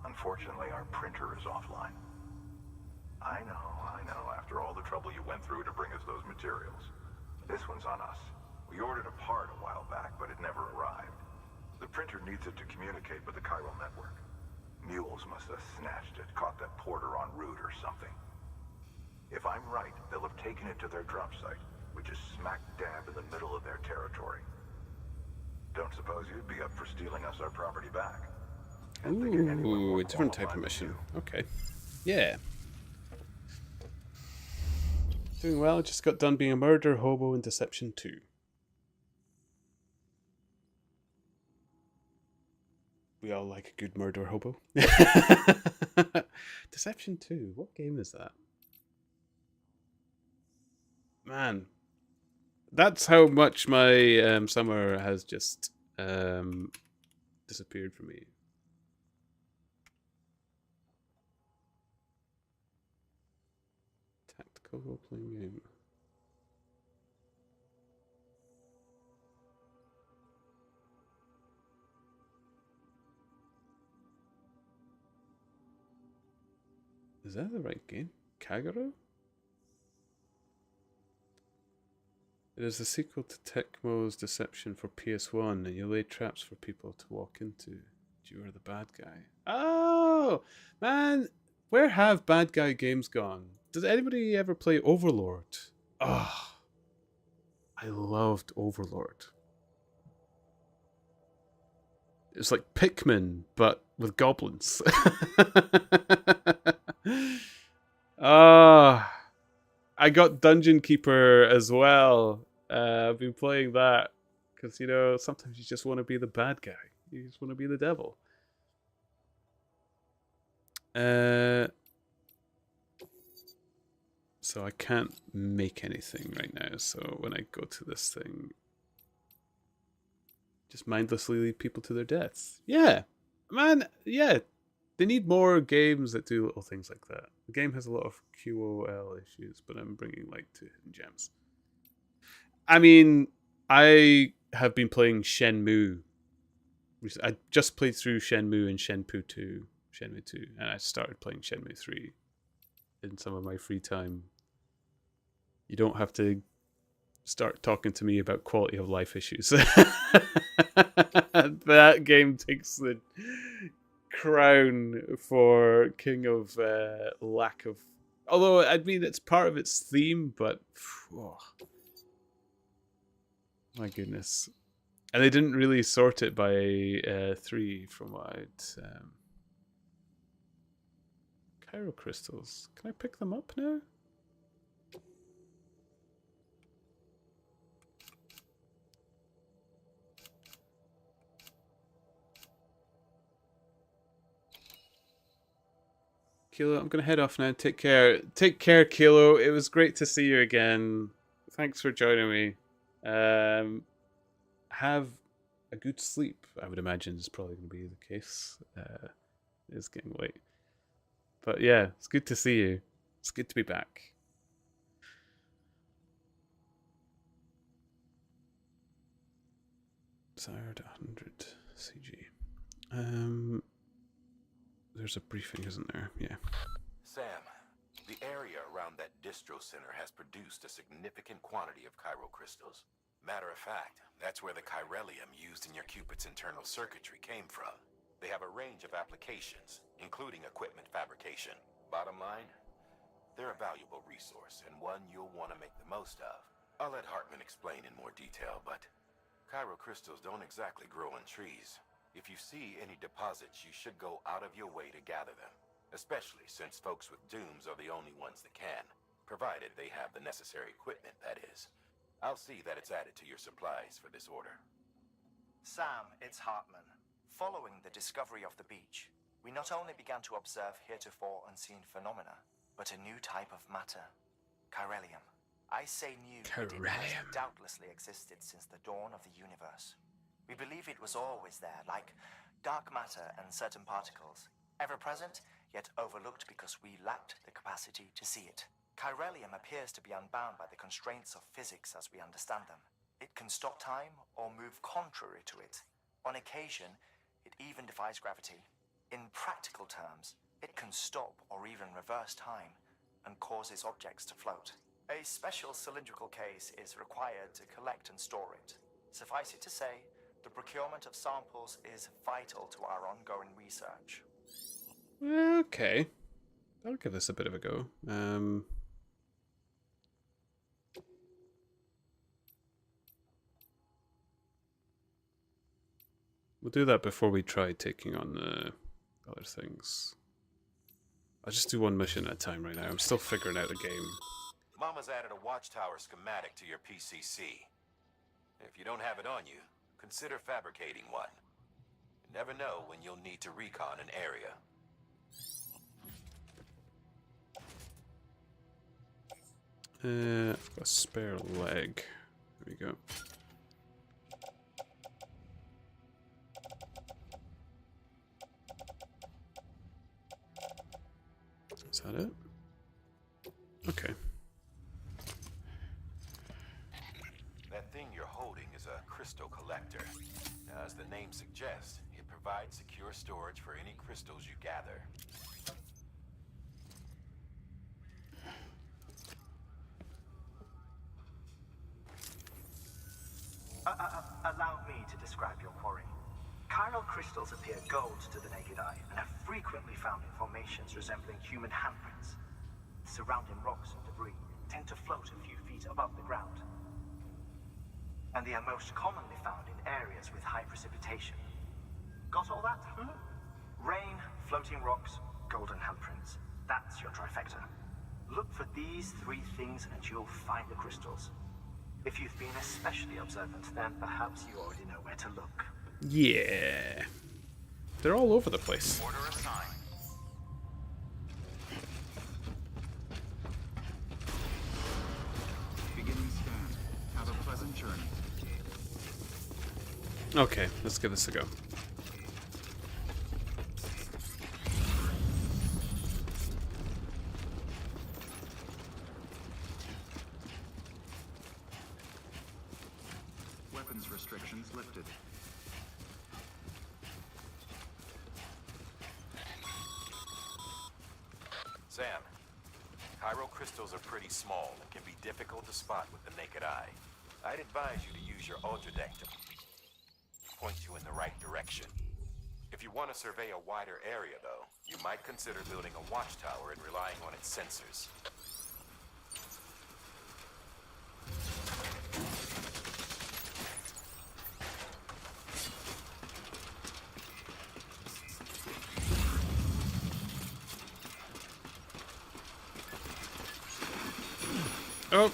Unfortunately, our printer is offline. I know. After all the trouble you went through to bring us those materials. This one's on us. We ordered a part a while back, but it never arrived. The printer needs it to communicate with the chiral network. Mules must have snatched it, caught that porter en route or something. If I'm right, they'll have taken it to their drop site, which is smack dab in the middle of their territory. Don't suppose you'd be up for stealing us our property back? Ooh, a different type of mission. Okay. Yeah. Doing well, just got done being a murder hobo in Deception 2. We all like a good murder hobo. Deception 2, what game is that? Man, that's how much my summer has just disappeared from me. Tactical role-playing game. Is that the right game? Kagero? It is the sequel to Tecmo's Deception for PS1, and you lay traps for people to walk into. You are the bad guy. Oh! Man, where have bad guy games gone? Does anybody ever play Overlord? Oh, I loved Overlord. It's like Pikmin, but with goblins. I got Dungeon Keeper as well. I've been playing that because, you know, sometimes you just want to be the bad guy. You just want to be the devil. So I can't make anything right now. So when I go to this thing, just mindlessly lead people to their deaths. Yeah, man. Yeah, they need more games that do little things like that. The game has a lot of QOL issues, but I'm bringing light to hidden gems. I mean, I have been playing Shenmue. I just played through Shenmue and Shenmue 2, and I started playing Shenmue 3 in some of my free time. You don't have to start talking to me about quality of life issues. That game takes the crown for king of lack of... Although, I mean, it's part of its theme, but... Oh, my goodness. And they didn't really sort it by 3 from what I'd... Chiral crystals. Can I pick them up now? Kilo, I'm going to head off now. Take care. Take care, Kilo. It was great to see you again. Thanks for joining me. Have a good sleep, I would imagine is probably going to be the case. It's getting late. But yeah, it's good to see you. It's good to be back. Desired 100 CG. There's a briefing, isn't there? Yeah. Sam, the area around that distro center has produced a significant quantity of chiral crystals. Matter of fact, that's where the chiralium used in your Cupid's internal circuitry came from. They have a range of applications, including equipment fabrication. Bottom line, they're a valuable resource and one you'll want to make the most of. I'll let Hartman explain in more detail, but chiral crystals don't exactly grow on trees. If you see any deposits, you should go out of your way to gather them. Especially since folks with dooms are the only ones that can. Provided they have the necessary equipment, that is. I'll see that it's added to your supplies for this order. Sam, it's Hartman. Following the discovery of the beach, we not only began to observe heretofore unseen phenomena, but a new type of matter. Chiralium. I say new, but it has doubtlessly existed since the dawn of the universe. We believe it was always there, like dark matter and certain particles. Ever present, yet overlooked because we lacked the capacity to see it. Chiralium appears to be unbound by the constraints of physics as we understand them. It can stop time or move contrary to it. On occasion, it even defies gravity. In practical terms, it can stop or even reverse time and causes objects to float. A special cylindrical case is required to collect and store it. Suffice it to say, the procurement of samples is vital to our ongoing research. Okay. I'll give this a bit of a go. We'll do that before we try taking on other things. I'll just do one mission at a time right now. I'm still figuring out the game. Mama's added a watchtower schematic to your PCC. If you don't have it on you, consider fabricating one. You never know when you'll need to recon an area. I've got a spare leg. There we go. Is that it? Okay. That thing you're holding is a crystal collector. Now, as the name suggests, it provides secure storage for any crystals you gather. Allow me to describe your quarry. Chiral crystals appear gold to the naked eye and are frequently found in formations resembling human handprints. Surrounding rocks and debris tend to float a few feet above the ground. And they are most commonly found in areas with high precipitation. Got all that? Rain, floating rocks, golden handprints. That's your trifecta. Look for these three things and you'll find the crystals. If you've been especially observant, then perhaps you already know where to look. Yeah. They're all over the place. Order assigned. Beginning scan. Have a pleasant journey. Okay, let's give this a go. Weapons restrictions lifted. Sam, chiral crystals are pretty small and can be difficult to spot with the naked eye. I'd advise you to use your ultradeck to point you in the right direction. If you want to survey a wider area, though, you might consider building a watchtower and relying on its sensors. Oh!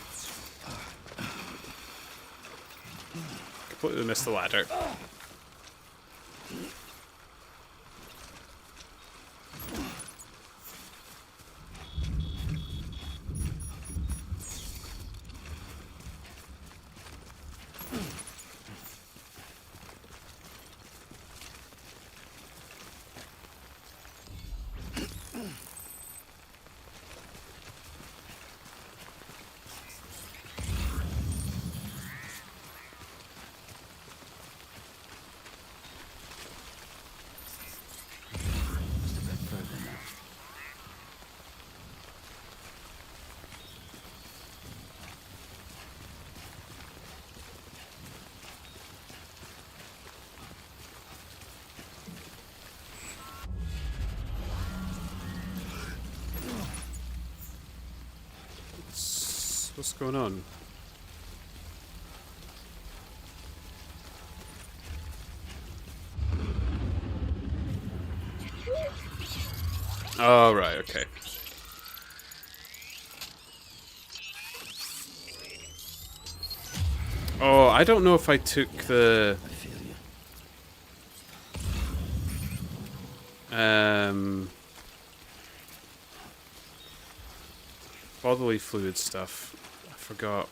Completely missed the ladder. What's going on? Oh, right, okay. Oh, I don't know if I took the... bodily fluid stuff. I forgot.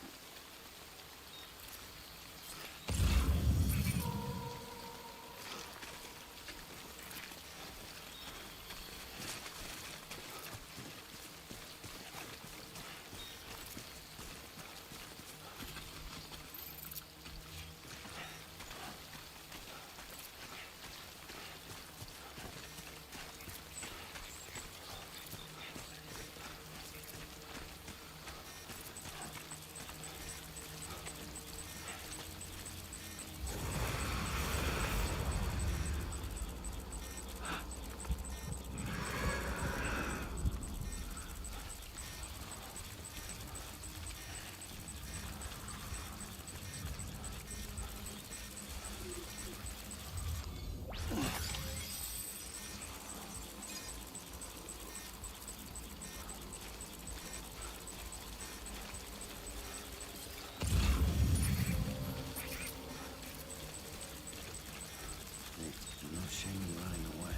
No shame in running away.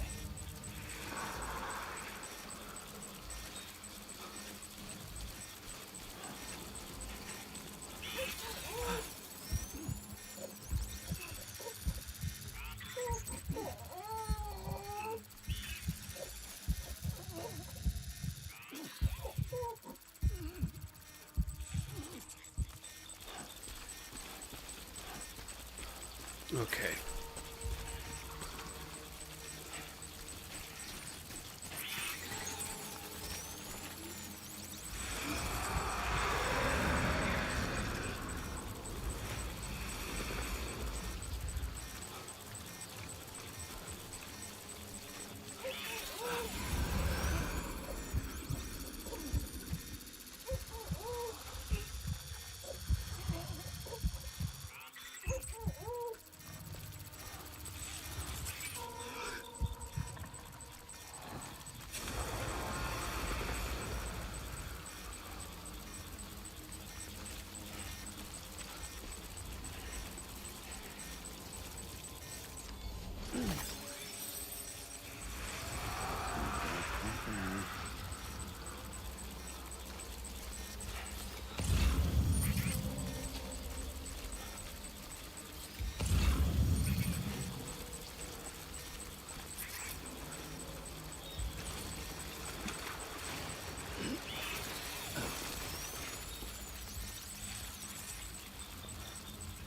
Okay.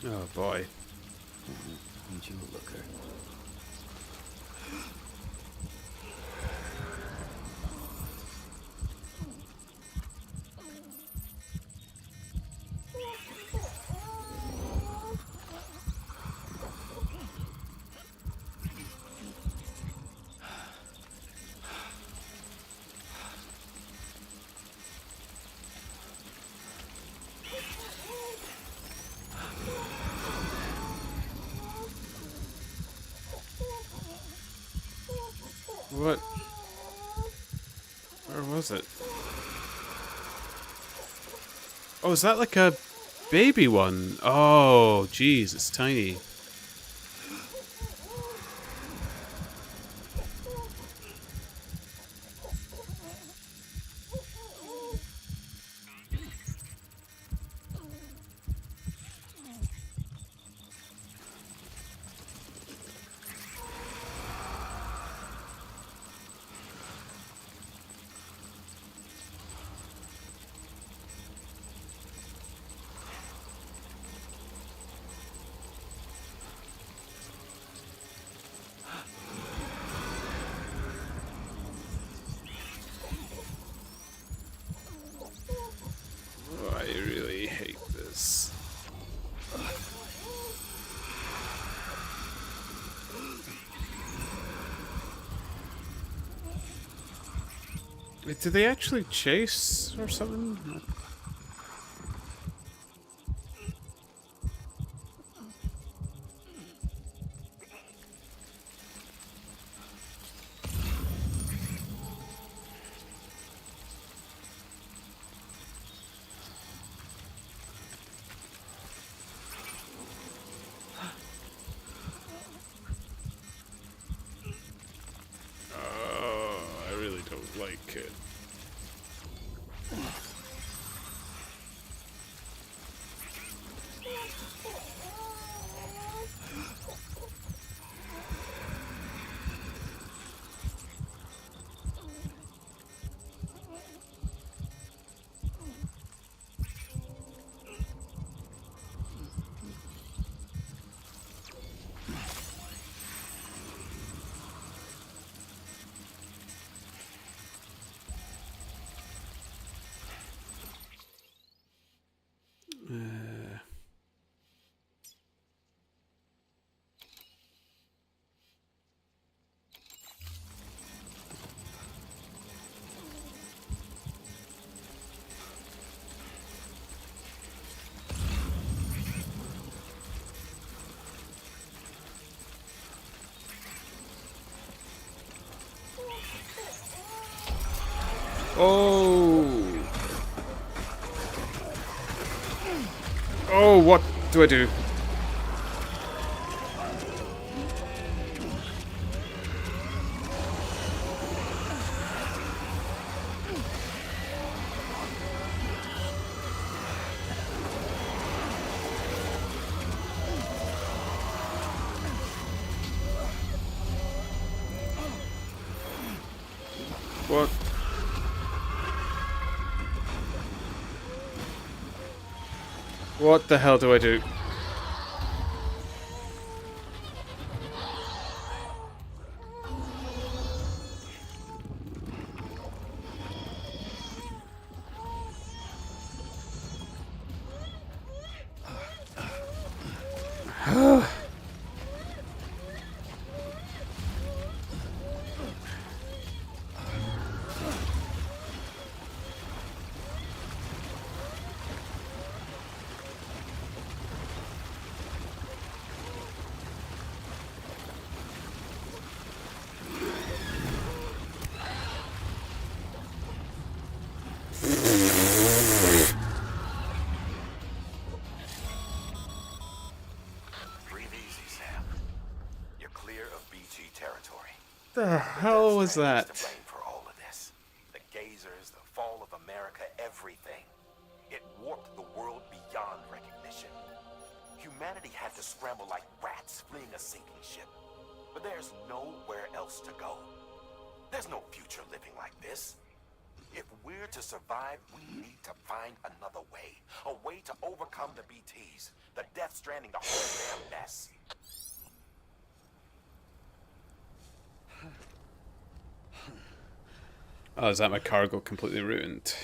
Oh boy. Aren't you a looker? What? Where was it? Oh, is that like a baby one? Oh, jeez, it's tiny. Oh, I really hate this. Wait, did they actually chase or something? don't like it. Oh! Oh, what do I do? What? What the hell do I do? The hell was that? To blame for all of this. The gazers, the fall of America, everything. It warped the world beyond recognition. Humanity had to scramble like rats fleeing a sinking ship. But there's nowhere else to go. There's no future living like this. If we're to survive, we need to find another way. A way to overcome the BTs, the Death Stranding, the whole damn mess. Oh, is that my cargo completely ruined?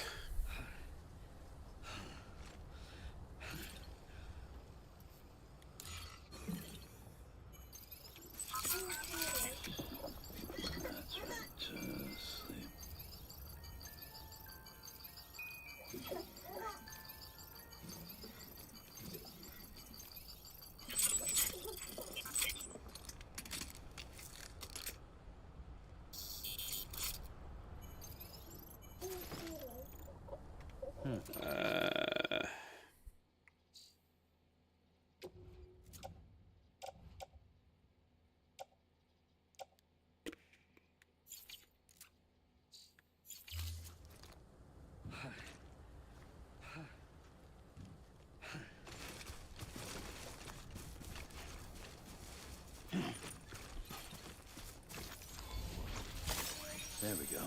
There we go.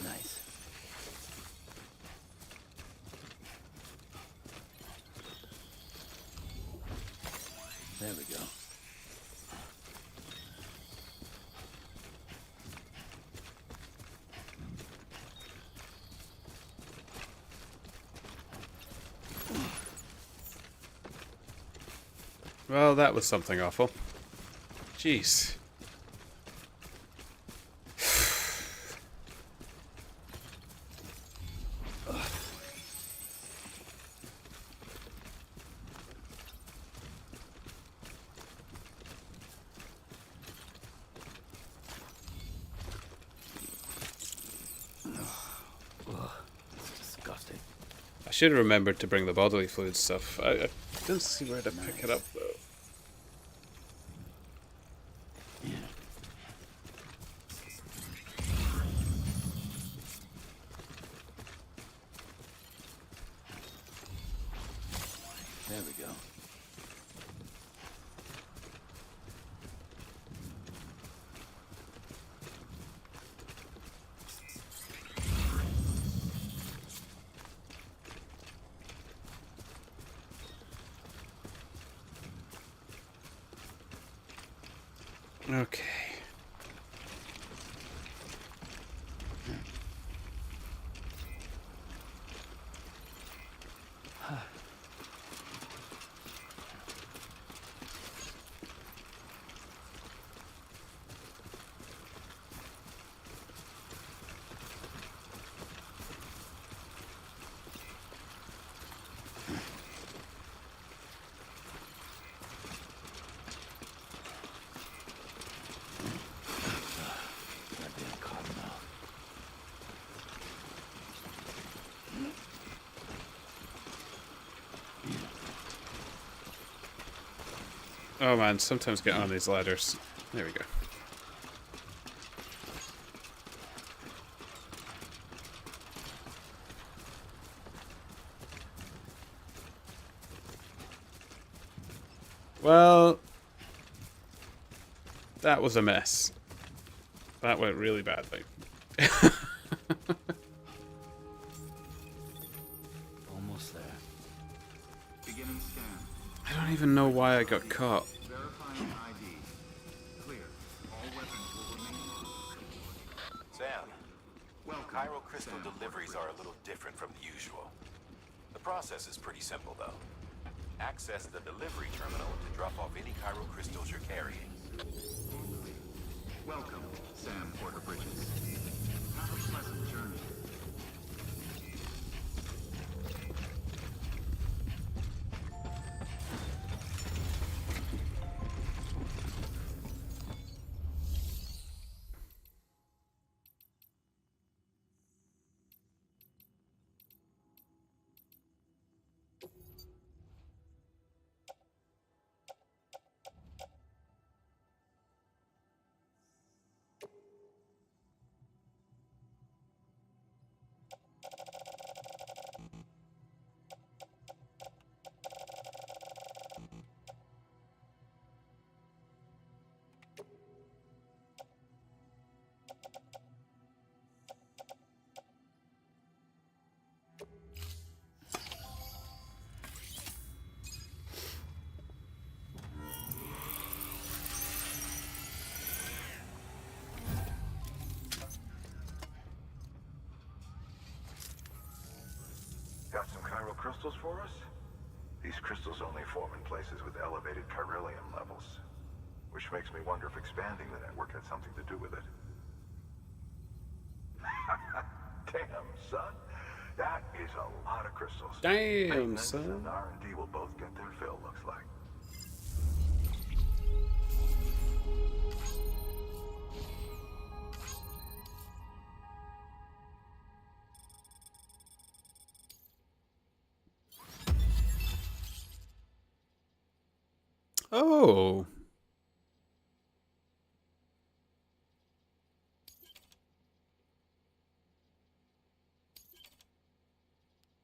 Nice. There we go. Well, that was something awful. Jeez. should have remembered to bring the bodily fluid stuff. I didn't see where to pick it up though. There we go. Okay. Oh man, sometimes getting on these ladders. There we go. Well, that was a mess. That went really badly. Almost there. Beginning scan. I don't even know why I got caught. Verifying ID. Clear. All weapons will remain locked. Sam, Welcome, Chiral crystal Sam. deliveries are a little different from the usual. The process is pretty simple, though. Access the delivery terminal to drop off any chiral crystals you're carrying. Welcome, Sam Porter Bridges. Have a pleasant journey. Got some chiral crystals for us? These crystals only form in places with elevated chiralium levels, which makes me wonder if expanding the network had something to do with it. Damn, son. That is a lot of crystals. Damn, Maintenance son. and R&D will both get their fill, looks like. Oh.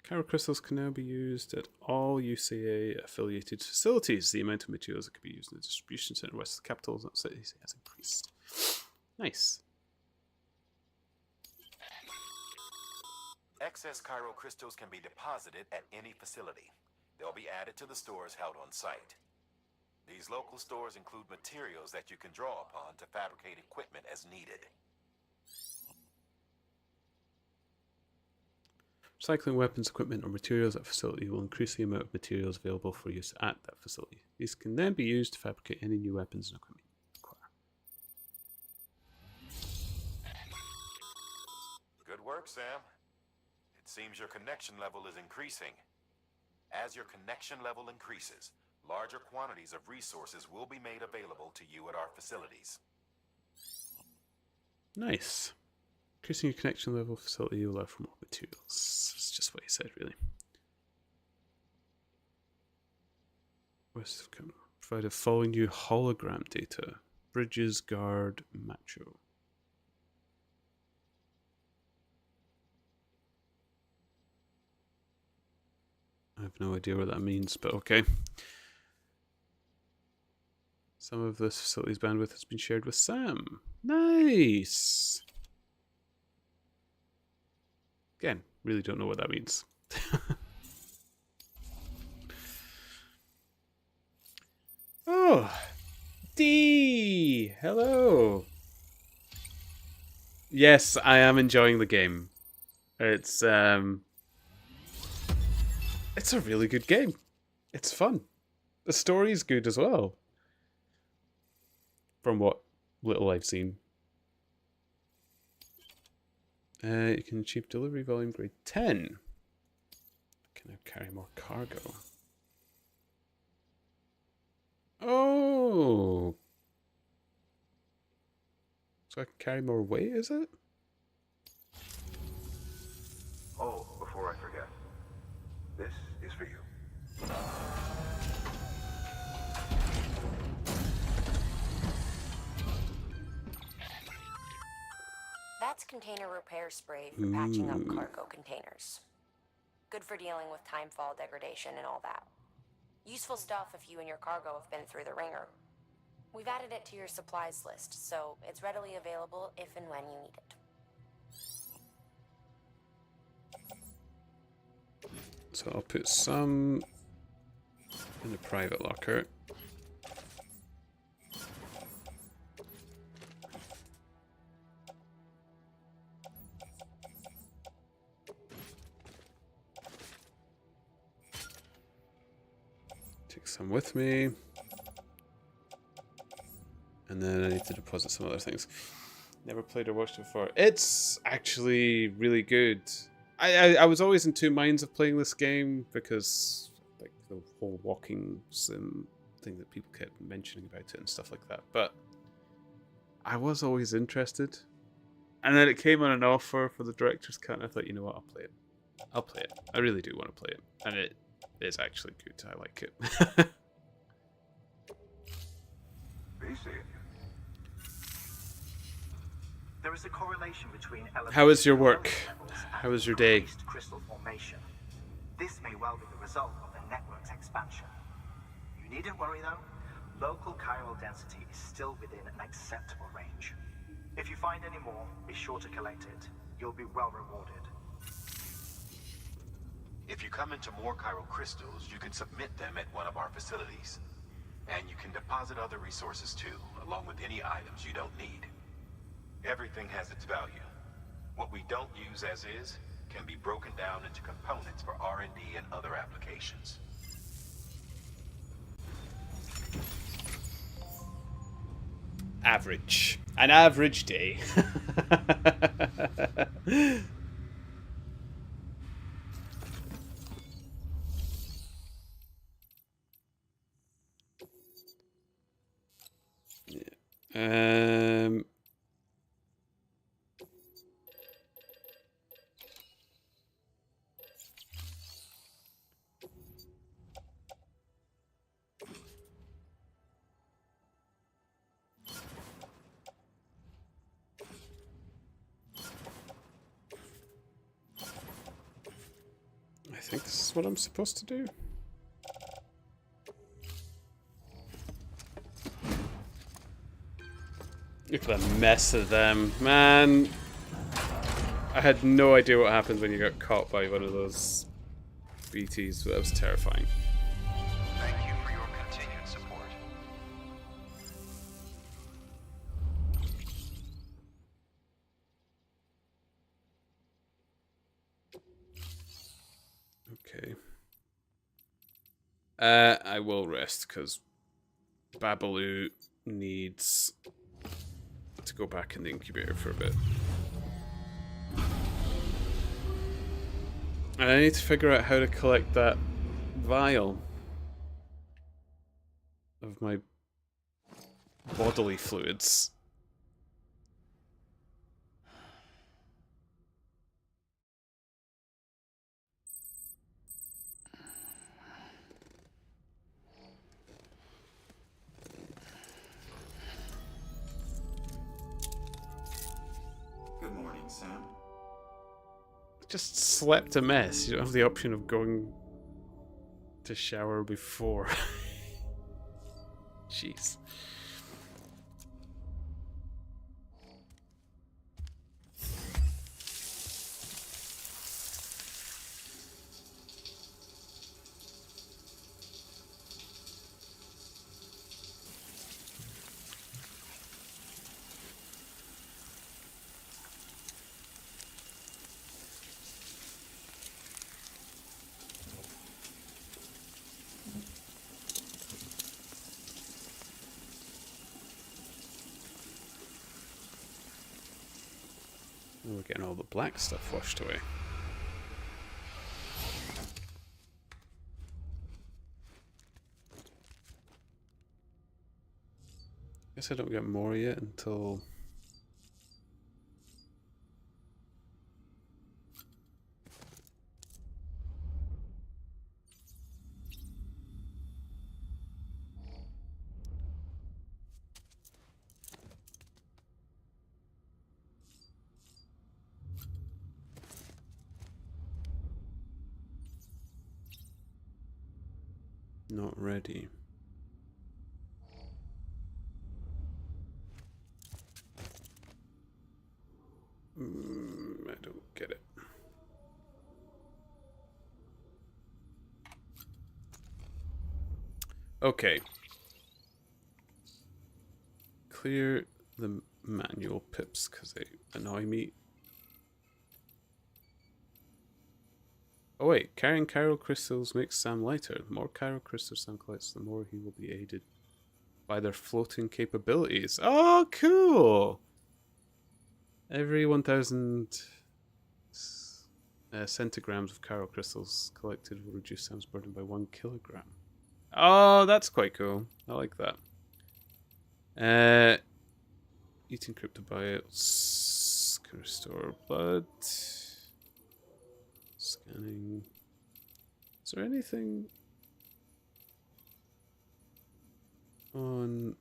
Chiral crystals can now be used at all UCA affiliated facilities. The amount of materials that could be used in the distribution center west of the capital cities has increased. Nice. Excess chiral crystals can be deposited at any facility. They'll be added to the stores held on site. These local stores include materials that you can draw upon to fabricate equipment as needed. Recycling weapons, equipment, or materials at a facility will increase the amount of materials available for use at that facility. These can then be used to fabricate any new weapons and equipment you require. Good work, Sam. It seems your connection level is increasing. As your connection level increases, larger quantities of resources will be made available to you at our facilities. Nice. Increasing your connection level facility will allow for more materials. It's just what he said, really. West have come. Provided following new hologram data. Bridges, guard, macho. I have no idea what that means, but okay. Some of this facility's bandwidth has been shared with Sam. Nice! Again, really don't know what that means. Oh! D! Hello! Yes, I am enjoying the game. It's a really good game. It's fun. The story's good as well. From what little I've seen. You can achieve delivery volume grade 10. Can now carry more cargo. Oh! So I can carry more weight, is it? Oh, before I forget, this is for you. That's container repair spray for patching up Ooh. cargo containers. Good for dealing with timefall degradation and all that. Useful stuff if you and your cargo have been through the ringer. We've added it to your supplies list, so it's readily available if and when you need it. So I'll put some in the private locker. Take some with me. And then I need to deposit some other things. Never played or watched it before. It's actually really good. I was always in two minds of playing this game because like the whole walking sim thing that people kept mentioning about it and stuff like that. But I was always interested. And then it came on an offer for the director's cut and I thought, you know what, I'll play it. I'll play it. I really do want to play it. And it is actually good. I like it. There is a correlation between How is your work? How is your day? Crystal formation. This may well be the result of the network's expansion. You needn't worry though. Local chiral density is still within an acceptable range. If you find any more, be sure to collect it. You'll be well rewarded. If you come into more chiral crystals, you can submit them at one of our facilities. And you can deposit other resources too, along with any items you don't need. Everything has its value. What we don't use as is can be broken down into components for R&D and other applications. Average. An average day. Yeah. I think this is what I'm supposed to do. Look at the mess of them, man. I had no idea what happens when you got caught by one of those BTs, but that was terrifying. Thank you for your continued support. Okay. I will rest because Babaloo needs to go back in the incubator for a bit. And I need to figure out how to collect that vial of my bodily fluids. morning, Sam. Just slept a mess. You don't have the option of going to shower before. Jeez. Oh, we're getting all the black stuff washed away. Guess I don't get more yet until... Not ready. I don't get it. Okay. Clear the manual pips because they annoy me. Oh wait, carrying chiral crystals makes Sam lighter. The more chiral crystals Sam collects, the more he will be aided by their floating capabilities. Oh, cool! Every 1,000 centigrams of chiral crystals collected will reduce Sam's burden by 1 kilogram. Oh, that's quite cool. I like that. Eating cryptobiotes can restore blood. Scanning. Is there anything on...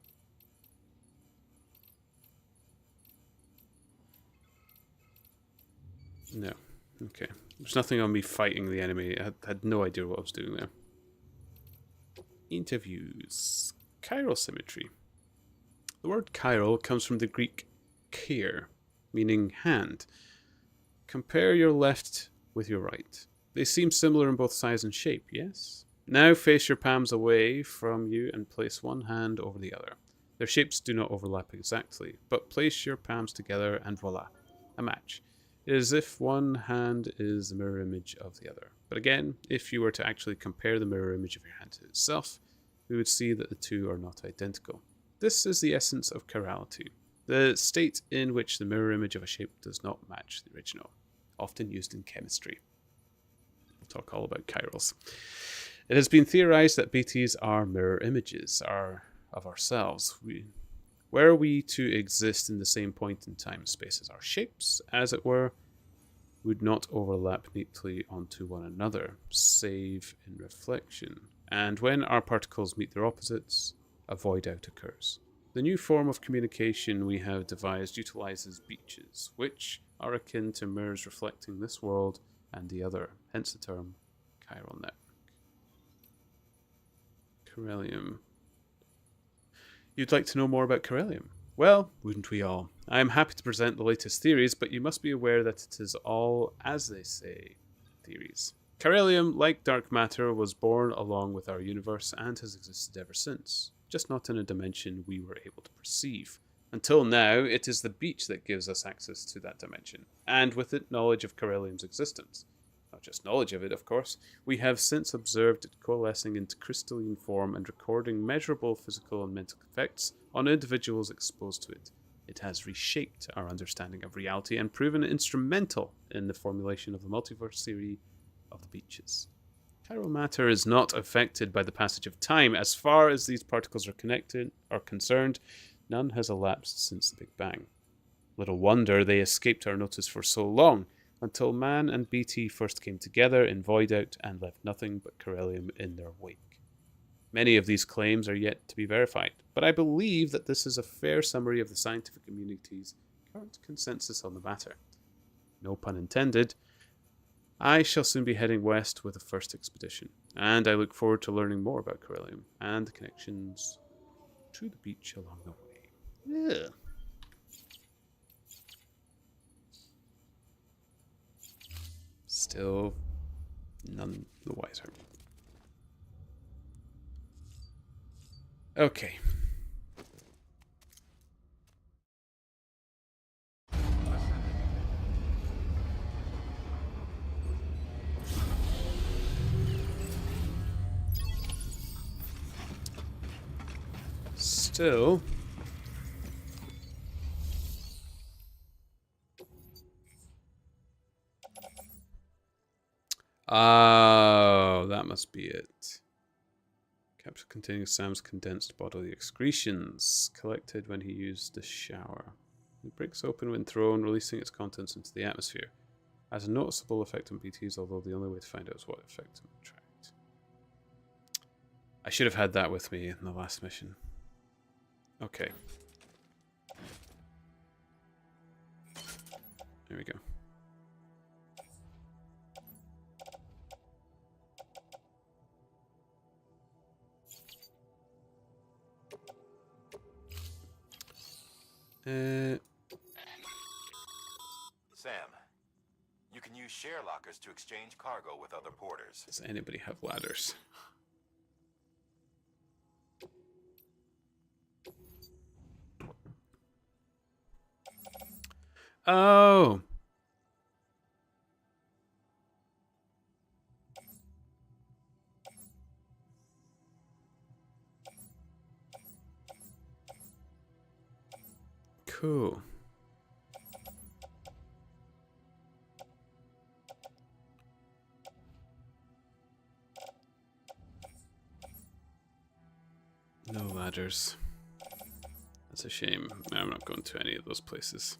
No. Okay. There's nothing on me fighting the enemy. I had no idea what I was doing there. Interviews. Chiral symmetry. The word chiral comes from the Greek chir, meaning hand. Compare your left with your right. They seem similar in both size and shape, yes? Now face your palms away from you and place one hand over the other. Their shapes do not overlap exactly, but place your palms together and voila, a match. It is as if one hand is the mirror image of the other. But again, if you were to actually compare the mirror image of your hand to itself, we would see that the two are not identical. This is the essence of chirality, the state in which the mirror image of a shape does not match the original, often used in chemistry. We'll talk all about chirals. It has been theorized that BTs are mirror images of ourselves. Were we to exist in the same point in time and space as our shapes, as it were, would not overlap neatly onto one another, save in reflection. And when our particles meet their opposites, a void out occurs. The new form of communication we have devised utilizes beaches, which are akin to mirrors reflecting this world and the other, hence the term chiral network. Corellium. You'd like to know more about Corellium? Well, wouldn't we all? I am happy to present the latest theories, but you must be aware that it is all, as they say, theories. Corellium, like dark matter, was born along with our universe and has existed ever since, just not in a dimension we were able to perceive. Until now, it is the beach that gives us access to that dimension, and with it, knowledge of Corellium's existence. Not just knowledge of it, of course. We have since observed it coalescing into crystalline form and recording measurable physical and mental effects on individuals exposed to it. It has reshaped our understanding of reality and proven instrumental in the formulation of the multiverse theory of the beaches. Chiral matter is not affected by the passage of time. As far as these particles are concerned, none has elapsed since the Big Bang. Little wonder they escaped our notice for so long, until man and BT first came together in Void Out and left nothing but Corellium in their wake. Many of these claims are yet to be verified, but I believe that this is a fair summary of the scientific community's current consensus on the matter. no pun intended, I shall soon be heading west with the first expedition, and I look forward to learning more about Corellium and the connections to the beach along the way. Yeah. Still none the wiser. Okay. Still. Oh, that must be it. Capsule containing Sam's condensed bodily excretions, collected when he used the shower. It breaks open when thrown, releasing its contents into the atmosphere. Has a noticeable effect on BTs, although the only way to find out is what effect it attract. I should have had that with me in the last mission. Okay. There we go. Sam, you can use share lockers to exchange cargo with other porters. Does anybody have ladders? Oh. Cool. No ladders. That's a shame. I'm not going to any of those places.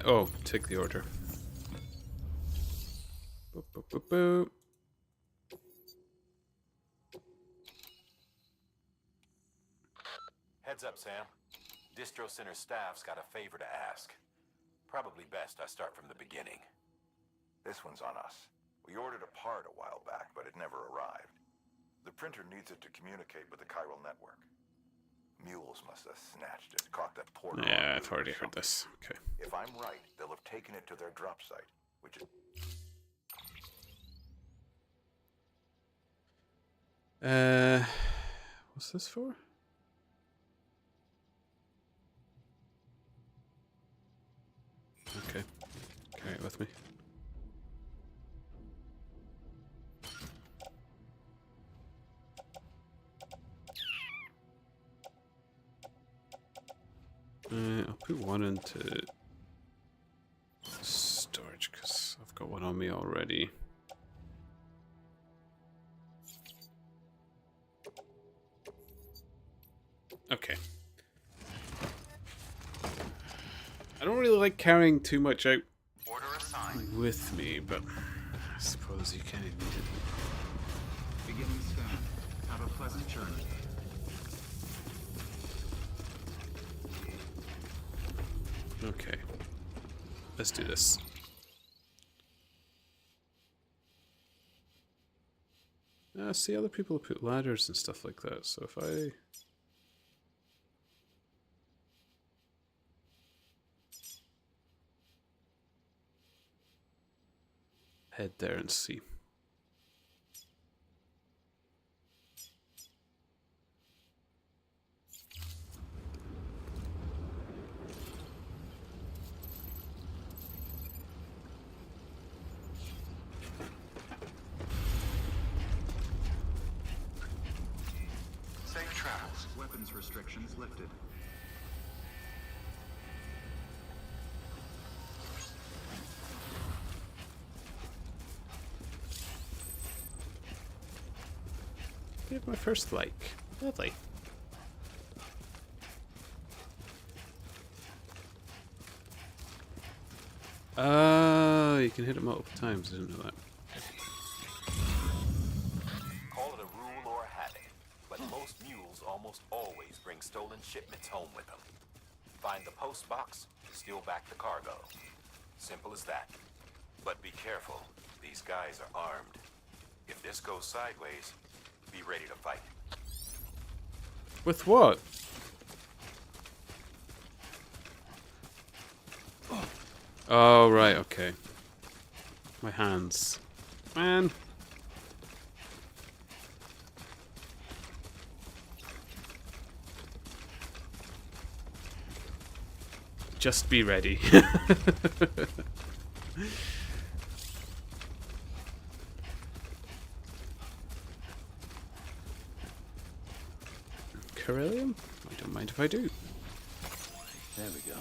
Oh, take the order. Boop, boop, boop, boop. Heads up, Sam. Distro Center staff's got a favor to ask. Probably best I start from the beginning. This one's on us. We ordered a part a while back, but it never arrived. The printer needs it to communicate with the chiral network. Mules must have snatched it, caught that porter. Yeah, I've already heard this. Okay. If I'm right, they'll have taken it to their drop site, which is... What's this for? Okay. Carry it with me. I'll put one into storage because I've got one on me already. Okay. I don't really like carrying too much out with me, but I suppose you kind of need it. Beginning scan. Have a pleasant journey. Okay. Let's do this. See, other people put ladders and stuff like that, so if I... head there and see. Safe travels. Weapons restrictions lifted. Get my first like. Lovely. You can hit it multiple times. I didn't know that. Call it a rule or a habit, but most Most mules almost always bring stolen shipments home with them. Find the post box, steal back the cargo. Simple as that. But be careful. These guys are armed. If this goes sideways, be ready to fight. With what? Oh, right, okay. My hands. Man. Just be ready. Corellium? I don't mind if I do. There we go.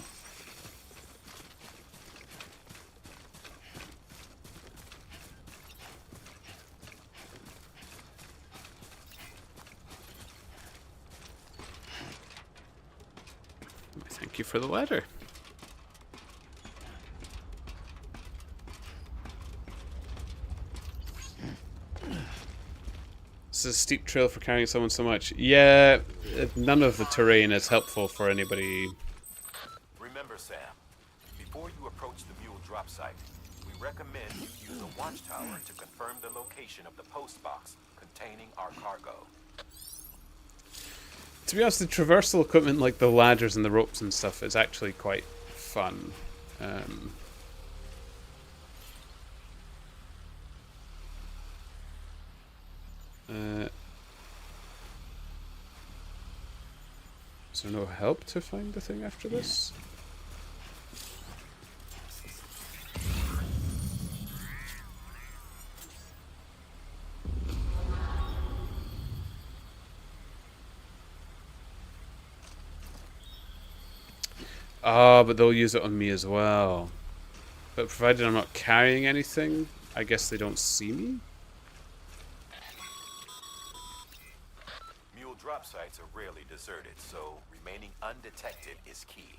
Thank you for the letter. This is a steep trail for carrying someone so much. Yeah, none of the terrain is helpful for anybody. Remember, Sam, before you approach the mule drop site, we recommend you use a watchtower to confirm the location of the post box containing our cargo. To be honest, the traversal equipment like the ladders and the ropes and stuff is actually quite fun. Is there no help to find the thing after this? Ah, but they'll use it on me as well. But provided I'm not carrying anything, I guess they don't see me? Mule drop sites are rarely deserted, so remaining undetected is key.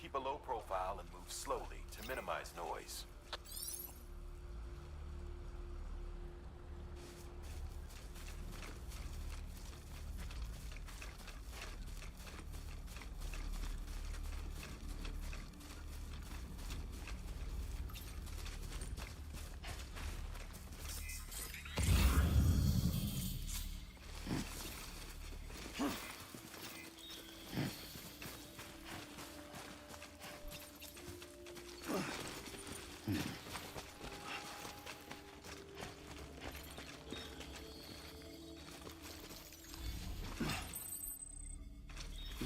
Keep a low profile and move slowly to minimize noise.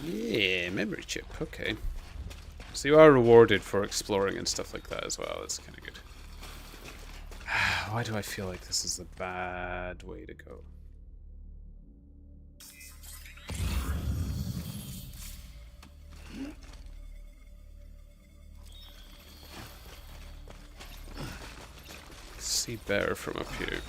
Yeah, memory chip, okay. So you are rewarded for exploring and stuff like that as well, that's kind of good. Why do I feel like this is the bad way to go? See better from up here.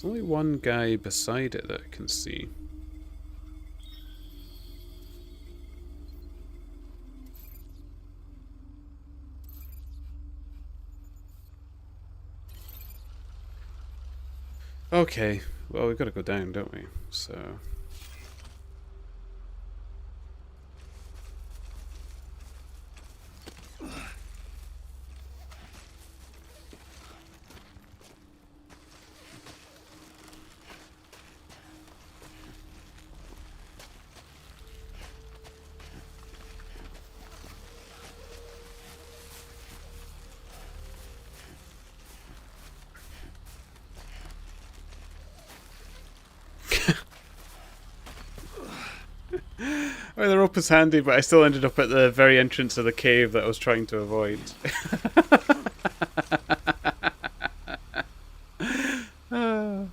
There's only one guy beside it that I can see. Okay, well we've got to go down, don't we? So... Oh, the rope is handy, but I still ended up at the very entrance of the cave that I was trying to avoid. Ah.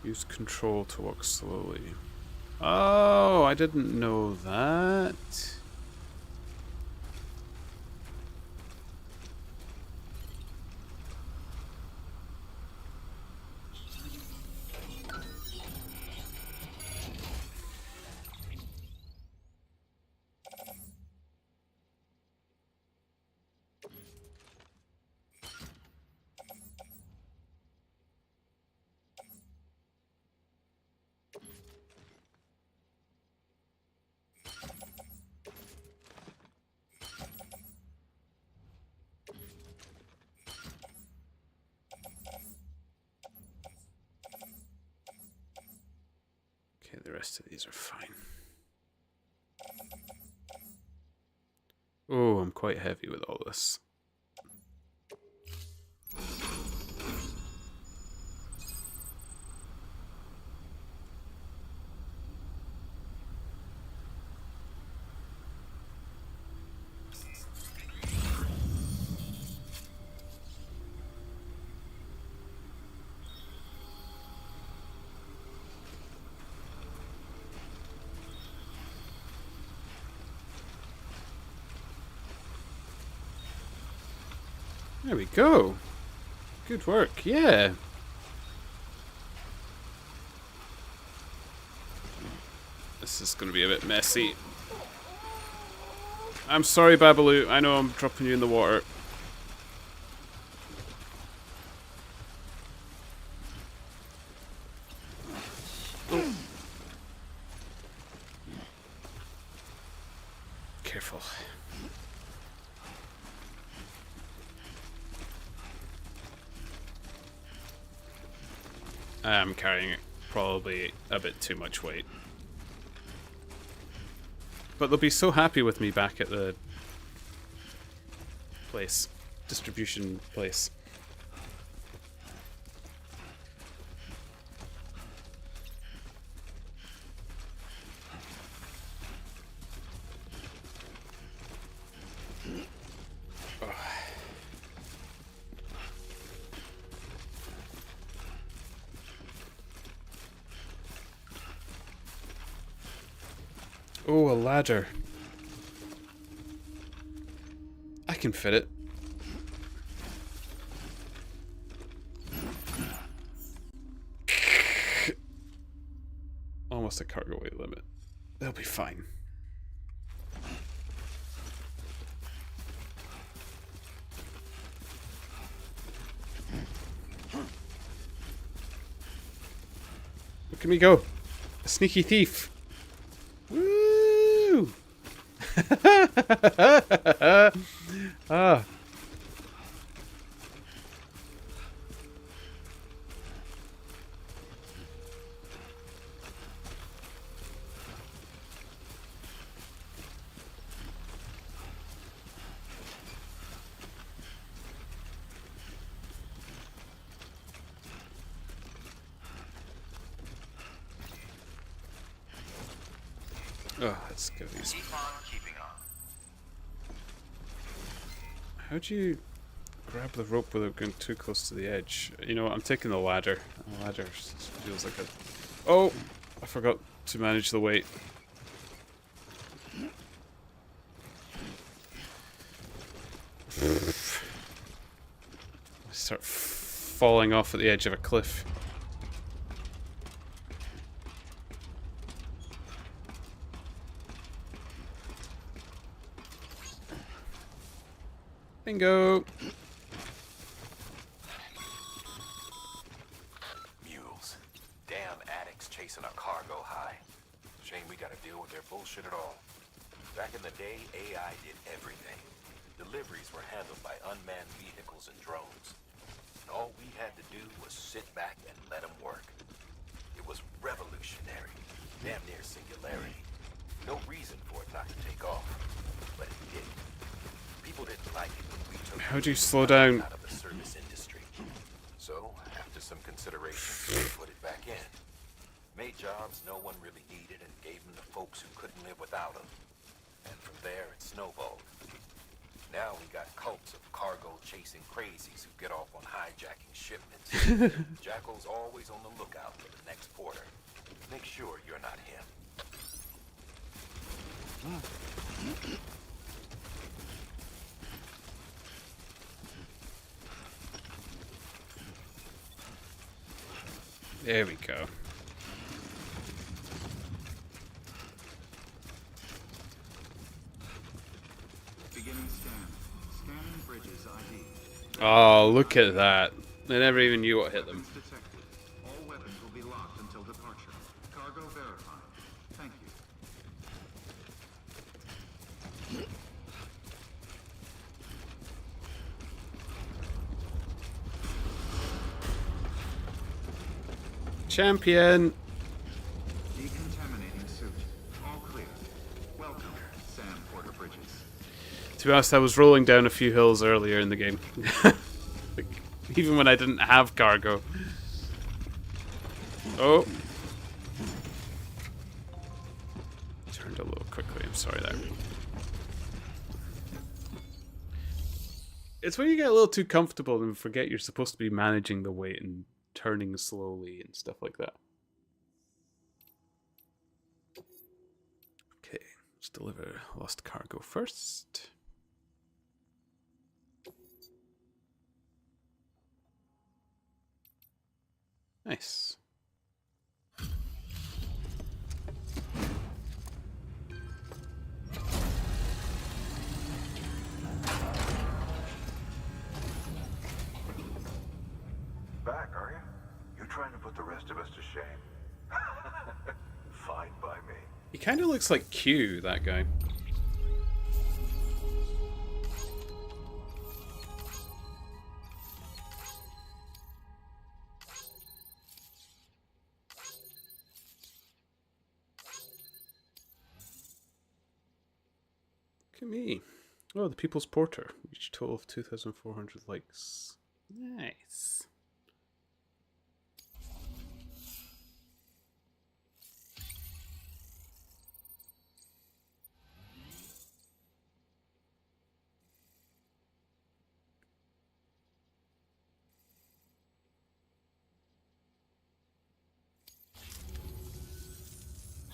Use control to walk slowly. Oh, I didn't know that. Okay, the rest of these are fine. Oh, I'm quite heavy with all this. There we go. Good work, yeah. This is going to be a bit messy. I'm sorry, Babaloo. I know I'm dropping you in the water. Oh. Careful. I'm carrying probably a bit too much weight. But they'll be so happy with me back at the place. Distribution place. Oh, a ladder. I can fit it. Almost a cargo weight limit. They'll be fine. Look at me go. A sneaky thief. Woo! Ah. Oh, let's go these. How do you grab the rope without going too close to the edge? You know what, I'm taking the ladder. The ladder feels like a... Oh! I forgot to manage the weight. I start falling off at the edge of a cliff. Bingo! Mules. Damn addicts chasing a cargo high. Shame we gotta deal with their bullshit at all. Back in the day, AI did everything. Deliveries were handled by unmanned vehicles and drones. and all we had to do was sit back and let them work. It was revolutionary, damn near singularity. No reason for it not to take off, but it did. People didn't like it when we took How do you slow down? out of the service industry. So, after some consideration, we put it back in. Made jobs no one really needed and gave them to folks who couldn't live without them. And from there, it snowballed. Now we got cults of cargo-chasing crazies who get off on hijacking shipments. Jackal's always on the lookout for the next porter. Make sure you're not him. There we go. Beginning scan. Scanning bridges ID. Oh, look at that. They never even knew what hit them. Weapons detected. All weapons will be locked until departure. Cargo verified. Thank you. Champion! Decontaminating suit. All clear. Welcome, Sam Porter Bridges. To be honest, I was rolling down a few hills earlier in the game. Like, even when I didn't have cargo. Oh. Turned a little quickly, I'm sorry there. It's when you get a little too comfortable and forget you're supposed to be managing the weight and turning slowly and stuff like that. Okay, let's deliver lost cargo first. Nice. Back, are you? You trying to put the rest of us to shame? Fine by me. He kind of looks like Q, that guy. Look at me. Oh, the People's Porter. Reached a total of 2,400 likes. Nice.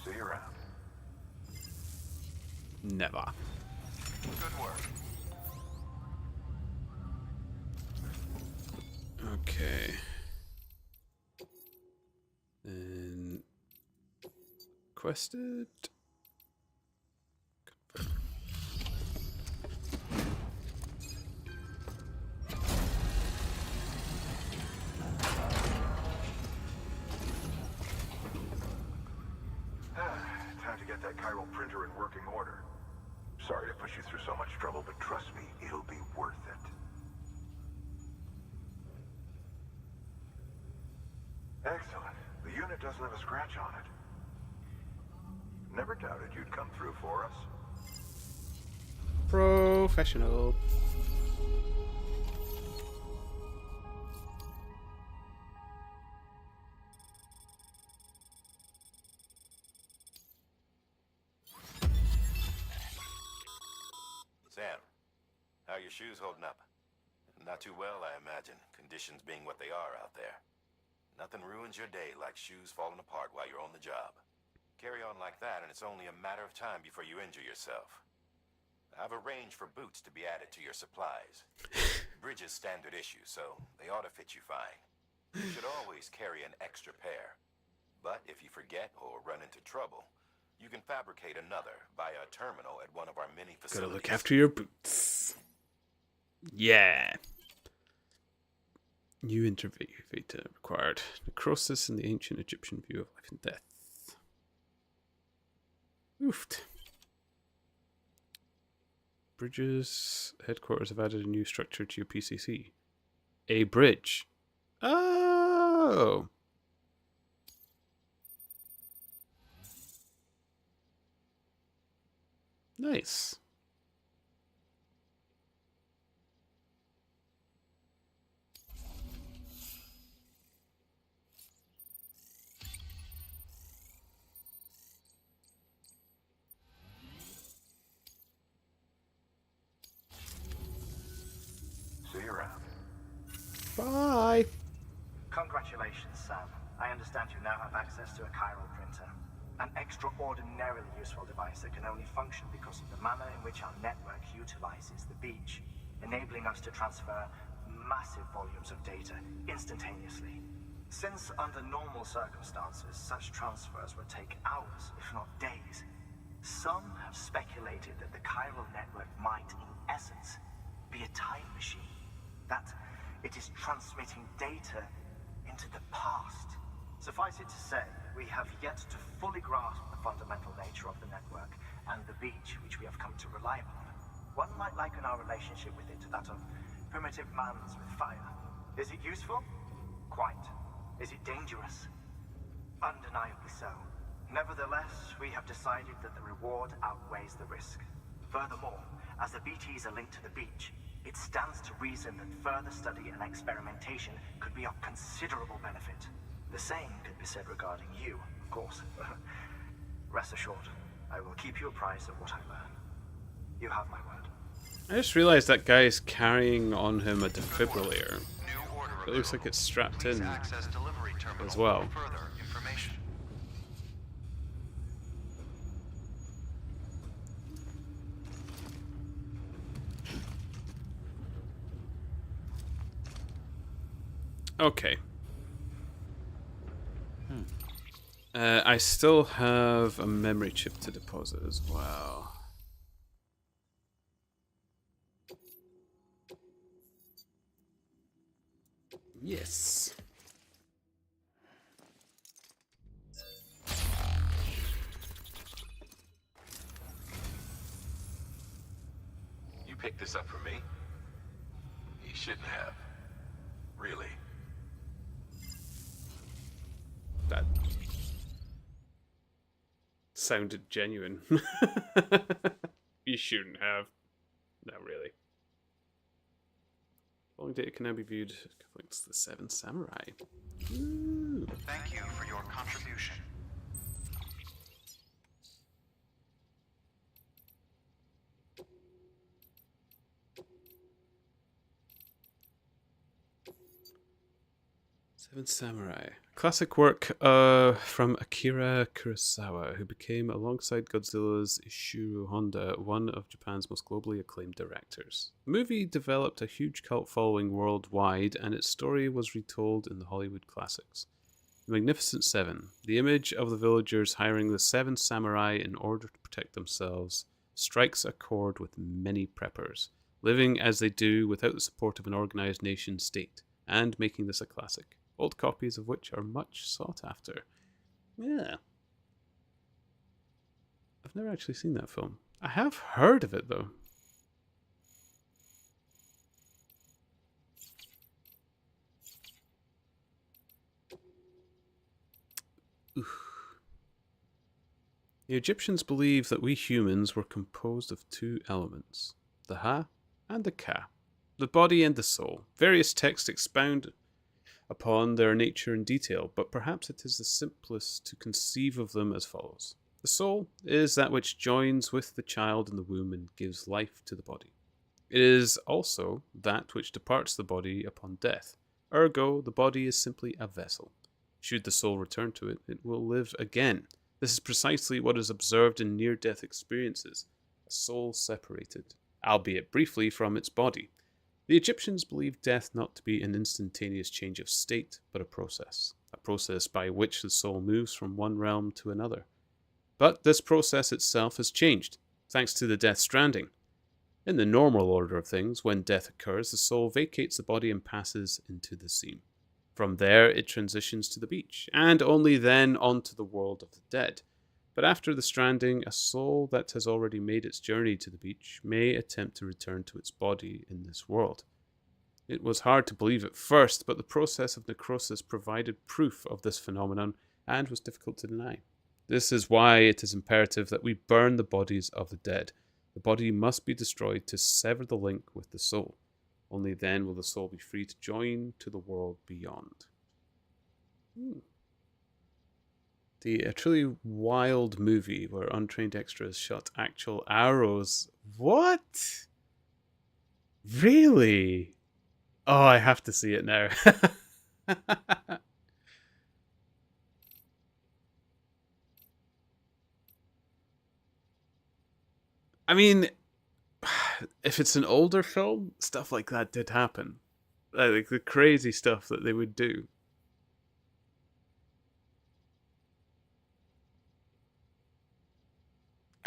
See you around. Never. Good work. Okay. Then quested. Confirm. Time to get that chiral printer in working order. Sorry to put you through so much trouble, but trust me, it'll be worth it. Excellent. The unit doesn't have a scratch on it. Never doubted you'd come through for us. Professional. Sam, how are your shoes holding up? Not too well, I imagine, conditions being what they are out there. Nothing ruins your day like shoes falling apart while you're on the job. Carry on like that, and it's only a matter of time before you injure yourself. I've arranged for boots to be added to your supplies. Bridges standard issue, so they ought to fit you fine. You should always carry an extra pair. But if you forget or run into trouble, you can fabricate another via a terminal at one of our many facilities. Gotta look after your boots. Yeah. New interview required. Necrosis in the ancient Egyptian view of life and death. Oofed. Bridges headquarters have added a new structure to your PCC. A bridge. Oh. Nice. See you around. Bye. Congratulations, Sam. I understand you now have access to a chiral printer. An extraordinarily useful device that can only function because of the manner in which our network utilizes the beach, enabling us to transfer massive volumes of data instantaneously. Since under normal circumstances, such transfers would take hours, if not days, some have speculated that the chiral network might, in essence, be a time machine. That it is transmitting data into the past. Suffice it to say, we have yet to fully grasp the fundamental nature of the network and the beach which we have come to rely upon. One might liken our relationship with it to that of primitive mans with fire. Is it useful? Quite. Is it dangerous? Undeniably so. Nevertheless, we have decided that the reward outweighs the risk. Furthermore, as the BTs are linked to the beach, it stands to reason that further study and experimentation could be of considerable benefit. The same could be said regarding you, of course. Rest assured, I will keep you apprised of what I learn. You have my word. I just realized that guy is carrying on him a defibrillator. It looks like it's strapped in as well. Okay. I still have a memory chip to deposit as well. Yes. You picked this up for me? You shouldn't have. Really. That sounded genuine. You shouldn't have. Not really. Following data can now be viewed links to the Seven Samurai. Ooh. Thank you for your contribution. Seven Samurai. Classic work from Akira Kurosawa, who became, alongside Godzilla's Ishiro Honda, one of Japan's most globally acclaimed directors. The movie developed a huge cult following worldwide, and its story was retold in the Hollywood classics. The Magnificent Seven, the image of the villagers hiring the Seven Samurai in order to protect themselves, strikes a chord with many preppers, living as they do without the support of an organized nation state, and making this a classic. Old copies of which are much sought after. Yeah. I've never actually seen that film. I have heard of it, though. Oof. The Egyptians believed that we humans were composed of two elements, the Ha and the Ka, the body and the soul. Various texts expound upon their nature in detail, but perhaps it is the simplest to conceive of them as follows. The soul is that which joins with the child in the womb and gives life to the body. It is also that which departs the body upon death. Ergo, the body is simply a vessel. Should the soul return to it, it will live again. This is precisely what is observed in near-death experiences, a soul separated, albeit briefly, from its body. The Egyptians believed death not to be an instantaneous change of state, but a process by which the soul moves from one realm to another. But this process itself has changed, thanks to the death stranding. In the normal order of things, when death occurs, the soul vacates the body and passes into the sea. From there, it transitions to the beach, and only then onto the world of the dead. But after the stranding, a soul that has already made its journey to the beach may attempt to return to its body in this world. It was hard to believe at first, but the process of necrosis provided proof of this phenomenon and was difficult to deny. This is why it is imperative that we burn the bodies of the dead. The body must be destroyed to sever the link with the soul. Only then will the soul be free to join to the world beyond. A truly wild movie where untrained extras shot actual arrows. What? Really? Oh, I have to see it now. I mean, if it's an older film, stuff like that did happen. Like the crazy stuff that they would do.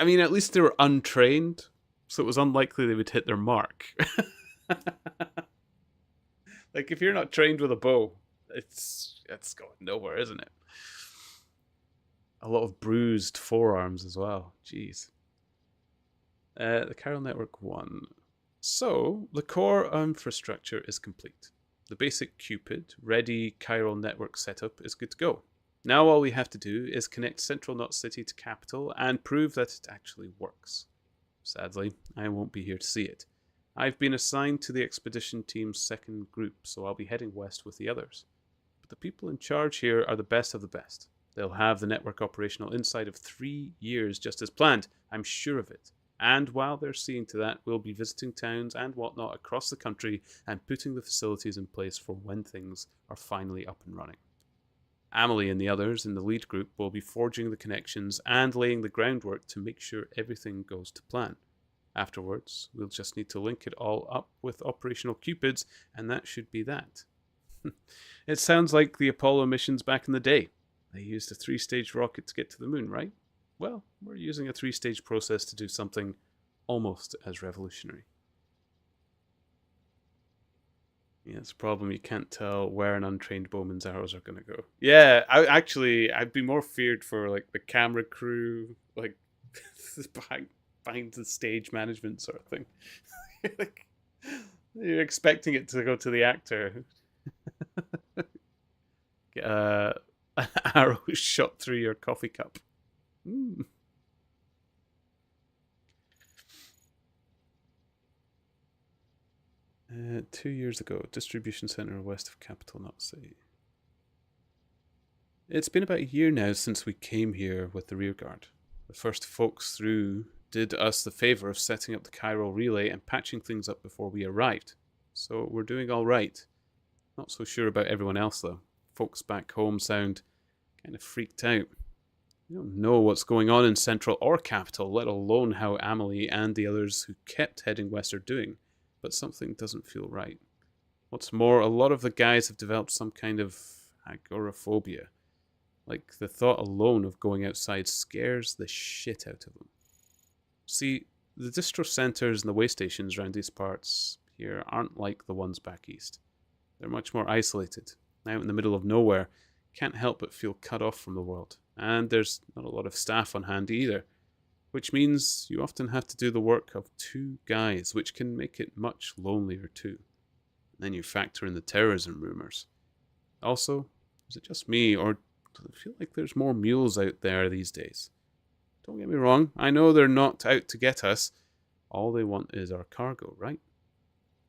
I mean, at least they were untrained, so it was unlikely they would hit their mark. Like, if you're not trained with a bow, it's going nowhere, isn't it? A lot of bruised forearms as well. Jeez. The Chiral Network 1. So, the core infrastructure is complete. The basic Cupid, ready chiral network setup is good to go. Now all we have to do is connect Central Knot City to Capital and prove that it actually works. Sadly, I won't be here to see it. I've been assigned to the expedition team's second group, so I'll be heading west with the others. But the people in charge here are the best of the best. They'll have the network operational inside of 3 years just as planned, I'm sure of it. And while they're seeing to that, we'll be visiting towns and whatnot across the country and putting the facilities in place for when things are finally up and running. Amelie and the others in the lead group will be forging the connections and laying the groundwork to make sure everything goes to plan. Afterwards, we'll just need to link it all up with operational Cupids, and that should be that. It sounds like the Apollo missions back in the day. They used a 3-stage rocket to get to the moon, right? Well, we're using a 3-stage process to do something almost as revolutionary. Yeah, it's a problem. You can't tell where an untrained bowman's arrows are going to go. Yeah, I'd be more feared for like the camera crew, like behind the stage management sort of thing. Like, you're expecting it to go to the actor. Get an arrow shot through your coffee cup. 2 years ago, distribution center west of Capital Knot City. It's been about a year now since we came here with the rearguard. The first folks through did us the favor of setting up the chiral relay and patching things up before we arrived. So we're doing all right. Not so sure about everyone else though. Folks back home sound kind of freaked out. We don't know what's going on in Central or Capital, let alone how Amelie and the others who kept heading west are doing, but something doesn't feel right. What's more, a lot of the guys have developed some kind of agoraphobia. Like, the thought alone of going outside scares the shit out of them. See, the distro centres and the way stations around these parts here aren't like the ones back east. They're much more isolated, out in the middle of nowhere, can't help but feel cut off from the world. And there's not a lot of staff on hand either, which means you often have to do the work of 2 guys, which can make it much lonelier too. And then you factor in the terrorism rumours. Also, is it just me, or does it feel like there's more mules out there these days? Don't get me wrong, I know they're not out to get us. All they want is our cargo, right?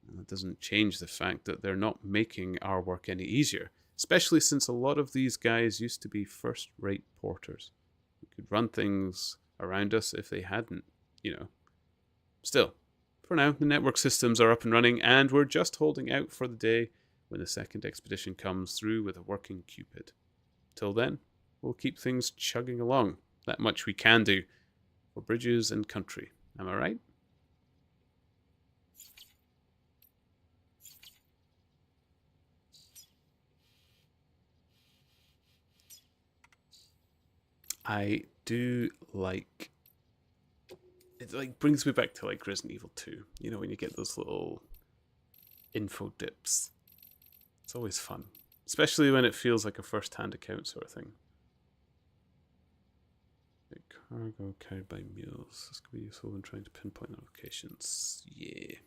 And that doesn't change the fact that they're not making our work any easier, especially since a lot of these guys used to be first-rate porters who could run things around us if they hadn't, Still, for now, the network systems are up and running, and we're just holding out for the day when the second expedition comes through with a working Cupid. Till then, we'll keep things chugging along. That much we can do for Bridges and Country. Am I right? I do like... It brings me back to Resident Evil 2. You know, when you get those little info dips. It's always fun. Especially when it feels like a first-hand account sort of thing. Cargo carried by mules. This could be useful when trying to pinpoint locations. Yeah.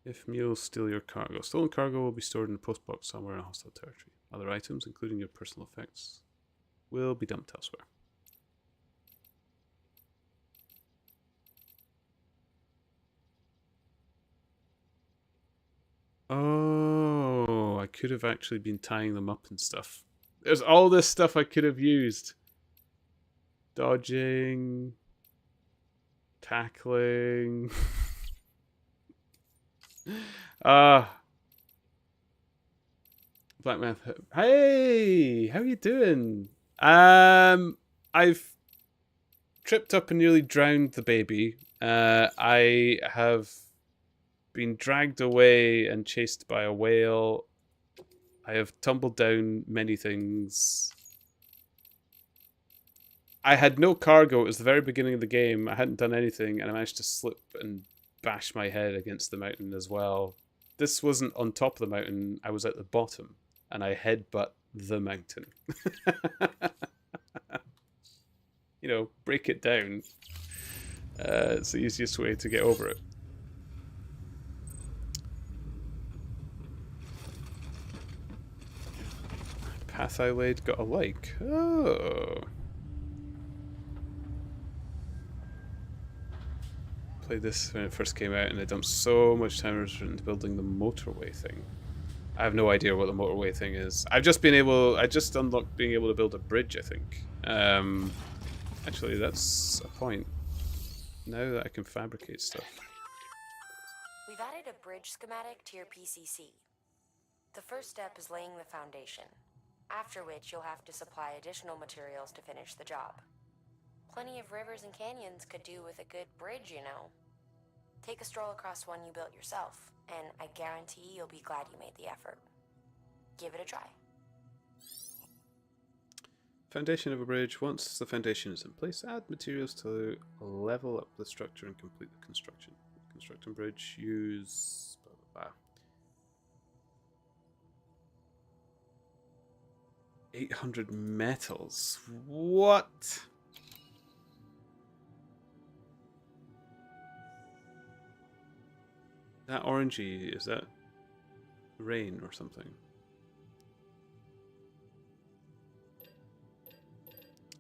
If mules steal your cargo, stolen cargo will be stored in a post box somewhere in hostile territory. Other items, including your personal effects, will be dumped elsewhere. Oh, I could have actually been tying them up and stuff. There's all this stuff I could have used. Dodging. Tackling. Black Math. Hey, how you doing? I've tripped up and nearly drowned the baby. I have been dragged away and chased by a whale. I have tumbled down many things. I had no cargo. It was the very beginning of the game. I hadn't done anything, and I managed to slip and bash my head against the mountain as well. This wasn't on top of the mountain. I was at the bottom, and I headbutt the mountain. You know, break it down. It's the easiest way to get over it. Path I laid got a like. Oh. Played this when it first came out, and I dumped so much time into building the motorway thing. I have no idea what the motorway thing is. I just unlocked being able to build a bridge, I think. Actually, that's a point. Now that I can fabricate stuff. We've added a bridge schematic to your PCC. The first step is laying the foundation, after which you'll have to supply additional materials to finish the job. Plenty of rivers and canyons could do with a good bridge, you know. Take a stroll across one you built yourself, and I guarantee you'll be glad you made the effort. Give it a try. Foundation of a bridge. Once the foundation is in place, add materials to level up the structure and complete the construction. Construct a bridge, use... blah, blah, blah. 800 metals. What? That orangey, is that rain or something?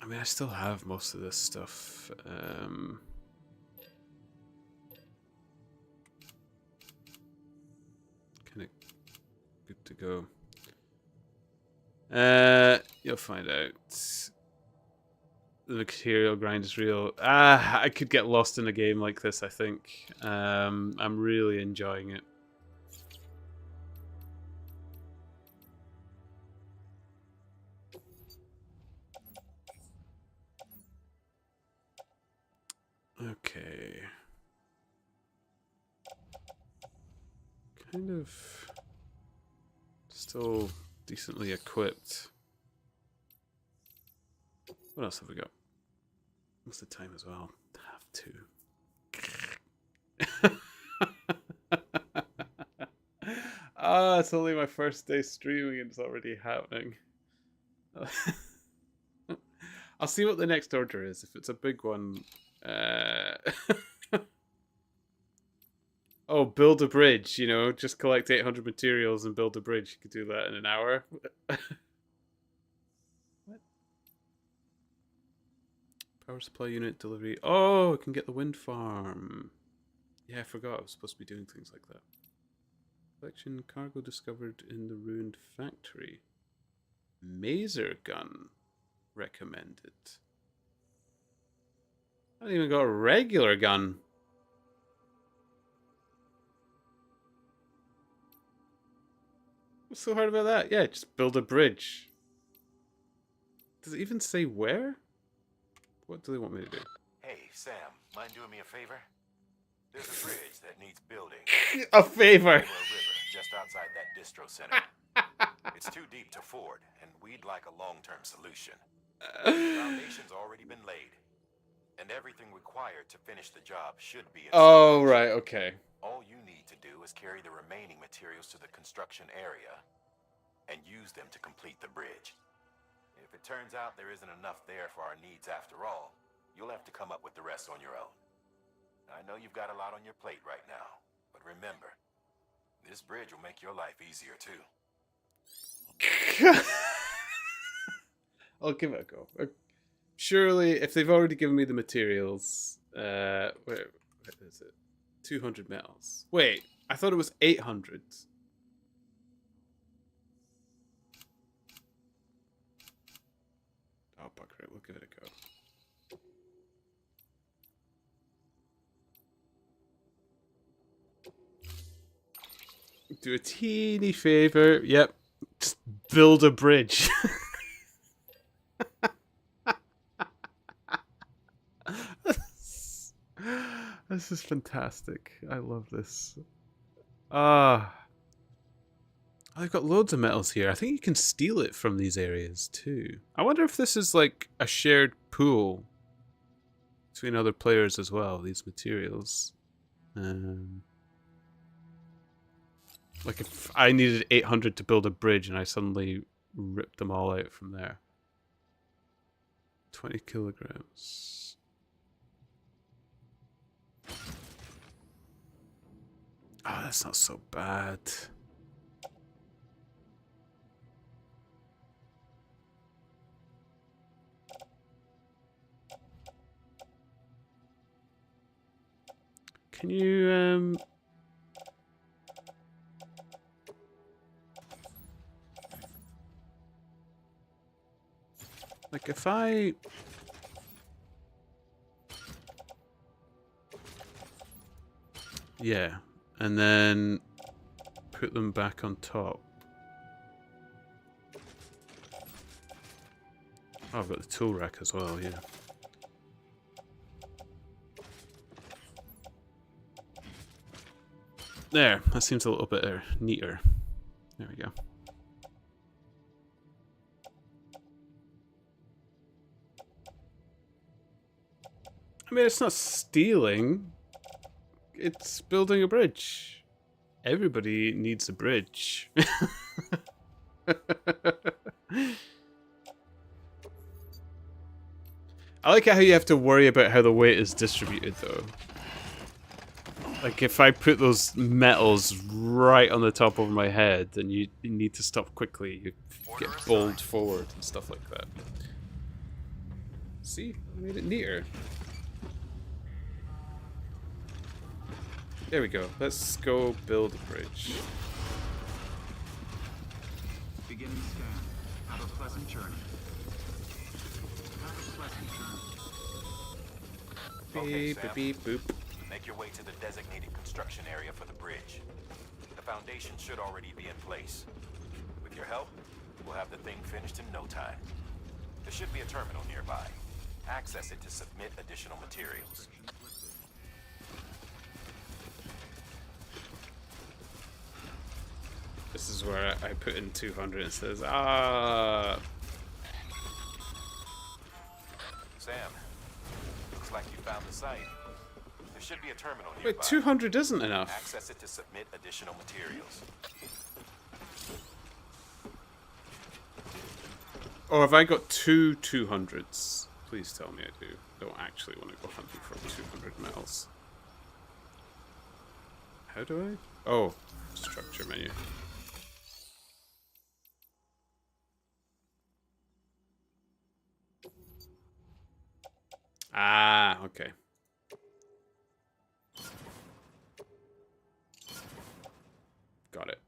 I mean, I still have most of this stuff. Kind of good to go. You'll find out. The material grind is real. I could get lost in a game like this, I think. I'm really enjoying it. Okay. Kind of still decently equipped. What else have we got? What's the time as well? Have to. Ah, it's only my first day streaming and it's already happening. I'll see what the next order is. If it's a big one, oh, build a bridge. You know, just collect 800 materials and build a bridge. You could do that in an hour. What? Power supply unit delivery. Oh, I can get the wind farm. Yeah, I forgot I was supposed to be doing things like that. Collection cargo discovered in the ruined factory. Maser gun recommended. I haven't even got a regular gun. What's so hard about that? Yeah, just build a bridge. Does it even say where? What do they want me to do? Hey, Sam, mind doing me a favor? There's a bridge that needs building. A favor. River, just outside that distro center. It's too deep to ford, and we'd like a long-term solution. The foundation's already been laid, and everything required to finish the job should be in Oh, right, okay. All you need to do is carry the remaining materials to the construction area and use them to complete the bridge. If it turns out there isn't enough there for our needs after all, you'll have to come up with the rest on your own. I know you've got a lot on your plate right now, but remember, this bridge will make your life easier too. I'll give it a go. Surely, if they've already given me the materials, where is it? 200 metals. Wait, I thought it was 800. Oh, bugger it. We'll give it a go. Do a teeny favor. Yep. Just build a bridge. This is fantastic. I love this. I've got loads of metals here. I think you can steal it from these areas too. I wonder if this is like a shared pool between other players as well, these materials. Like if I needed 800 to build a bridge and I suddenly ripped them all out from there. 20 kilograms. Oh, that's not so bad. Can you, like if I... Yeah, and then put them back on top. Oh, I've got the tool rack as well, yeah. There, that seems a little bit neater. There we go. I mean, it's not stealing. It's building a bridge. Everybody needs a bridge. I like how you have to worry about how the weight is distributed, though. Like, if I put those metals right on the top of my head, then you need to stop quickly. You get bowled forward and stuff like that. See? I made it neater. There we go. Let's go build a bridge. Beginning scan. Have a pleasant journey. Have a pleasant journey. Beep, Sam. beep, boop. Make your way to the designated construction area for the bridge. The foundation should already be in place. With your help, we'll have the thing finished in no time. There should be a terminal nearby. Access it to submit additional materials. This is where I put in 200 and it says, Sam, looks like you found the site. There should be a terminal nearby. Wait, 200 isn't enough. Access it to submit additional materials. Or have I got two 200s? Please tell me I do. Don't actually want to go hunting for 200 metals. How do I? Oh, structure menu. Ah, okay. Got it.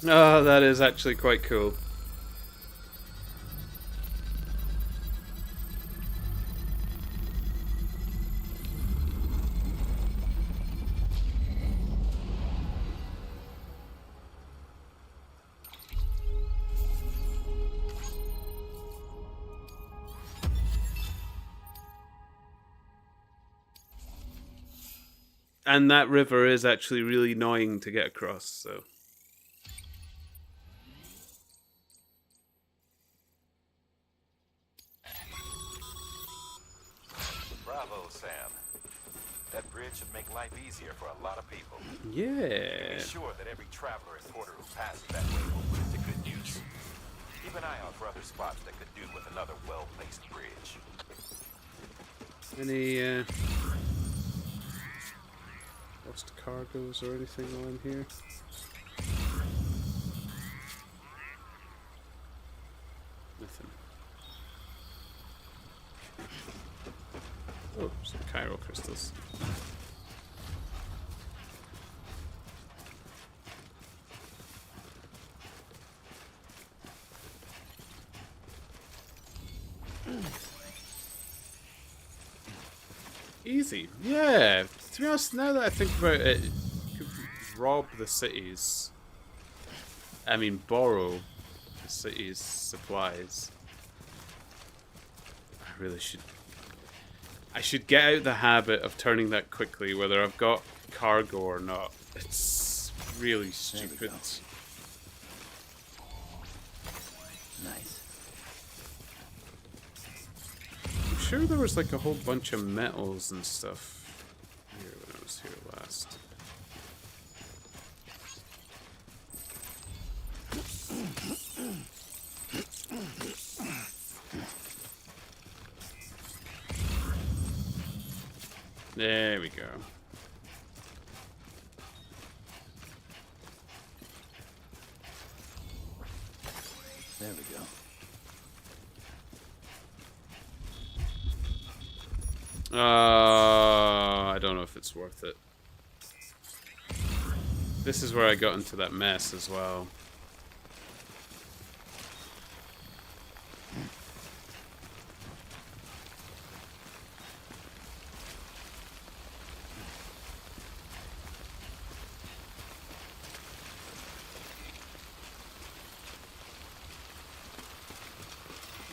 Oh, that is actually quite cool. And that river is actually really annoying to get across, so... Bravo, Sam. That bridge should make life easier for a lot of people. Yeah. Be sure that every traveler and porter who passes that way will put it to good use. Keep an eye out for other spots that could do with another well-placed bridge. Any lost cargoes or anything while I'm here? Nothing. Oh, some chiral crystals. Easy. Yeah. To be honest, now that I think about it, you could rob the cities. I mean, borrow the city's supplies. I should get out the habit of turning that quickly, whether I've got cargo or not. It's really stupid. Nice. I'm sure there was like a whole bunch of metals and stuff here when I was here last. There we go. There we go. I don't know if it's worth it. This is where I got into that mess as well.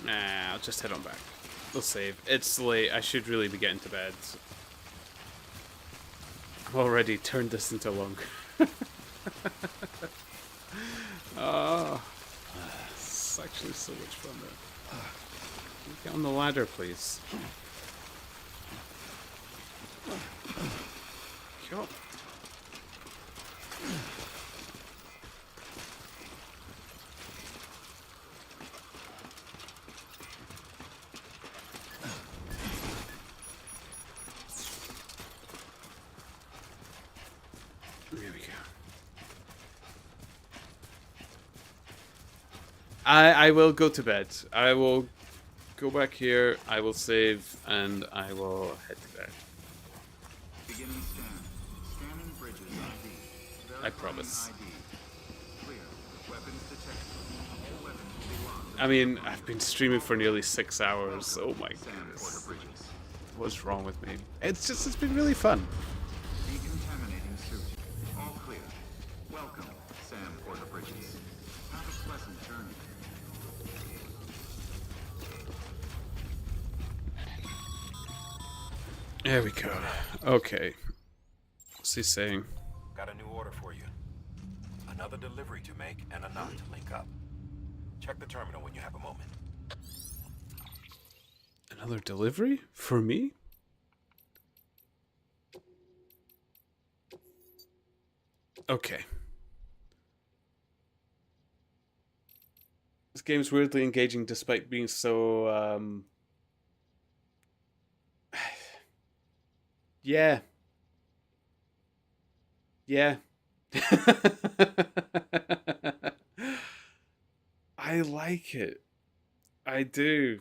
Nah, I'll just head on back. We'll save. It's late. I should really be getting to bed. I've already turned this into long. Oh, it's actually so much fun though. Get on the ladder, please. Go. There we go. I will go to bed. I will go back here, I will save, and I will head to bed. Beginning scan. Scanning bridges ID. I promise. ID. Clear. Weapons detected. All weapons will be locked. I mean, I've been streaming for nearly 6 hours. Oh my goodness. What's wrong with me? It's been really fun. Decontaminating suit. All clear. Welcome, Sam Porter Bridges. Have a pleasant journey. There we go. Okay. What's he saying? Got a new order for you. Another delivery to make and a knot to link up. Check the terminal when you have a moment. Another delivery? For me? Okay. This game's weirdly engaging despite being so, yeah. Yeah. I like it. I do.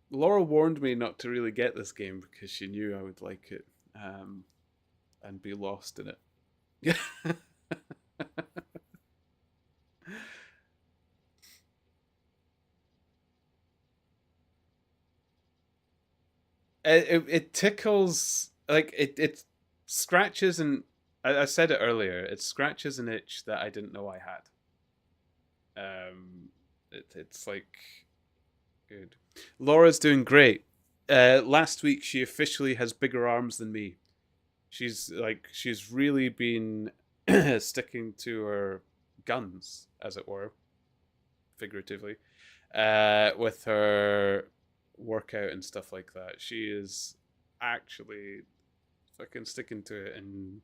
Laura warned me not to really get this game because she knew I would like it and be lost in it. It tickles, like it scratches, and I said it earlier, it scratches an itch that I didn't know I had. It's like good. Laura's doing great. Last week she officially has bigger arms than me. She's really been sticking to her guns, as it were, figuratively, with her workout and stuff like that. She is actually fucking sticking to it and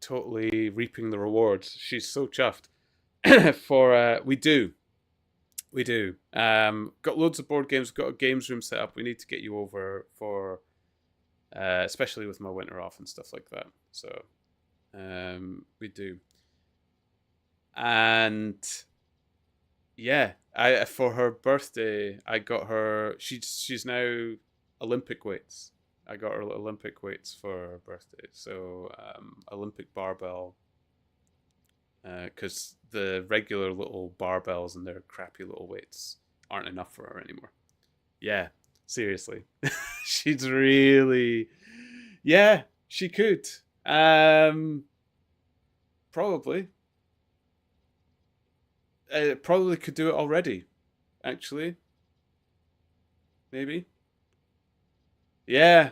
totally reaping the rewards. She's so chuffed. For we do. Got loads of board games. Got a games room set up. We need to get you over for, especially with my winter off and stuff like that. So, we do. And yeah, I for her birthday, I got her. She's now Olympic weights. I got her Olympic weights for her birthday. So, Olympic barbell. Because the regular little barbells and their crappy little weights aren't enough for her anymore. Yeah, seriously. She's really... Yeah, she could. Probably. Probably could do it already, actually. Maybe. Yeah.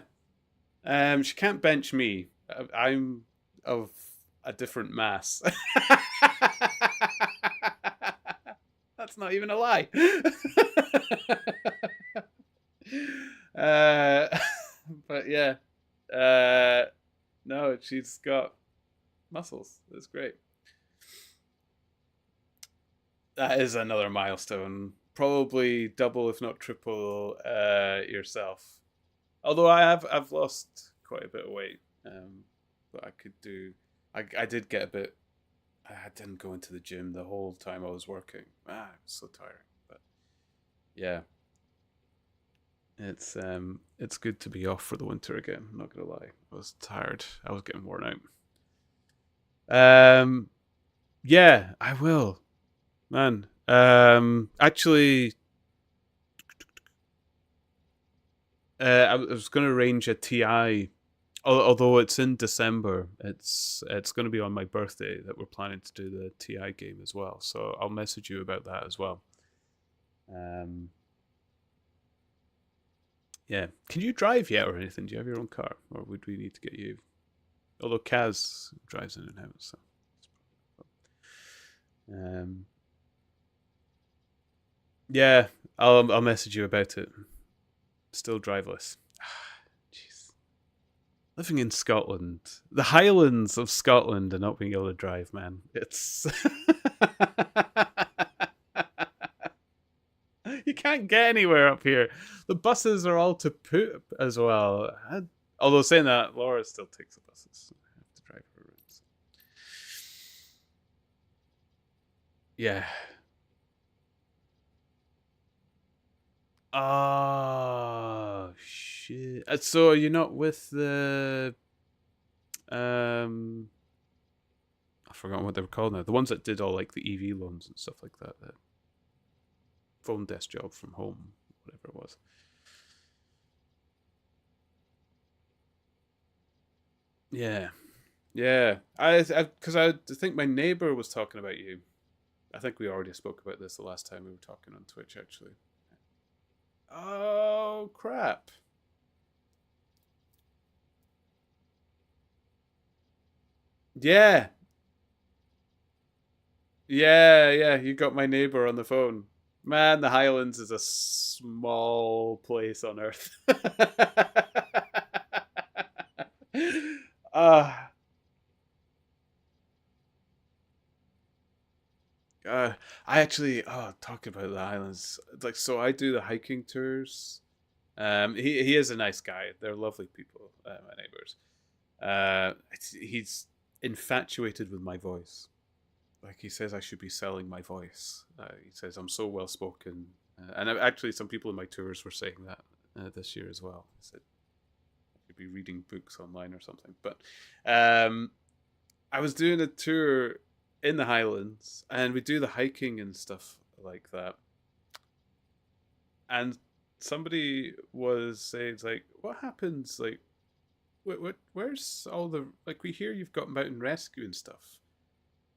She can't bench me. I'm of a different mass. That's not even a lie. But yeah. No, she's got muscles. That's great. That is another milestone. Probably double, if not triple, yourself. Although I've lost quite a bit of weight. But I could do. I did get a bit. I didn't go into the gym the whole time I was working. It was so tiring. But yeah, it's good to be off for the winter again. I'm not gonna lie, I was tired. I was getting worn out. Yeah, I will, man. Actually, I was gonna arrange a TI. Although it's in December, it's going to be on my birthday that we're planning to do the TI game as well. So I'll message you about that as well. Yeah. Can you drive yet or anything? Do you have your own car? Or would we need to get you? Although Kaz drives in and out, so. Yeah, I'll message you about it. Still driveless. Living in Scotland, the Highlands of Scotland, and not being able to drive, man. It's you can't get anywhere up here. The buses are all to poop as well. Although saying that, Laura still takes the buses. I have to drive her routes. Yeah. Oh shit! So you're not with the I forgot what they were called now. The ones that did all like the EV loans and stuff like that. The phone desk job from home, whatever it was. Yeah, yeah. Because I think my neighbor was talking about you. I think we already spoke about this the last time we were talking on Twitch, actually. Oh crap! Yeah, yeah. You got my neighbor on the phone. Man, the Highlands is a small place on Earth. Ah. I actually, talking about the islands, like, so I do the hiking tours. He is a nice guy. They're lovely people, my neighbors. He's infatuated with my voice. Like, he says I should be selling my voice. He says I'm so well spoken, and actually, some people in my tours were saying that this year as well. I said I should be reading books online or something. But I was doing a tour in the Highlands, and we do the hiking and stuff like that. And somebody was saying, like, what happens, like, where's all the, like, we hear you've got mountain rescue and stuff.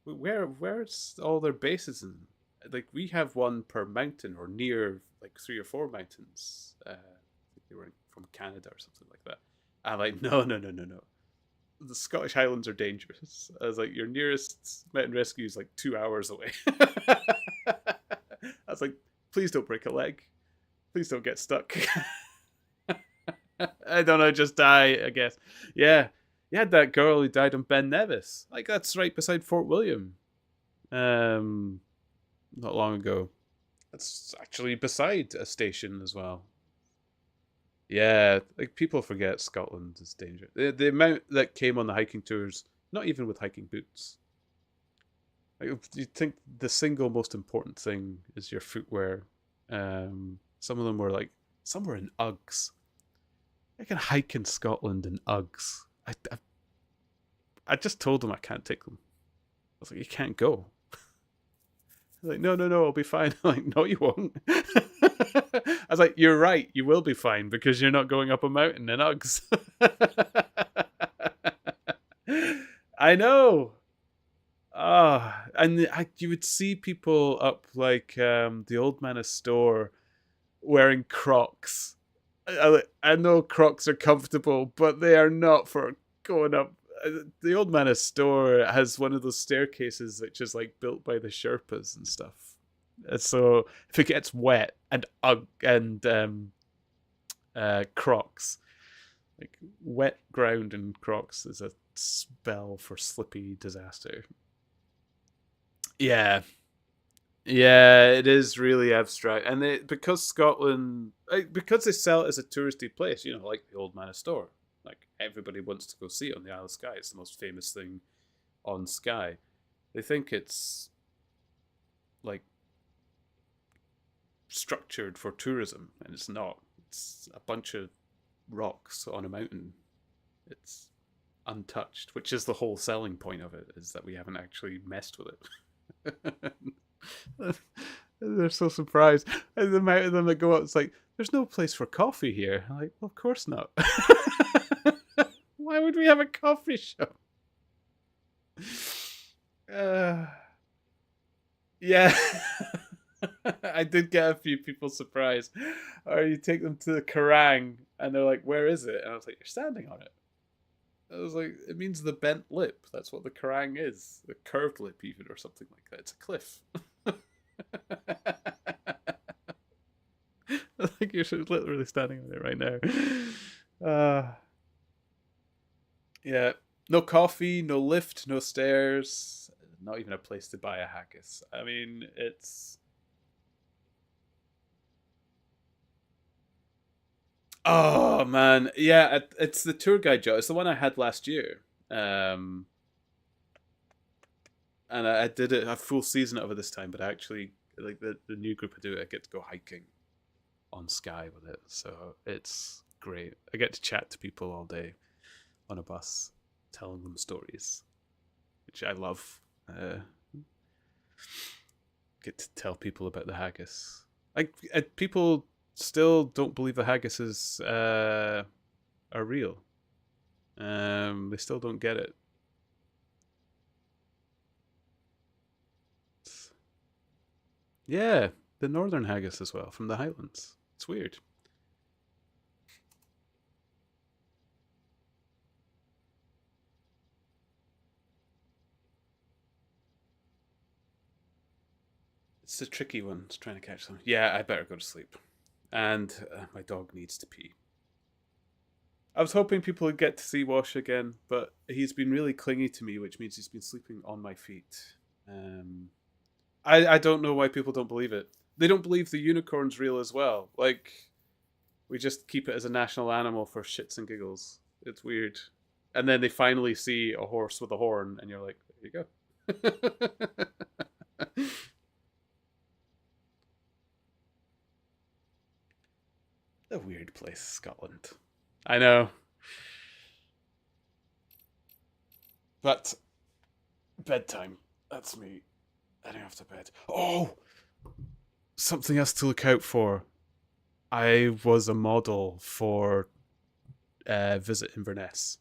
Where's all their bases? And like, we have one per mountain, or near like 3 or 4 mountains. I think they were from Canada or something like that. I'm like, no. The Scottish Highlands are dangerous. I was like, your nearest mountain rescue is like 2 hours away. I was like, please don't break a leg. Please don't get stuck. I don't know, just die, I guess. Yeah. You had that girl who died on Ben Nevis. Like, that's right beside Fort William. Not long ago. That's actually beside a station as well. Yeah, like people forget Scotland is dangerous. The amount that came on the hiking tours, not even with hiking boots. Like, you think the single most important thing is your footwear. Some of them were like, some were in Uggs. I can hike in Scotland in Uggs. I just told them I can't take them. I was like, you can't go. Like, no, I'll be fine. I'm like, no, you won't. I was like, you're right, you will be fine because you're not going up a mountain in Uggs. I know. And you would see people up like the Old Manor store wearing Crocs. I know Crocs are comfortable, but they are not for going up. The Old Manor store has one of those staircases which is like built by the Sherpas and stuff. So if it gets wet and Crocs, like wet ground and Crocs is a spell for slippy disaster. Yeah, it is really abstract, and because Scotland, because they sell it as a touristy place, like the Old Manor store, like everybody wants to go see it on the Isle of Skye. It's the most famous thing on Skye. They think it's like structured for tourism, and it's not. It's a bunch of rocks on a mountain. It's untouched, which is the whole selling point of it, is that we haven't actually messed with it. They're so surprised. And the amount of them that go out, it's like, there's no place for coffee here. I'm like, well, of course not. Why would we have a coffee shop? Yeah. I did get a few people surprised. Or you take them to the Kerrang and they're like, where is it? And I was like, you're standing on it. I was like, it means the bent lip. That's what the Kerrang is. The curved lip even, or something like that. It's a cliff. I think you're literally standing on it right now. Yeah. No coffee, no lift, no stairs. Not even a place to buy a haggis. I mean, it's... Oh, man. Yeah, it's the tour guide job. It's the one I had last year. And I did it a full season over this time, but actually, like the new group I do, I get to go hiking on Skye with it. So it's great. I get to chat to people all day on a bus, telling them stories, which I love. Get to tell people about the haggis. Like, people still don't believe the haggises are real. They still don't get it. Yeah, the northern haggis as well, from the Highlands. It's weird. It's a tricky one. It's trying to catch them. Yeah, I better go to sleep. And my dog needs to pee. I was hoping people would get to see Wash again, but he's been really clingy to me, which means he's been sleeping on my feet. I don't know why people don't believe it. They don't believe the unicorn's real as well. Like, we just keep it as a national animal for shits and giggles. It's weird. And then they finally see a horse with a horn, and you're like, there you go. A weird place, Scotland. I know. But bedtime. That's me. Heading off to bed. Oh! Something else to look out for. I was a model for Visit Inverness.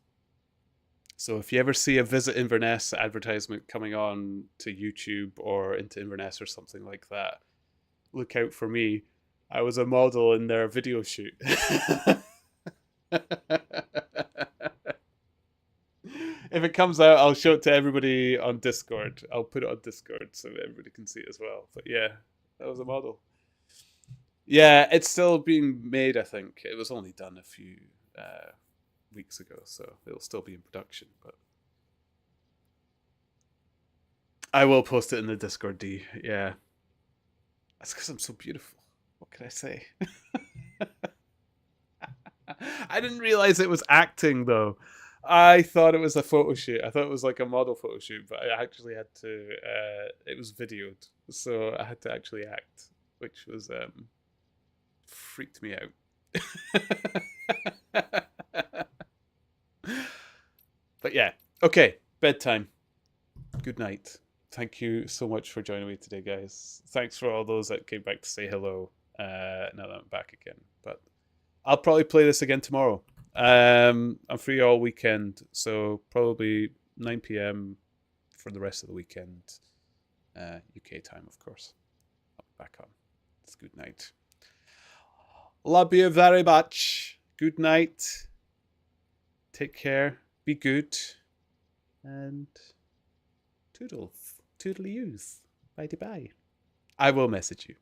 So if you ever see a Visit Inverness advertisement coming on to YouTube or into Inverness or something like that, look out for me. I was a model in their video shoot. If it comes out, I'll show it to everybody on Discord. I'll put it on Discord so everybody can see it as well. But yeah, that was a model. Yeah, it's still being made, I think. It was only done weeks ago, so it'll still be in production. But I will post it in the Discord, D. Yeah, that's because I'm so beautiful. What can I say? I didn't realize it was acting though. I thought it was a photo shoot. I thought it was like a model photo shoot, but I actually had to. It was videoed, so I had to actually act, which was freaked me out. But yeah, okay, bedtime. Good night. Thank you so much for joining me today, guys. Thanks for all those that came back to say hello. Now that I'm back again, but I'll probably play this again tomorrow. I'm free all weekend, so probably 9 p.m. for the rest of the weekend. UK time, of course. I'll be back on. It's good night. Love you very much. Good night. Take care. Be good. And toodles. Toodly-oos. Bye-bye. I will message you.